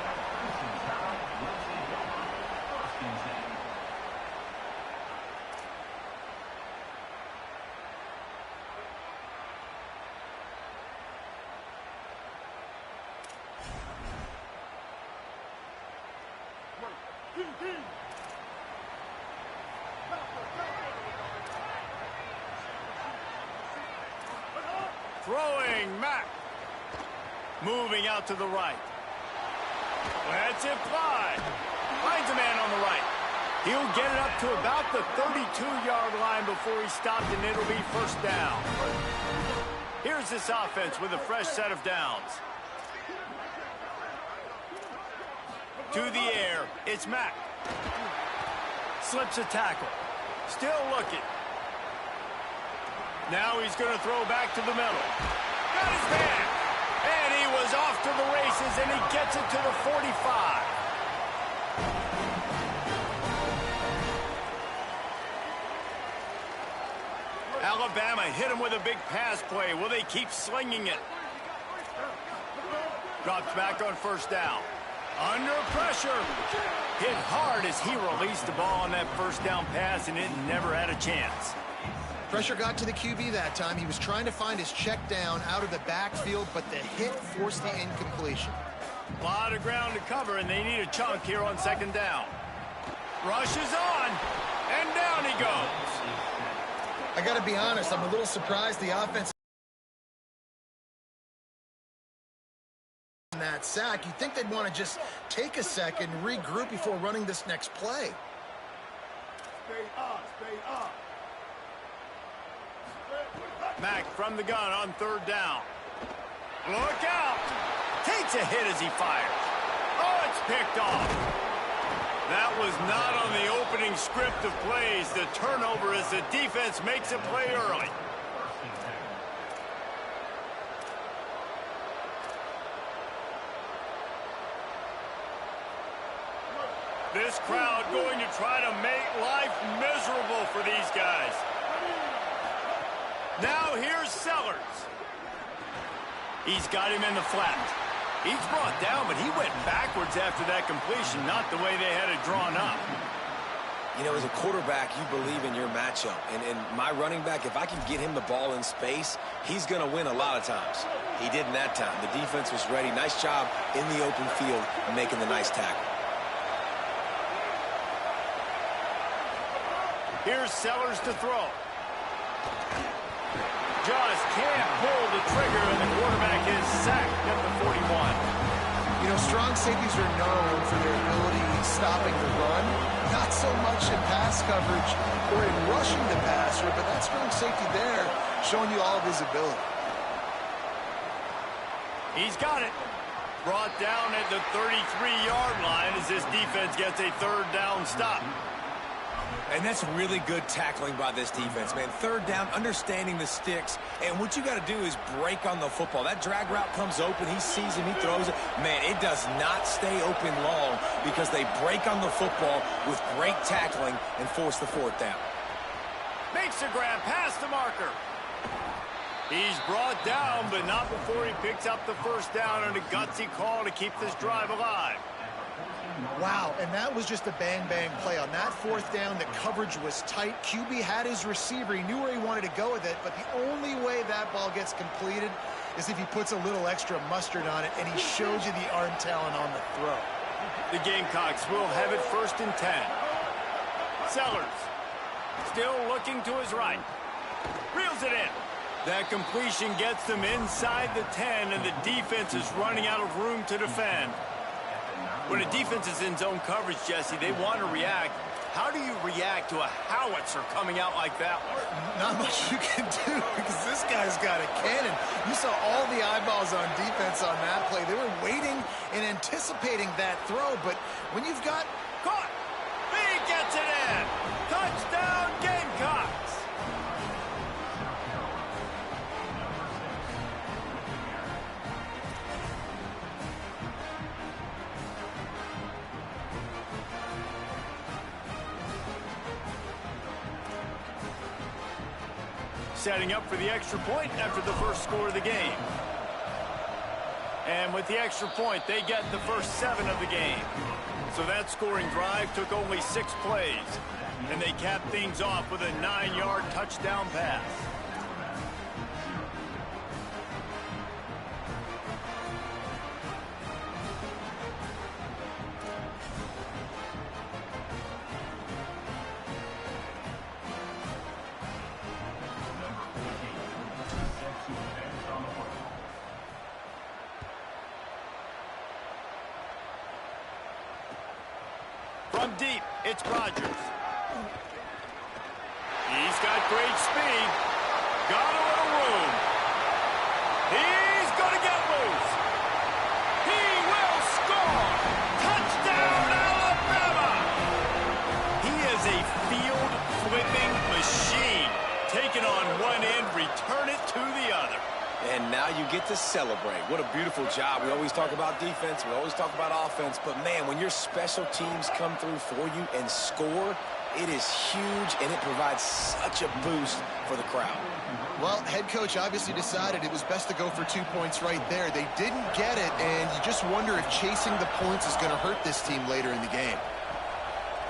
Throwing Mack. Moving out to the right. That's it, fly. Finds a man on the right. He'll get it up to about the 32-yard line before he stopped, and it'll be first down. Here's this offense with a fresh set of downs. To the air, it's Mack. Slips a tackle. Still looking. Now he's going to throw back to the middle. Got his man. And he was off to the races, and he gets it to the 45. Alabama hit him with a big pass play. Will they keep slinging it? Drops back on first down. Under pressure. Hit hard as he released the ball on that first down pass, and it never had a chance. Pressure got to the QB that time. He was trying to find his check down out of the backfield, but the hit forced the incompletion. A lot of ground to cover, and they need a chunk here on second down. Rushes on, and down he goes. I got to be honest, I'm a little surprised the offense in that sack. You'd think they'd want to just take a second, regroup before running this next play. Stay up, stay up. Mack from the gun on third down. Look out! Takes a hit as he fires. Oh, it's picked off. That was not on the opening script of plays. The turnover as the defense makes a play early. This crowd going to try to make life miserable for these guys. Now here's Sellers. He's got him in the flat. He's brought down, but he went backwards after that completion, not the way they had it drawn up. You know, as a quarterback, you believe in your matchup. And my running back, if I can get him the ball in space, he's going to win a lot of times. He didn't that time. The defense was ready. Nice job in the open field making the nice tackle. Here's Sellers to throw. Just can't pull the trigger, and the quarterback is sacked at the 41. You know, strong safeties are known for their ability stopping the run, not so much in pass coverage or in rushing the passer, but that strong safety there showing you all of his ability. He's got it. Brought down at the 33-yard line as this defense gets a third down stop. And that's really good tackling by this defense, man. Third down, understanding the sticks. And what you got to do is break on the football. That drag route comes open. He sees him. He throws it. Man, it does not stay open long because they break on the football with great tackling and force the fourth down. Makes the grab past the marker. He's brought down, but not before he picks up the first down and a gutsy call to keep this drive alive. Wow, and that was just a bang-bang play. On that fourth down, the coverage was tight. QB had his receiver. He knew where he wanted to go with it, but the only way that ball gets completed is if he puts a little extra mustard on it, and he shows you the arm talent on the throw. The Gamecocks will have it 1st and 10. Sellers still looking to his right. Reels it in. That completion gets them inside the 10, and the defense is running out of room to defend. When a defense is in zone coverage, Jesse, they want to react. How do you react to a howitzer coming out like that one? Not much you can do because this guy's got a cannon. You saw all the eyeballs on defense on that play. They were waiting and anticipating that throw, but when you've got... Caught! He gets it in! Touchdown, Gamecocks! Setting up for the extra point after the first score of the game. And with the extra point, they get the first 7 of the game. So that scoring drive took only 6 plays. And they capped things off with a 9-yard touchdown pass. From deep, it's Rodgers. He's got great speed. Got a little room. He's going to get loose. He will score. Touchdown, Alabama. He is a field-flipping machine. Take it on one end, return it to the other. And now you get to celebrate. What a beautiful job. We always talk about defense. We always talk about offense. But, man, when your special teams come through for you and score, it is huge, and it provides such a boost for the crowd. Well, head coach obviously decided it was best to go for 2 points right there. They didn't get it, and you just wonder if chasing the points is going to hurt this team later in the game.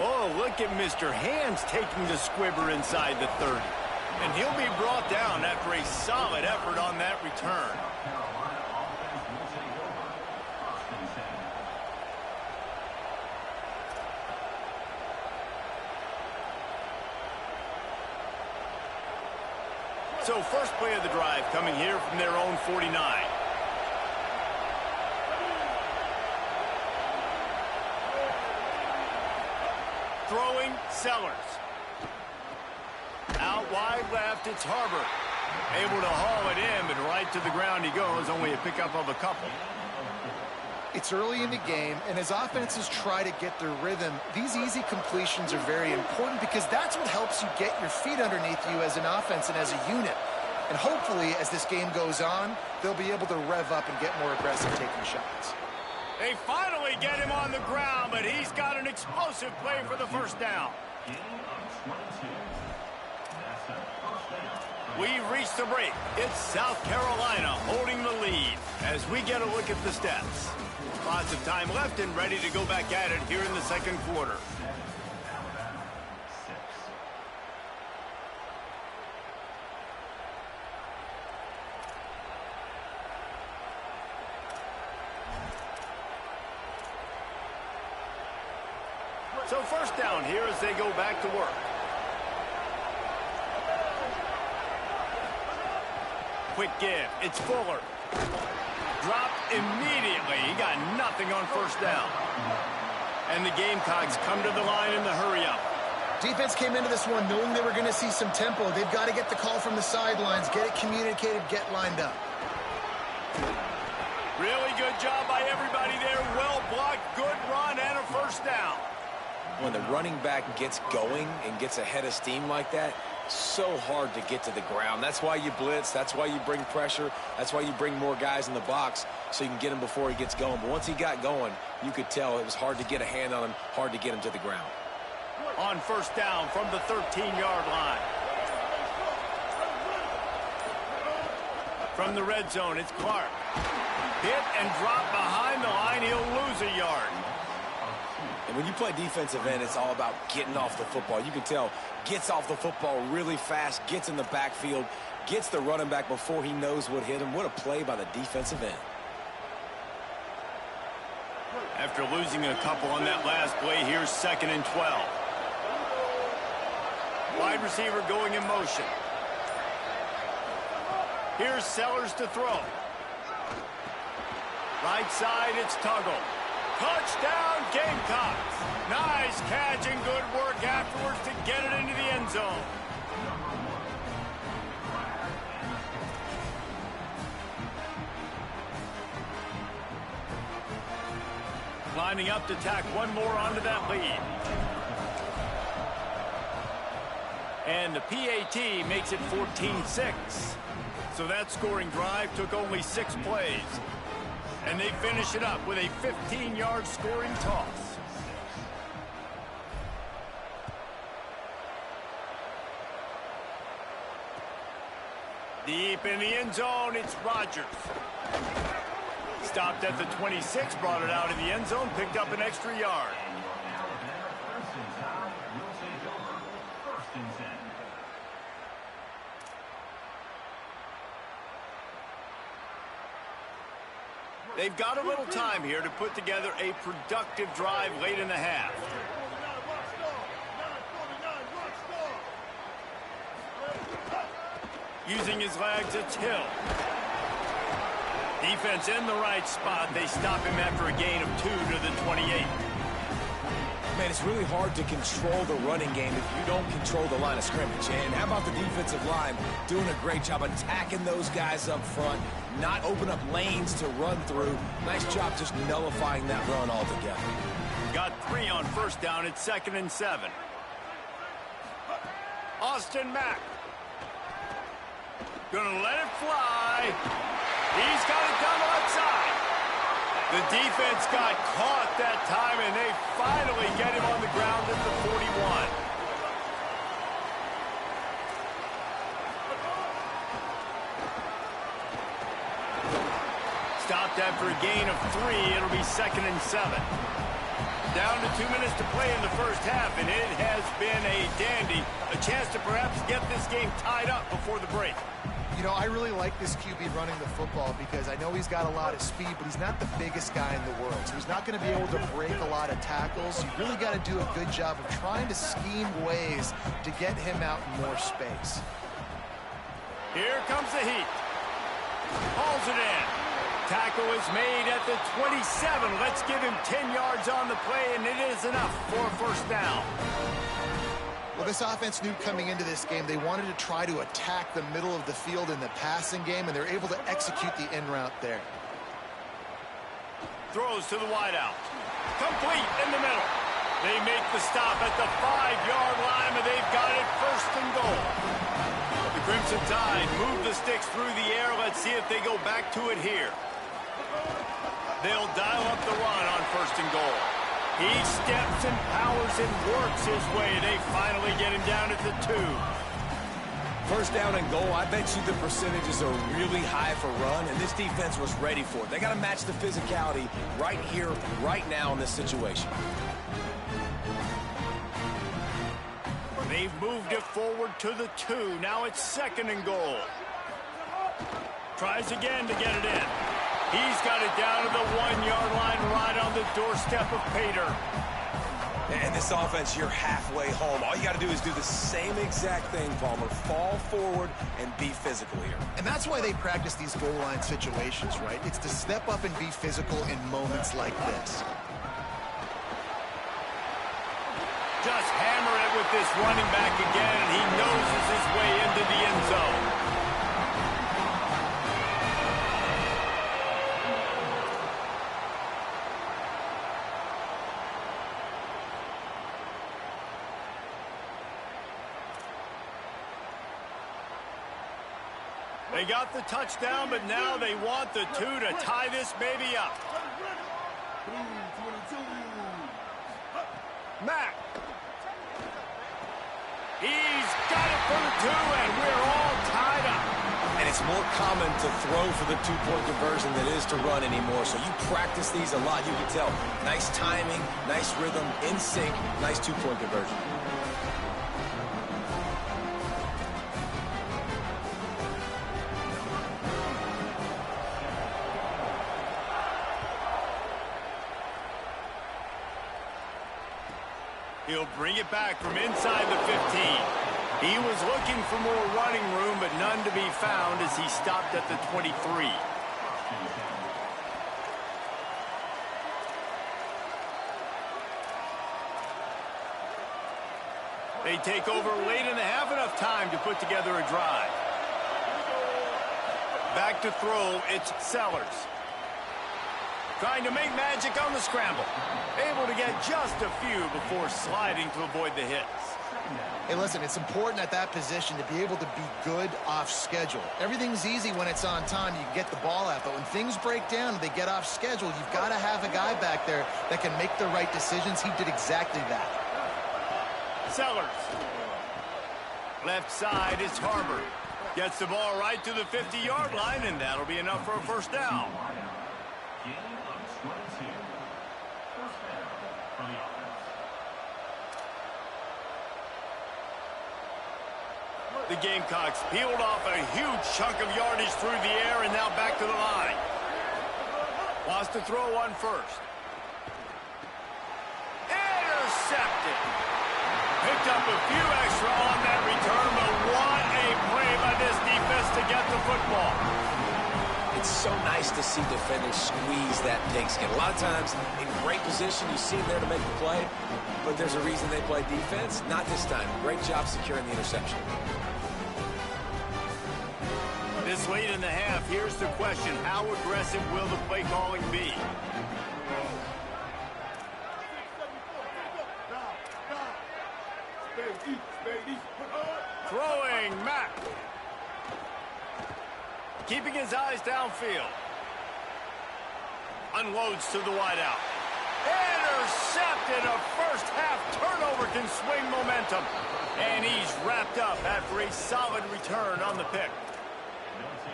Oh, look at Mr. Hands taking the squibber inside the 30. And he'll be brought down after a solid effort on that return. So first play of the drive coming here from their own 49. Throwing, Sellers. Out wide left, it's Harbor. Able to haul it in, but right to the ground he goes. Only a pickup of a couple. It's early in the game, and as offenses try to get their rhythm, these easy completions are very important because that's what helps you get your feet underneath you as an offense and as a unit. And hopefully, as this game goes on, they'll be able to rev up and get more aggressive taking shots. They finally get him on the ground, but he's got an explosive play for the first down. We've reached the break. It's South Carolina holding the lead as we get a look at the stats. Lots of time left and ready to go back at it here in the second quarter. So first down here as they go back to work. Quick give. It's Fuller. Dropped immediately. He got nothing on first down. And the Gamecocks come to the line in the hurry-up. Defense came into this one knowing they were going to see some tempo. They've got to get the call from the sidelines, get it communicated, get lined up. Really good job by everybody there. Well blocked, good run, and a first down. When the running back gets going and gets ahead of steam like that, so hard to get to the ground. That's why you blitz. That's why you bring pressure. That's why you bring more guys in the box so you can get him before he gets going. But once he got going, you could tell it was hard to get a hand on him, hard to get him to the ground. On first down from the 13-yard line. From the red zone, it's Clark. Hit and drop behind the line. He'll lose a yard. And when you play defensive end, it's all about getting off the football. You can tell, gets off the football really fast, gets in the backfield, gets the running back before he knows what hit him. What a play by the defensive end. After losing a couple on that last play, here's 2nd and 12. Wide receiver going in motion. Here's Sellers to throw. Right side, it's Tuggle. Touchdown, Gamecocks. Nice catch and good work afterwards to get it into the end zone. Lining up to tack one more onto that lead. And the PAT makes it 14-6. So that scoring drive took only 6 plays. And they finish it up with a 15-yard scoring toss. Deep in the end zone, it's Rodgers. Stopped at the 26, brought it out in the end zone, picked up an extra yard. They've got a little time here to put together a productive drive late in the half. Using his legs, it's Hill. Defense in the right spot. They stop him after a gain of 2 to the 28. Man, it's really hard to control the running game if you don't control the line of scrimmage. And how about the defensive line doing a great job attacking those guys up front, not open up lanes to run through. Nice job just nullifying that run altogether. Got 3 on first down. It's 2nd and 7. Austin Mack. Gonna let it fly. He's got it down the left side. The defense got caught that time, and they finally get him on the ground at the 41. Stopped after a gain of 3. It'll be 2nd and 7. Down to 2 minutes to play in the first half, and it has been a dandy. A chance to perhaps get this game tied up before the break. You know, I really like this QB running the football because I know he's got a lot of speed, but he's not the biggest guy in the world. So he's not going to be able to break a lot of tackles. You really got to do a good job of trying to scheme ways to get him out in more space. Here comes the heat. Hauls it in. Tackle is made at the 27. Let's give him 10 yards on the play, and it is enough for a first down. Well, this offense knew coming into this game they wanted to try to attack the middle of the field in the passing game, and they're able to execute the in route there. Throws to the wideout. Complete in the middle. They make the stop at the 5-yard line, and they've got it 1st and goal. The Crimson Tide move the sticks through the air. Let's see if they go back to it here. They'll dial up the run on 1st and goal. He steps and powers and works his way. They finally get him down at the 2. First down and goal, I bet you the percentages are really high for run, and this defense was ready for it. They got to match the physicality right here, right now in this situation. They've moved it forward to the 2. Now it's 2nd and goal. Tries again to get it in. He's got it down to the 1-yard line right on the doorstep of Pater. And this offense, you're halfway home. All you got to do is do the same exact thing, Palmer. Fall forward and be physical here. And that's why they practice these goal line situations, right? It's to step up and be physical in moments like this. Just hammer it with this running back again, and he noses his way into the end zone. They got the touchdown, but now they want the 2 to tie this baby up. Mack. He's got it for the 2, and we're all tied up. And it's more common to throw for the two-point conversion than it is to run anymore. So you practice these a lot. You can tell. Nice timing, nice rhythm, in sync, nice two-point conversion. He'll bring it back from inside the 15. He was looking for more running room, but none to be found as he stopped at the 23. They take over late in the half, enough time to put together a drive. Back to throw, it's Sellers. Trying to make magic on the scramble. Able to get just a few before sliding to avoid the hits. Hey, listen, it's important at that position to be able to be good off schedule. Everything's easy when it's on time. You can get the ball out. But when things break down and they get off schedule, you've got to have a guy back there that can make the right decisions. He did exactly that. Sellers. Left side is Harbor. Gets the ball right to the 50-yard line, and that'll be enough for a first down. Gain of 22. First down for the offense. The Gamecocks peeled off a huge chunk of yardage through the air and now back to the line. Wants to throw one first. Intercepted. Picked up a few extra on that return, but what a play by this defense to get the football. It's so nice to see defenders squeeze that pigskin. A lot of times, in great position, you see them there to make the play, but there's a reason they play defense. Not this time. Great job securing the interception. This late in the half, here's the question. How aggressive will the play calling be? Throwing Mack. Keeping his eyes downfield. Unloads to the wideout. Intercepted. A first half turnover can swing momentum. And he's wrapped up after a solid return on the pick.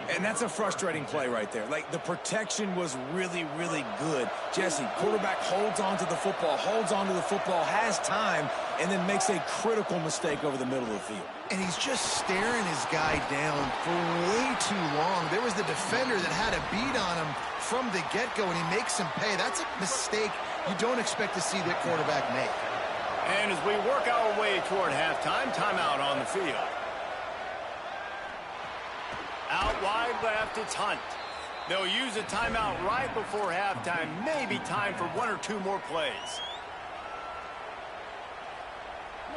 And that's a frustrating play right there. Like, the protection was really, really good. Jesse, quarterback holds on to the football, has time, and then makes a critical mistake over the middle of the field. And he's just staring his guy down for way too long. There was the defender that had a beat on him from the get-go, and he makes him pay. That's a mistake you don't expect to see that quarterback make. And as we work our way toward halftime, timeout on the field. Out wide left, it's Hunt. They'll use a timeout right before halftime. Maybe time for one or two more plays.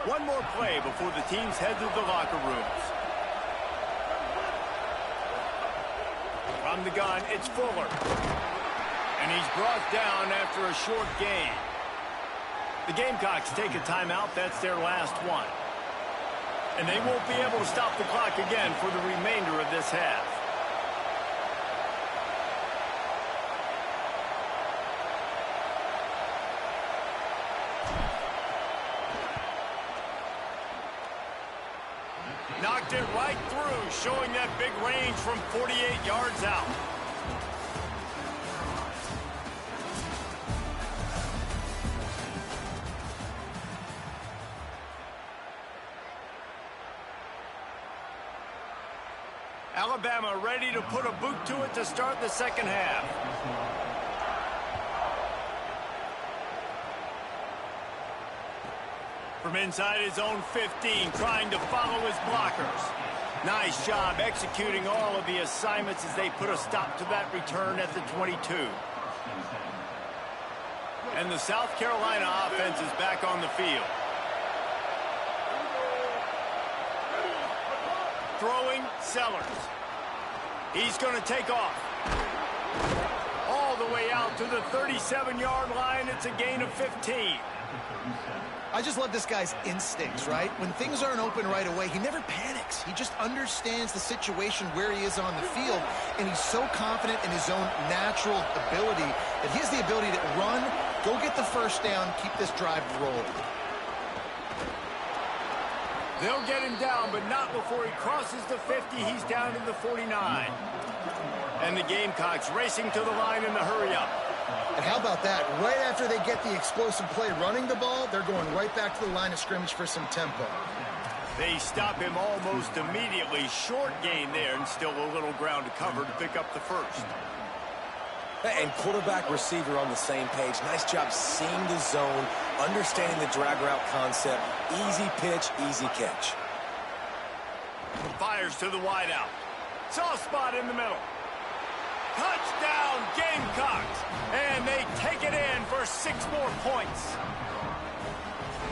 One more play before the teams head to the locker rooms. From the gun, it's Fuller. And he's brought down after a short gain. The Gamecocks take a timeout. That's their last one. And they won't be able to stop the clock again for the remainder of this half. Knocked it right through, showing that big range from 48 yards out. Alabama ready to put a boot to it to start the second half. From inside his own 15, trying to follow his blockers. Nice job executing all of the assignments as they put a stop to that return at the 22. And the South Carolina offense is back on the field. Throwing, Sellers. He's going to take off. All the way out to the 37-yard line. It's a gain of 15. I just love this guy's instincts, right? When things aren't open right away, he never panics. He just understands the situation where he is on the field, and he's so confident in his own natural ability that he has the ability to run, go get the first down, keep this drive rolling. They'll get him down, but not before he crosses the 50. He's down to the 49. And the Gamecocks racing to the line in the hurry-up. And how about that? Right after they get the explosive play running the ball, they're going right back to the line of scrimmage for some tempo. They stop him almost immediately. Short gain there, and still a little ground to cover to pick up the first. And quarterback receiver on the same page. Nice job seeing the zone, understanding the drag route concept. Easy pitch, easy catch. Fires to the wideout. Soft spot in the middle. Touchdown, Gamecocks. And they take it in for 6 more points.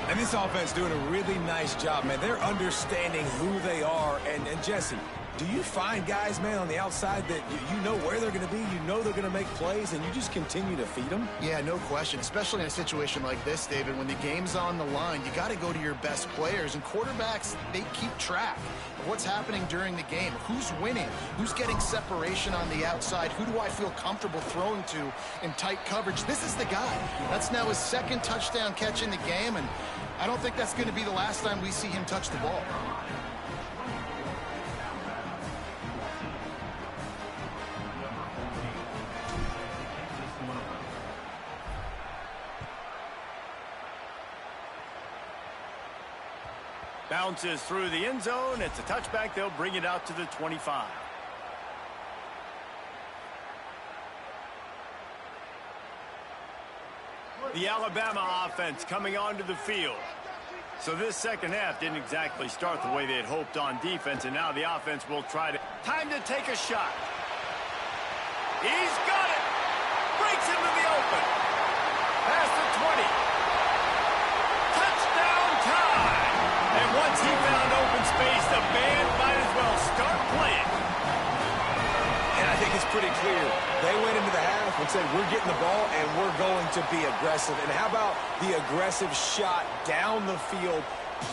And this offense doing a really nice job, man. They're understanding who they are. And Jesse, do you find guys, man, on the outside that you know where they're going to be, you know they're going to make plays, and you just continue to feed them? Yeah, no question, especially in a situation like this, David. When the game's on the line, you got to go to your best players. And quarterbacks, they keep track of what's happening during the game. Who's winning? Who's getting separation on the outside? Who do I feel comfortable throwing to in tight coverage? This is the guy. That's now his 2nd touchdown catch in the game, and I don't think that's going to be the last time we see him touch the ball. Bounces through the end zone. It's a touchback. They'll bring it out to the 25. The Alabama offense coming onto the field. So this second half didn't exactly start the way they had hoped on defense, and now the offense will try to... Time to take a shot. He's got it. Breaks into the open. Past the 20. Touchdown time. And once he found open space, the band might as well start playing. And I think it's pretty clear. They went into the half and said, we're getting the ball and we're going to be aggressive. And how about the aggressive shot down the field?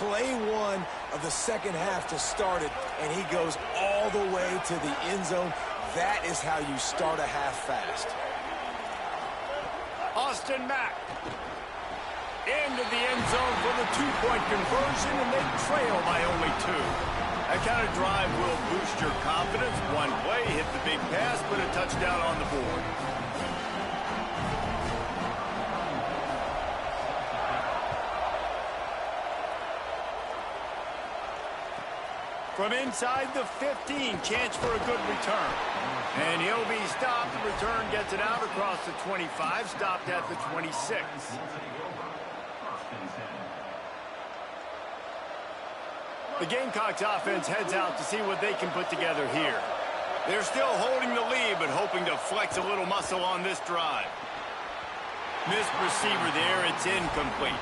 Play 1 of the second half to start it, and he goes all the way to the end zone. That is how you start a half fast. Austin Mack into the end zone for the 2-point conversion, and they trail by only 2. That kind of drive will boost your confidence. One play, hit the big pass, put a touchdown on the board. From inside the 15, chance for a good return. And he'll be stopped. The return gets it out across the 25, stopped at the 26. The Gamecocks offense heads out to see what they can put together here. They're still holding the lead, but hoping to flex a little muscle on this drive. Missed receiver there, it's incomplete.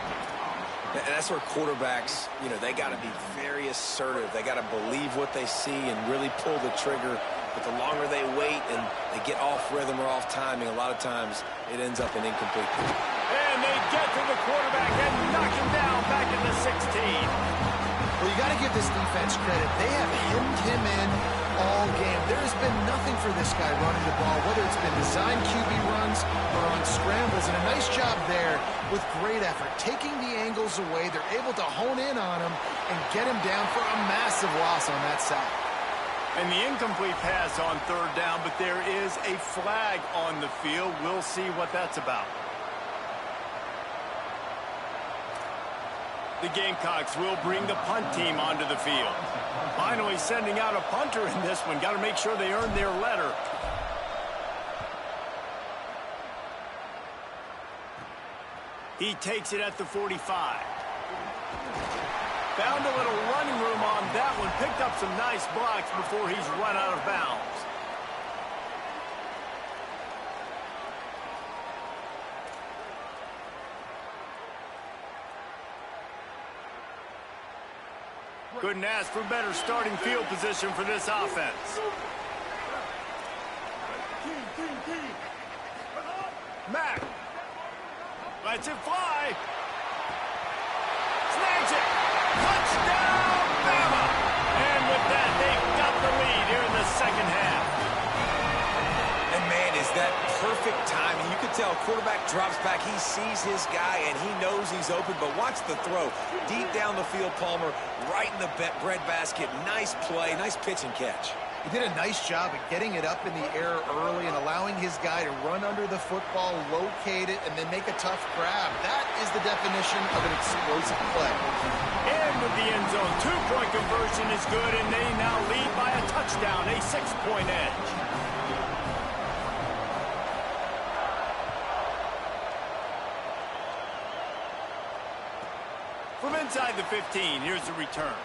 And that's where quarterbacks, they got to be very assertive. They got to believe what they see and really pull the trigger. But the longer they wait and they get off rhythm or off timing, a lot of times it ends up an incomplete. And they get to the quarterback and knock him down back in the 16. Well, you got to give this defense credit. They have hemmed him in all game. There has been nothing for this guy running the ball, whether it's been design QB runs or on scrambles. And a nice job there with great effort. Taking the angles away, they're able to hone in on him and get him down for a massive loss on that side. And the incomplete pass on 3rd down, but there is a flag on the field. We'll see what that's about. The Gamecocks will bring the punt team onto the field. Finally sending out a punter in this one. Got to make sure they earn their letter. He takes it at the 45. Found a little running room on that one. Picked up some nice blocks before he's run out of bounds. Couldn't ask for better starting field position for this offense. Mack lets it fly. Snags it. Touchdown, Bama! And with that, they've got the lead here in the second half. And man, is that perfect timing. You could tell, quarterback drops back. He sees his guy, and he knows he's open, but watch the throw. Deep down the field, Palmer, right in the breadbasket. Nice play, nice pitch and catch. He did a nice job at getting it up in the air early and allowing his guy to run under the football, locate it, and then make a tough grab. That is the definition of an explosive play. Into the end zone. Two-point conversion is good, and they now lead by a touchdown, a 6-point edge. From inside the 15, here's the return.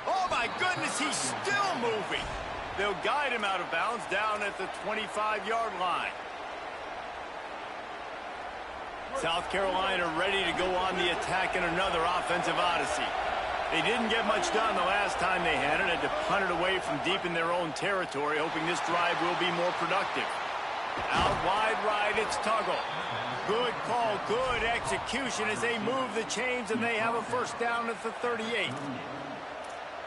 Oh, my goodness, he's still moving. They'll guide him out of bounds down at the 25-yard line. South Carolina ready to go on the attack in another offensive odyssey. They didn't get much done the last time they had it. Had to punt it away from deep in their own territory, hoping this drive will be more productive. Out wide right, it's Tuggle. Good call, good execution as they move the chains, and they have a first down at the 38.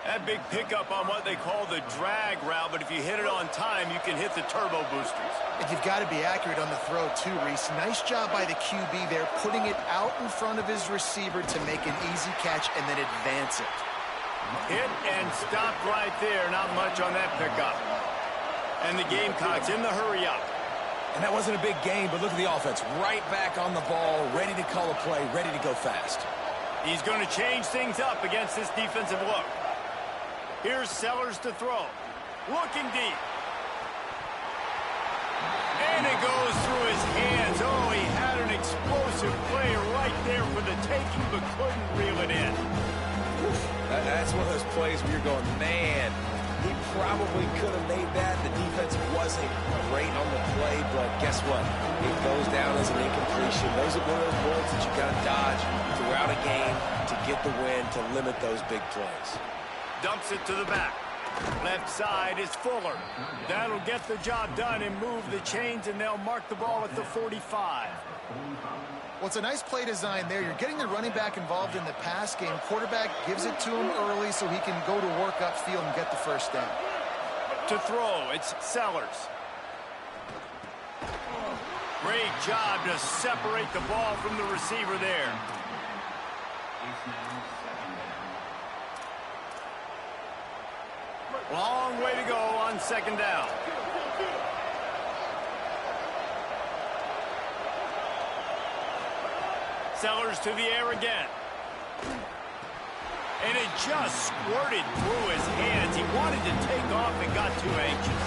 That big pickup on what they call the drag route, but if you hit it on time, you can hit the turbo boosters. And you've got to be accurate on the throw, too, Reese. Nice job by the QB there, putting it out in front of his receiver to make an easy catch and then advance it. Hit and stop right there. Not much on that pickup. And the Gamecocks in the hurry-up. And that wasn't a big gain, but look at the offense. Right back on the ball, ready to call a play, ready to go fast. He's going to change things up against this defensive look. Here's Sellers to throw. Looking deep. And it goes through his hands. Oh, he had an explosive play right there for the taking, but couldn't reel it in. That's one of those plays where you're going, man, he probably could have made that. The defense wasn't great on the play, but guess what? It goes down as an incompletion. Those are one of those bullets that you got to dodge throughout a game to get the win, to limit those big plays. Dumps it to the back. Left side is Fuller. That'll get the job done and move the chains, and they'll mark the ball at the 45. Well, it's a nice play design there. You're getting the running back involved in the pass game. Quarterback gives it to him early so he can go to work upfield and get the first down. To throw, it's Sellers. Great job to separate the ball from the receiver there. Long way to go on second down. Sellers to the air again. And it just squirted through his hands. He wanted to take off and got too anxious.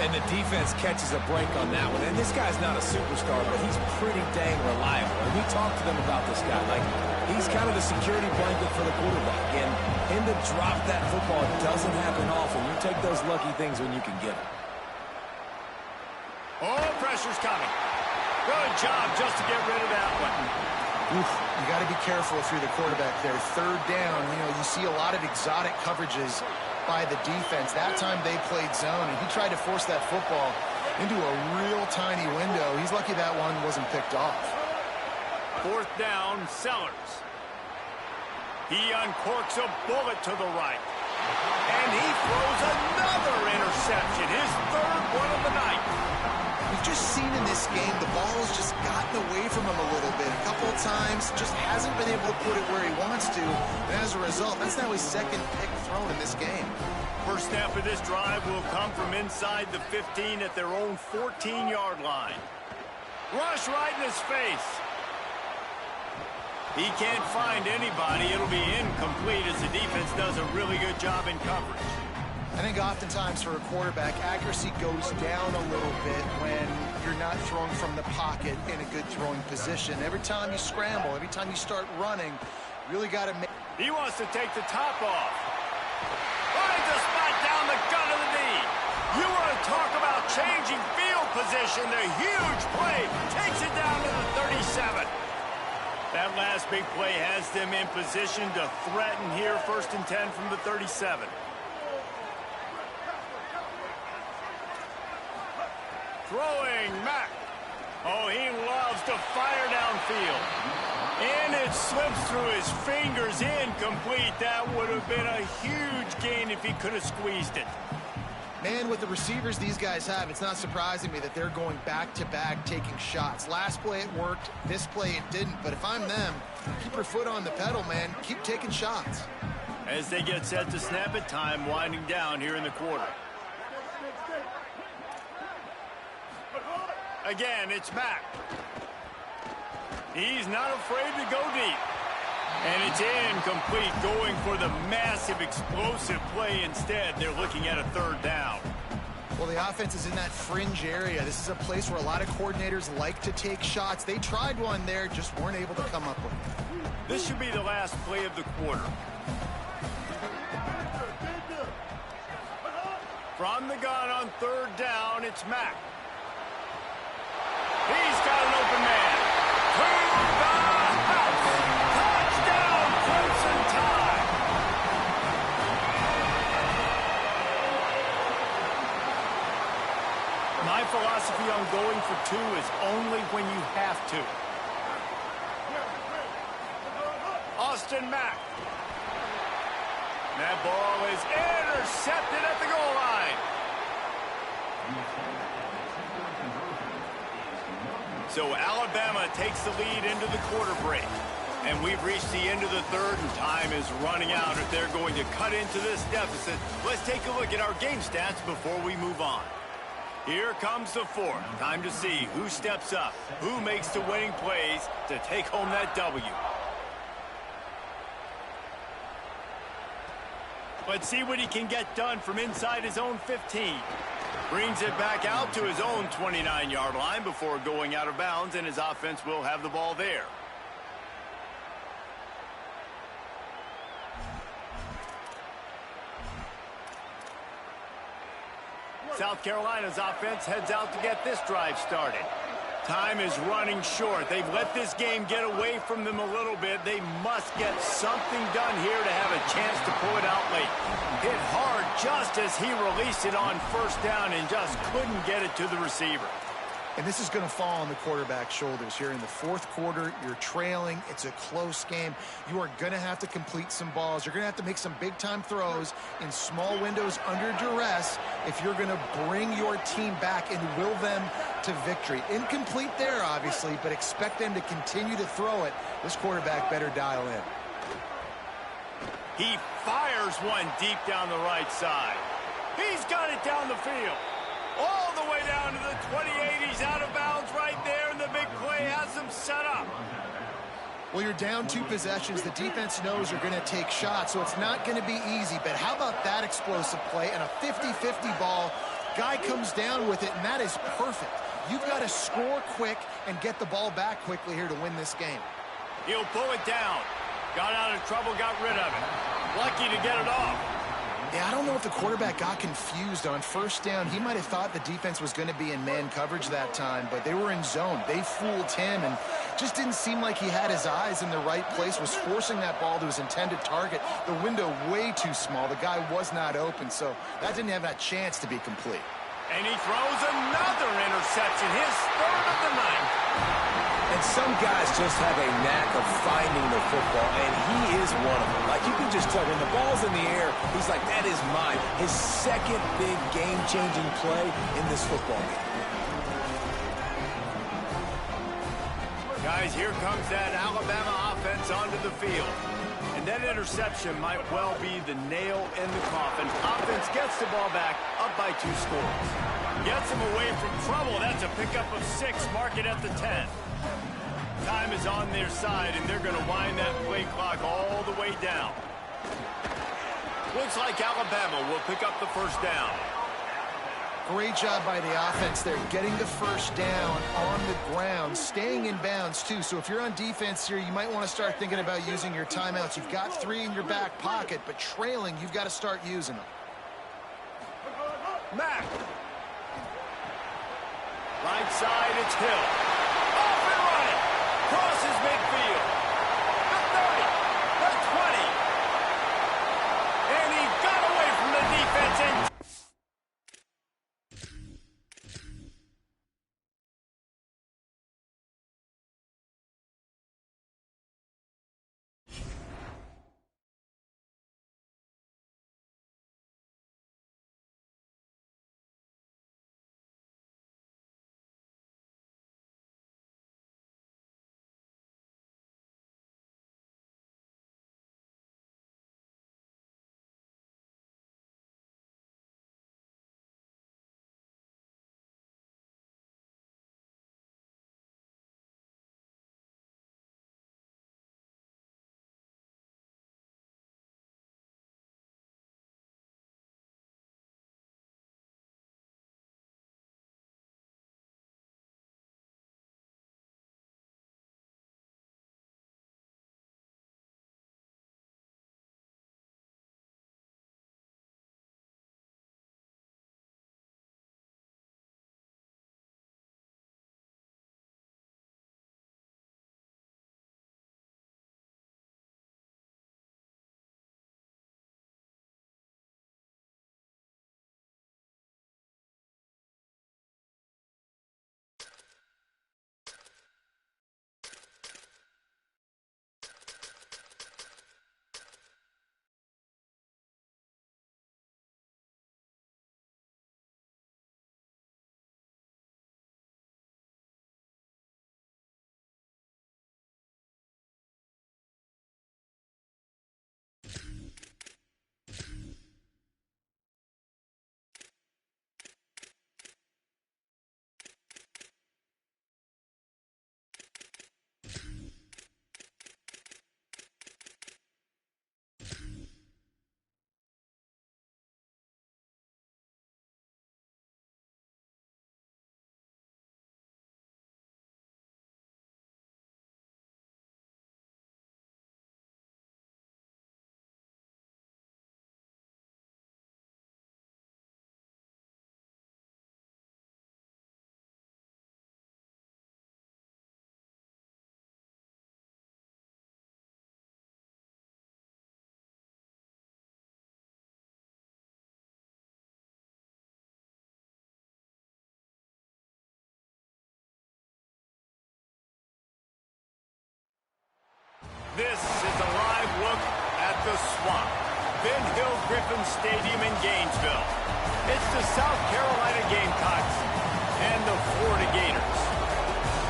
And the defense catches a break on that one. And this guy's not a superstar, but he's pretty dang reliable. And we talked to them about this guy. Like, he's kind of the security blanket for the quarterback. And him to drop that football doesn't happen often. You take those lucky things when you can get them. Oh, pressure's coming. Good job just to get rid of that one. Oof, you got to be careful if you're the quarterback there. Third down, you see a lot of exotic coverages by the defense. That time they played zone, and he tried to force that football into a real tiny window. He's lucky that one wasn't picked off. Fourth down, Sellers. He uncorks a bullet to the right. And he throws another interception, his third one of the night. We've just seen in this game the ball has just gotten away from him a little bit. A couple of times, just hasn't been able to put it where he wants to. And as a result, that's now his second pick thrown in this game. First snap of this drive will come from inside the 15 at their own 14-yard line. Rush right in his face. He can't find anybody. It'll be incomplete as the defense does a really good job in coverage. I think oftentimes for a quarterback, accuracy goes down a little bit when you're not throwing from the pocket in a good throwing position. Every time you scramble, every time you start running, you really got to make... He wants to take the top off. Finds a spot down the gut of the knee. You want to talk about changing field position. The huge play takes it down to the 37. That last big play has them in position to threaten here. 1st and 10 from the 37. Throwing Mack. Oh, he loves to fire downfield. And it slips through his fingers, incomplete. That would have been a huge gain if he could have squeezed it. Man, with the receivers these guys have, it's not surprising me that they're going back-to-back taking shots. Last play it worked, this play it didn't. But if I'm them, keep your foot on the pedal, man. Keep taking shots. As they get set to snap it, time winding down here in the quarter. Again, it's Mack. He's not afraid to go deep. And it's incomplete, going for the massive explosive play instead. They're looking at a third down. Well, the offense is in that fringe area. This is a place where a lot of coordinators like to take shots. They tried one there, just weren't able to come up with it. This should be the last play of the quarter. From the gun on third down, it's Mack. He's got an open man. To the house. Touchdown, Crimson Tide. My philosophy on going for two is only when you have to. Austin Mack. That ball is intercepted at the goal line. So Alabama takes the lead into the quarter break. And we've reached the end of the third, and time is running out if they're going to cut into this deficit. Let's take a look at our game stats before we move on. Here comes the fourth. Time to see who steps up, who makes the winning plays to take home that W. Let's see what he can get done from inside his own 15. Brings it back out to his own 29-yard line before going out of bounds, and his offense will have the ball there. South Carolina's offense heads out to get this drive started. Time is running short. They've let this game get away from them a little bit. They must get something done here to have a chance to pull it out late. Hit hard just as he released it on first down and just couldn't get it to the receiver. And this is going to fall on the quarterback's shoulders here in the fourth quarter. You're trailing. It's a close game. You are going to have to complete some balls. You're going to have to make some big-time throws in small windows under duress if you're going to bring your team back and will them to victory. Incomplete there, obviously, but expect them to continue to throw it. This quarterback better dial in. He fires one deep down the right side. He's got it down the field. All the way down to the 28. He's out of bounds right there, and the big play has him set up. Well, you're down 2 possessions. The defense knows you're going to take shots, so it's not going to be easy. But how about that explosive play and a 50-50 ball? Guy comes down with it, and that is perfect. You've got to score quick and get the ball back quickly here to win this game. He'll pull it down. Got out of trouble, got rid of it. Lucky to get it off. Yeah, I don't know if the quarterback got confused on first down. He might have thought the defense was going to be in man coverage that time, but they were in zone. They fooled him and just didn't seem like he had his eyes in the right place, was forcing that ball to his intended target. The window way too small. The guy was not open, so that didn't have that chance to be complete. And he throws another interception, his third of the night. And some guys just have a knack of finding the football, and he is one of them. Like, you can just tell when the ball's in the air, he's like, that is mine. His second big game-changing play in this football game. Guys, here comes that Alabama offense onto the field. And that interception might well be the nail in the coffin. Offense gets the ball back, up by 2 scores. Gets them away from trouble. That's a pickup of 6. Mark it at the 10. Time is on their side, and they're going to wind that play clock all the way down. Looks like Alabama will pick up the first down. Great job by the offense there, getting the first down on the ground, staying in bounds, too. So if you're on defense here, you might want to start thinking about using your timeouts. You've got 3 in your back pocket, but trailing, you've got to start using them. Mack. Right side, it's Hill. Off and running. Crosses midfield. The 30. The 20. And he got away from the defense and the Swamp, Ben Hill Griffin Stadium in Gainesville. It's the South Carolina Gamecocks and the Florida Gators.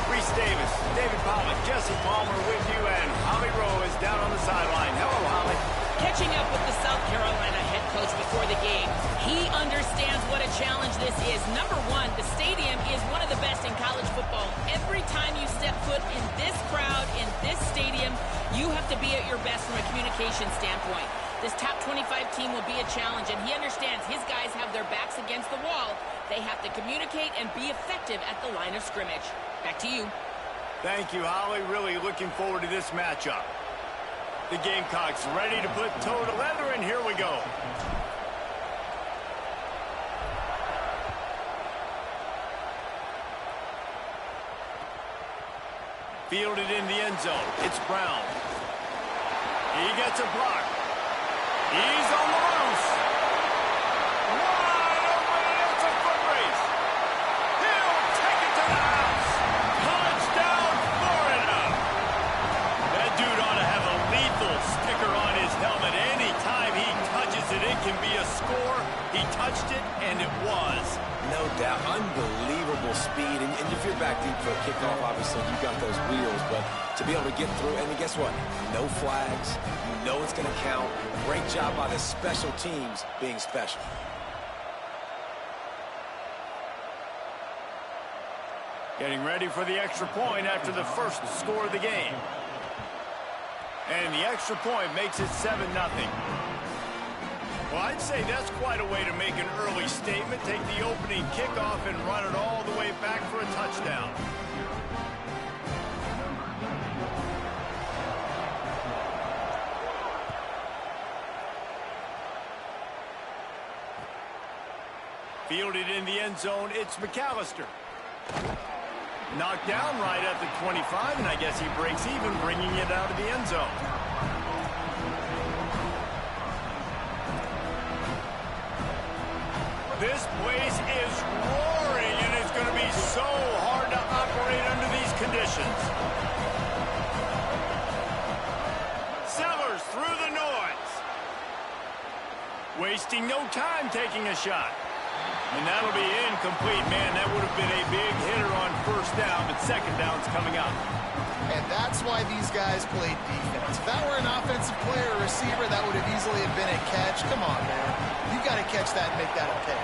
Reese Davis, David Pollack, Jesse Palmer with you, and Holly Rowe is down on the sideline. Hello, Holly. Catching up with the South Carolina head coach before the game, he understands what a challenge this is. Number one, the stadium is one of the best in college football. Every time you step foot in this crowd, in this stadium, you have to be at your best from a communication standpoint. This top 25 team will be a challenge, and he understands his guys have their backs against the wall. They have to communicate and be effective at the line of scrimmage. Back to you. Thank you, Holly. Really looking forward to this matchup. The Gamecocks ready to put toe to leather, and here we go. Fielded in the end zone. It's Brown. He gets a block. He's on the loose. Wide open, and it's a foot race. He'll take it to the house. Touchdown, Florida. That dude ought to have a lethal sticker on his helmet. Anytime he touches it, it can be a score. He touched it, and it was. No doubt. Unbelievable speed. And if you're back deep for a kickoff, obviously you got those wheels. But to be able to get through, and guess what? No flags. You know it's going to count. Great job by the special teams being special. Getting ready for the extra point after the first score of the game. And the extra point makes it 7-0. Well, I'd say that's quite a way to make an early statement. Take the opening kickoff and run it all the way back for a touchdown. Fielded in the end zone, it's McAllister. Knocked down right at the 25, and I guess he breaks even, bringing it out of the end zone. This place is roaring, and it's going to be so hard to operate under these conditions. Sellers through the noise. Wasting no time taking a shot. And that'll be incomplete. Man, that would have been a big hitter on first down, but second down's coming up. And that's why these guys played defense. If that were an offensive player or receiver, that would have easily have been a catch. Come on, man. You got to catch that and make that okay.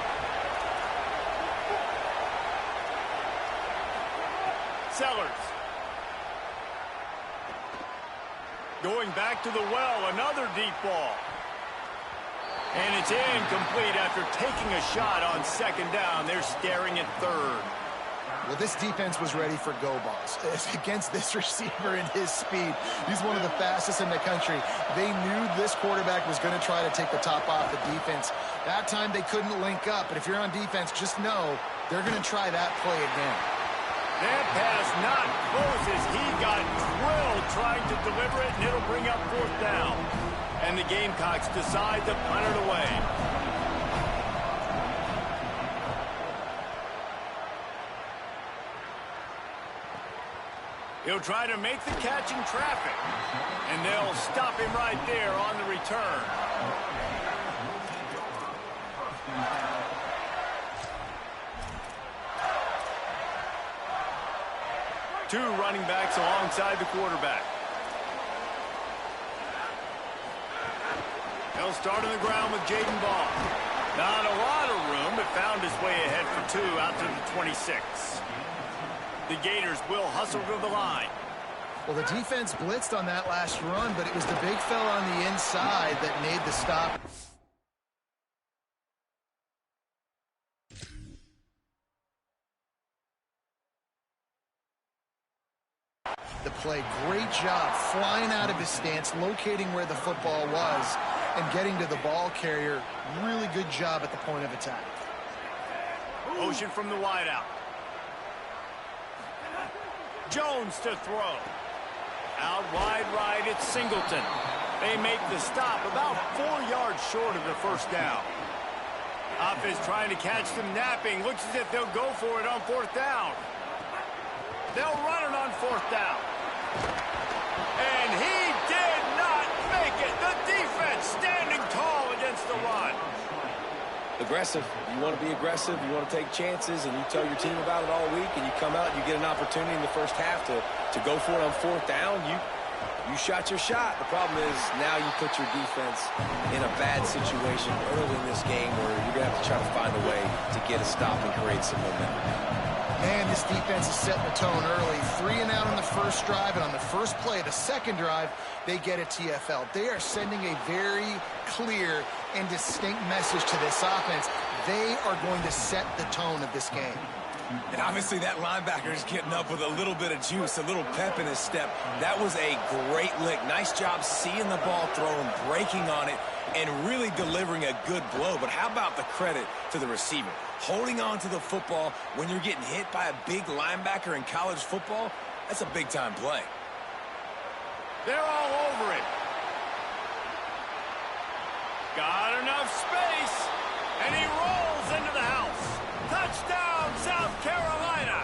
Sellers. Going back to the well, another deep ball. And it's incomplete after taking a shot on second down. They're staring at third. Well, this defense was ready for go balls. Against this receiver and his speed, he's one of the fastest in the country. They knew this quarterback was going to try to take the top off the defense. That time they couldn't link up, but if you're on defense, just know they're going to try that play again. That pass not close as he got drilled trying to deliver it, and it'll bring up fourth down. And the Gamecocks decide to punt it away. He'll try to make the catch in traffic. And they'll stop him right there on the return. Two running backs alongside the quarterback. They'll start on the ground with Jaden Ball. Not a lot of room, but found his way ahead for two out to the 26. The Gators will hustle to the line. Well, the defense blitzed on that last run, but it was the big fella on the inside that made the stop. The play, great job flying out of his stance, locating where the football was, and getting to the ball carrier. Really good job at the point of attack. Motion from the wideout. Jones to throw. Out wide right, it's Singleton. They make the stop about 4 yards short of the first down. Offense trying to catch them napping. Looks as if they'll go for it on fourth down. They'll run it on fourth down. And he did not make it. The defense And standing tall against the run. Aggressive. You want to be aggressive. You want to take chances, and you tell your team about it all week, and you come out and you get an opportunity in the first half to go for it on fourth down. You shot your shot. The problem is now you put your defense in a bad situation early in this game where you're going to have to try to find a way to get a stop and create some momentum. Man, this defense is setting the tone early. 3 and out on the first drive, and on the first play of the second drive, they get a TFL. They are sending a very clear and distinct message to this offense. They are going to set the tone of this game. And obviously that linebacker is getting up with a little bit of juice, a little pep in his step. That was a great lick. Nice job seeing the ball thrown, breaking on it, and really delivering a good blow. But how about the credit to the receiver? Holding on to the football when you're getting hit by a big linebacker in college football, that's a big-time play. They're all over it. Got enough space, and he rolls into the house. Touchdown, South Carolina.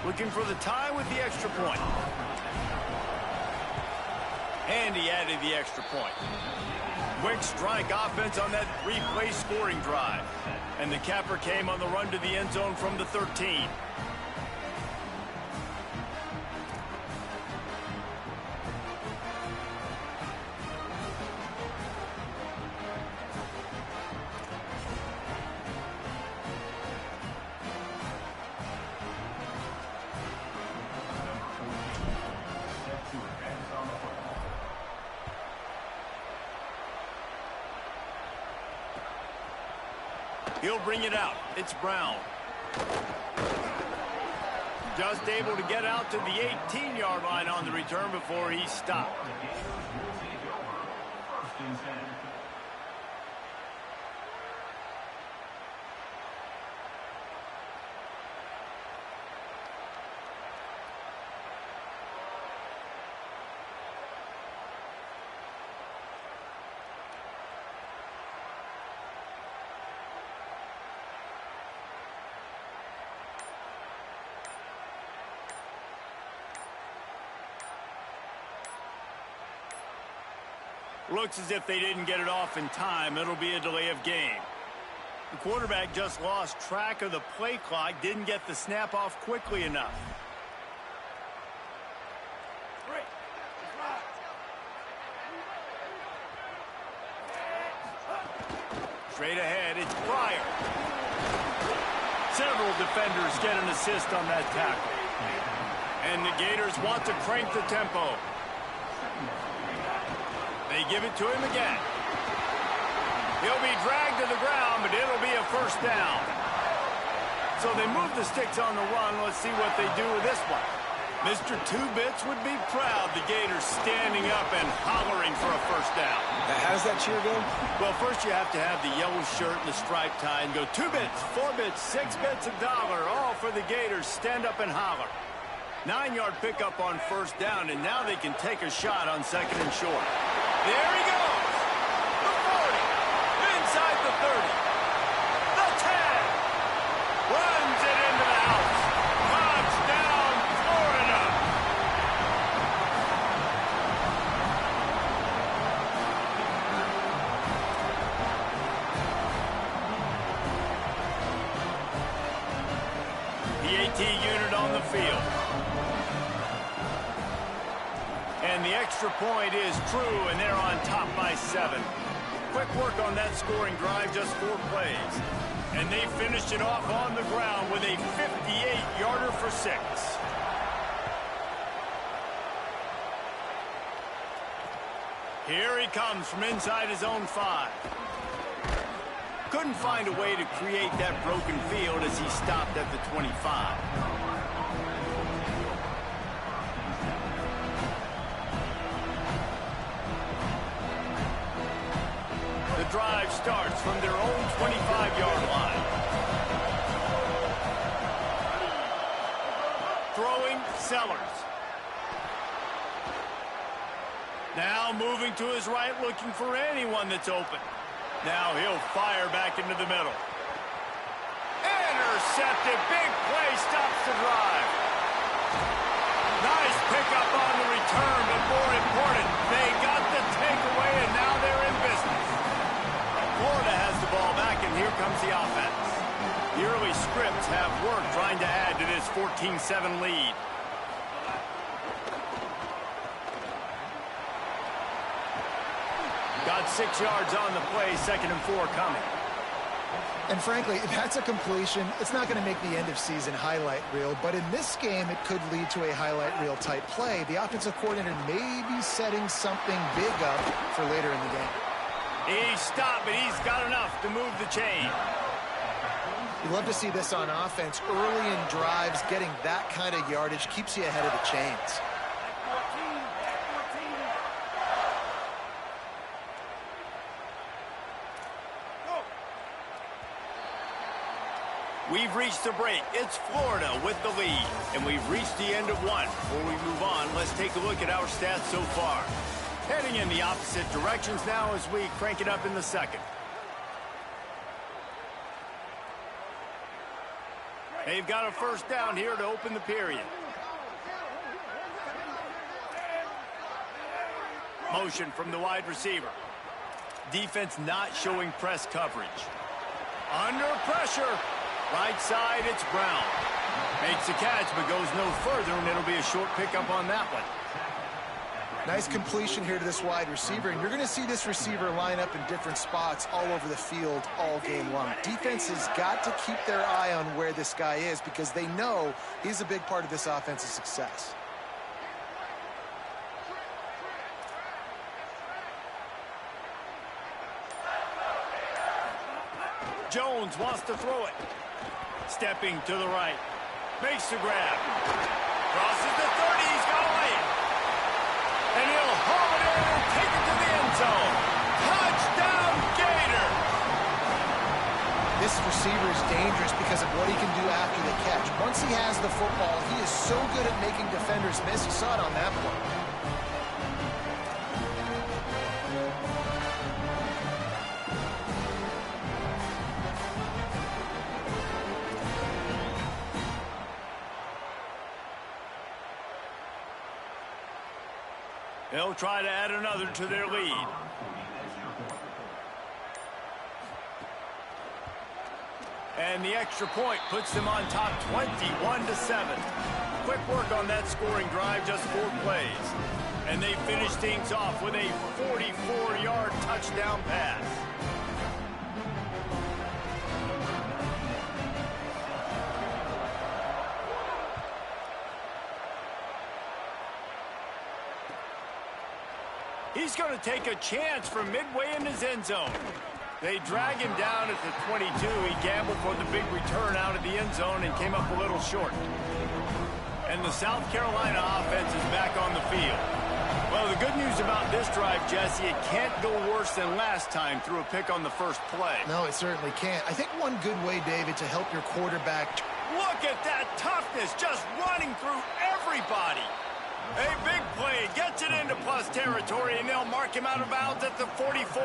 Looking for the tie with the extra point. And he added the extra point. Quick strike offense on that 3-play scoring drive. And the capper came on the run to the end zone from the 13. He'll bring it out. It's Brown. Just able to get out to the 18-yard line on the return before he stopped. Looks as if they didn't get it off in time. It'll be a delay of game. The quarterback just lost track of the play clock, didn't get the snap off quickly enough. Straight ahead, it's Pryor. Several defenders get an assist on that tackle. And the Gators want to crank the tempo. They give it to him again. He'll be dragged to the ground, but it'll be a first down. So they move the sticks on the run. Let's see what they do with this one. Mr. Two Bits would be proud. The Gators standing up and hollering for a first down. How does that cheer go? Well, first you have to have the yellow shirt and the stripe tie and go 2 bits, 4 bits, 6 bits, $1, all for the Gators. Stand up and holler. 9-yard pickup on first down, and now they can take a shot on second and short. There he goes. The 40. Inside the 30. The 10. Runs it into the house. Touchdown, Florida. The AT unit on the field. And the extra point is true, and they're on top by 7. Quick work on that scoring drive, just 4 plays. And they finished it off on the ground with a 58-yarder for 6. Here he comes from inside his own 5. Couldn't find a way to create that broken field as he stopped at the 25. The drive starts from their own 25-yard line. Throwing, Sellers. Now moving to his right, looking for anyone that's open. Now he'll fire back into the middle. Intercepted. Big play stops the drive. Nice pickup on the return, but more important, they got the takeaway, and now they're in business. Florida has the ball back, and here comes the offense. The early scripts have worked trying to add to this 14-7 lead. Got 6 yards on the play, 2nd and 4 coming. And frankly, if that's a completion, it's not going to make the end of season highlight reel, but in this game, it could lead to a highlight reel type play. The offensive coordinator may be setting something big up for later in the game. He stopped, but he's got enough to move the chain. You love to see this on offense. Early in drives, getting that kind of yardage keeps you ahead of the chains. We've reached the break. It's Florida with the lead, and we've reached the end of one. Before we move on, let's take a look at our stats so far. Heading in the opposite directions now as we crank it up in the second. They've got a first down here to open the period. Motion from the wide receiver. Defense not showing press coverage. Under pressure. Right side, it's Brown. Makes the catch, but goes no further, and it'll be a short pickup on that one. Nice completion here to this wide receiver, and you're going to see this receiver line up in different spots all over the field all game long. Defense has got to keep their eye on where this guy is because they know he's a big part of this offense's success. Jones wants to throw it. Stepping to the right. Makes the grab. Crosses the 30. He's got a lane. And he'll haul it in and take it to the end zone. Touchdown, Gator. This receiver is dangerous because of what he can do after the catch. Once he has the football, he is so good at making defenders miss. You saw it on that play. They'll try to add another to their lead. And the extra point puts them on top 21-7. Quick work on that scoring drive, just 4 plays. And they finish things off with a 44-yard touchdown pass. He's going to take a chance from midway in his end zone. They drag him down at the 22. He gambled for the big return out of the end zone and came up a little short. And the South Carolina offense is back on the field. Well, the good news about this drive, Jesse, it can't go worse than last time through a pick on the first play. No, it certainly can't. I think one good way, David, to help your quarterback. Look at that toughness, just running through everybody. A big play, gets it into plus territory, and they'll mark him out of bounds at the 44.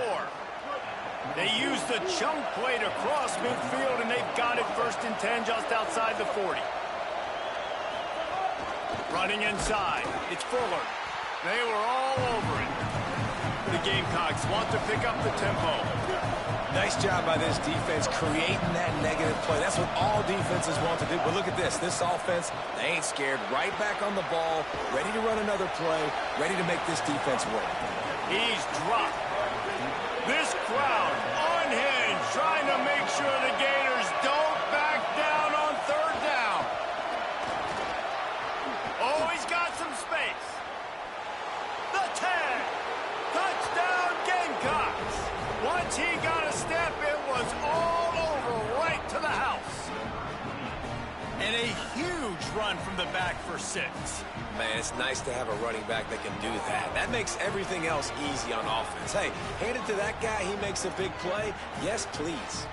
They use the chunk play to cross midfield, and they've got it 1st and 10 just outside the 40. Running inside, it's Fuller. They were all over it. The Gamecocks want to pick up the tempo. Nice job by this defense creating that negative play. That's what all defenses want to do. But look at this. This offense, they ain't scared. Right back on the ball, ready to run another play, ready to make this defense work. He's dropped. This crowd unhinged, trying to make sure the Gators don't back down on 3rd down. Oh, he's got some space. The 10. Touchdown, Gamecocks. Once he got a step, it was all over right to the house. And a huge run from the back for 6. Man, it's nice to have a running back that can do that. That makes everything else easy on offense. Hey, hand it to that guy. He makes a big play. Yes, please.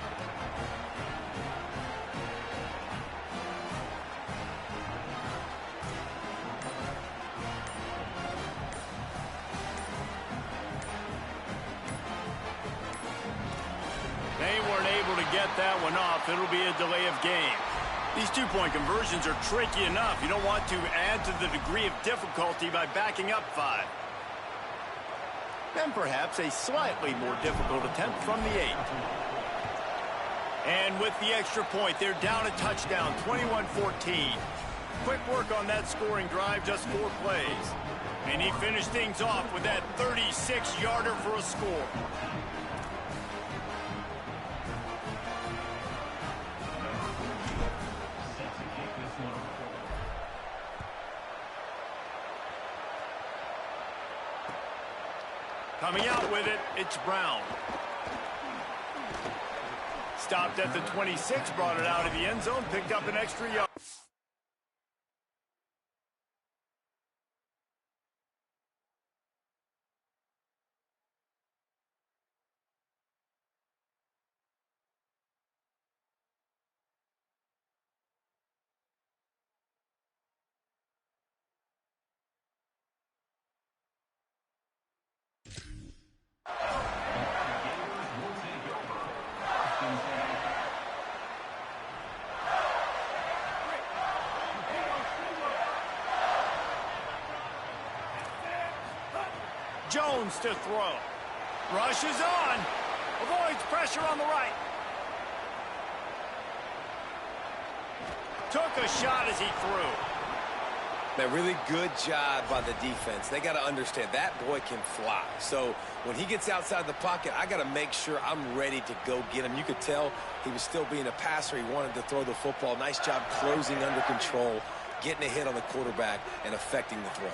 to get that one off. It'll be a delay of game. These two-point conversions are tricky enough. You don't want to add to the degree of difficulty by backing up 5. And perhaps a slightly more difficult attempt from the 8. And with the extra point, they're down a touchdown, 21-14. Quick work on that scoring drive, just 4 plays. And he finished things off with that 36-yarder for a score. Coming out with it, it's Brown. Stopped at the 26, brought it out of the end zone, picked up an extra yard. Jones to throw. Rushes on. Avoids pressure on the right. Took a shot as he threw. Man, really good job by the defense. They got to understand that boy can fly. So when he gets outside the pocket, I got to make sure I'm ready to go get him. You could tell he was still being a passer. He wanted to throw the football. Nice job closing under control, getting a hit on the quarterback, and affecting the throw.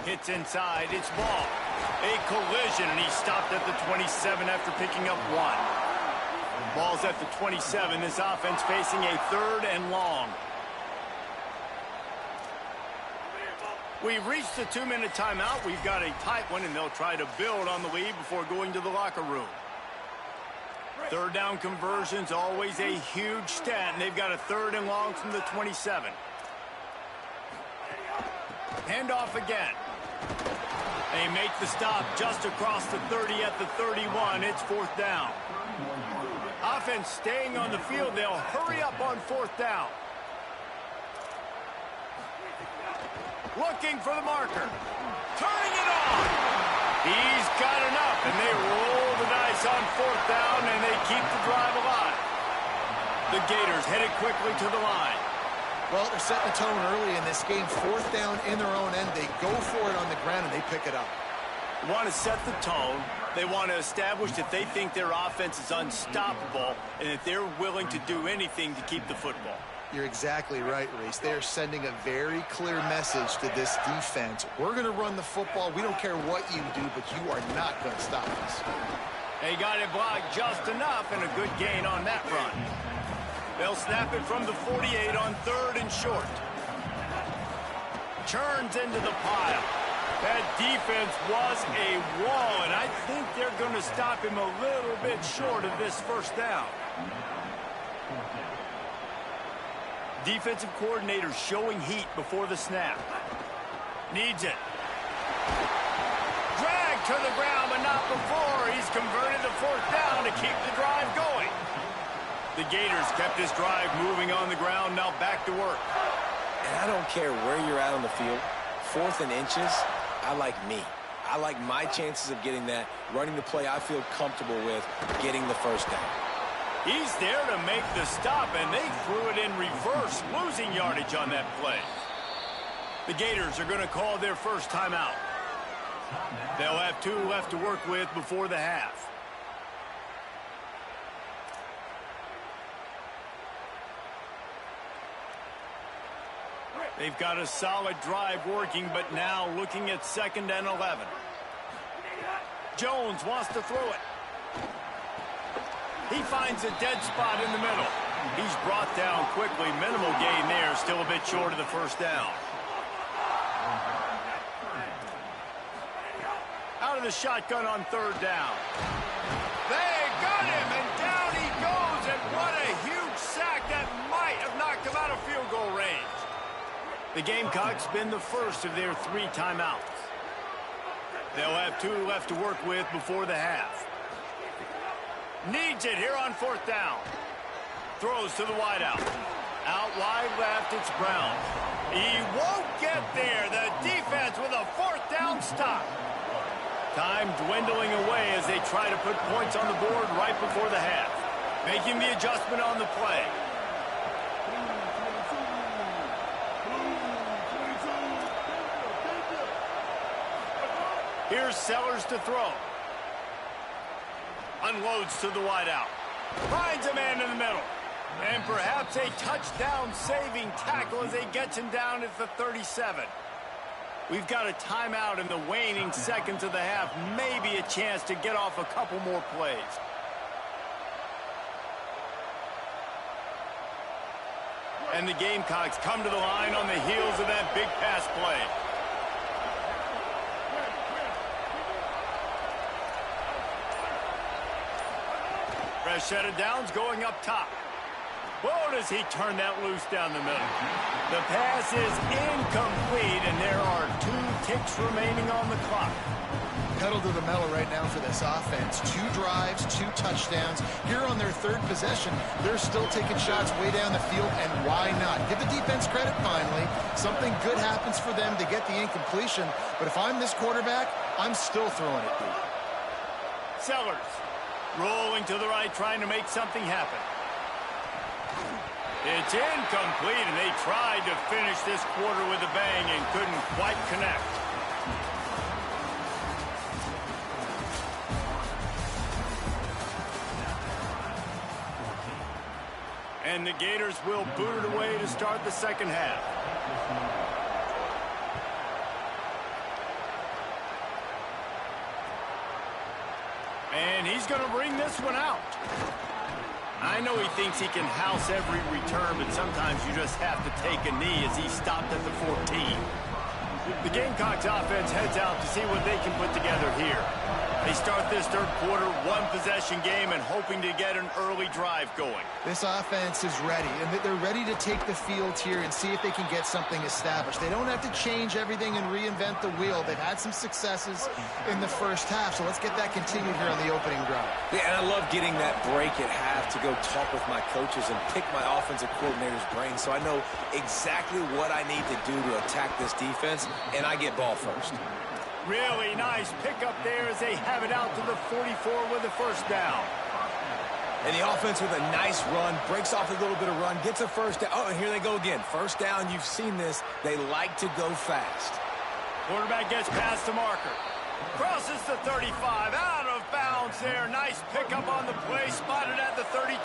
Hits inside, it's Ball. A collision, and he stopped at the 27 after picking up 1. Ball's at the 27. This offense facing a 3rd and long. We've reached the 2-minute timeout. We've got a tight one, and they'll try to build on the lead before going to the locker room. 3rd down conversions, always a huge stat, and they've got a 3rd and long from the 27. Handoff again. They make the stop just across the 30 at the 31. It's 4th down. Offense staying on the field. They'll hurry up on 4th down. Looking for the marker. Turning it on. He's got enough, and they roll the dice on 4th down, and they keep the drive alive. The Gators headed quickly to the line. Well, they're setting the tone early in this game. 4th down in their own end. They go for it on the ground, and they pick it up. They want to set the tone. They want to establish that they think their offense is unstoppable and that they're willing to do anything to keep the football. You're exactly right, Reese. They are sending a very clear message to this defense. We're going to run the football. We don't care what you do, but you are not going to stop us. They got it blocked just enough, and a good gain on that run. They'll snap it from the 48 on 3rd and short. Churns into the pile. That defense was a wall, and I think they're going to stop him a little bit short of this 1st down. Defensive coordinator showing heat before the snap. Needs it. Dragged to the ground, but not before. He's converted the 4th down to keep the drive going. The Gators kept this drive moving on the ground, now back to work. And I don't care where you're at on the field. 4th and inches, I like me. I like my chances of getting that, running the play I feel comfortable with, getting the 1st down. He's there to make the stop, and they threw it in reverse, losing yardage on that play. The Gators are going to call their first timeout. They'll have 2 left to work with before the half. They've got a solid drive working, but now looking at 2nd and 11. Jones wants to throw it. He finds a dead spot in the middle. He's brought down quickly. Minimal gain there, still a bit short of the 1st down. Out of the shotgun on 3rd down. They got him, and down he goes, and what a huge sack that might have knocked him out of field goal range. The Gamecocks spend the first of their 3 timeouts. They'll have 2 left to work with before the half. Needs it here on 4th down. Throws to the wideout. Out wide left, it's Brown. He won't get there. The defense with a 4th down stop. Time dwindling away as they try to put points on the board right before the half. Making the adjustment on the play. Here's Sellers to throw. Unloads to the wideout. Finds a man in the middle. And perhaps a touchdown-saving tackle as they get him down at the 37. We've got a timeout in the waning seconds of the half. Maybe a chance to get off a couple more plays. And the Gamecocks come to the line on the heels of that big pass play. Fresh set of downs going up top. Whoa, does he turn that loose down the middle. The pass is incomplete, and there are 2 ticks remaining on the clock. Pedal to the metal right now for this offense. 2 drives, 2 touchdowns. Here on their 3rd possession, they're still taking shots way down the field, and why not? Give the defense credit finally. Something good happens for them to get the incompletion, but if I'm this quarterback, I'm still throwing it deep. Sellers rolling to the right, trying to make something happen. It's incomplete, and they tried to finish this quarter with a bang and couldn't quite connect. And the Gators will boot it away to start the second half. And he's going to bring this one out. I know he thinks he can house every return, but sometimes you just have to take a knee as he stopped at the 14. The Gamecocks offense heads out to see what they can put together here. They start this 3rd quarter, 1-possession game, and hoping to get an early drive going. This offense is ready, and they're ready to take the field here and see if they can get something established. They don't have to change everything and reinvent the wheel. They've had some successes in the first half, so let's get that continued here on the opening drive. Yeah, and I love getting that break at half to go talk with my coaches and pick my offensive coordinator's brain so I know exactly what I need to do to attack this defense, and I get ball first. Really nice pickup there as they have it out to the 44 with a 1st down. And the offense with a nice run, breaks off a little bit of run, gets a 1st down. Oh, and here they go again. 1st down, you've seen this. They like to go fast. Quarterback gets past the marker. Crosses the 35, out of bounds there. Nice pickup on the play, spotted at the 32.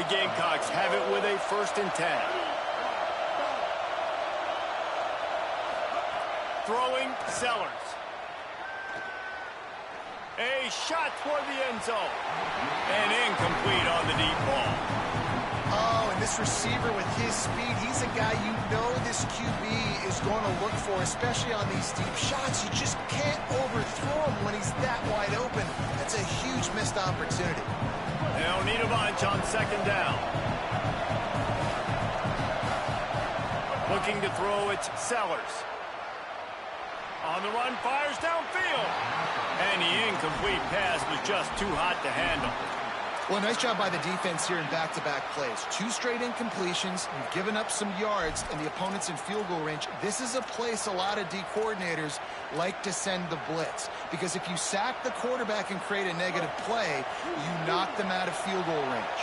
The Gamecocks have it with a 1st and 10. Throwing, Sellers. A shot toward the end zone. And incomplete on the deep ball. Oh, and this receiver with his speed, he's a guy you know this QB is going to look for, especially on these deep shots. You just can't overthrow him when he's that wide open. That's a huge missed opportunity. They'll need a bunch on 2nd down. Looking to throw, it's Sellers. On the run, fires downfield. And the incomplete pass was just too hot to handle. Well, nice job by the defense here in back-to-back plays. 2 straight incompletions. You've given up some yards, and the opponent's in field goal range. This is a place a lot of D coordinators like to send the blitz. Because if you sack the quarterback and create a negative play, you knock them out of field goal range.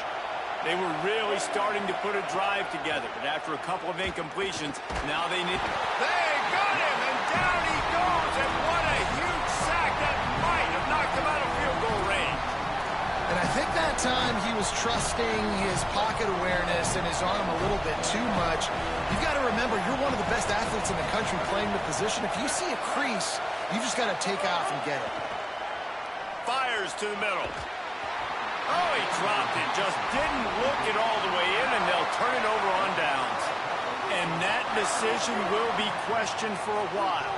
They were really starting to put a drive together, but after a couple of incompletions, now they need... They got him, and down he goes, and what a huge sack that might have knocked him out of field goal range. And I think that time he was trusting his pocket awareness and his arm a little bit too much. You've got to remember, you're one of the best athletes in the country playing the position. If you see a crease, you just got to take off and get it. Fires to the middle. Oh, he dropped it. Just didn't look it all the way in, and they'll turn it over on downs. And that decision will be questioned for a while.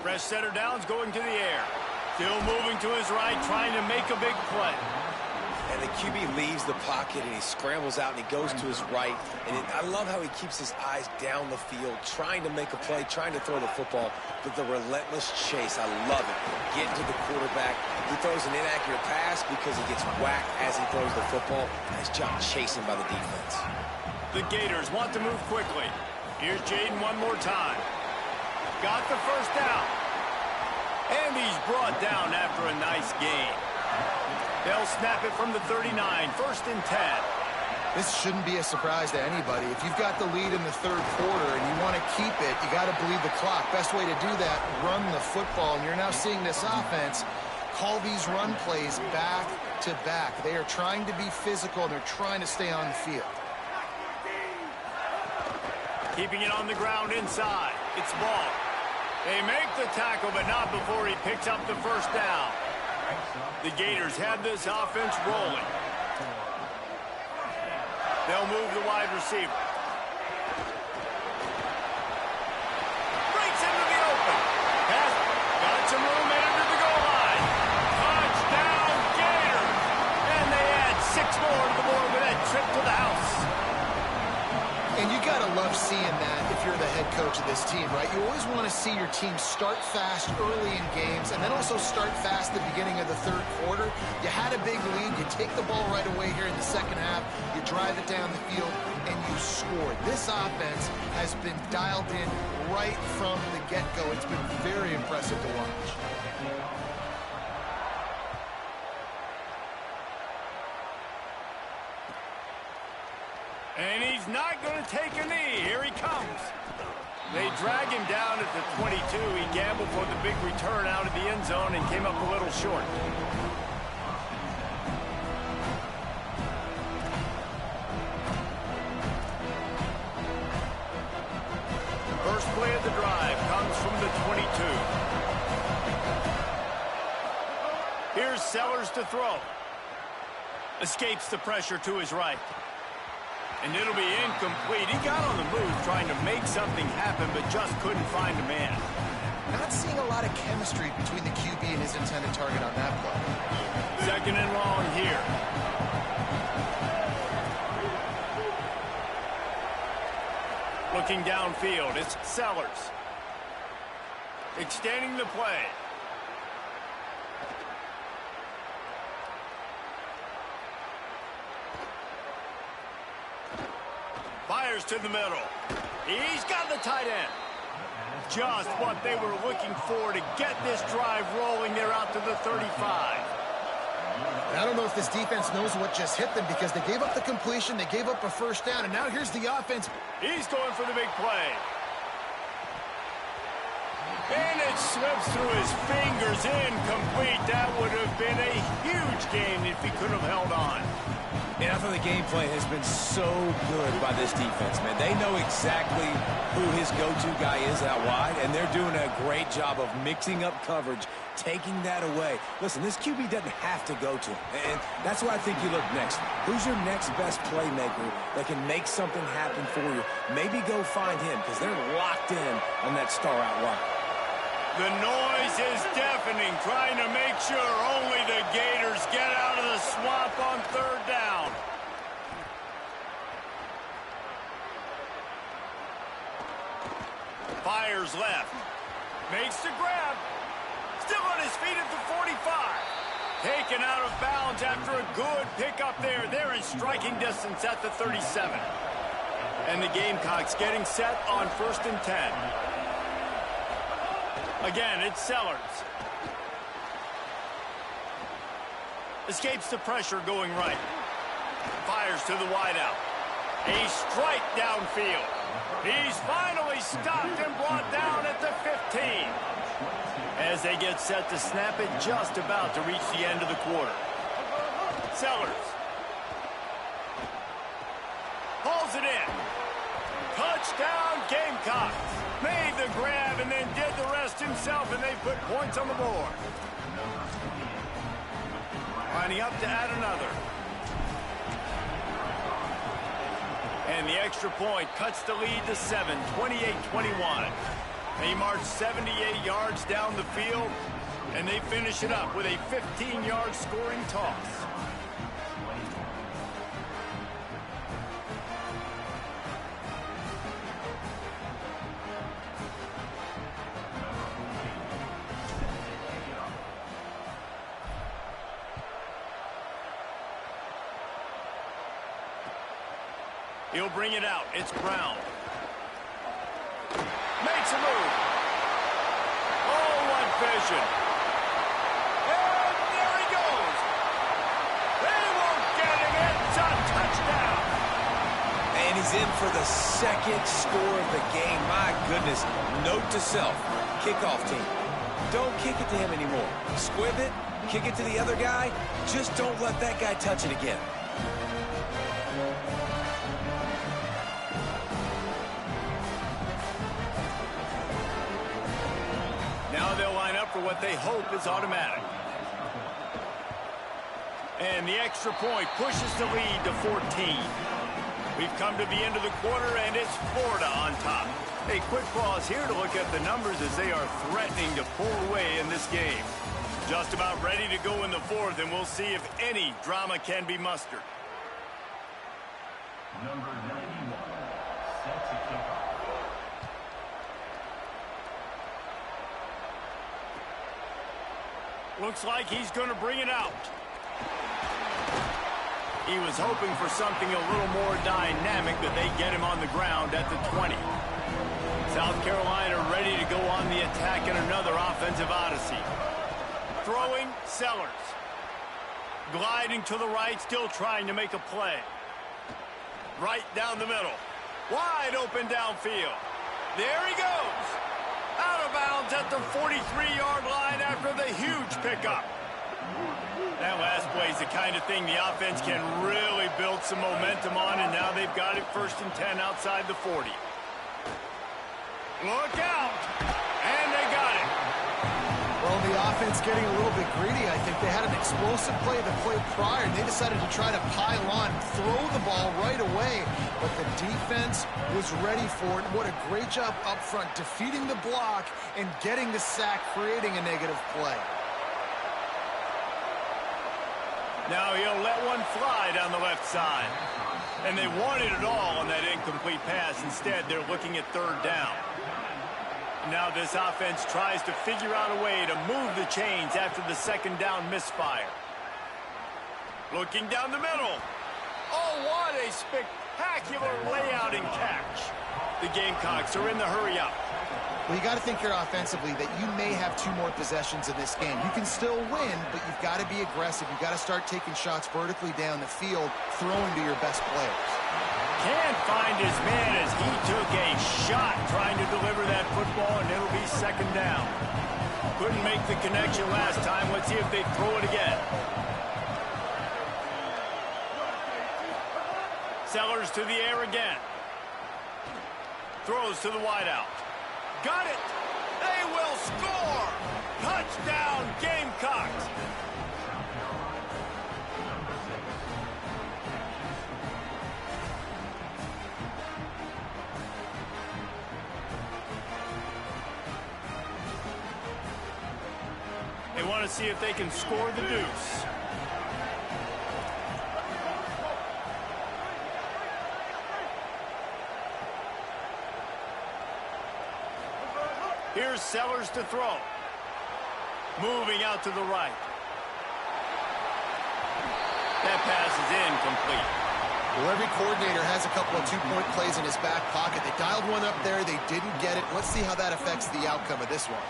Fresh set of downs going to the air. Still moving to his right, trying to make a big play. And the QB leaves the pocket and he scrambles out and he goes to his right. And I love how he keeps his eyes down the field, trying to make a play, trying to throw the football. But the relentless chase, I love it. Getting to the quarterback. He throws an inaccurate pass because he gets whacked as he throws the football. Nice job chasing by the defense. The Gators want to move quickly. Here's Jaden one more time. Got the first down. And he's brought down after a nice gain. They'll snap it from the 39, 1st and 10. This shouldn't be a surprise to anybody. If you've got the lead in the third quarter and you want to keep it, you got to bleed the clock. Best way to do that, run the football. And you're now seeing this offense call these run plays back to back. They are trying to be physical, and they're trying to stay on the field. Keeping it on the ground inside. It's ball. They make the tackle, but not before he picks up the first down. The Gators have this offense rolling. They'll move the wide receiver. Breaks into the open. Pass. Got some room into the goal line. Touchdown, Gators. And they add 6 more to the board with that trip to the house. And you got to love seeing that if you're the head coach of this team, right? You always want to see your team start fast early in games and then also start fast at the beginning of the third quarter. You had a big lead. You take the ball right away here in the second half. You drive it down the field, and you score. This offense has been dialed in right from the get-go. It's been very impressive to watch. And he's not going to take a knee. Here he comes. They drag him down at the 22. He gambled for the big return out of the end zone and came up a little short. First play of the drive comes from the 22. Here's Sellers to throw. Escapes the pressure to his right. And it'll be incomplete. He got on the move trying to make something happen, but just couldn't find a man. Not seeing a lot of chemistry between the QB and his intended target on that play. 2nd and long here. Looking downfield, it's Sellers. Extending the play. Fires to the middle. He's got the tight end. Just what they were looking for to get this drive rolling. They're out to the 35. I don't know if this defense knows what just hit them because they gave up the completion, they gave up a first down, and now here's the offense. He's going for the big play. And it slips through his fingers, incomplete. That would have been a huge gain if he could have held on. And I thought the game plan has been so good by this defense, man. They know exactly who his go-to guy is out wide, and they're doing a great job of mixing up coverage, taking that away. Listen, this QB doesn't have to go to him, and that's why I think you look next. Who's your next best playmaker that can make something happen for you? Maybe go find him, because they're locked in on that star out wide. The noise is deafening, trying to make sure only the Gators get out of the swamp on 3rd down. Fires left. Makes the grab. Still on his feet at the 45. Taken out of bounds after a good pickup there. They're in striking distance at the 37. And the Gamecocks getting set on 1st and 10. Again, it's Sellers. Escapes the pressure going right. Fires to the wideout. A strike downfield. He's finally stopped and brought down at the 15. As they get set to snap it, just about to reach the end of the quarter. Sellers. Hauls it in. Touchdown, Gamecocks. Made the grab and then did the rest himself, and they put points on the board. Lining up to add another. And the extra point cuts the lead to 7, 28-21. They march 78 yards down the field, and they finish it up with a 15-yard scoring toss. He'll bring it out. It's Brown. Makes a move. Oh, what vision. And there he goes. They won't get him. It's a touchdown. And he's in for the second score of the game. My goodness. Note to self. Kickoff team. Don't kick it to him anymore. Squib it. Kick it to the other guy. Just don't let that guy touch it again. Now they'll line up for what they hope is automatic. And the extra point pushes the lead to 14. We've come to the end of the quarter, and it's Florida on top. A quick pause here to look at the numbers as they are threatening to pull away in this game. Just about ready to go in the fourth, and we'll see if any drama can be mustered. Number 91, set to kick off. Looks like he's going to bring it out. He was hoping for something a little more dynamic, but they get him on the ground at the 20. South Carolina ready to go on the attack in another offensive odyssey. Throwing, Sellers. Gliding to the right, still trying to make a play. Right down the middle. Wide open downfield. There he goes. Out of bounds at the 43-yard line after the huge pickup. That last play is the kind of thing the offense can really build some momentum on, and now they've got it 1st and 10 outside the 40. Look out! And they got it. Well, the offense getting a little bit greedy. I think they had an explosive play the play prior, and they decided to try to pile on, throw the ball right away. But the defense was ready for it. What a great job up front, defeating the block and getting the sack, creating a negative play. Now he'll let one fly down the left side. And they wanted it all on that incomplete pass. Instead, they're looking at 3rd down. Now this offense tries to figure out a way to move the chains after the 2nd down misfire. Looking down the middle. Oh, what a spectacular layout and catch. The Gamecocks are in the hurry-up. Well, you got to think here offensively that you may have 2 more possessions in this game. You can still win, but you've got to be aggressive. You've got to start taking shots vertically down the field, throwing to your best players. Can't find his man as he took a shot trying to deliver that football, and it'll be 2nd down. Couldn't make the connection last time. Let's see if they throw it again. Sellers to the air again. Throws to the wideout. Got it! They will score! Touchdown, Gamecocks! They want to see if they can score the deuce. Here's Sellers to throw. Moving out to the right. That pass is incomplete. Well, every coordinator has a couple of 2-point plays in his back pocket. They dialed one up there. They didn't get it. Let's see how that affects the outcome of this one.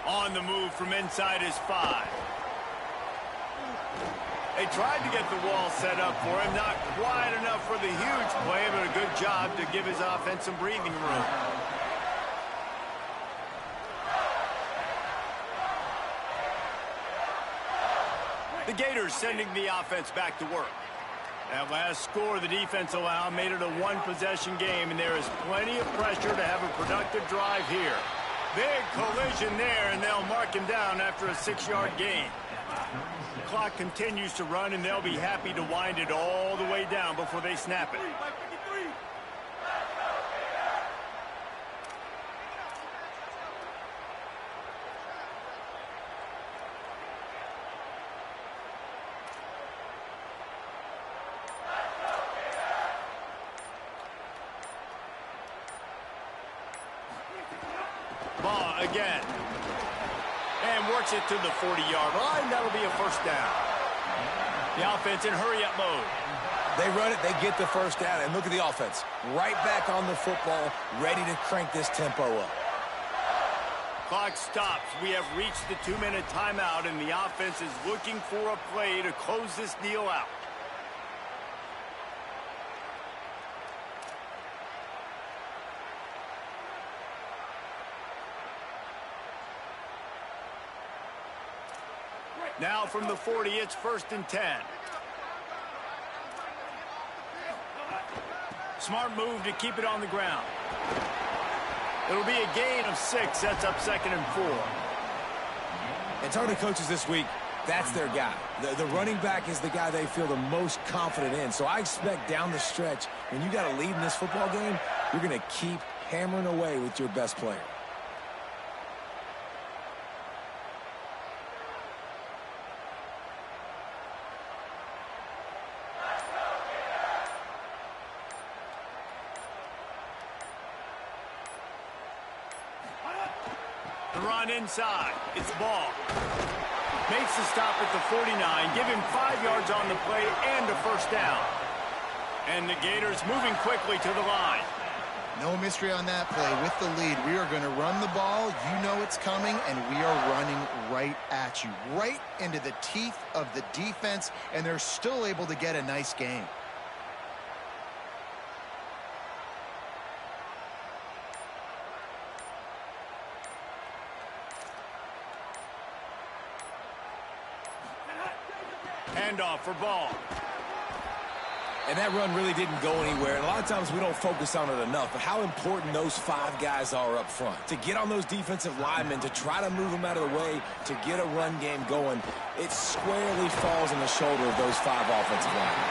On the move from inside his 5. They tried to get the wall set up for him. Not quite enough for the huge play, but a good job to give his offense some breathing room. The Gators sending the offense back to work. That last score the defense allowed made it a 1-possession game, and there is plenty of pressure to have a productive drive here. Big collision there, and they'll mark him down after a 6-yard gain. The clock continues to run, and they'll be happy to wind it all the way down before they snap it. Baugh again. And works it to the 40-yard line. That'll be a 1st down. The offense in hurry-up mode. They run it, they get the first down, and look at the offense. Right back on the football, ready to crank this tempo up. Clock stops. We have reached the 2-minute timeout, and the offense is looking for a play to close this deal out. Now from the 40, it's 1st and 10. Smart move to keep it on the ground. It'll be a gain of 6. Sets up 2nd and 4. And talking to coaches this week, that's their guy. The running back is the guy they feel the most confident in. So I expect down the stretch, when you got a lead in this football game, you're going to keep hammering away with your best player. The run inside. It's Ball. Makes the stop at the 49. Give him 5 yards on the play and a first down. And the Gators moving quickly to the line. No mystery on that play. With the lead, we are going to run the ball. You know it's coming, and we are running right at you. Right into the teeth of the defense, and they're still able to get a nice gain. Handoff for Ball. And that run really didn't go anywhere. And a lot of times we don't focus on it enough, but how important those 5 guys are up front. To get on those defensive linemen, to try to move them out of the way, to get a run game going, it squarely falls on the shoulder of those 5 offensive linemen.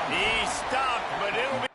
He stopped, but it'll be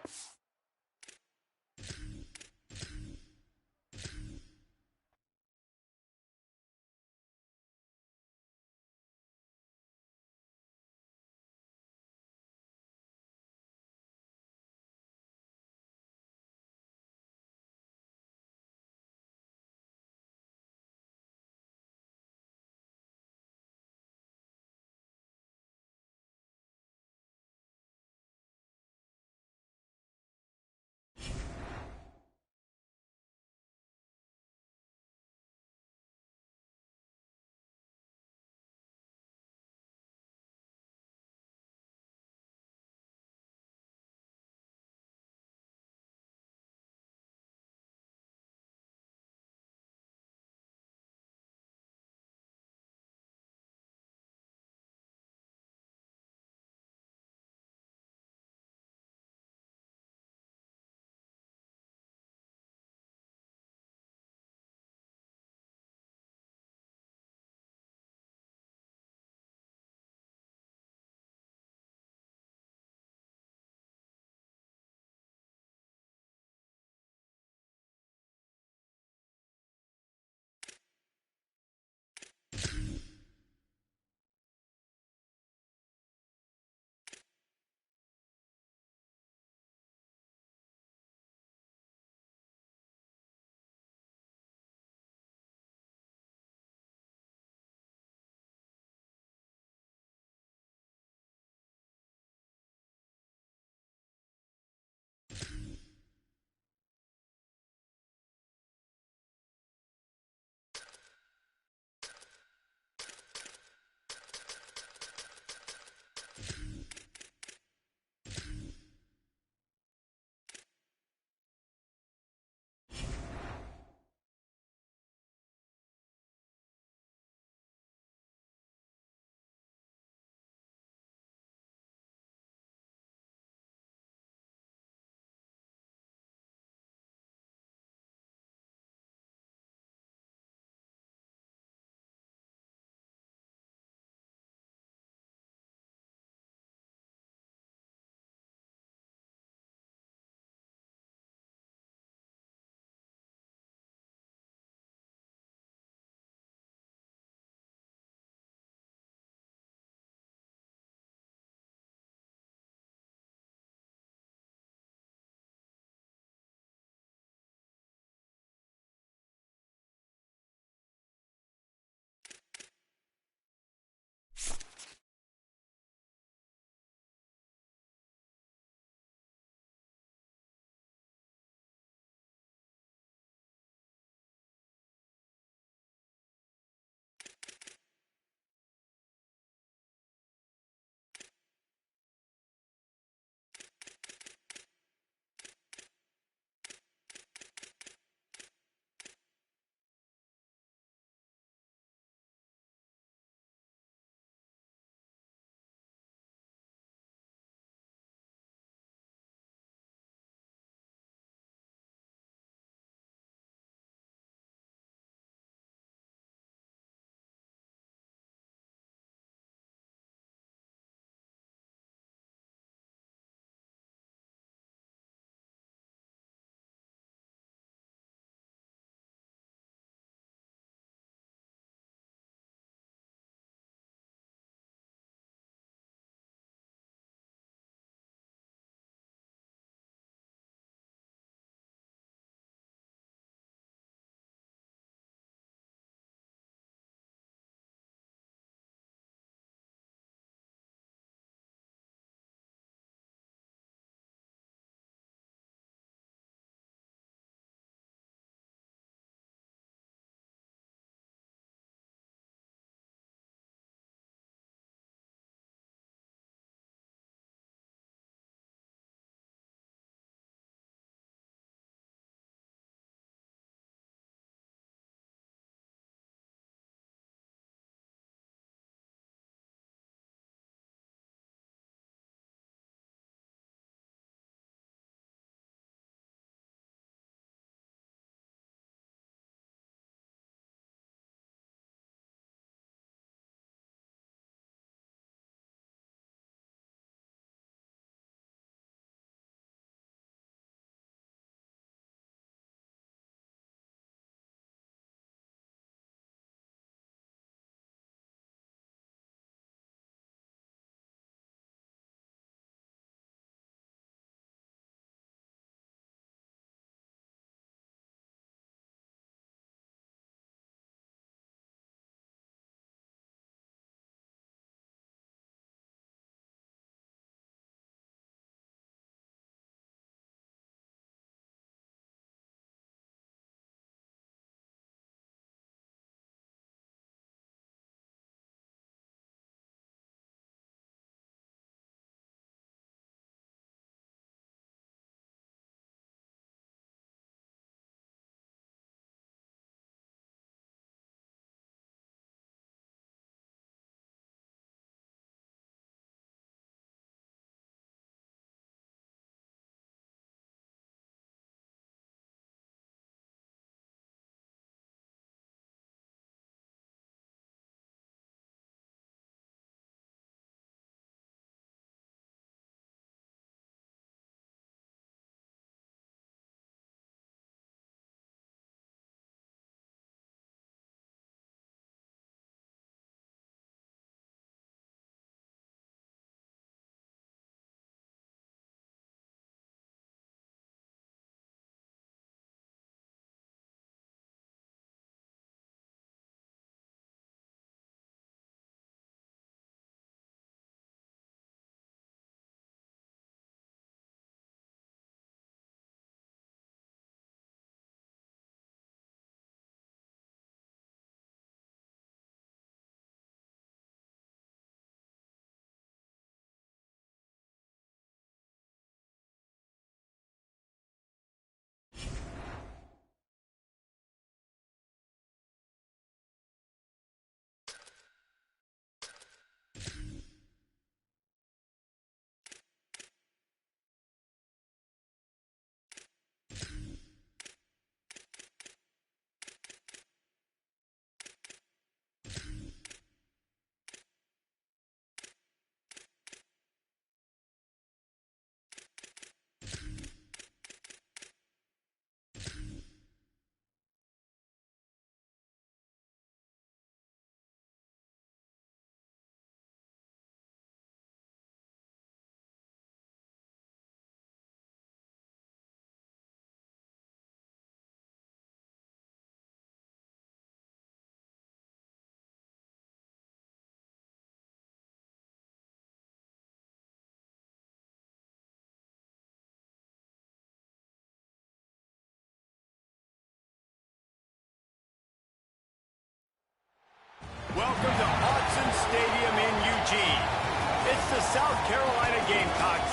South Carolina Gamecocks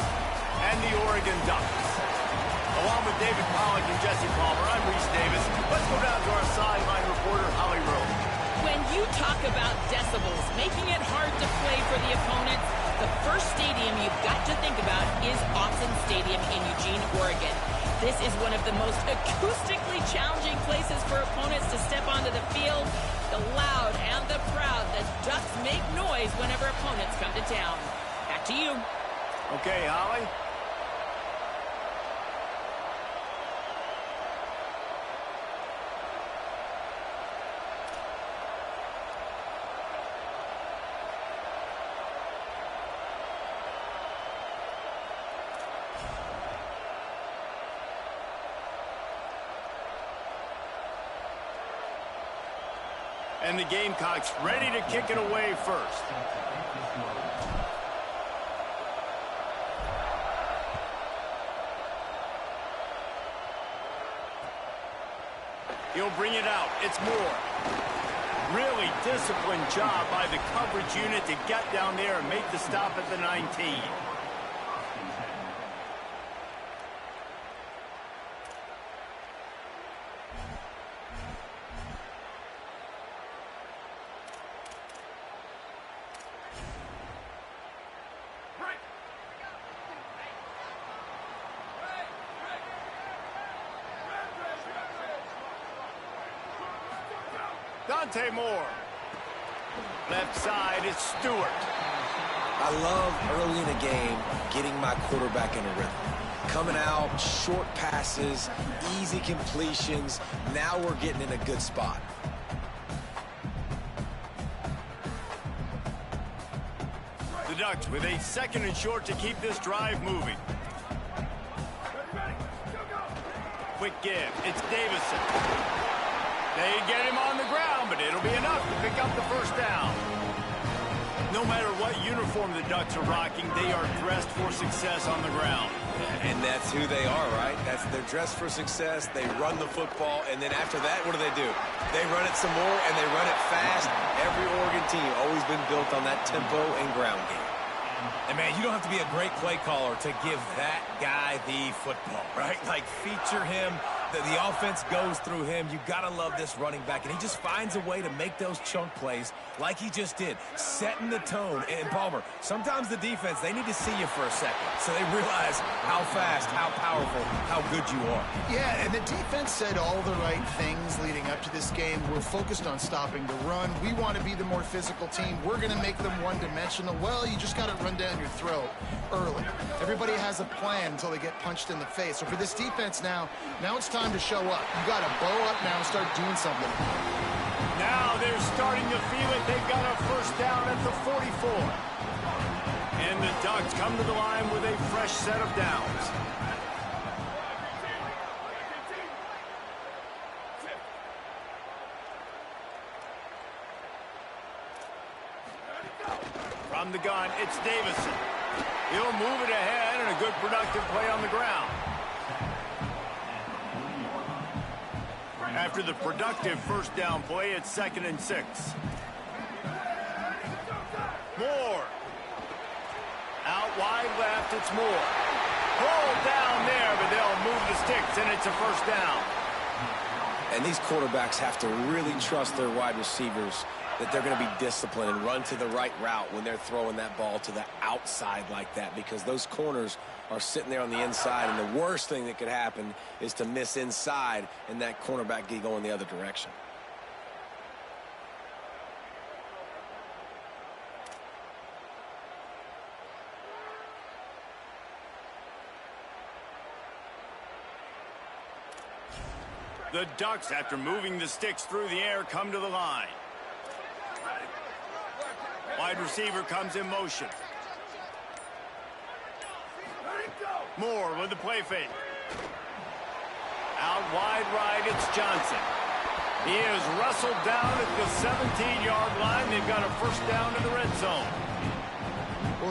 and the Oregon Ducks. Along with David Pollack and Jesse Palmer, I'm Reese Davis. Let's go down to our sideline reporter, Holly Rowe. When you talk about decibels, making it hard to play for the opponents, the first stadium you've got to think about is Autzen Stadium in Eugene, Oregon. This is one of the most acoustically challenging places for opponents to step onto the field. The loud and the proud, the Ducks make noise whenever opponents come to town. Back to you. Okay, Holly. And the Gamecocks ready to kick it away first. He'll bring it out. It's Moore. Really disciplined job by the coverage unit to get down there and make the stop at the 19. Dante Moore. Left side is Stewart. I love early in a game getting my quarterback in a rhythm. Coming out, short passes, easy completions. Now we're getting in a good spot. The Ducks with a 2nd and short to keep this drive moving. Quick give. It's Davison. They get him on the ground, but it'll be enough to pick up the first down. No matter what uniform the Ducks are rocking, they are dressed for success on the ground. And that's who they are, right? They're dressed for success. They run the football, and then after that, what do? They run it some more, and they run it fast. Every Oregon team always been built on that tempo and ground game. And, man, you don't have to be a great play caller to give that guy the football, right? Like, feature him. The offense goes through him. You got to love this running back. And he just finds a way to make those chunk plays like he just did, setting the tone. And, Palmer, sometimes the defense, they need to see you for a second so they realize how fast, how powerful, how good you are. Yeah, and the defense said all the right things leading up to this game. We're focused on stopping the run. We want to be the more physical team. We're going to make them one-dimensional. Well, you just got to run down your throat early. Everybody has a plan until they get punched in the face. So for this defense now it's time to show up. You got to bow up now and start doing something. Now they're starting to feel it. They've got a first down at the 44. And the Ducks come to the line with a fresh set of downs. From the gun, it's Davison. He'll move it ahead, and a good productive play on the ground. After the productive first down play, it's 2nd and 6. Moore. Out wide left, it's Moore. Pulled down there, but they'll move the sticks, and it's a first down. And these quarterbacks have to really trust their wide receivers that they're going to be disciplined and run to the right route when they're throwing that ball to the outside like that, because those corners are sitting there on the inside, and the worst thing that could happen is to miss inside and that cornerback get going the other direction. The Ducks, after moving the sticks through the air, come to the line. Wide receiver comes in motion. Moore with the play fake. Out wide right, it's Johnson. He is wrestled down at the 17-yard line. They've got a first down in the red zone. Well,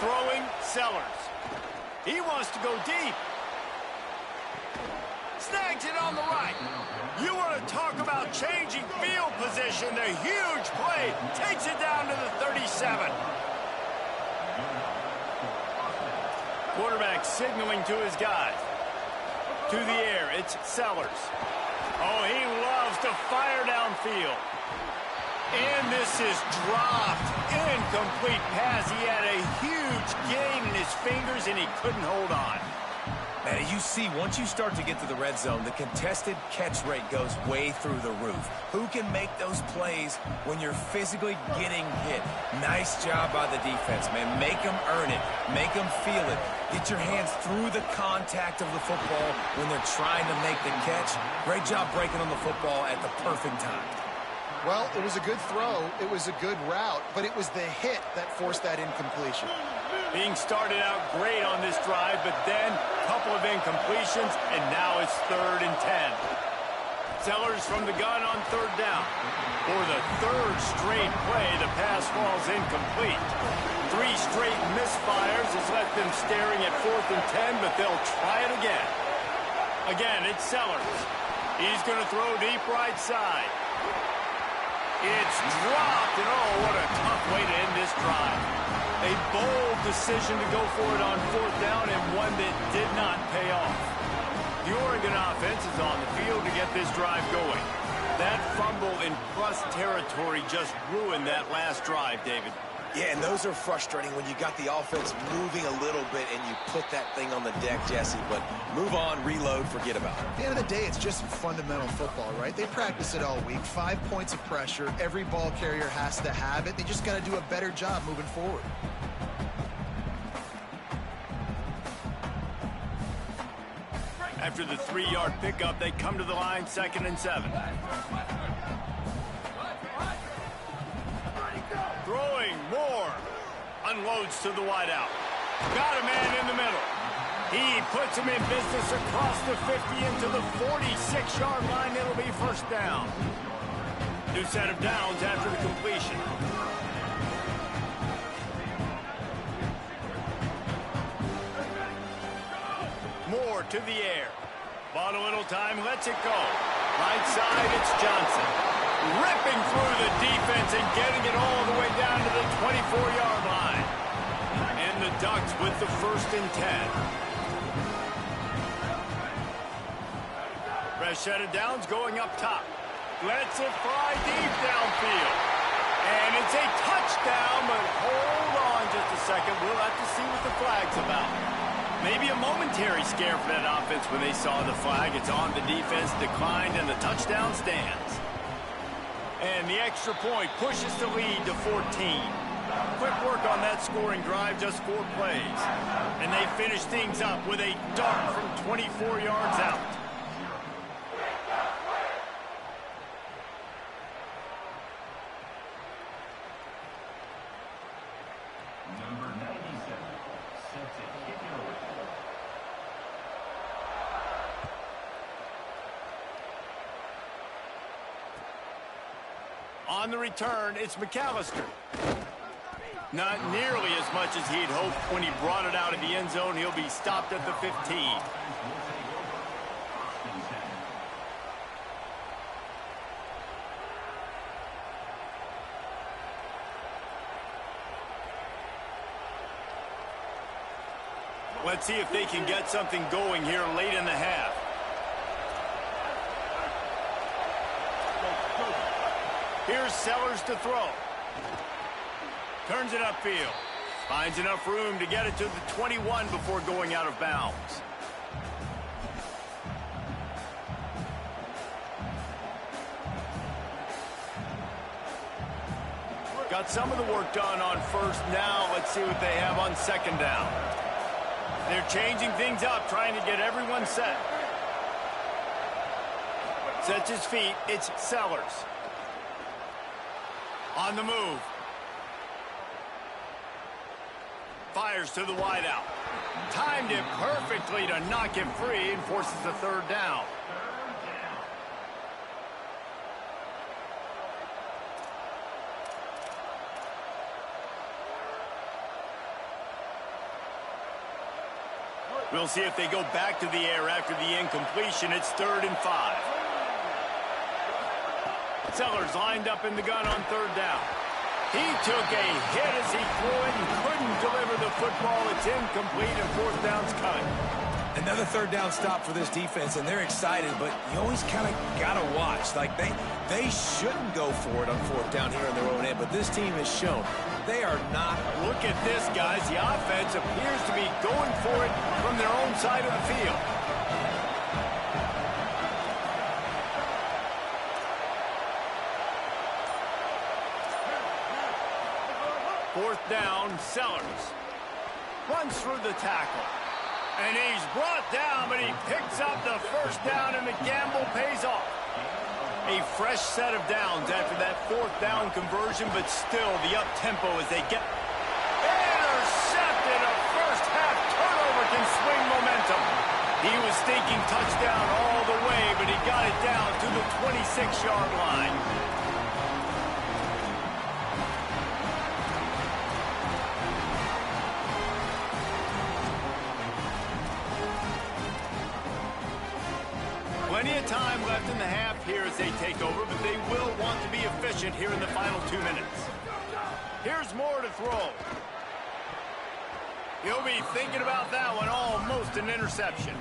Throwing, Sellers. He wants to go deep. Snags it on the right. You want to talk about changing field position. A huge play. Takes it down to the 37. Quarterback signaling to his guys. To the air, it's Sellers. Oh, he loves to fire downfield. And this is dropped. Incomplete pass. He had a huge gain in his fingers, and he couldn't hold on. Man, you see, once you start to get to the red zone, the contested catch rate goes way through the roof. Who can make those plays when you're physically getting hit? Nice job by the defense, man. Make them earn it. Make them feel it. Get your hands through the contact of the football when they're trying to make the catch. Great job breaking on the football at the perfect time. Well, it was a good throw. It was a good route, but it was the hit that forced that incompletion. Being started out great on this drive, but then a couple of incompletions, and now it's 3rd and 10. Sellers from the gun on 3rd down. For the 3rd straight play, the pass falls incomplete. 3 straight misfires has left them staring at 4th and 10, but they'll try it again. Again, it's Sellers. He's going to throw deep right side. It's dropped, and oh, what a tough way to end this drive. A bold decision to go for it on 4th down, and one that did not pay off. The Oregon offense is on the field to get this drive going. That fumble in plus territory just ruined that last drive, David. Yeah, and those are frustrating when you got the offense moving a little bit and you put that thing on the deck, Jesse. But move on, reload, forget about it. At the end of the day, it's just fundamental football, right? They practice it all week. 5 points of pressure. Every ball carrier has to have it. They just got to do a better job moving forward. After the 3-yard pickup, they come to the line, 2nd and 7. Throwing, Moore. Unloads to the wideout. Got a man in the middle. He puts him in business across the 50 into the 46-yard line. It'll be 1st down. New set of downs after the completion. Moore to the air. Bought a little time, lets it go. Right side, it's Johnson. Ripping through the defense and getting it all the way down to the 24-yard line. And the Ducks with the 1st and 10. Fresh set of downs going up top. Lets it fly deep downfield. And it's a touchdown, but hold on just a second. We'll have to see what the flag's about. Maybe a momentary scare for that offense when they saw the flag. It's on the defense, declined, and the touchdown stands. And the extra point pushes the lead to 14. Quick work on that scoring drive, just 4 plays. And they finish things up with a dart from 24 yards out. Number 97, set to kick it away. On the return, it's McAllister. Not nearly as much as he'd hoped when he brought it out of the end zone. He'll be stopped at the 15. Let's see if they can get something going here late in the half. Here's Sellers to throw. Turns it upfield. Finds enough room to get it to the 21 before going out of bounds. Got some of the work done on 1st. Now let's see what they have on 2nd down. They're changing things up, trying to get everyone set. Sets his feet. It's Sellers. On the move. Fires to the wideout. Timed it perfectly to knock him free and forces the 3rd down. We'll see if they go back to the air after the incompletion. It's 3rd and 5. Sellers lined up in the gun on 3rd down. He took a hit as he threw it and couldn't deliver the football. It's incomplete and 4th down's coming. Another 3rd down stop for this defense, and they're excited, but you always kind of got to watch. Like, they shouldn't go for it on 4th down here on their own end, but this team has shown they are not. Look at this, guys. The offense appears to be going for it from their own side of the field. Fourth down, Sellers. Runs through the tackle. And he's brought down, but he picks up the 1st down, and the gamble pays off. A fresh set of downs after that 4th down conversion, but still the up-tempo as they get intercepted. A first-half turnover can swing momentum. He was thinking touchdown all the way, but he got it down to the 26-yard line. Plenty of time left in the half here as they take over, but they will want to be efficient here in the final 2 minutes. Here's Moore to throw. He'll be thinking about that one, almost an interception.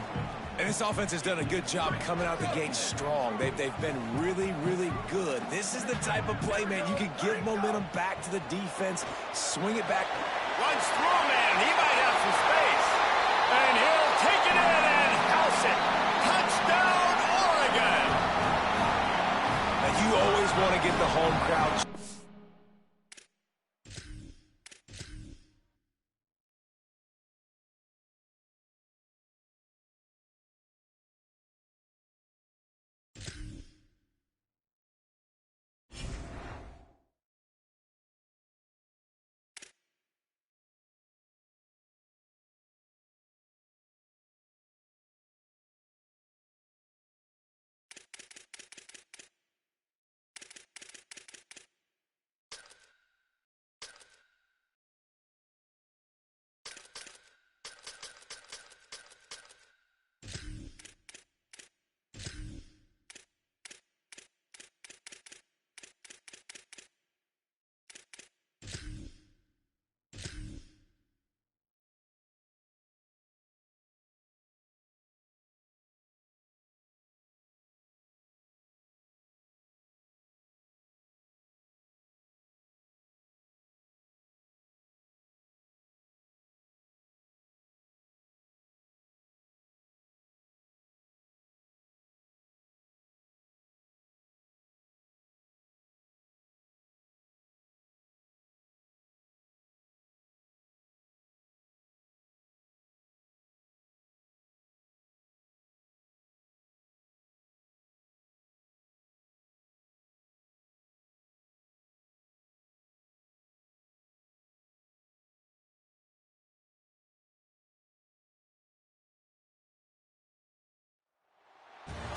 And this offense has done a good job coming out the gate strong. They've been really, really good. This is the type of play, man, you can give momentum back to the defense, swing it back. Runs through, man. He might have some space. And he'll take it in and house it. Touchdown, Oregon. Now, you always want to get the home crowd.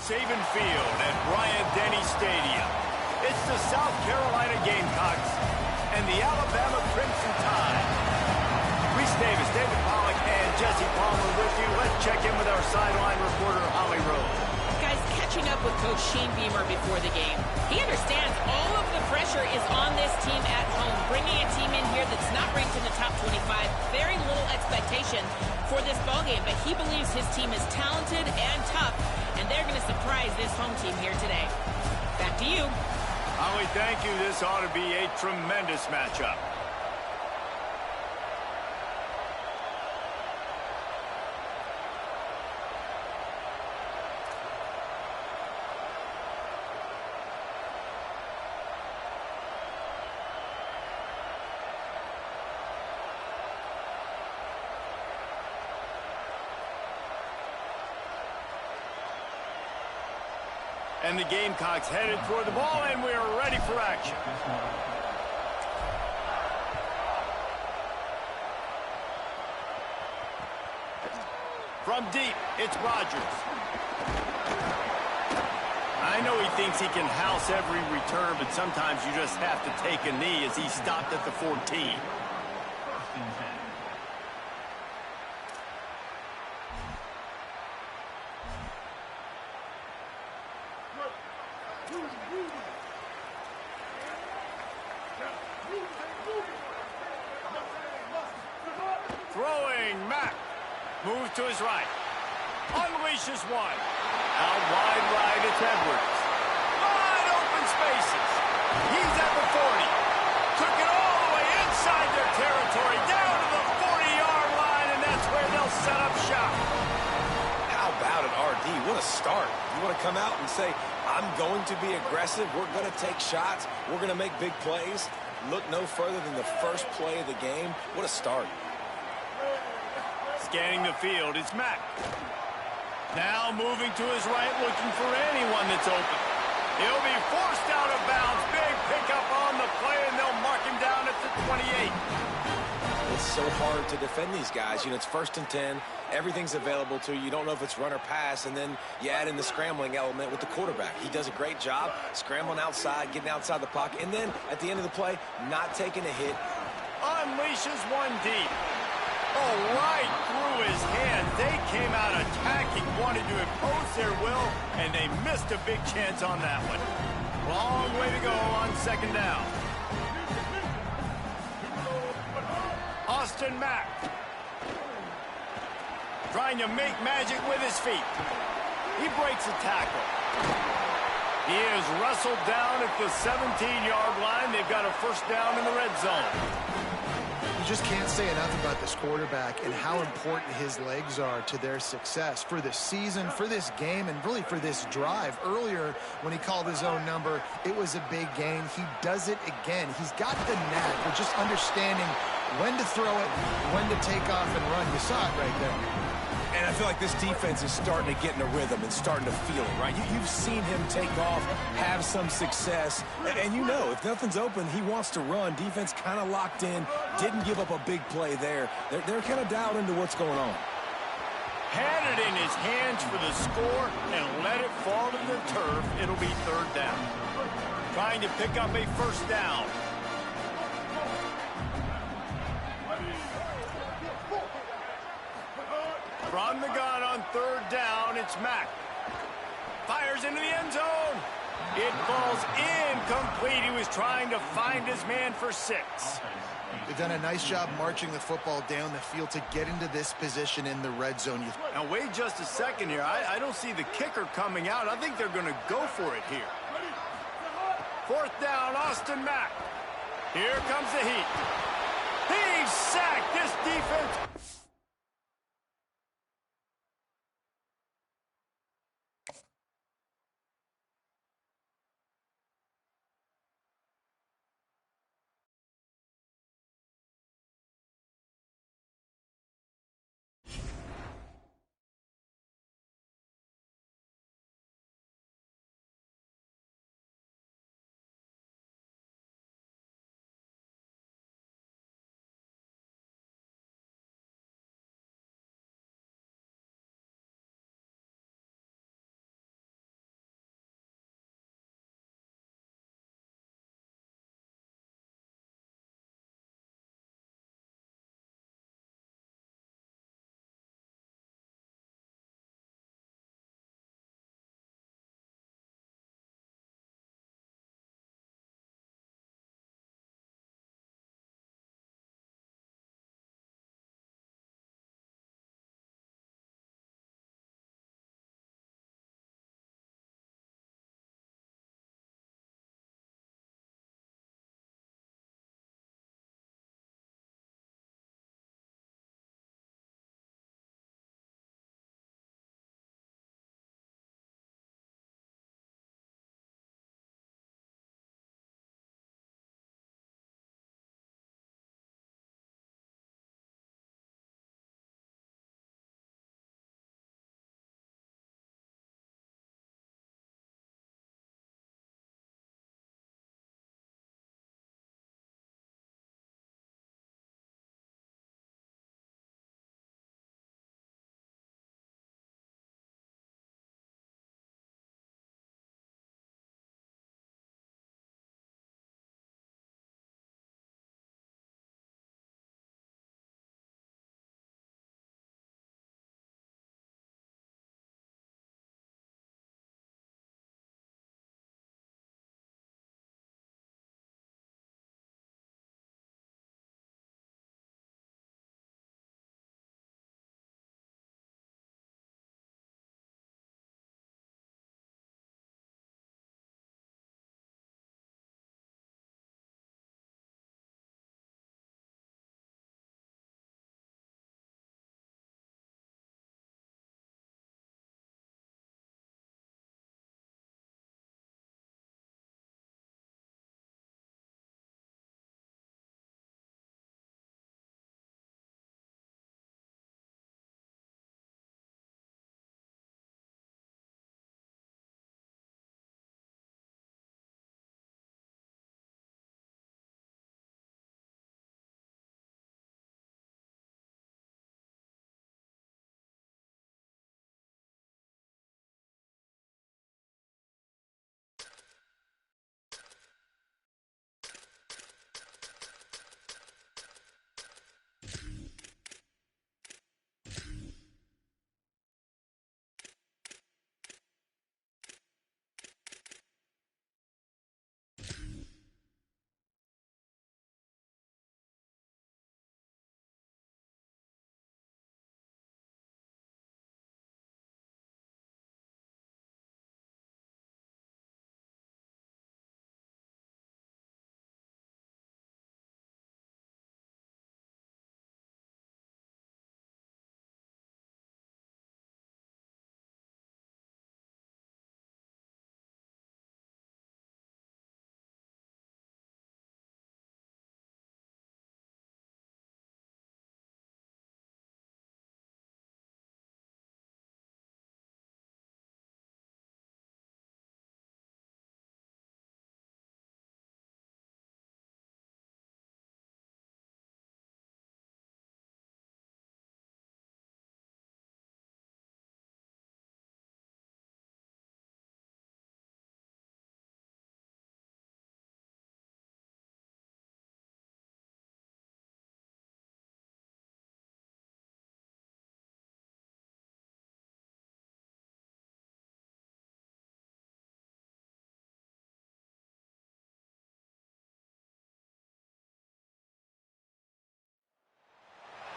Saban Field at Bryant-Denny Stadium. It's the South Carolina Gamecocks and the Alabama Crimson Tide. Reese Davis, David Pollack, and Jesse Palmer with you. Let's check in with our sideline reporter, Holly Rose. Guys, catching up with Coach Shane Beamer before the game. He understands all of the pressure is on this team at home. Bringing a team in here that's not ranked in the top 25, very little expectation for this ballgame, but he believes his team is talented and tough, and they're going to surprise this home team here today. Back to you. Holly, thank you. This ought to be a tremendous matchup. And the Gamecocks headed toward the ball, and we are ready for action. From deep, it's Rogers. I know he thinks he can house every return, but sometimes you just have to take a knee as he stopped at the 14. Throwing Mack. Moves to his right. Unleashes one. Out wide right, it's Edwards. Wide open spaces. He's at the 40. Took it all the way inside their territory, down to the 40-yard line, and that's where they'll set up shop. How about it, RD? What a start. You want to come out and say, I'm going to be aggressive. We're going to take shots. We're going to make big plays. Look no further than the first play of the game. What a start. Scanning the field, it's Mack. Now moving to his right, looking for anyone that's open. He'll be forced out of bounds. Big pickup on the play, and they'll mark him down at the 28. It's so hard to defend these guys. You know, it's 1st and 10. Everything's available to you. You don't know if it's run or pass, and then you add in the scrambling element with the quarterback. He does a great job scrambling outside, getting outside the pocket, and then at the end of the play, not taking a hit. Unleashes one deep. Oh, right through his hand. They came out attacking, wanted to impose their will, and they missed a big chance on that one. Long way to go on 2nd down. Austin Mack. Trying to make magic with his feet. He breaks a tackle. He is wrestled down at the 17-yard line. They've got a 1st down in the red zone. You just can't say enough about this quarterback and how important his legs are to their success for this season, for this game, and really for this drive. Earlier, when he called his own number, it was a big gain. He does it again. He's got the knack for just understanding when to throw it, when to take off and run. You saw it right there. And I feel like this defense is starting to get in a rhythm and starting to feel it, right? You've seen him take off, have some success, and you know, if nothing's open, he wants to run. Defense kind of locked in, didn't give up a big play there. They're kind of dialed into what's going on. Had it in his hands for the score and let it fall to the turf. It'll be 3rd down. Trying to pick up a 1st down. From the gun on 3rd down, it's Mack. Fires into the end zone. It falls incomplete. He was trying to find his man for 6. They've done a nice job marching the football down the field to get into this position in the red zone. Now, wait just a second here. I don't see the kicker coming out. I think they're going to go for it here. 4th down, Austin Mack. Here comes the heat. He's sacked. This defense...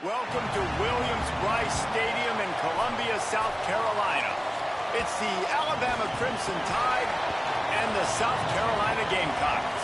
Welcome to Williams-Brice Stadium in Columbia, South Carolina. It's the Alabama Crimson Tide and the South Carolina Gamecocks.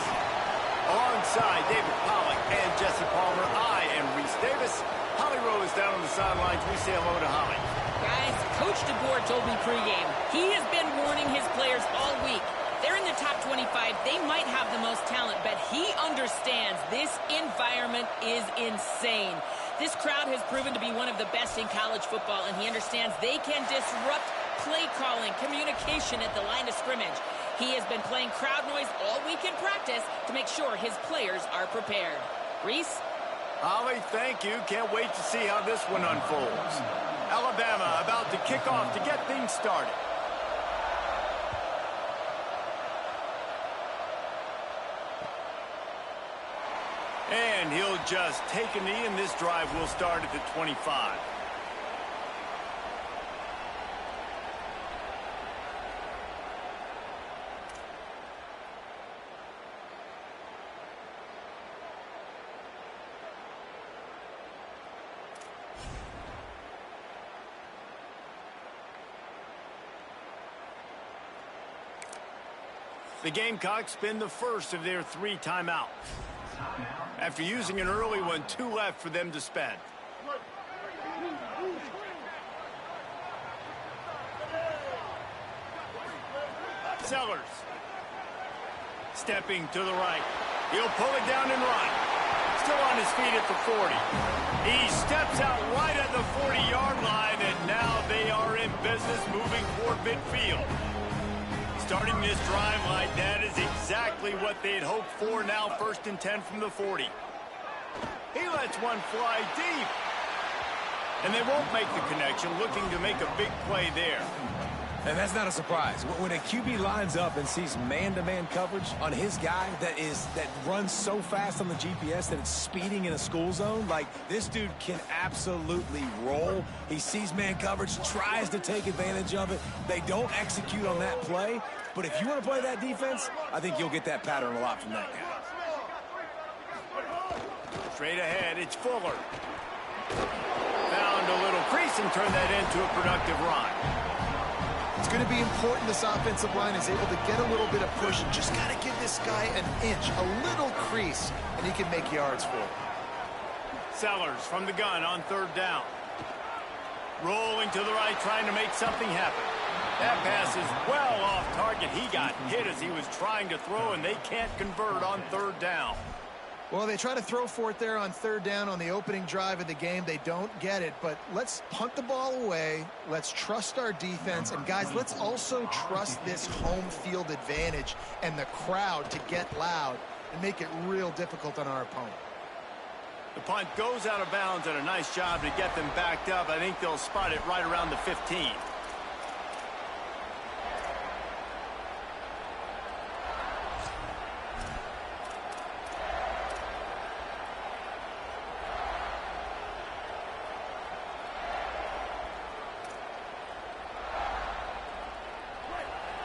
Alongside David Pollack and Jesse Palmer, I am Reese Davis. Holly Rowe is down on the sidelines. We say hello to Holly. Guys, Coach DeBoer told me pregame, he has been warning his players all week. They're in the top 25. They might have the most talent, but he understands this environment is insane. This crowd has proven to be one of the best in college football, and he understands they can disrupt play calling, communication at the line of scrimmage. He has been playing crowd noise all week in practice to make sure his players are prepared. Reese? Holly, thank you. Can't wait to see how this one unfolds. Alabama about to kick off to get things started. And he'll just take a knee, and this drive will start at the 25. The Gamecocks spin the first of their 3 timeouts. After using an early one, 2 left for them to spend. Sellers. Stepping to the right. He'll pull it down and run. Still on his feet at the 40. He steps out right at the 40-yard line, and now they are in business moving toward midfield. Starting this drive like that is exactly what they had hoped for. Now 1st and 10 from the 40. He lets one fly deep. And they won't make the connection, looking to make a big play there. And that's not a surprise. When a QB lines up and sees man-to-man coverage on his guy that runs so fast on the GPS that it's speeding in a school zone, like this dude can absolutely roll. He sees man coverage, tries to take advantage of it. They don't execute on that play. But if you want to play that defense, I think you'll get that pattern a lot from that guy. Straight ahead, it's Fuller. Found a little crease and turned that into a productive run. It's going to be important this offensive line is able to get a little bit of push. Just got to give this guy an inch, a little crease, and he can make yards for it. Sellers from the gun on 3rd down. Rolling to the right, trying to make something happen. That pass is well off target. He got hit as he was trying to throw, and they can't convert on 3rd down. Well, they try to throw for it there on 3rd down on the opening drive of the game. They don't get it, but let's punt the ball away. Let's trust our defense. And, guys, let's also trust this home field advantage and the crowd to get loud and make it real difficult on our opponent. The punt goes out of bounds, and a nice job to get them backed up. I think they'll spot it right around the 15.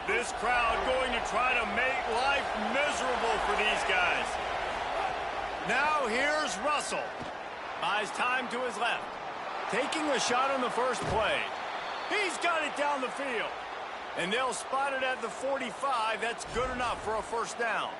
This crowd going to try to make life miserable for these guys. Now here's Russell. Buys time to his left. Taking a shot on the first play. He's got it down the field. And they'll spot it at the 45. That's good enough for a 1st down.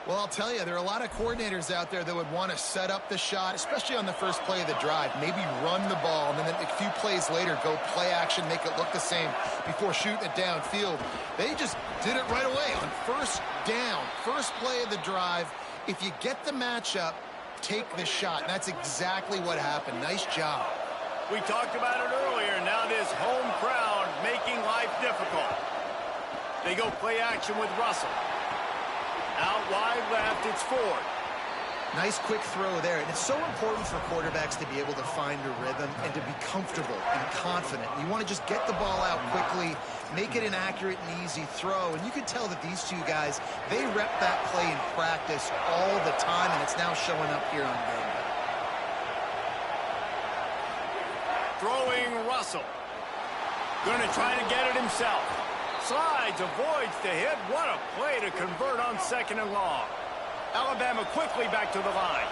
Well, I'll tell you, there are a lot of coordinators out there that would want to set up the shot, especially on the first play of the drive. Maybe run the ball, and then a few plays later, go play action, make it look the same before shooting it downfield. They just did it right away on 1st down, first play of the drive. If you get the matchup, take the shot. And that's exactly what happened. Nice job. We talked about it earlier. Now this home crowd making life difficult. They go play action with Russell. Out wide left, it's Ford. Nice quick throw there. And it's so important for quarterbacks to be able to find a rhythm and to be comfortable and confident. You want to just get the ball out quickly, make it an accurate and easy throw. And you can tell that these two guys, they rep that play in practice all the time, and it's now showing up here on game day. Throwing Russell. Going to try to get it himself. Slides, avoids the hit. What a play to convert on 2nd and long. Alabama quickly back to the line.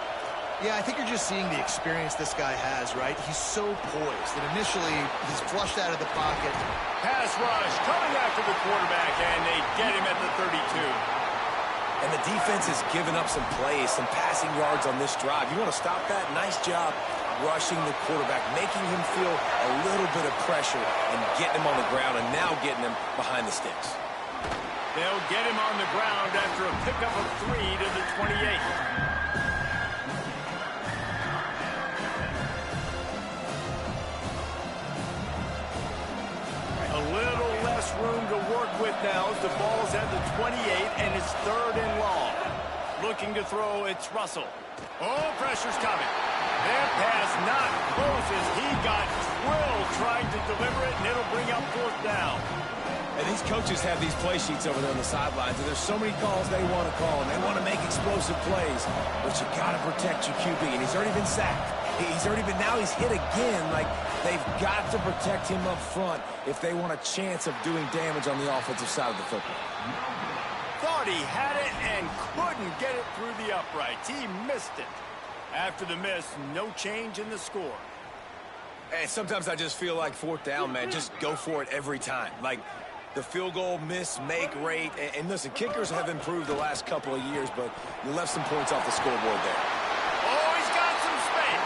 Yeah, I think you're just seeing the experience this guy has, right? He's so poised that initially he's flushed out of the pocket. Pass rush coming after the quarterback, and they get him at the 32. And the defense has given up some plays, some passing yards on this drive. You want to stop that? Nice job rushing the quarterback, making him feel a little bit of pressure and getting him on the ground and now getting him behind the sticks. They'll get him on the ground after a pickup of 3 to the 28. Room to work with now as the ball's at the 28 and it's 3rd and long. Looking to throw, it's Russell. Oh, pressure's coming. That pass not close as he got drilled trying to deliver it, and it'll bring up 4th down. And these coaches have these play sheets over there on the sidelines, and there's so many calls they want to call, and they want to make explosive plays, but you got to protect your QB, and he's already been sacked. Now he's hit again. Like, they've got to protect him up front if they want a chance of doing damage on the offensive side of the football. Thought he had it and couldn't get it through the uprights. He missed it. After the miss, no change in the score. And sometimes I just feel like 4th down, man, just go for it every time. Like, the field goal miss-make rate. And listen, kickers have improved the last couple of years, but you left some points off the scoreboard there. Oh, he's got some space.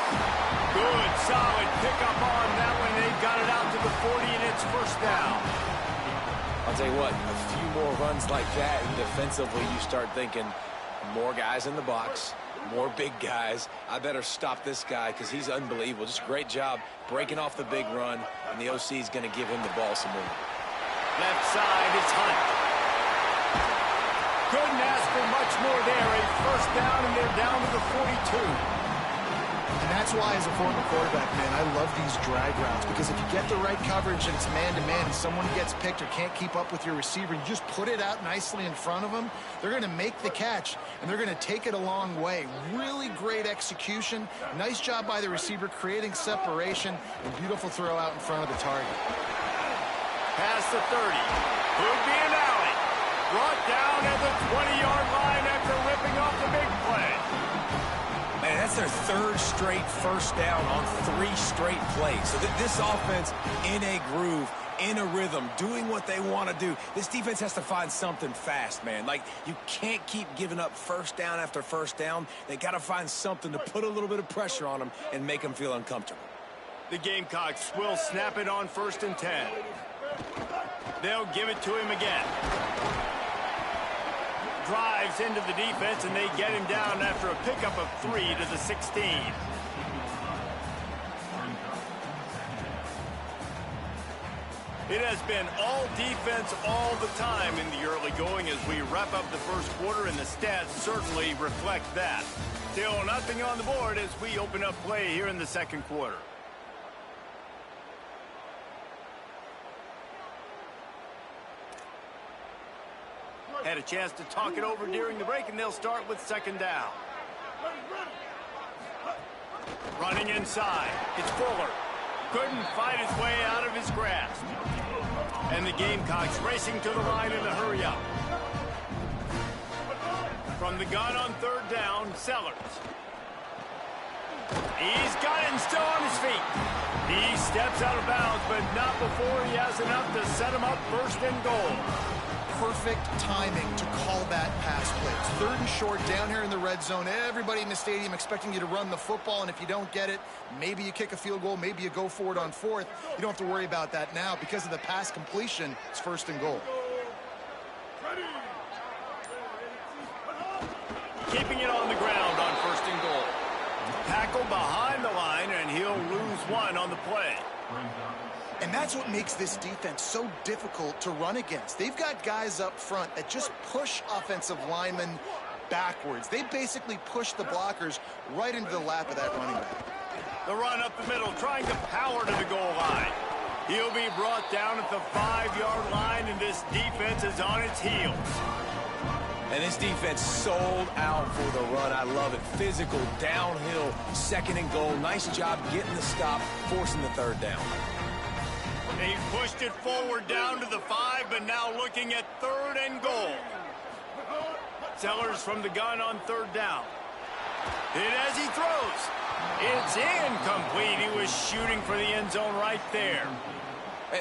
Good, solid pickup on that one. They got it out to the 40, and it's 1st down. I'll tell you what, a few more runs like that, and defensively you start thinking more guys in the box, more big guys. I better stop this guy because he's unbelievable. Just a great job breaking off the big run, and the OC is going to give him the ball some more. Left side, it's Hunt. Couldn't ask for much more there. A 1st down, and they're down to the 42. And that's why, as a former quarterback, man, I love these drag routes, because if you get the right coverage and it's man-to-man and someone gets picked or can't keep up with your receiver, you just put it out nicely in front of them, they're going to make the catch, and they're going to take it a long way. Really great execution. Nice job by the receiver creating separation, and beautiful throw out in front of the target. Past the 30. Could be an alley. Brought down at the 20-yard line after ripping off the big play. Man, that's their 3rd straight 1st down on 3 straight plays. So this offense in a groove, in a rhythm, doing what they want to do. This defense has to find something fast, man. Like, you can't keep giving up 1st down after 1st down. They got to find something to put a little bit of pressure on them and make them feel uncomfortable. The Gamecocks will snap it on 1st and 10. They'll give it to him again. Drives into the defense, and they get him down after a pickup of 3 to the 16. It has been all defense all the time in the early going as we wrap up the 1st quarter, and the stats certainly reflect that. Still nothing on the board as we open up play here in the 2nd quarter. Had a chance to talk it over during the break, and they'll start with 2nd down. Running inside. It's Fuller. Couldn't fight his way out of his grasp. And the Gamecocks racing to the line in a hurry up. From the gun on 3rd down, Sellers. He's got it and still on his feet. He steps out of bounds, but not before he has enough to set him up 1st and goal. Perfect timing to call that pass play. It's 3rd and short down here in the red zone. Everybody in the stadium expecting you to run the football, and if you don't get it, maybe you kick a field goal, maybe you go for it on 4th. You don't have to worry about that now. Because of the pass completion, it's 1st and goal. Keeping it on the ground on 1st and goal. Tackle behind the line, and he'll lose 1 on the play. And that's what makes this defense so difficult to run against. They've got guys up front that just push offensive linemen backwards. They basically push the blockers right into the lap of that running back. The run up the middle, trying to power to the goal line. He'll be brought down at the 5-yard line, and this defense is on its heels. And this defense sold out for the run. I love it. Physical, downhill, 2nd and goal. Nice job getting the stop, forcing the 3rd down. They pushed it forward down to the 5, but now looking at 3rd and goal. Sellers from the gun on 3rd down. Hit as he throws. It's incomplete. He was shooting for the end zone right there.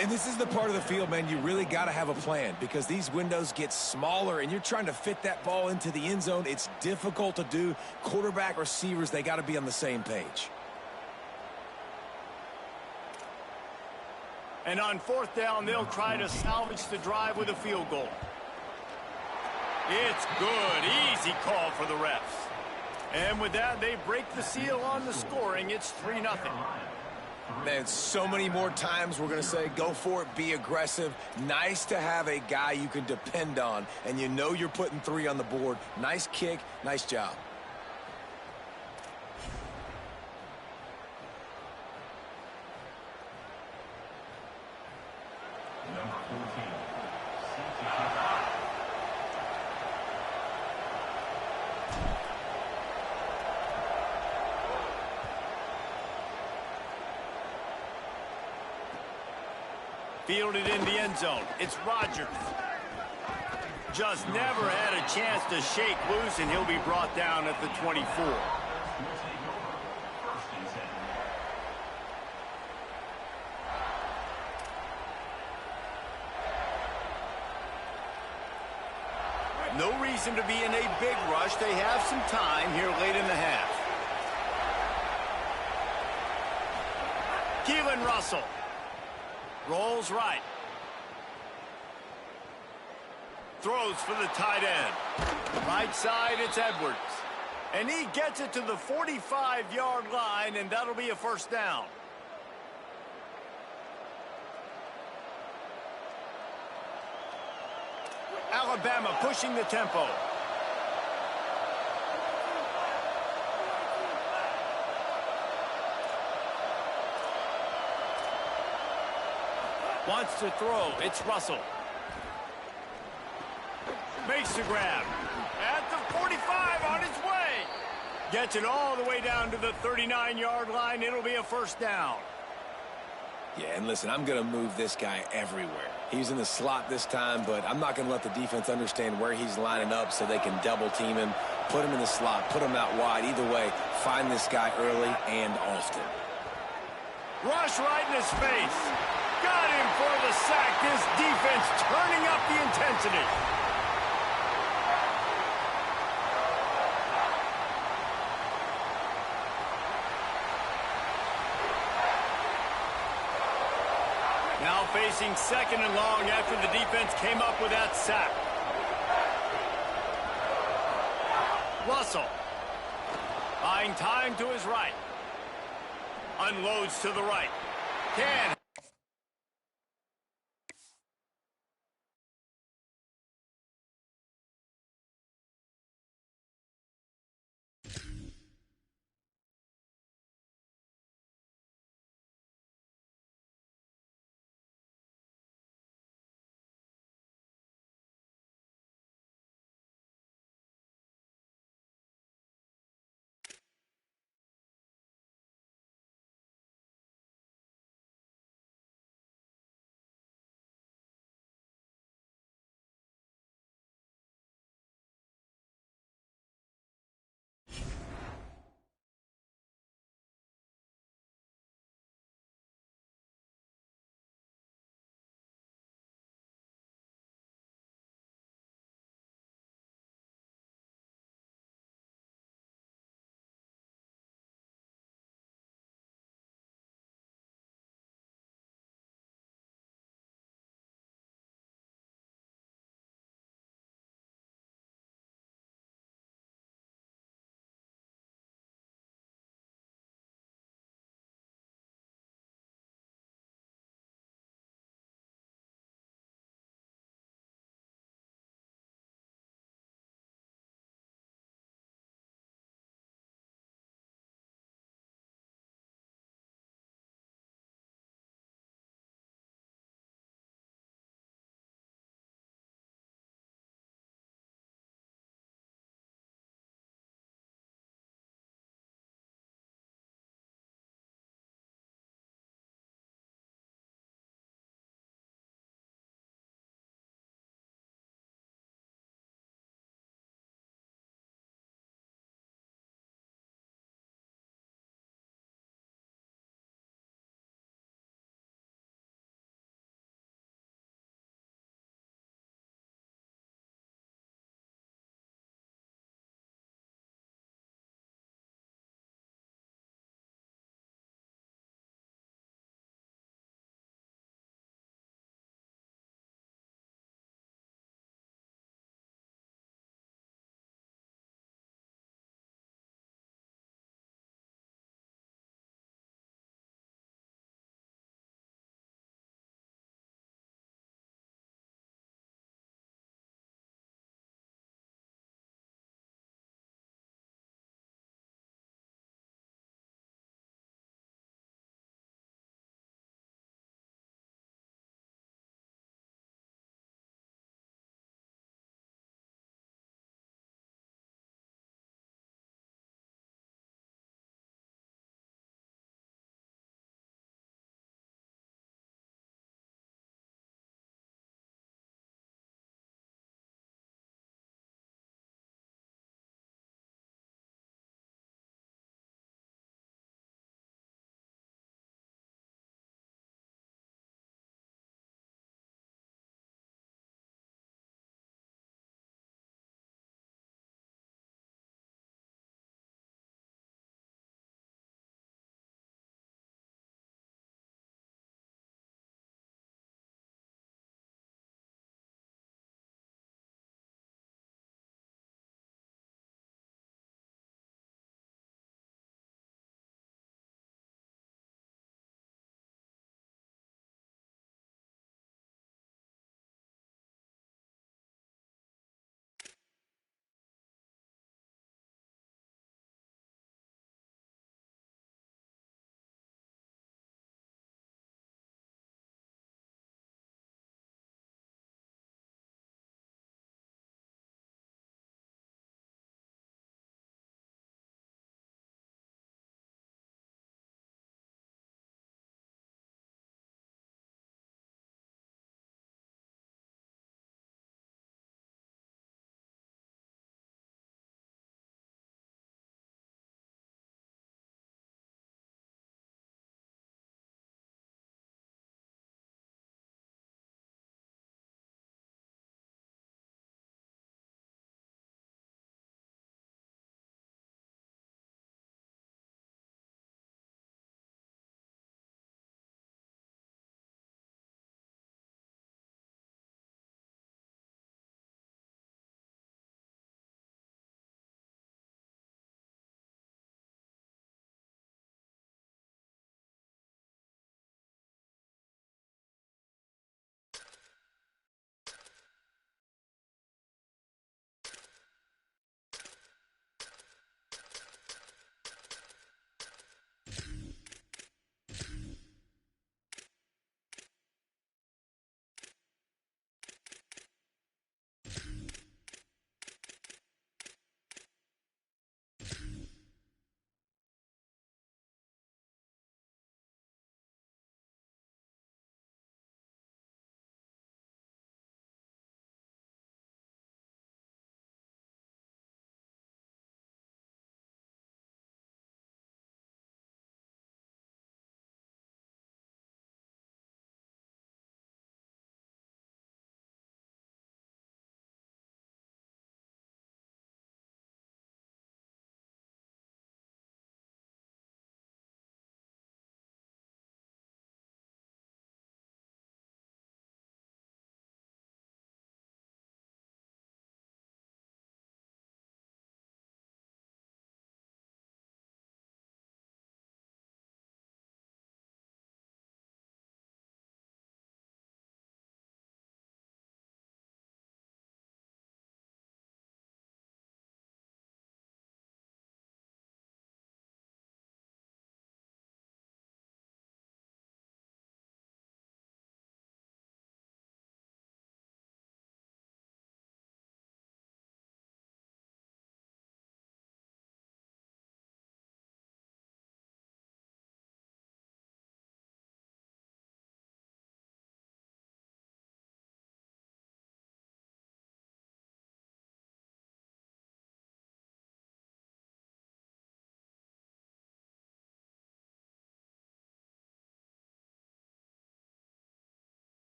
And this is the part of the field, man, you really got to have a plan because these windows get smaller and you're trying to fit that ball into the end zone. It's difficult to do. Quarterback, receivers, they got to be on the same page. And on fourth down, they'll try to salvage the drive with a field goal. It's good. Easy call for the refs. And with that, they break the seal on the scoring. It's 3-0. Man, so many more times we're going to say, go for it, be aggressive. Nice to have a guy you can depend on, and you know you're putting 3 on the board. Nice kick, nice job. Number 14, Fielded in the end zone. It's Rodgers. Just never had a chance to shake loose, and he'll be brought down at the 24. No reason to be in a big rush. They have some time here late in the half. Keelan Russell. Rolls right. Throws for the tight end. Right side, it's Edwards. And he gets it to the 45-yard line, and that'll be a first down. Alabama pushing the tempo. Wants to throw. It's Russell. Makes the grab. At the 45 on his way. Gets it all the way down to the 39-yard line. It'll be a first down. Yeah, and listen, I'm going to move this guy everywhere. He's in the slot this time, but I'm not going to let the defense understand where he's lining up so they can double team him, put him in the slot, put him out wide. Either way, find this guy early and often. Rush right in his face. Got him for the sack. This defense turning up the intensity. Now facing second and long after the defense came up with that sack. Russell. Buying time to his right. Unloads to the right. Can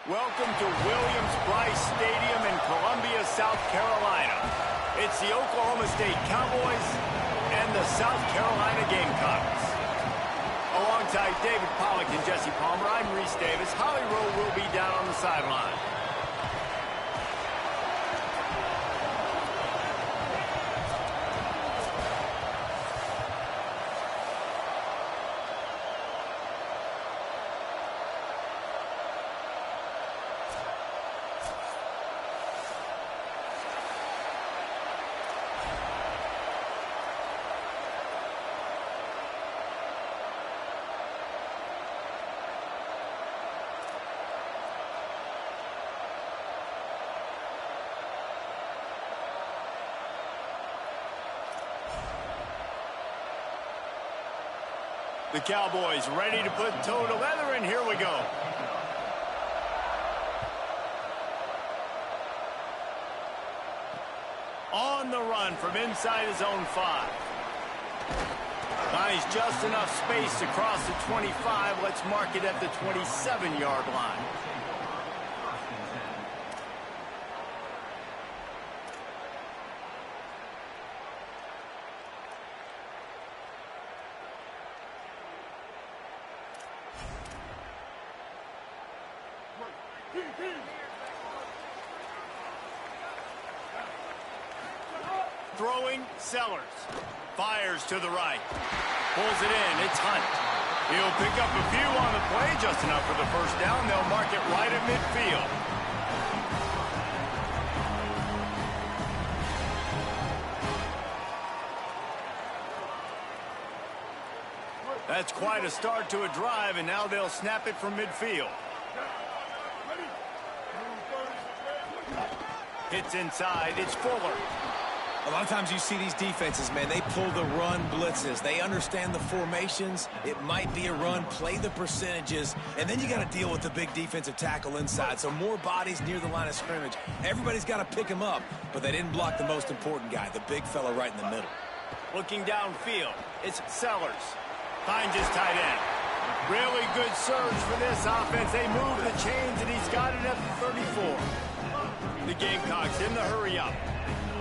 Welcome to Williams-Brice Stadium in Columbia, South Carolina. It's the Oklahoma State Cowboys and the South Carolina Gamecocks. Alongside David Pollack and Jesse Palmer, I'm Reese Davis. Holly Rowe will be down on the sideline. The Cowboys ready to put toe to leather, and here we go. On the run from inside his own 5. Finds just enough space to cross the 25. Let's mark it at the 27-yard line. Throwing, Sellers. Fires to the right. Pulls it in. It's Hunt. He'll pick up a few on the play, just enough for the first down. They'll mark it right at midfield. That's quite a start to a drive, and now they'll snap it from midfield. Hits inside. It's Fuller. A lot of times you see these defenses, man, they pull the run blitzes. They understand the formations. It might be a run, play the percentages, and then you got to deal with the big defensive tackle inside. So more bodies near the line of scrimmage. Everybody's got to pick him up, but they didn't block the most important guy, the big fella right in the middle. Looking downfield, it's Sellers. Finds his tight end. Really good surge for this offense. They move the chains, and he's got it at the 34. The Gamecocks in the hurry up.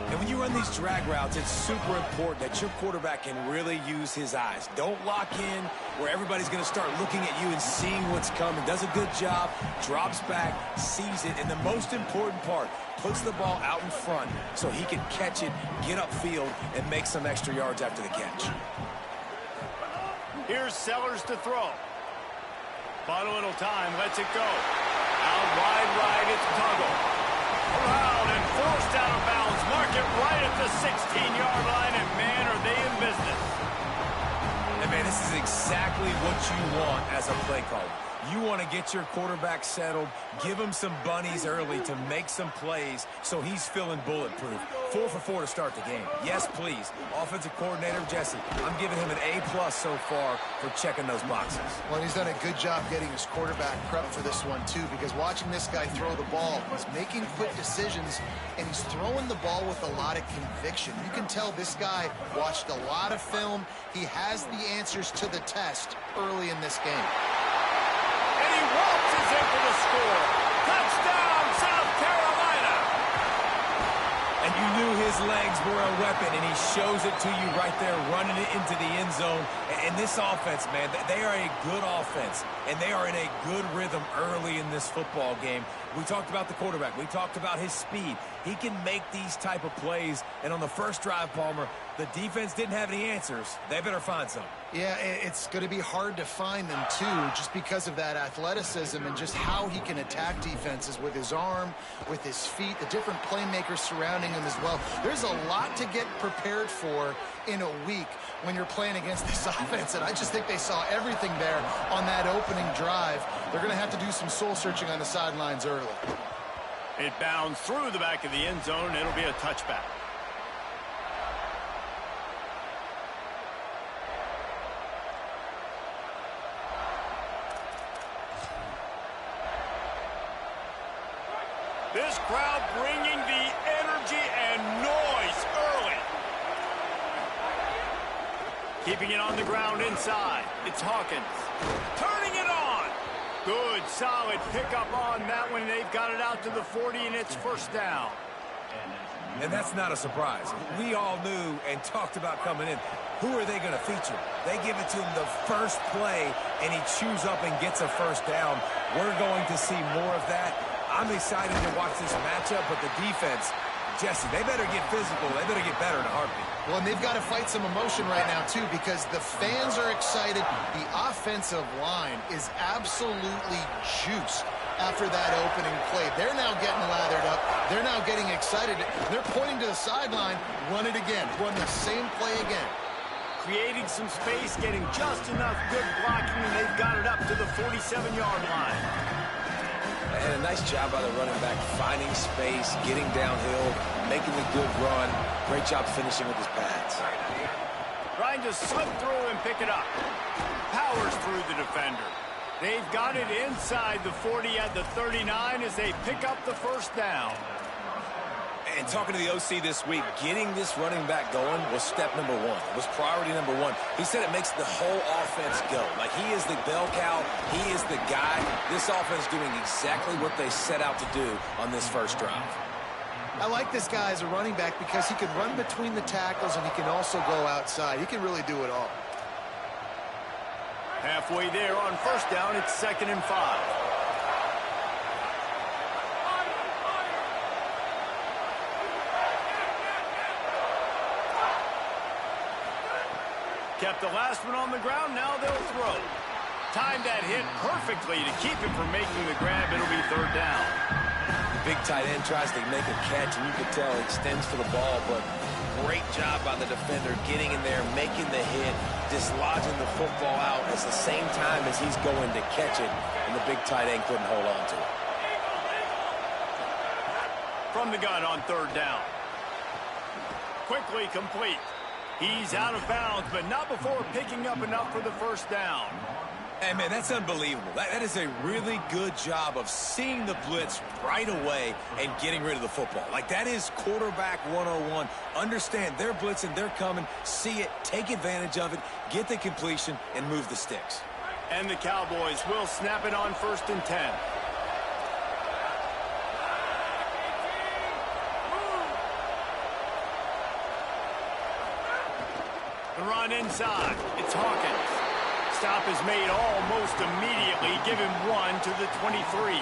And when you run these drag routes, it's super important that your quarterback can really use his eyes. Don't lock in where everybody's going to start looking at you and seeing what's coming. Does a good job, drops back, sees it, and the most important part, puts the ball out in front so he can catch it, get upfield, and make some extra yards after the catch. Here's Sellers to throw. Bought a little time, lets it go. Out wide right, it's Tuggle. Around and forced out of bounds. Mark it right at the 16-yard line, and man, are they in business. And man, this is exactly what you want as a play caller. You want to get your quarterback settled, give him some bunnies early to make some plays so he's feeling bulletproof. 4 for 4 to start the game. Yes, please. Offensive coordinator Jesse, I'm giving him an A+ so far for checking those boxes. Well, he's done a good job getting his quarterback prepped for this one, too, because watching this guy throw the ball, he's making quick decisions, and he's throwing the ball with a lot of conviction. You can tell this guy watched a lot of film. He has the answers to the test early in this game. And he waltzes in for the score. Touchdown, South Carolina. And you knew his legs were a weapon, and he shows it to you right there, running it into the end zone. And this offense, man, they are a good offense, and they are in a good rhythm early in this football game. We talked about the quarterback. We talked about his speed. He can make these type of plays, and on the first drive, Palmer, the defense didn't have any answers. They better find some. Yeah, it's going to be hard to find them, too, just because of that athleticism and just how he can attack defenses with his arm, with his feet, the different playmakers surrounding him as well. There's a lot to get prepared for in a week when you're playing against this offense, and I just think they saw everything there on that opening drive. They're going to have to do some soul-searching on the sidelines early. It bounds through the back of the end zone, and it'll be a touchback. This crowd bringing the energy and noise early. Keeping it on the ground inside. It's Hawkins. Turning it on. Good, solid pickup on that one. They've got it out to the 40, and it's first down. And that's not a surprise. We all knew and talked about coming in. Who are they going to feature? They give it to him the first play, and he chews up and gets a first down. We're going to see more of that. I'm excited to watch this matchup, but the defense, Jesse, they better get physical. They better get better in a heartbeat. Well, and they've got to fight some emotion right now, too, because the fans are excited. The offensive line is absolutely juiced after that opening play. They're now getting lathered up. They're now getting excited. They're pointing to the sideline. Run it again. Run the same play again. Creating some space, getting just enough good blocking, and they've got it up to the 47-yard line. And a nice job by the running back, finding space, getting downhill, making the good run. Great job finishing with his pads. Trying to slip through and pick it up. Powers through the defender. They've got it inside the 40 at the 39 as they pick up the first down. And talking to the OC this week, getting this running back going was step number one. It was priority number one. He said it makes the whole offense go. Like, he is the bell cow. He is the guy. This offense doing exactly what they set out to do on this first drive. I like this guy as a running back because he can run between the tackles and he can also go outside. He can really do it all. Halfway there on first down, it's 2nd and 5. Kept the last one on the ground, now they'll throw. Timed that hit perfectly to keep him from making the grab. It'll be 3rd down. The big tight end tries to make a catch, and you can tell he extends for the ball, but great job by the defender getting in there, making the hit, dislodging the football out at the same time as he's going to catch it, and the big tight end couldn't hold on to it. From the gun on 3rd down. Quickly complete. He's out of bounds, but not before picking up enough for the first down. Hey, man, that's unbelievable. That is a really good job of seeing the blitz right away and getting rid of the football. Like, that is quarterback 101. Understand they're blitzing, they're coming, see it, take advantage of it, get the completion, and move the sticks. And the Cowboys will snap it on 1st and 10. The run inside. It's Hawkins. Stop is made almost immediately. Give him 1 to the 23.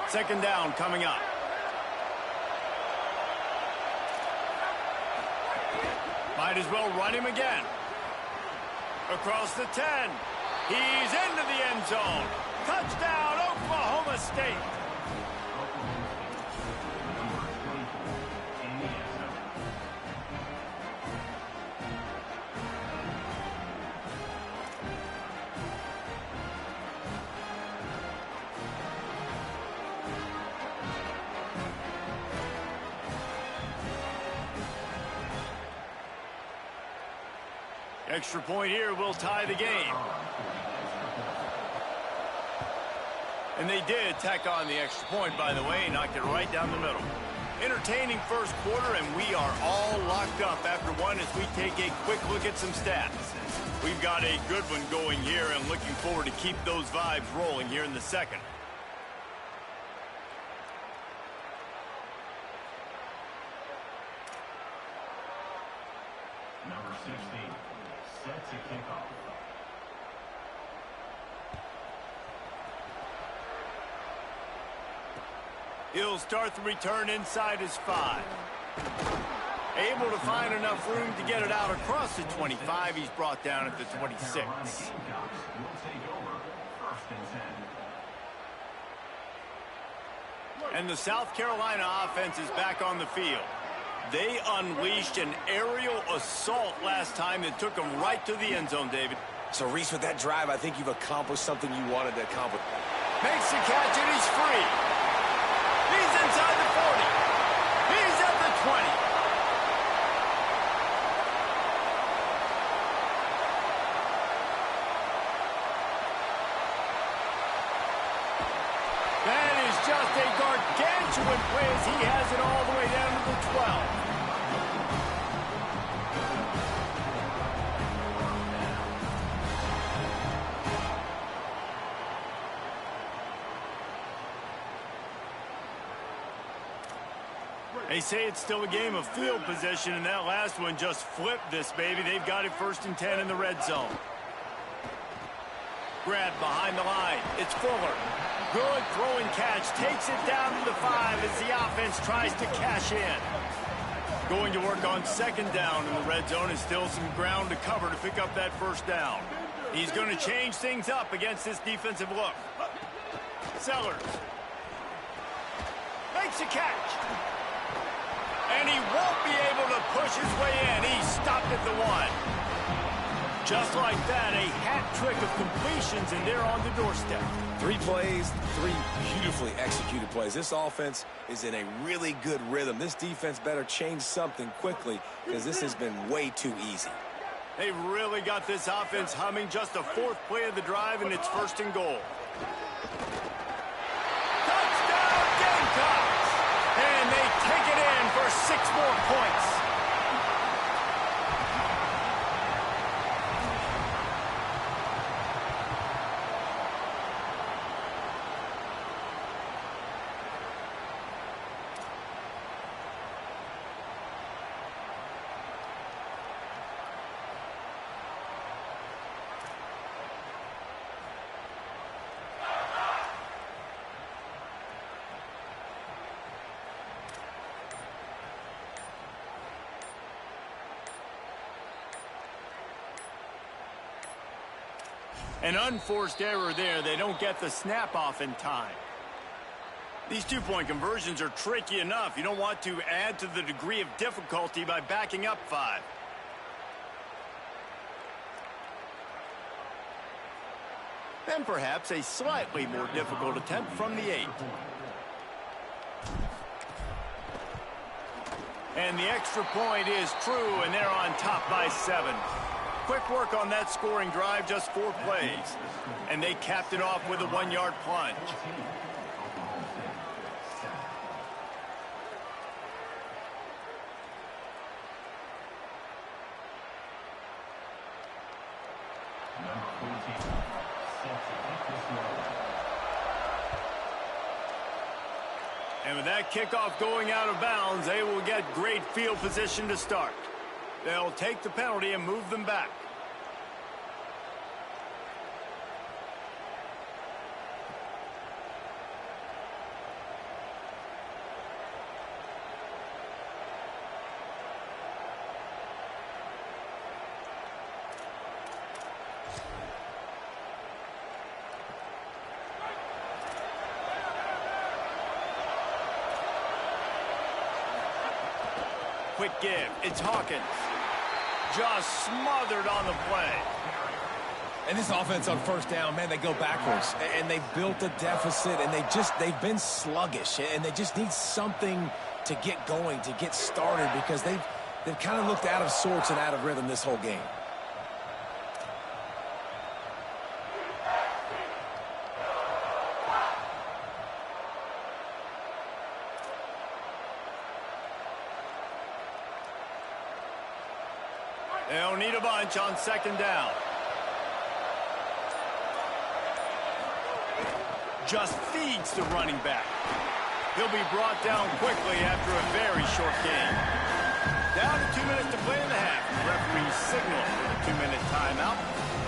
Second down coming up. Might as well run him again. Across the 10. He's into the end zone. Touchdown, Oklahoma State. Extra point here will tie the game. And they did tack on the extra point, by the way, knocked it right down the middle. Entertaining first quarter, and we are all locked up after one as we take a quick look at some stats. We've got a good one going here and looking forward to keep those vibes rolling here in the second. Number 16, set to kick off. He'll start the return inside his 5. Able to find enough room to get it out across the 25. He's brought down at the 26. Gamecocks will take over 1st and 10. And the South Carolina offense is back on the field. They unleashed an aerial assault last time that took them right to the end zone, David. So, Reese, with that drive, I think you've accomplished something you wanted to accomplish. Makes the catch, and he's free. He's inside the 40. He's at the 20. win play as he has it all the way down to the 12. They say it's still a game of field position, and that last one just flipped this baby. They've got it 1st and 10 in the red zone. Grab behind the line. It's Fuller. Good throwing catch. Takes it down to the 5 as the offense tries to cash in. Going to work on 2nd down in the red zone, and still some ground to cover to pick up that 1st down. He's going to change things up against this defensive look. Sellers makes a catch. And he won't be able to push his way in. He stopped at the 1. Just like that, a hat trick of completions, and they're on the doorstep. 3 plays, 3 beautifully executed plays. This offense is in a really good rhythm. This defense better change something quickly because this has been way too easy. They've really got this offense humming. Just the 4th play of the drive, and it's 1st and goal. Touchdown, Gamecocks! And they take it in for 6 more points. An unforced error there. They don't get the snap off in time. These 2-point conversions are tricky enough. You don't want to add to the degree of difficulty by backing up 5. Then perhaps a slightly more difficult attempt from the 8. And the extra point is true, and they're on top by 7. Quick work on that scoring drive, just 4 plays. And they capped it off with a 1-yard plunge. And with that kickoff going out of bounds, they will get great field position to start. They'll take the penalty and move them back. Quick give. It's Hawkins. Just smothered on the play. And this offense on 1st down, man, they go backwards. And they've built a deficit, and they've been sluggish. And they just need something to get going, to get started, because they've kind of looked out of sorts and out of rhythm this whole game. They'll need a bunch on 2nd down. Just feeds the running back. He'll be brought down quickly after a very short game. Down to 2 minutes to play in the half. Referee signal for the 2-minute timeout.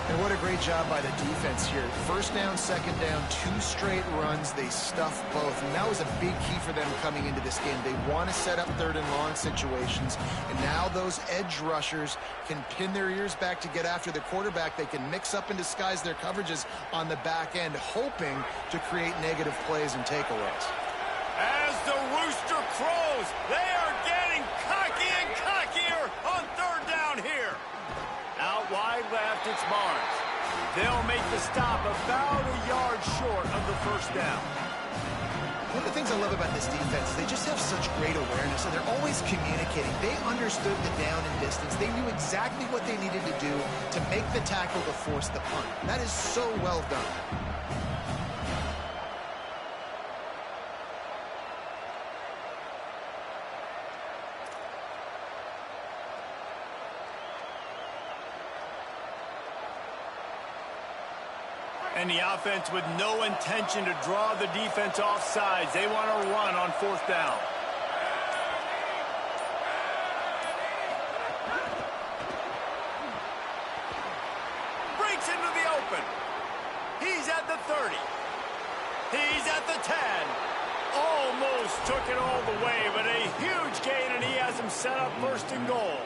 And what a great job by the defense here. 1st down, 2nd down, 2 straight runs. They stuffed both. And that was a big key for them coming into this game. They want to set up 3rd and long situations. And now those edge rushers can pin their ears back to get after the quarterback. They can mix up and disguise their coverages on the back end, hoping to create negative plays and takeaways. As the rooster crows, they are getting cocky and cockier on 3rd down here. Out wide left, it's Barnes. They'll make the stop about a yard short of the 1st down. One of the things I love about this defense is they just have such great awareness, and they're always communicating. They understood the down and distance. They knew exactly what they needed to do to make the tackle to force the punt. That is so well done. And the offense with no intention to draw the defense off sides. They want to run on 4th down. Breaks into the open. He's at the 30. He's at the 10. Almost took it all the way, but a huge gain, and he has him set up 1st and goal.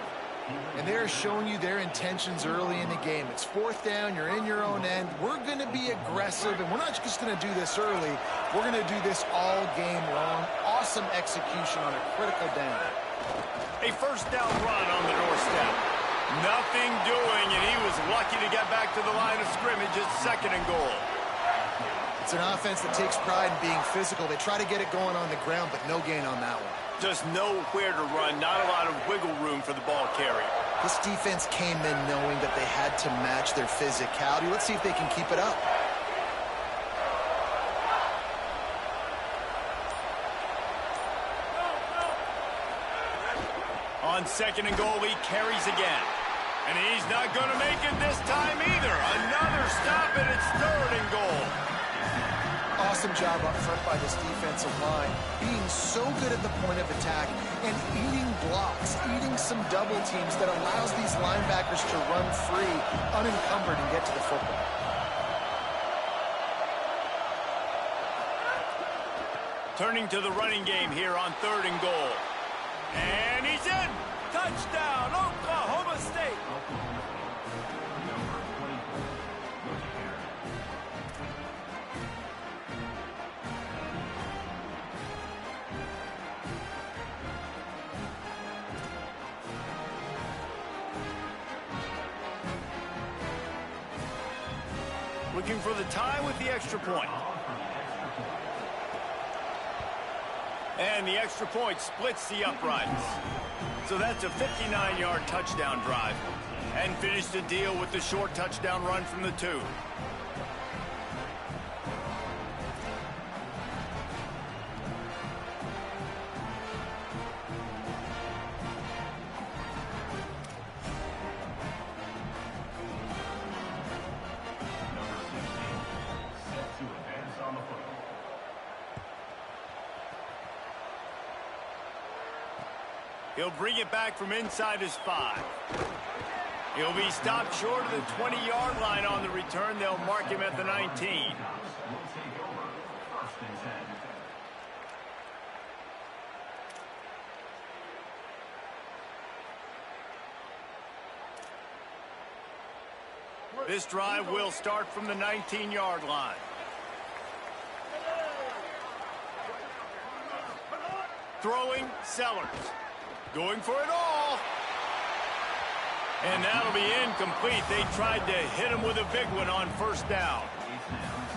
And they're showing you their intentions early in the game. It's 4th down. You're in your own end. We're going to be aggressive, and we're not just going to do this early. We're going to do this all game long. Awesome execution on a critical down. A 1st down run on the doorstep. Nothing doing, and he was lucky to get back to the line of scrimmage at 2nd and goal. It's an offense that takes pride in being physical. They try to get it going on the ground, but no gain on that one. Just nowhere to run, not a lot of wiggle room for the ball carrier. This defense came in knowing that they had to match their physicality. Let's see if they can keep it up. On 2nd and goal, he carries again. And he's not going to make it this time either. Another stop, and it's 3rd and goal. Awesome job up front by this defensive line, being so good at the point of attack and eating blocks, eating some double teams that allows these linebackers to run free, unencumbered, and get to the football. Turning to the running game here on 3rd and goal. And he's in. Touchdown, Oklahoma State. Looking for the tie with the extra point. And the extra point splits the uprights. So that's a 59-yard touchdown drive. And finish the deal with the short touchdown run from the 2. He'll bring it back from inside his 5. He'll be stopped short of the 20-yard line on the return. They'll mark him at the 19. This drive will start from the 19-yard line. Throwing, Sellers. Going for it all. And that'll be incomplete. They tried to hit him with a big one on 1st down.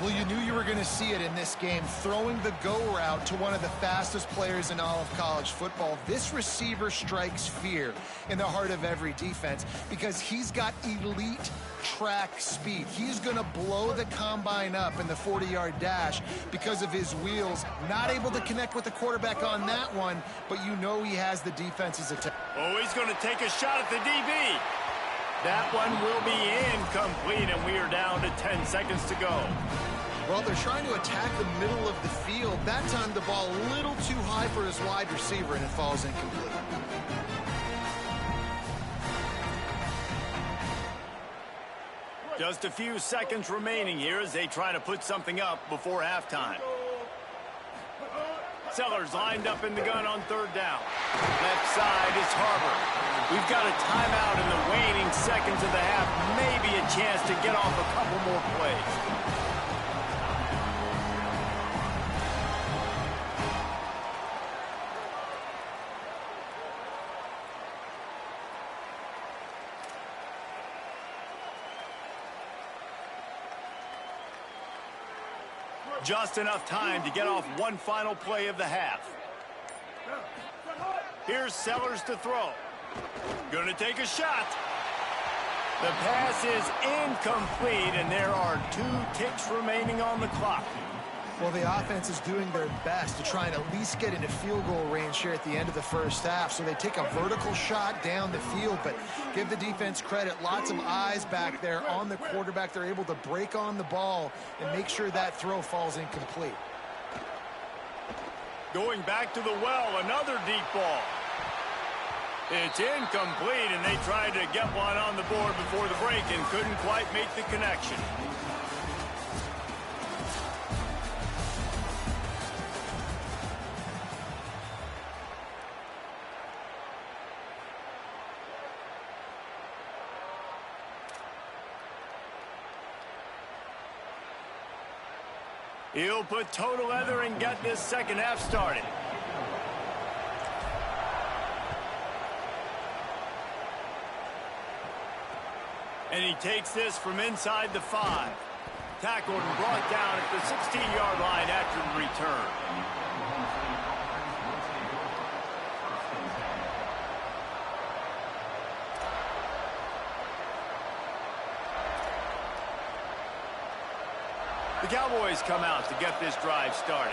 Well, you knew you were going to see it in this game, throwing the go route to one of the fastest players in all of college football. This receiver strikes fear in the heart of every defense because he's got elite track speed. He's going to blow the combine up in the 40-yard dash because of his wheels. Not able to connect with the quarterback on that one, but you know he has the defense's attention. Oh, he's going to take a shot at the DB. That one will be incomplete, and we are down to 10 seconds to go. Well, they're trying to attack the middle of the field. That time the ball a little too high for his wide receiver, and it falls incomplete. Just a few seconds remaining here as they try to put something up before halftime. Sellers lined up in the gun on 3rd down. Left side is Harbor. We've got a timeout in the waning seconds of the half. Maybe a chance to get off a couple more plays. Just enough time to get off one final play of the half. Here's Sellers to throw. Gonna take a shot. The pass is incomplete, and there are 2 ticks remaining on the clock. Well, the offense is doing their best to try and at least get into field goal range here at the end of the first half. So they take a vertical shot down the field, but give the defense credit. Lots of eyes back there on the quarterback. They're able to break on the ball and make sure that throw falls incomplete. Going back to the well, another deep ball. It's incomplete, and they tried to get one on the board before the break and couldn't quite make the connection. He'll put total leather and get this second half started. And he takes this from inside the 5. Tackled and brought down at the 16-yard line after the return. The Cowboys come out to get this drive started.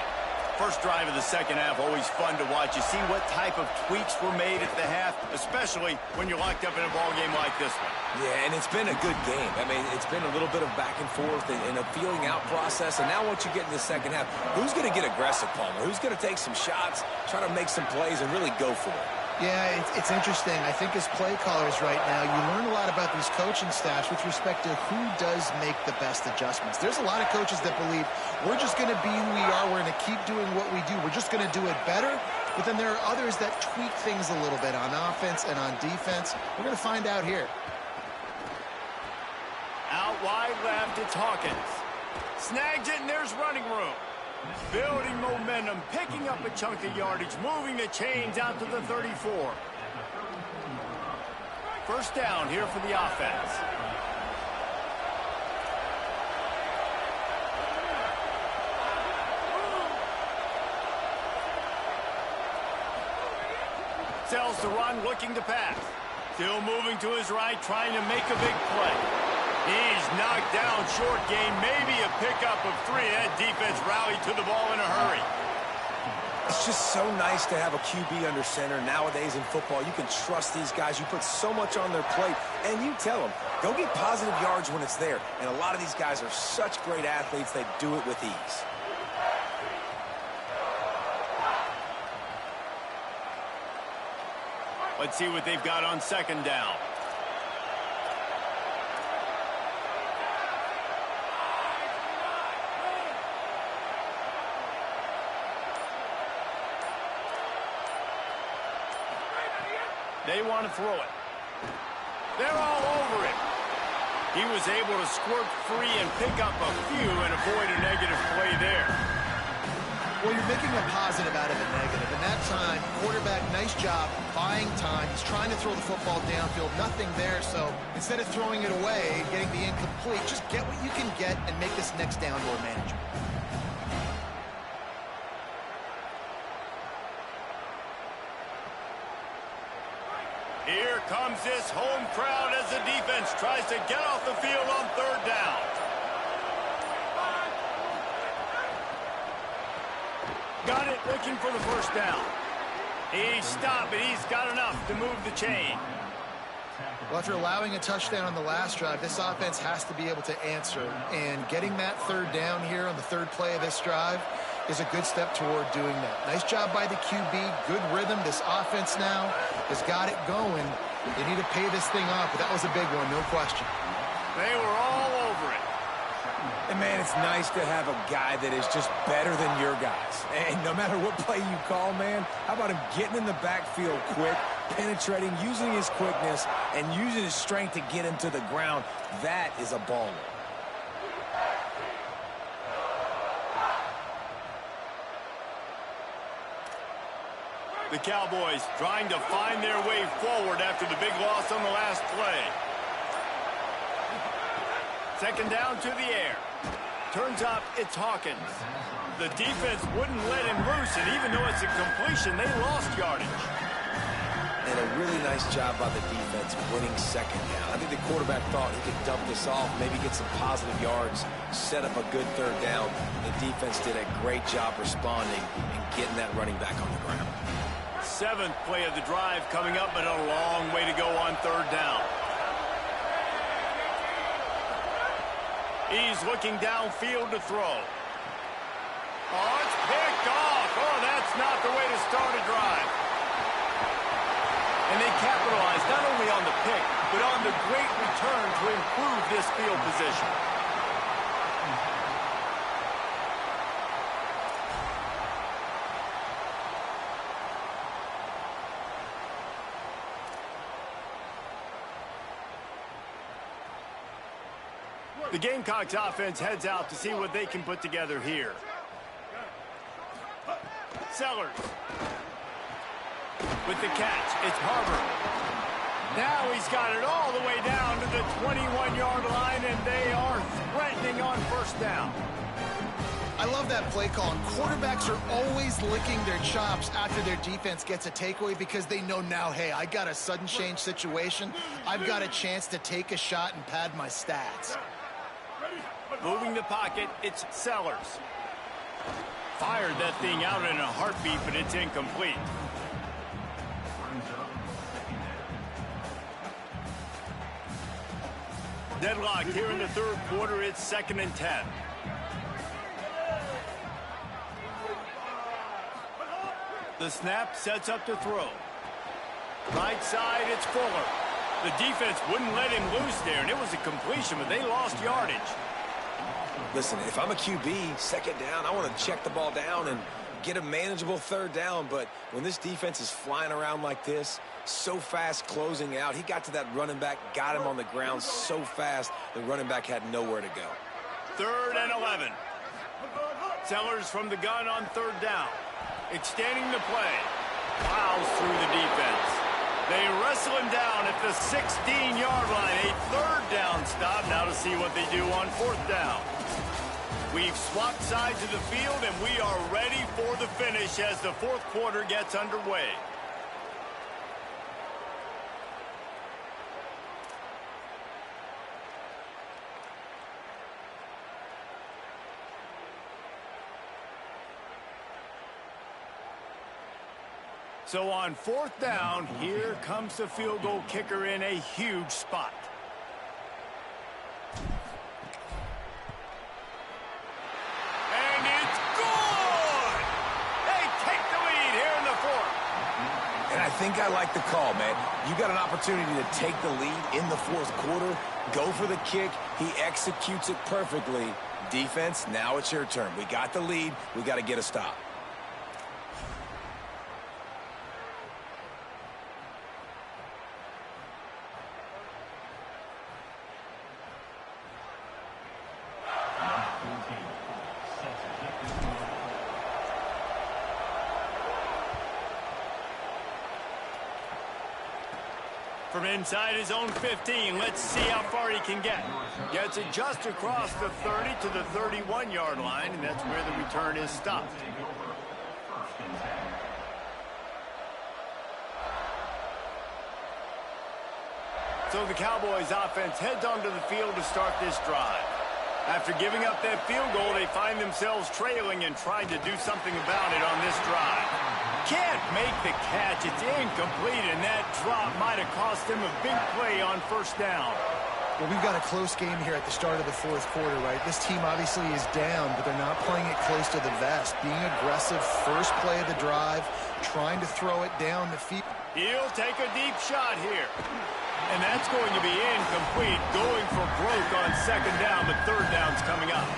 First drive of the second half, always fun to watch. You see what type of tweaks were made at the half, especially when you're locked up in a ball game like this one. Yeah, and it's been a good game. I mean, it's been a little bit of back and forth and a feeling out process. And now once you get in the second half, who's going to get aggressive, Palmer? Who's going to take some shots, try to make some plays, and really go for it? Yeah, it's interesting. I think as play callers right now, you learn a lot about these coaching staffs with respect to who does make the best adjustments. There's a lot of coaches that believe we're just going to be who we are. We're going to keep doing what we do. We're just going to do it better. But then there are others that tweak things a little bit on offense and on defense. We're going to find out here. Out wide left, it's Hawkins. Snags it, and there's running room. Building momentum, picking up a chunk of yardage, moving the chains out to the 34. First down here for the offense. Sells the run, looking to pass. Still moving to his right, trying to make a big play. He's knocked down short gain, maybe a pickup of 3. That defense rallied to the ball in a hurry. It's just so nice to have a QB under center nowadays in football. You can trust these guys. You put so much on their plate, and you tell them, go get positive yards when it's there. And a lot of these guys are such great athletes, they do it with ease. Let's see what they've got on second down. They want to throw it. They're all over it. He was able to squirt free and pick up a few and avoid a negative play there. Well, you're making a positive out of a negative. And that time, quarterback, nice job, buying time. He's trying to throw the football downfield. Nothing there, so instead of throwing it away, getting the incomplete, just get what you can get and make this next down more manageable. Here comes this home crowd as the defense tries to get off the field on third down. Got it, looking for the first down. He stopped, but he's got enough to move the chain. Well, after allowing a touchdown on the last drive, this offense has to be able to answer. And getting that third down here on the third play of this drive is a good step toward doing that. Nice job by the QB, good rhythm. This offense now has got it going. They need to pay this thing off, but that was a big one, no question. They were all over it. And, man, it's nice to have a guy that is just better than your guys. And no matter what play you call, man, how about him getting in the backfield quick, penetrating, using his quickness, and using his strength to get him to the ground? That is a baller. The Cowboys trying to find their way forward after the big loss on the last play. Second down to the air. Turns up, it's Hawkins. The defense wouldn't let him loose, and even though it's a completion, they lost yardage. And a really nice job by the defense winning second down. I think the quarterback thought he could dump this off, maybe get some positive yards, set up a good third down. The defense did a great job responding and getting that running back on the ground. 7th play of the drive coming up, but a long way to go on third down. He's looking downfield to throw. Oh, it's picked off. Oh, that's not the way to start a drive. And they capitalize not only on the pick, but on the great return to improve this field position. The Gamecocks offense heads out to see what they can put together here. Sellers. With the catch, it's Harvard. Now he's got it all the way down to the 21-yard line, and they are threatening on first down. I love that play call. And quarterbacks are always licking their chops after their defense gets a takeaway because they know now, hey, I got a sudden change situation. I've got a chance to take a shot and pad my stats. Moving the pocket, it's Sellers. Fired that thing out in a heartbeat, but it's incomplete. Deadlock here in the third quarter. It's 2nd and 10. The snap sets up to throw. Right side, it's Fuller. The defense wouldn't let him loose there, and it was a completion, but they lost yardage. Listen, if I'm a QB, second down, I want to check the ball down and get a manageable third down. But when this defense is flying around like this, so fast closing out, he got to that running back, got him on the ground so fast, the running back had nowhere to go. 3rd and 11. Sellers from the gun on third down. Extending the play. Plows through the defense. They wrestle him down at the 16-yard line. A third down stop. Now to see what they do on fourth down. We've swapped sides of the field, and we are ready for the finish as the fourth quarter gets underway. So on fourth down, here comes the field goal kicker in a huge spot. And it's good! They take the lead here in the fourth. And I think I like the call, man. You got an opportunity to take the lead in the fourth quarter, go for the kick. He executes it perfectly. Defense, now it's your turn. We got the lead. We got to get a stop. From inside his own 15, let's see how far he can get. Gets it just across the 30 to the 31-yard line, and that's where the return is stopped. So the Cowboys offense heads onto the field to start this drive. After giving up that field goal, they find themselves trailing and trying to do something about it on this drive. Can't make the catch. It's incomplete, and that drop might have cost him a big play on first down. Well, we've got a close game here at the start of the fourth quarter, right? This team obviously is down, but they're not playing it close to the vest. Being aggressive, first play of the drive, trying to throw it down the field. He'll take a deep shot here. And that's going to be incomplete, going for broke on second down, but third down's coming up.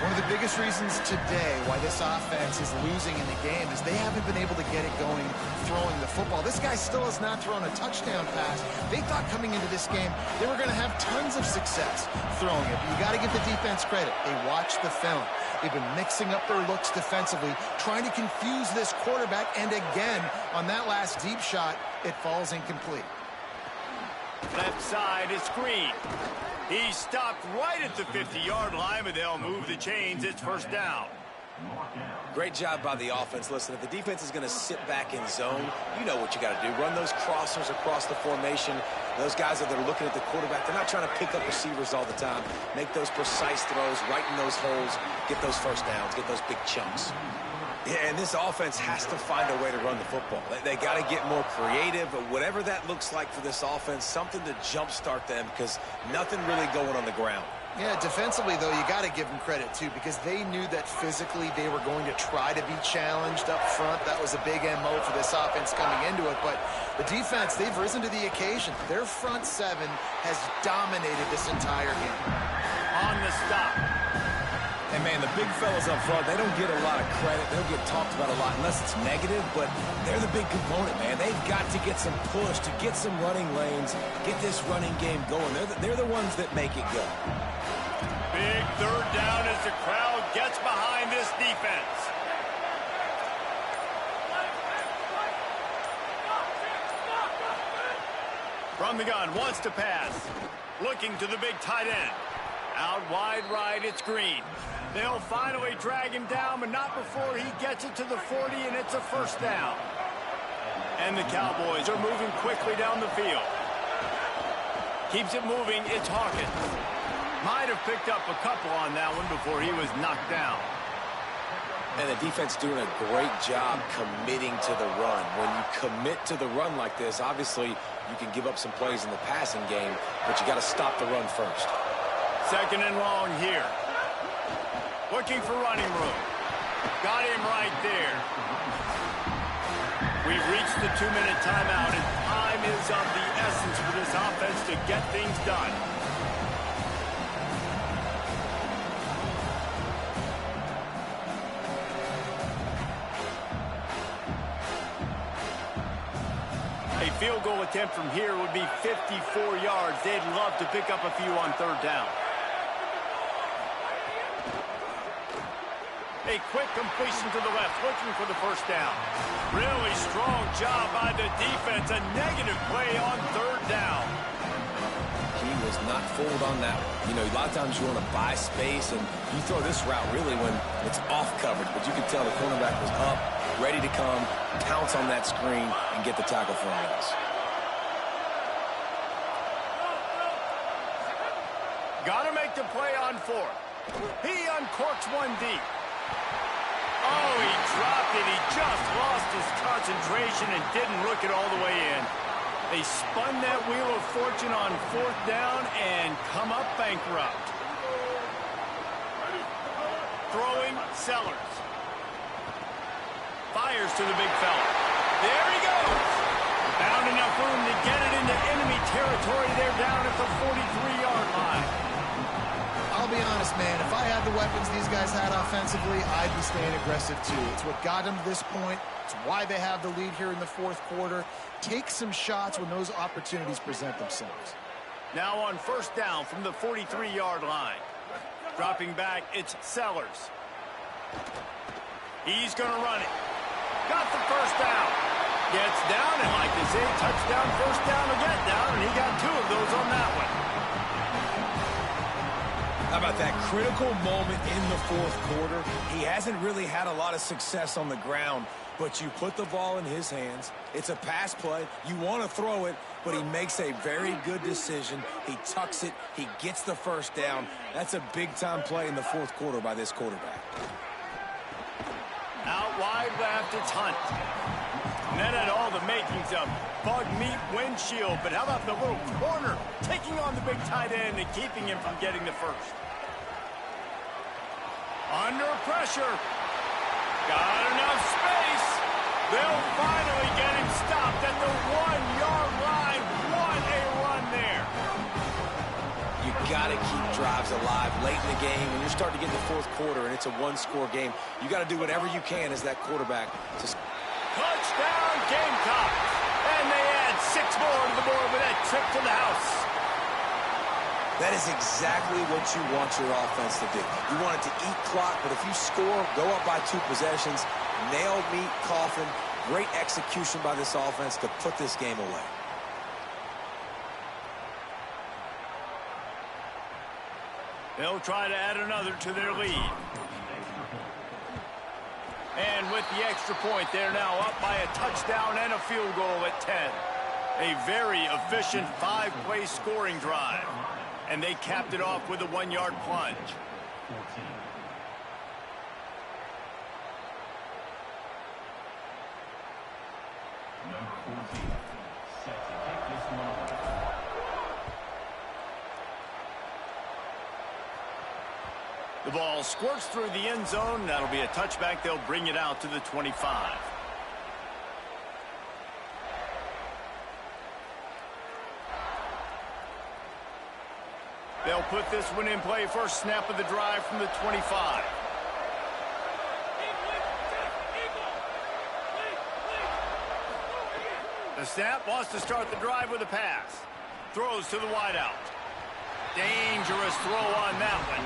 One of the biggest reasons today why this offense is losing in the game is they haven't been able to get it going throwing the football. This guy still has not thrown a touchdown pass. They thought coming into this game they were going to have tons of success throwing it. But you got to give the defense credit. They watched the film. They've been mixing up their looks defensively, trying to confuse this quarterback. And again, on that last deep shot, it falls incomplete. Left side is Green. He's stopped right at the 50-yard line, but they'll move the chains. It's first down. Great job by the offense. Listen, if the defense is going to sit back in zone, you know what you got to do. Run those crossers across the formation. Those guys that are looking at the quarterback, they're not trying to pick up receivers all the time. Make those precise throws, right in those holes, get those first downs, get those big chunks. Yeah, and this offense has to find a way to run the football. They got to get more creative, but whatever that looks like for this offense, something to jumpstart them because nothing really going on the ground. Yeah, defensively, though, you got to give them credit, too, because they knew that physically they were going to try to be challenged up front. That was a big MO for this offense coming into it. But the defense, they've risen to the occasion. Their front seven has dominated this entire game. On the stop. And, man, the big fellas up front, they don't get a lot of credit. They don't get talked about a lot unless it's negative, but they're the big component, man. They've got to get some push, to get some running lanes, get this running game going. They're the ones that make it go. Big third down as the crowd gets behind this defense. From the gun, wants to pass. Looking to the big tight end. Out wide right, it's Green. They'll finally drag him down, but not before he gets it to the 40, and it's a first down. And the Cowboys are moving quickly down the field. Keeps it moving, it's Hawkins. Might have picked up a couple on that one before he was knocked down. And the defense doing a great job committing to the run. When you commit to the run like this, obviously you can give up some plays in the passing game, but you got to stop the run first. Second and long here. Looking for running room. Got him right there. We've reached the 2-minute timeout, and time is of the essence for this offense to get things done. A field goal attempt from here would be 54 yards. They'd love to pick up a few on third down. A quick completion to the left, looking for the first down. Really strong job by the defense. A negative play on third down. He was not fooled on that one. You know, a lot of times you want to buy space, and you throw this route really when it's off coverage, but you can tell the cornerback was up, ready to come, pounce on that screen, and get the tackle for a loss. Got to make the play on fourth. He uncorks one deep. Oh, he dropped it. He just lost his concentration and didn't look it all the way in. They spun that wheel of fortune on fourth down and come up bankrupt. Throwing, Sellers. Fires to the big fella. There he goes. Found enough room to get it into enemy territory. They're down at the 43-yard line. I'll be honest, man, if I had the weapons these guys had offensively, I'd be staying aggressive too. It's what got them to this point. It's why they have the lead here in the fourth quarter. Take some shots when those opportunities present themselves. Now on first down from the 43-yard line. Dropping back, it's Sellers. He's going to run it. Got the first down. Gets down, and like they say, touchdown, first down, or get down, and he got two of those on that one. How about that critical moment in the fourth quarter? He hasn't really had a lot of success on the ground, but you put the ball in his hands. It's a pass play. You want to throw it, but he makes a very good decision. He tucks it. He gets the first down. That's a big-time play in the fourth quarter by this quarterback. Out wide left, it's Hunt. And that had all the makings of bug meat windshield, but how about the little corner taking on the big tight end and keeping him from getting the first? Under pressure. Got enough space. They'll finally get him stopped at the 1-yard line. What a run there. You got to keep drives alive late in the game. When you're starting to get in the fourth quarter and it's a one-score game, you got to do whatever you can as that quarterback to... Touchdown, Gamecocks. And they add 6 more to the board with that trip to the house. That is exactly what you want your offense to do. You want it to eat clock, but if you score, go up by 2 possessions, nail meat, coffin, great execution by this offense to put this game away. They'll try to add another to their lead. And with the extra point, they're now up by a touchdown and a field goal at 10. A very efficient 5-play scoring drive. And they capped it off with a 1-yard plunge. 14. Number 14, set to kick this one off. The ball squirts through the end zone. That'll be a touchback. They'll bring it out to the 25. They'll put this one in play. First snap of the drive from the 25. The snap wants to start the drive with a pass. Throws to the wideout. Dangerous throw on that one.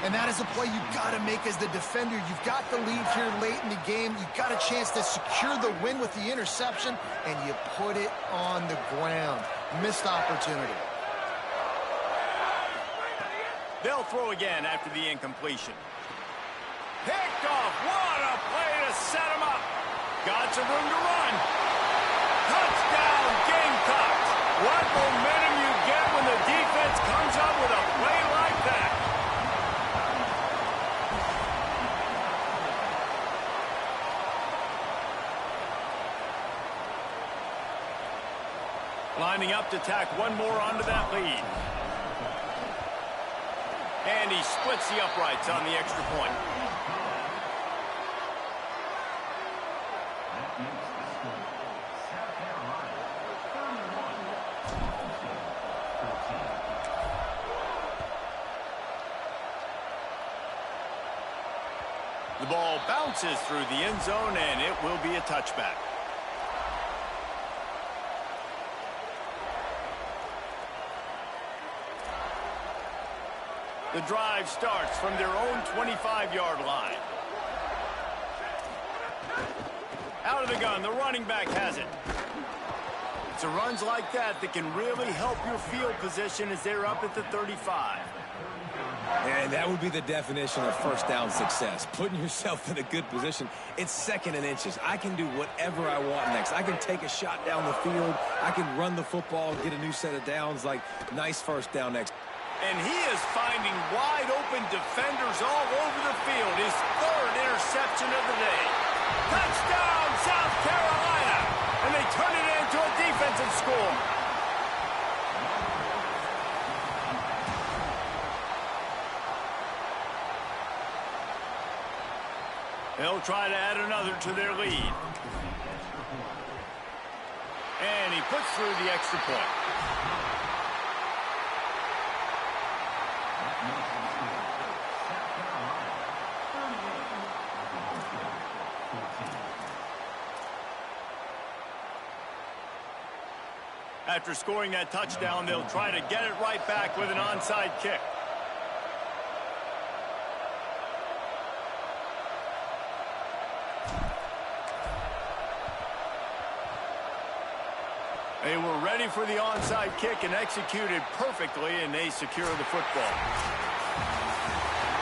And that is a play you've got to make as the defender. You've got the lead here late in the game. You've got a chance to secure the win with the interception, and you put it on the ground. Missed opportunity. They'll throw again after the incompletion. Picked off. What a play to set him up. Got some room to run. Touchdown, Gamecocks. What momentum you get when the defense comes up with a play like that. Lining up to tack one more onto that lead. And he splits the uprights on the extra point. That makes the score. South Carolina, 31, 14. The ball bounces through the end zone, and it will be a touchback. The drive starts from their own 25-yard line. Out of the gun, the running back has it. It's runs like that that can really help your field position as they're up at the 35. And that would be the definition of first down success. Putting yourself in a good position. It's second and inches. I can do whatever I want next. I can take a shot down the field. I can run the football, get a new set of downs. Like, nice first down next. And he is finding wide-open defenders all over the field. His third interception of the day. Touchdown, South Carolina! And they turn it into a defensive score. They'll try to add another to their lead. And he puts through the extra point. After scoring that touchdown, they'll try to get it right back with an onside kick. They were ready for the onside kick and executed perfectly, and they secure the football.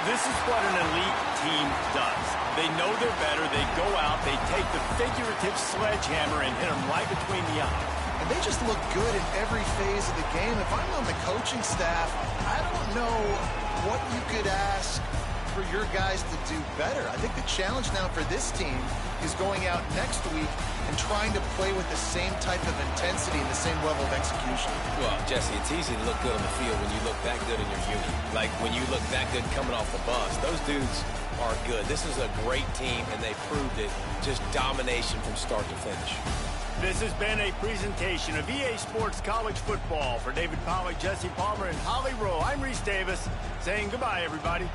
This is what an elite team does. They know they're better. They go out, they take the figurative sledgehammer and hit them right between the eyes. And they just look good in every phase of the game. If I'm on the coaching staff, I don't know what you could ask for your guys to do better. I think the challenge now for this team is going out next week and trying to play with the same type of intensity and the same level of execution. Well, Jesse, it's easy to look good on the field when you look that good in your unit. Like when you look that good coming off the bus. Those dudes are good. This is a great team, and they proved it. Just domination from start to finish. This has been a presentation of EA Sports College Football. For David Pollack, Jesse Palmer, and Holly Rowe, I'm Reese Davis saying goodbye, everybody.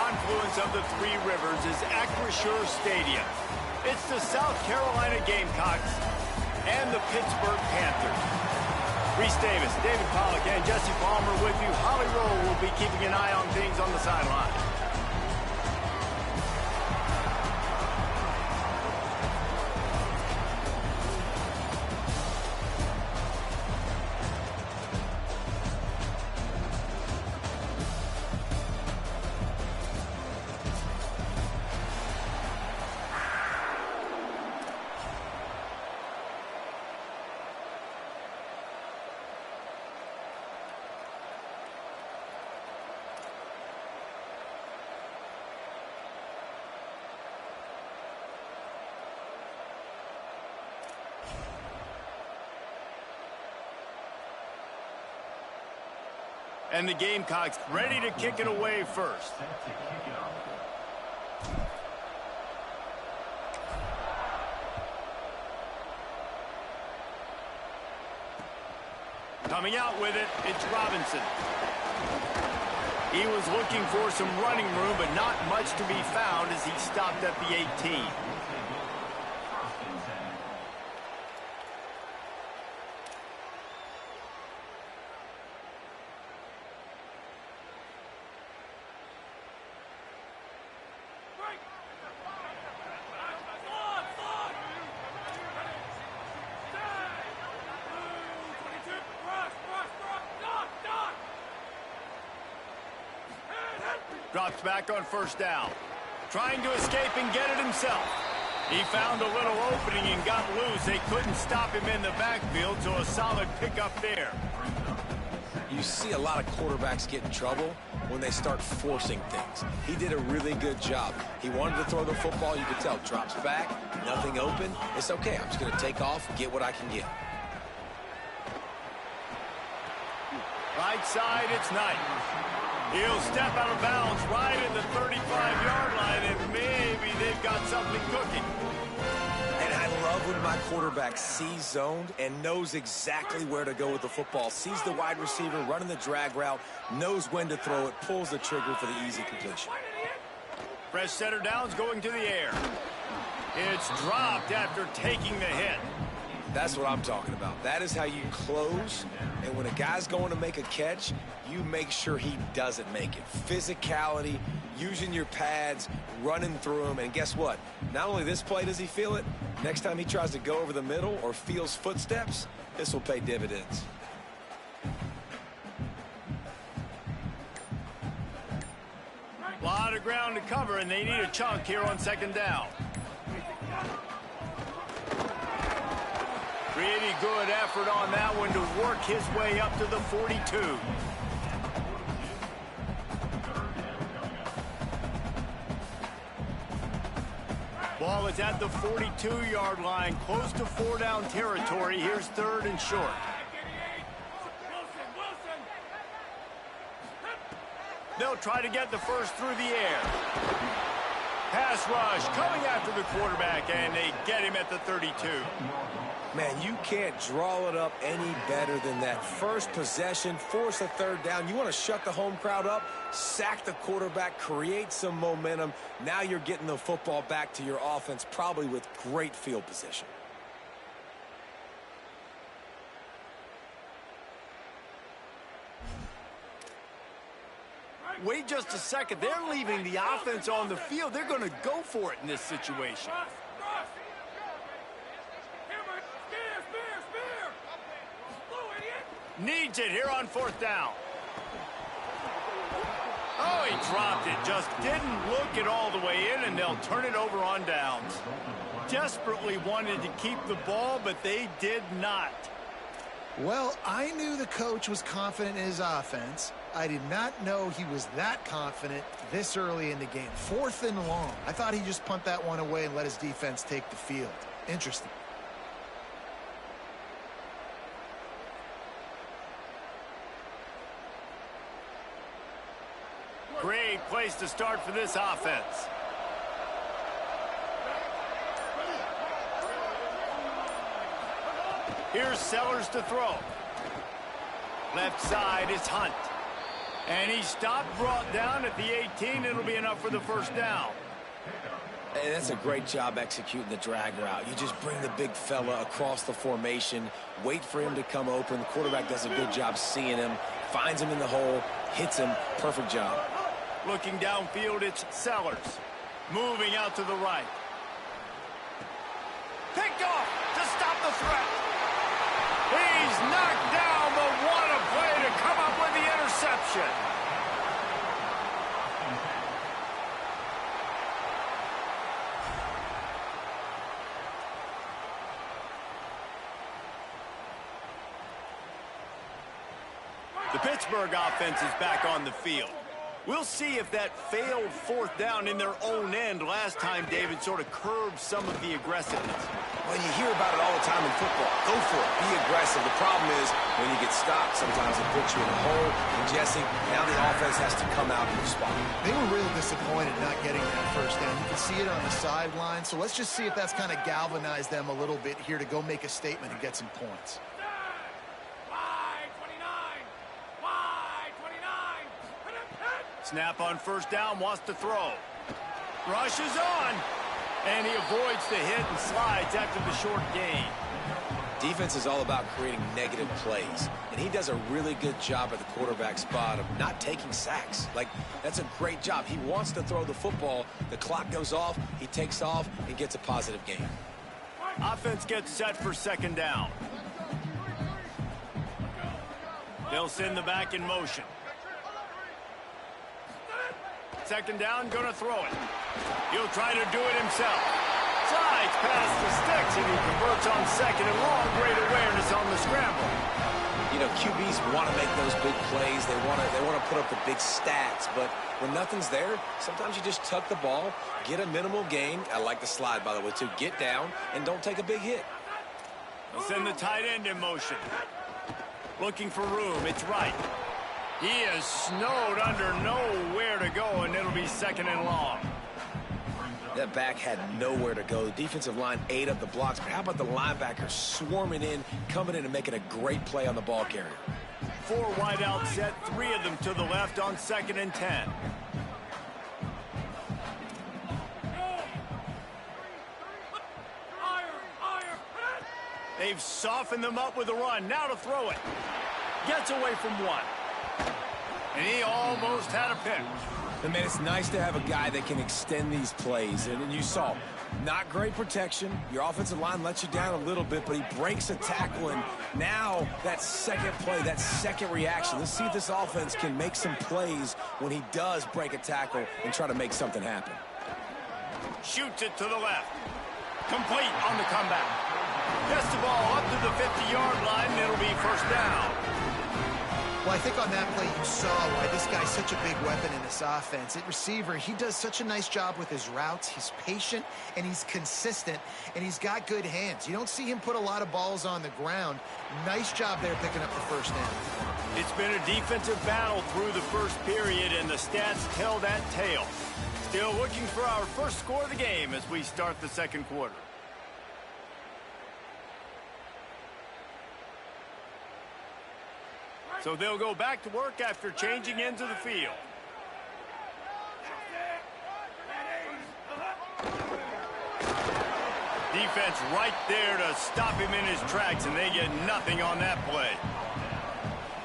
confluence of the three rivers is Acrisure Stadium. It's the South Carolina Gamecocks and the Pittsburgh Panthers. Reese Davis, David Pollack, and Jesse Palmer with you. Holly Rowe will be keeping an eye on things on the sideline. And the Gamecocks ready to kick it away first. Coming out with it, it's Robinson. He was looking for some running room, but not much to be found as he stopped at the 18. Drops back on first down. Trying to escape and get it himself. He found a little opening and got loose. They couldn't stop him in the backfield, so a solid pickup there. You see a lot of quarterbacks get in trouble when they start forcing things. He did a really good job. He wanted to throw the football. You could tell. Drops back, nothing open. It's okay. I'm just going to take off, get what I can get. Right side, it's Knight. He'll step out of bounds right at the 35-yard line, and maybe they've got something cooking. And I love when my quarterback sees zoned and knows exactly where to go with the football. Sees the wide receiver running the drag route, knows when to throw it, pulls the trigger for the easy completion. Fresh center downs going to the air. It's dropped after taking the hit. That's what I'm talking about. That is how you close. And when a guy's going to make a catch, you make sure he doesn't make it. Physicality, using your pads, running through him. And guess what? Not only this play does he feel it, next time he tries to go over the middle or feels footsteps, this will pay dividends. A lot of ground to cover, and they need a chunk here on second down. Pretty good effort on that one to work his way up to the 42. Ball is at the 42-yard line, close to four-down territory. Here's third and short. They'll try to get the first through the air. Pass rush coming after the quarterback, and they get him at the 32. Man, you can't draw it up any better than that. First possession, force a third down. You want to shut the home crowd up, sack the quarterback, create some momentum. Now you're getting the football back to your offense, probably with great field position. Wait just a second. They're leaving the offense on the field. They're going to go for it in this situation. Needs it here on fourth down. Oh, he dropped it. Just didn't look it all the way in, and they'll turn it over on downs. Desperately wanted to keep the ball, but they did not. Well, I knew the coach was confident in his offense. I did not know he was that confident this early in the game. 4th and long. I thought he'd just punt that one away and let his defense take the field. Interesting. Great place to start for this offense. Here's Sellers to throw. Left side is Hunt. And he stopped, brought down at the 18. It'll be enough for the first down. And that's a great job executing the drag route. You just bring the big fella across the formation, wait for him to come open. The quarterback does a good job seeing him, finds him in the hole, hits him. Perfect job. Looking downfield, it's Sellers. Moving out to the right. Picked off to stop the threat. He's knocked down, but what a play to come up with the interception. The Pittsburgh offense is back on the field. We'll see if that failed fourth down in their own end last time, David, sort of curbed some of the aggressiveness. Well, you hear about it all the time in football. Go for it. Be aggressive. The problem is when you get stopped, sometimes it puts you in a hole. And Jesse, now the offense has to come out and respond. They were real disappointed not getting that first down. You can see it on the sideline. So let's just see if that's kind of galvanized them a little bit here to go make a statement and get some points. Snap on first down, wants to throw. Rushes on, and he avoids the hit and slides after the short gain. Defense is all about creating negative plays, and he does a really good job at the quarterback spot of not taking sacks. Like, that's a great job. He wants to throw the football. The clock goes off, he takes off, and gets a positive gain. Offense gets set for second down. They'll send the back in motion. Second down, gonna throw it. He'll try to do it himself. Slides past the sticks, and he converts on second and long. Great awareness on the scramble. You know, QBs want to make those big plays. They want to put up the big stats. But when nothing's there, sometimes you just tuck the ball, get a minimal gain. I like the slide, by the way, too. Get down and don't take a big hit. They'll send the tight end in motion. Looking for room. It's right. He is snowed under, nowhere to go, and it'll be second and long. That back had nowhere to go. The defensive line ate up the blocks, but how about the linebackers swarming in, coming in and making a great play on the ball carrier? 4 wide out set, 3 of them to the left on second and 10. They've softened them up with a run. Now to throw it. Gets away from one. And he almost had a pick. And man, it's nice to have a guy that can extend these plays. And you saw, not great protection. Your offensive line lets you down a little bit, but he breaks a tackle. And now that second play, that second reaction. Let's see if this offense can make some plays when he does break a tackle and try to make something happen. Shoots it to the left. Complete on the comeback. Gets the ball up to the 50-yard line, and it'll be first down. Well, I think on that play you saw why this guy's such a big weapon in this offense. At receiver, he does such a nice job with his routes. He's patient, and he's consistent, and he's got good hands. You don't see him put a lot of balls on the ground. Nice job there picking up the first down. It's been a defensive battle through the first period, and the stats tell that tale. Still looking for our first score of the game as we start the second quarter. So they'll go back to work after changing into the field. Defense right there to stop him in his tracks, and they get nothing on that play.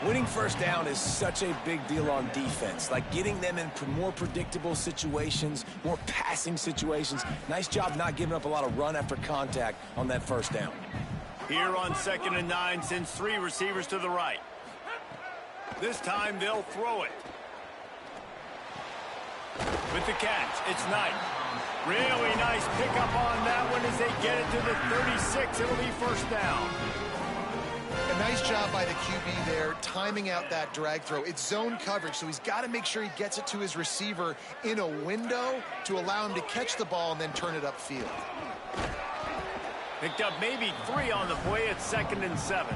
Winning first down is such a big deal on defense. Like getting them in more predictable situations, more passing situations. Nice job not giving up a lot of run after contact on that first down. Here on second and 9, sends 3 receivers to the right. This time they'll throw it. With the catch, it's Knight. Really nice pickup on that one as they get it to the 36. It'll be first down. A nice job by the QB there, timing out that drag throw. It's zone coverage, so he's got to make sure he gets it to his receiver in a window to allow him to catch the ball and then turn it upfield. Picked up maybe 3 on the play at second and 7.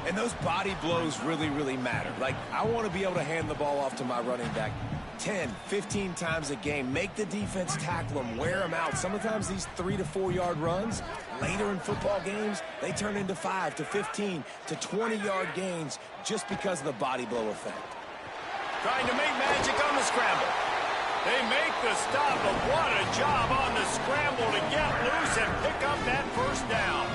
And those body blows really, really matter. Like, I want to be able to hand the ball off to my running back 10, 15 times a game. Make the defense tackle them, wear them out. Sometimes these 3 to 4 yard runs, later in football games, they turn into 5 to 15 to 20 yard gains just because of the body blow effect. trying to make magic on the scramble. They make the stop, but what a job on the scramble to get loose and pick up that first down.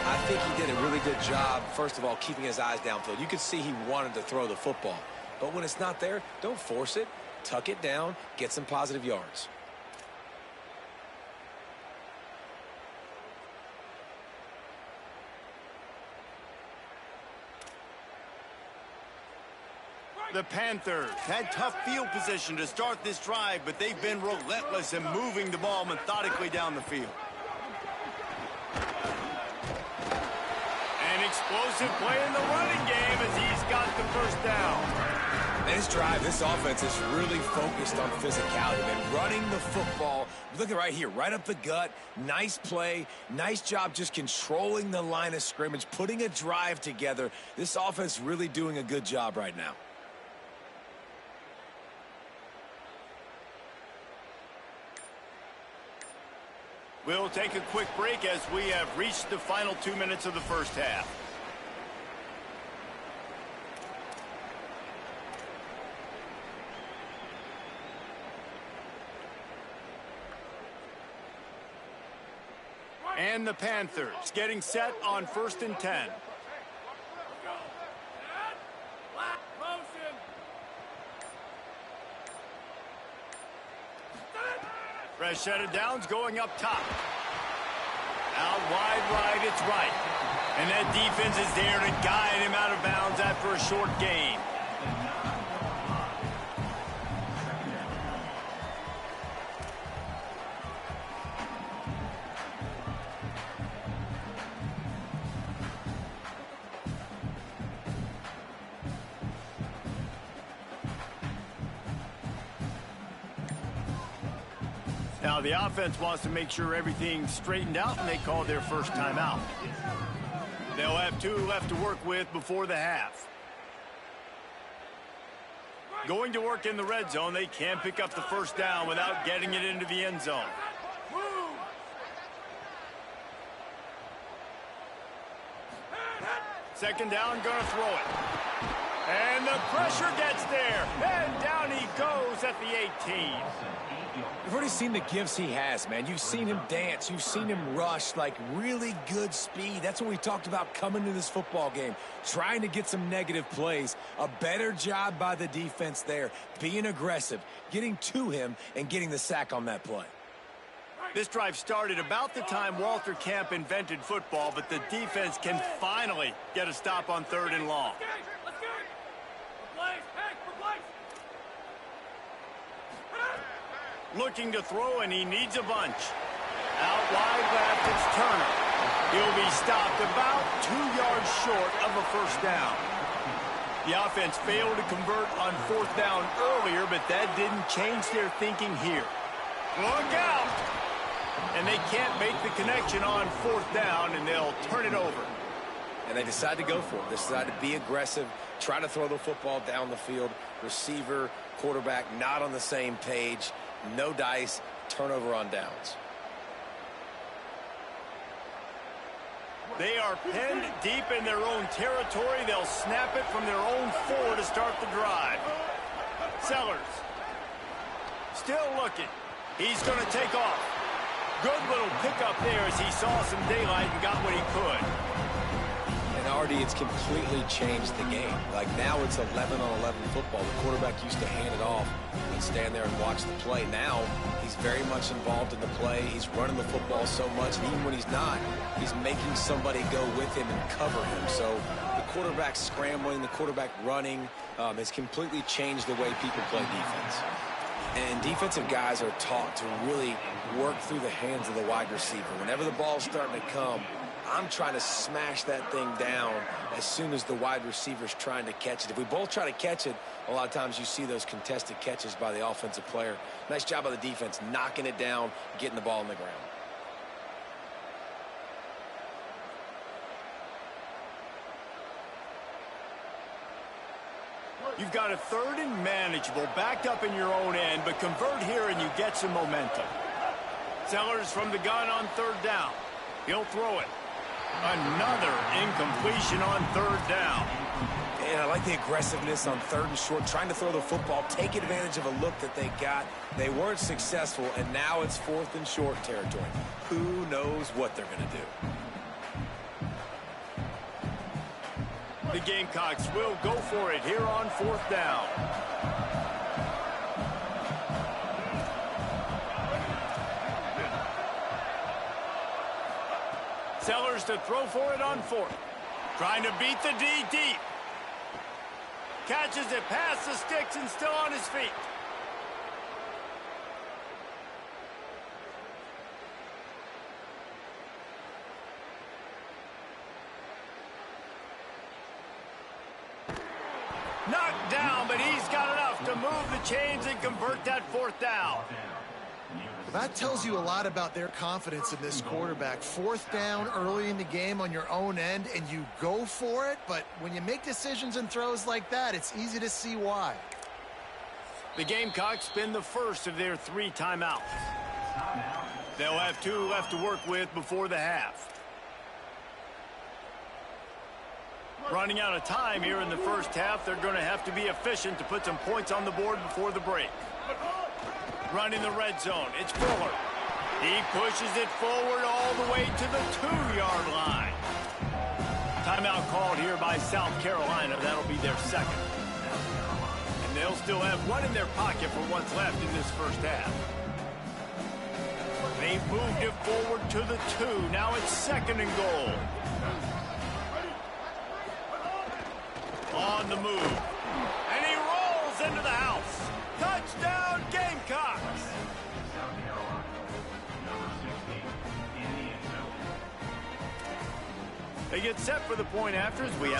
I think he did a really good job, first of all, keeping his eyes downfield. You could see he wanted to throw the football. But when it's not there, don't force it. Tuck it down, get some positive yards. The Panthers had tough field position to start this drive, but they've been relentless in moving the ball methodically down the field. An explosive play in the running game as he's got the first down. This drive, this offense is really focused on physicality, man. Running the football. Look at right here, right up the gut. Nice play. Nice job just controlling the line of scrimmage, putting a drive together. This offense really doing a good job right now. We'll take a quick break as we have reached the final 2 minutes of the first half. And the Panthers getting set on 1st and 10. Fresh set of downs going up top. Out wide right, it's right. And that defense is there to guide him out of bounds after a short gain. Now the offense wants to make sure everything's straightened out, and they call their first timeout. They'll have 2 left to work with before the half. Going to work in the red zone, they can't pick up the first down without getting it into the end zone. Second down, gonna throw it. And the pressure gets there. And down he goes at the 18. You've already seen the gifts he has, man. You've seen him dance. You've seen him rush, like really good speed. That's what we talked about coming to this football game, trying to get some negative plays. A better job by the defense there, being aggressive, getting to him, and getting the sack on that play. This drive started about the time Walter Camp invented football, but the defense can finally get a stop on 3rd and long. Looking to throw, and he needs a bunch. Out wide left, it's Turner. He'll be stopped about 2 yards short of a first down. The offense failed to convert on 4th down earlier, but that didn't change their thinking here. Look out! And they can't make the connection on 4th down, and they'll turn it over. And they decide to go for it. They decide to be aggressive, try to throw the football down the field. Receiver, quarterback, not on the same page. No dice, turnover on downs. They are pinned deep in their own territory. They'll snap it from their own 4 to start the drive. Sellers. Still looking. He's going to take off. Good little pickup there as he saw some daylight and got what he could. And Artie, it's completely changed the game. Like now it's 11-on-11 football. The quarterback used to hand it off and stand there and watch the play. Now he's very much involved in the play. He's running the football so much, and even when he's not, he's making somebody go with him and cover him. So the quarterback scrambling, the quarterback running has completely changed the way people play defense. And defensive guys are taught to really work through the hands of the wide receiver. Whenever the ball's starting to come, I'm trying to smash that thing down as soon as the wide receiver's trying to catch it. If we both try to catch it, a lot of times you see those contested catches by the offensive player. Nice job by the defense, knocking it down, getting the ball on the ground. You've got a 3rd and manageable, backed up in your own end, but convert here and you get some momentum. Sellers from the gun on 3rd down. He'll throw it. Another incompletion on third down. And I like the aggressiveness on third and short, trying to throw the football, take advantage of a look that they got. They weren't successful, and now it's fourth and short territory. Who knows what they're going to do? The Gamecocks will go for it here on fourth down. Sellers to throw for it on fourth. Trying to beat the D deep. Catches it past the sticks and still on his feet. Knocked down, but he's got enough to move the chains and convert that fourth down. That tells you a lot about their confidence in this quarterback. Fourth down early in the game on your own end, and you go for it, but when you make decisions and throws like that, it's easy to see why. The Gamecocks spend the first of their 3 timeouts. They'll have 2 left to work with before the half. Running out of time here in the first half, they're going to have to be efficient to put some points on the board before the break. Running the red zone, it's Fuller. He pushes it forward all the way to the 2-yard line. Timeout called here by South Carolina. That'll be their second. And they'll still have 1 in their pocket for what's left in this first half. They've moved it forward to the 2. Now it's second and goal. On the move. And he rolls into the house. Touchdown, Gamecocks! They get set for the point after as we have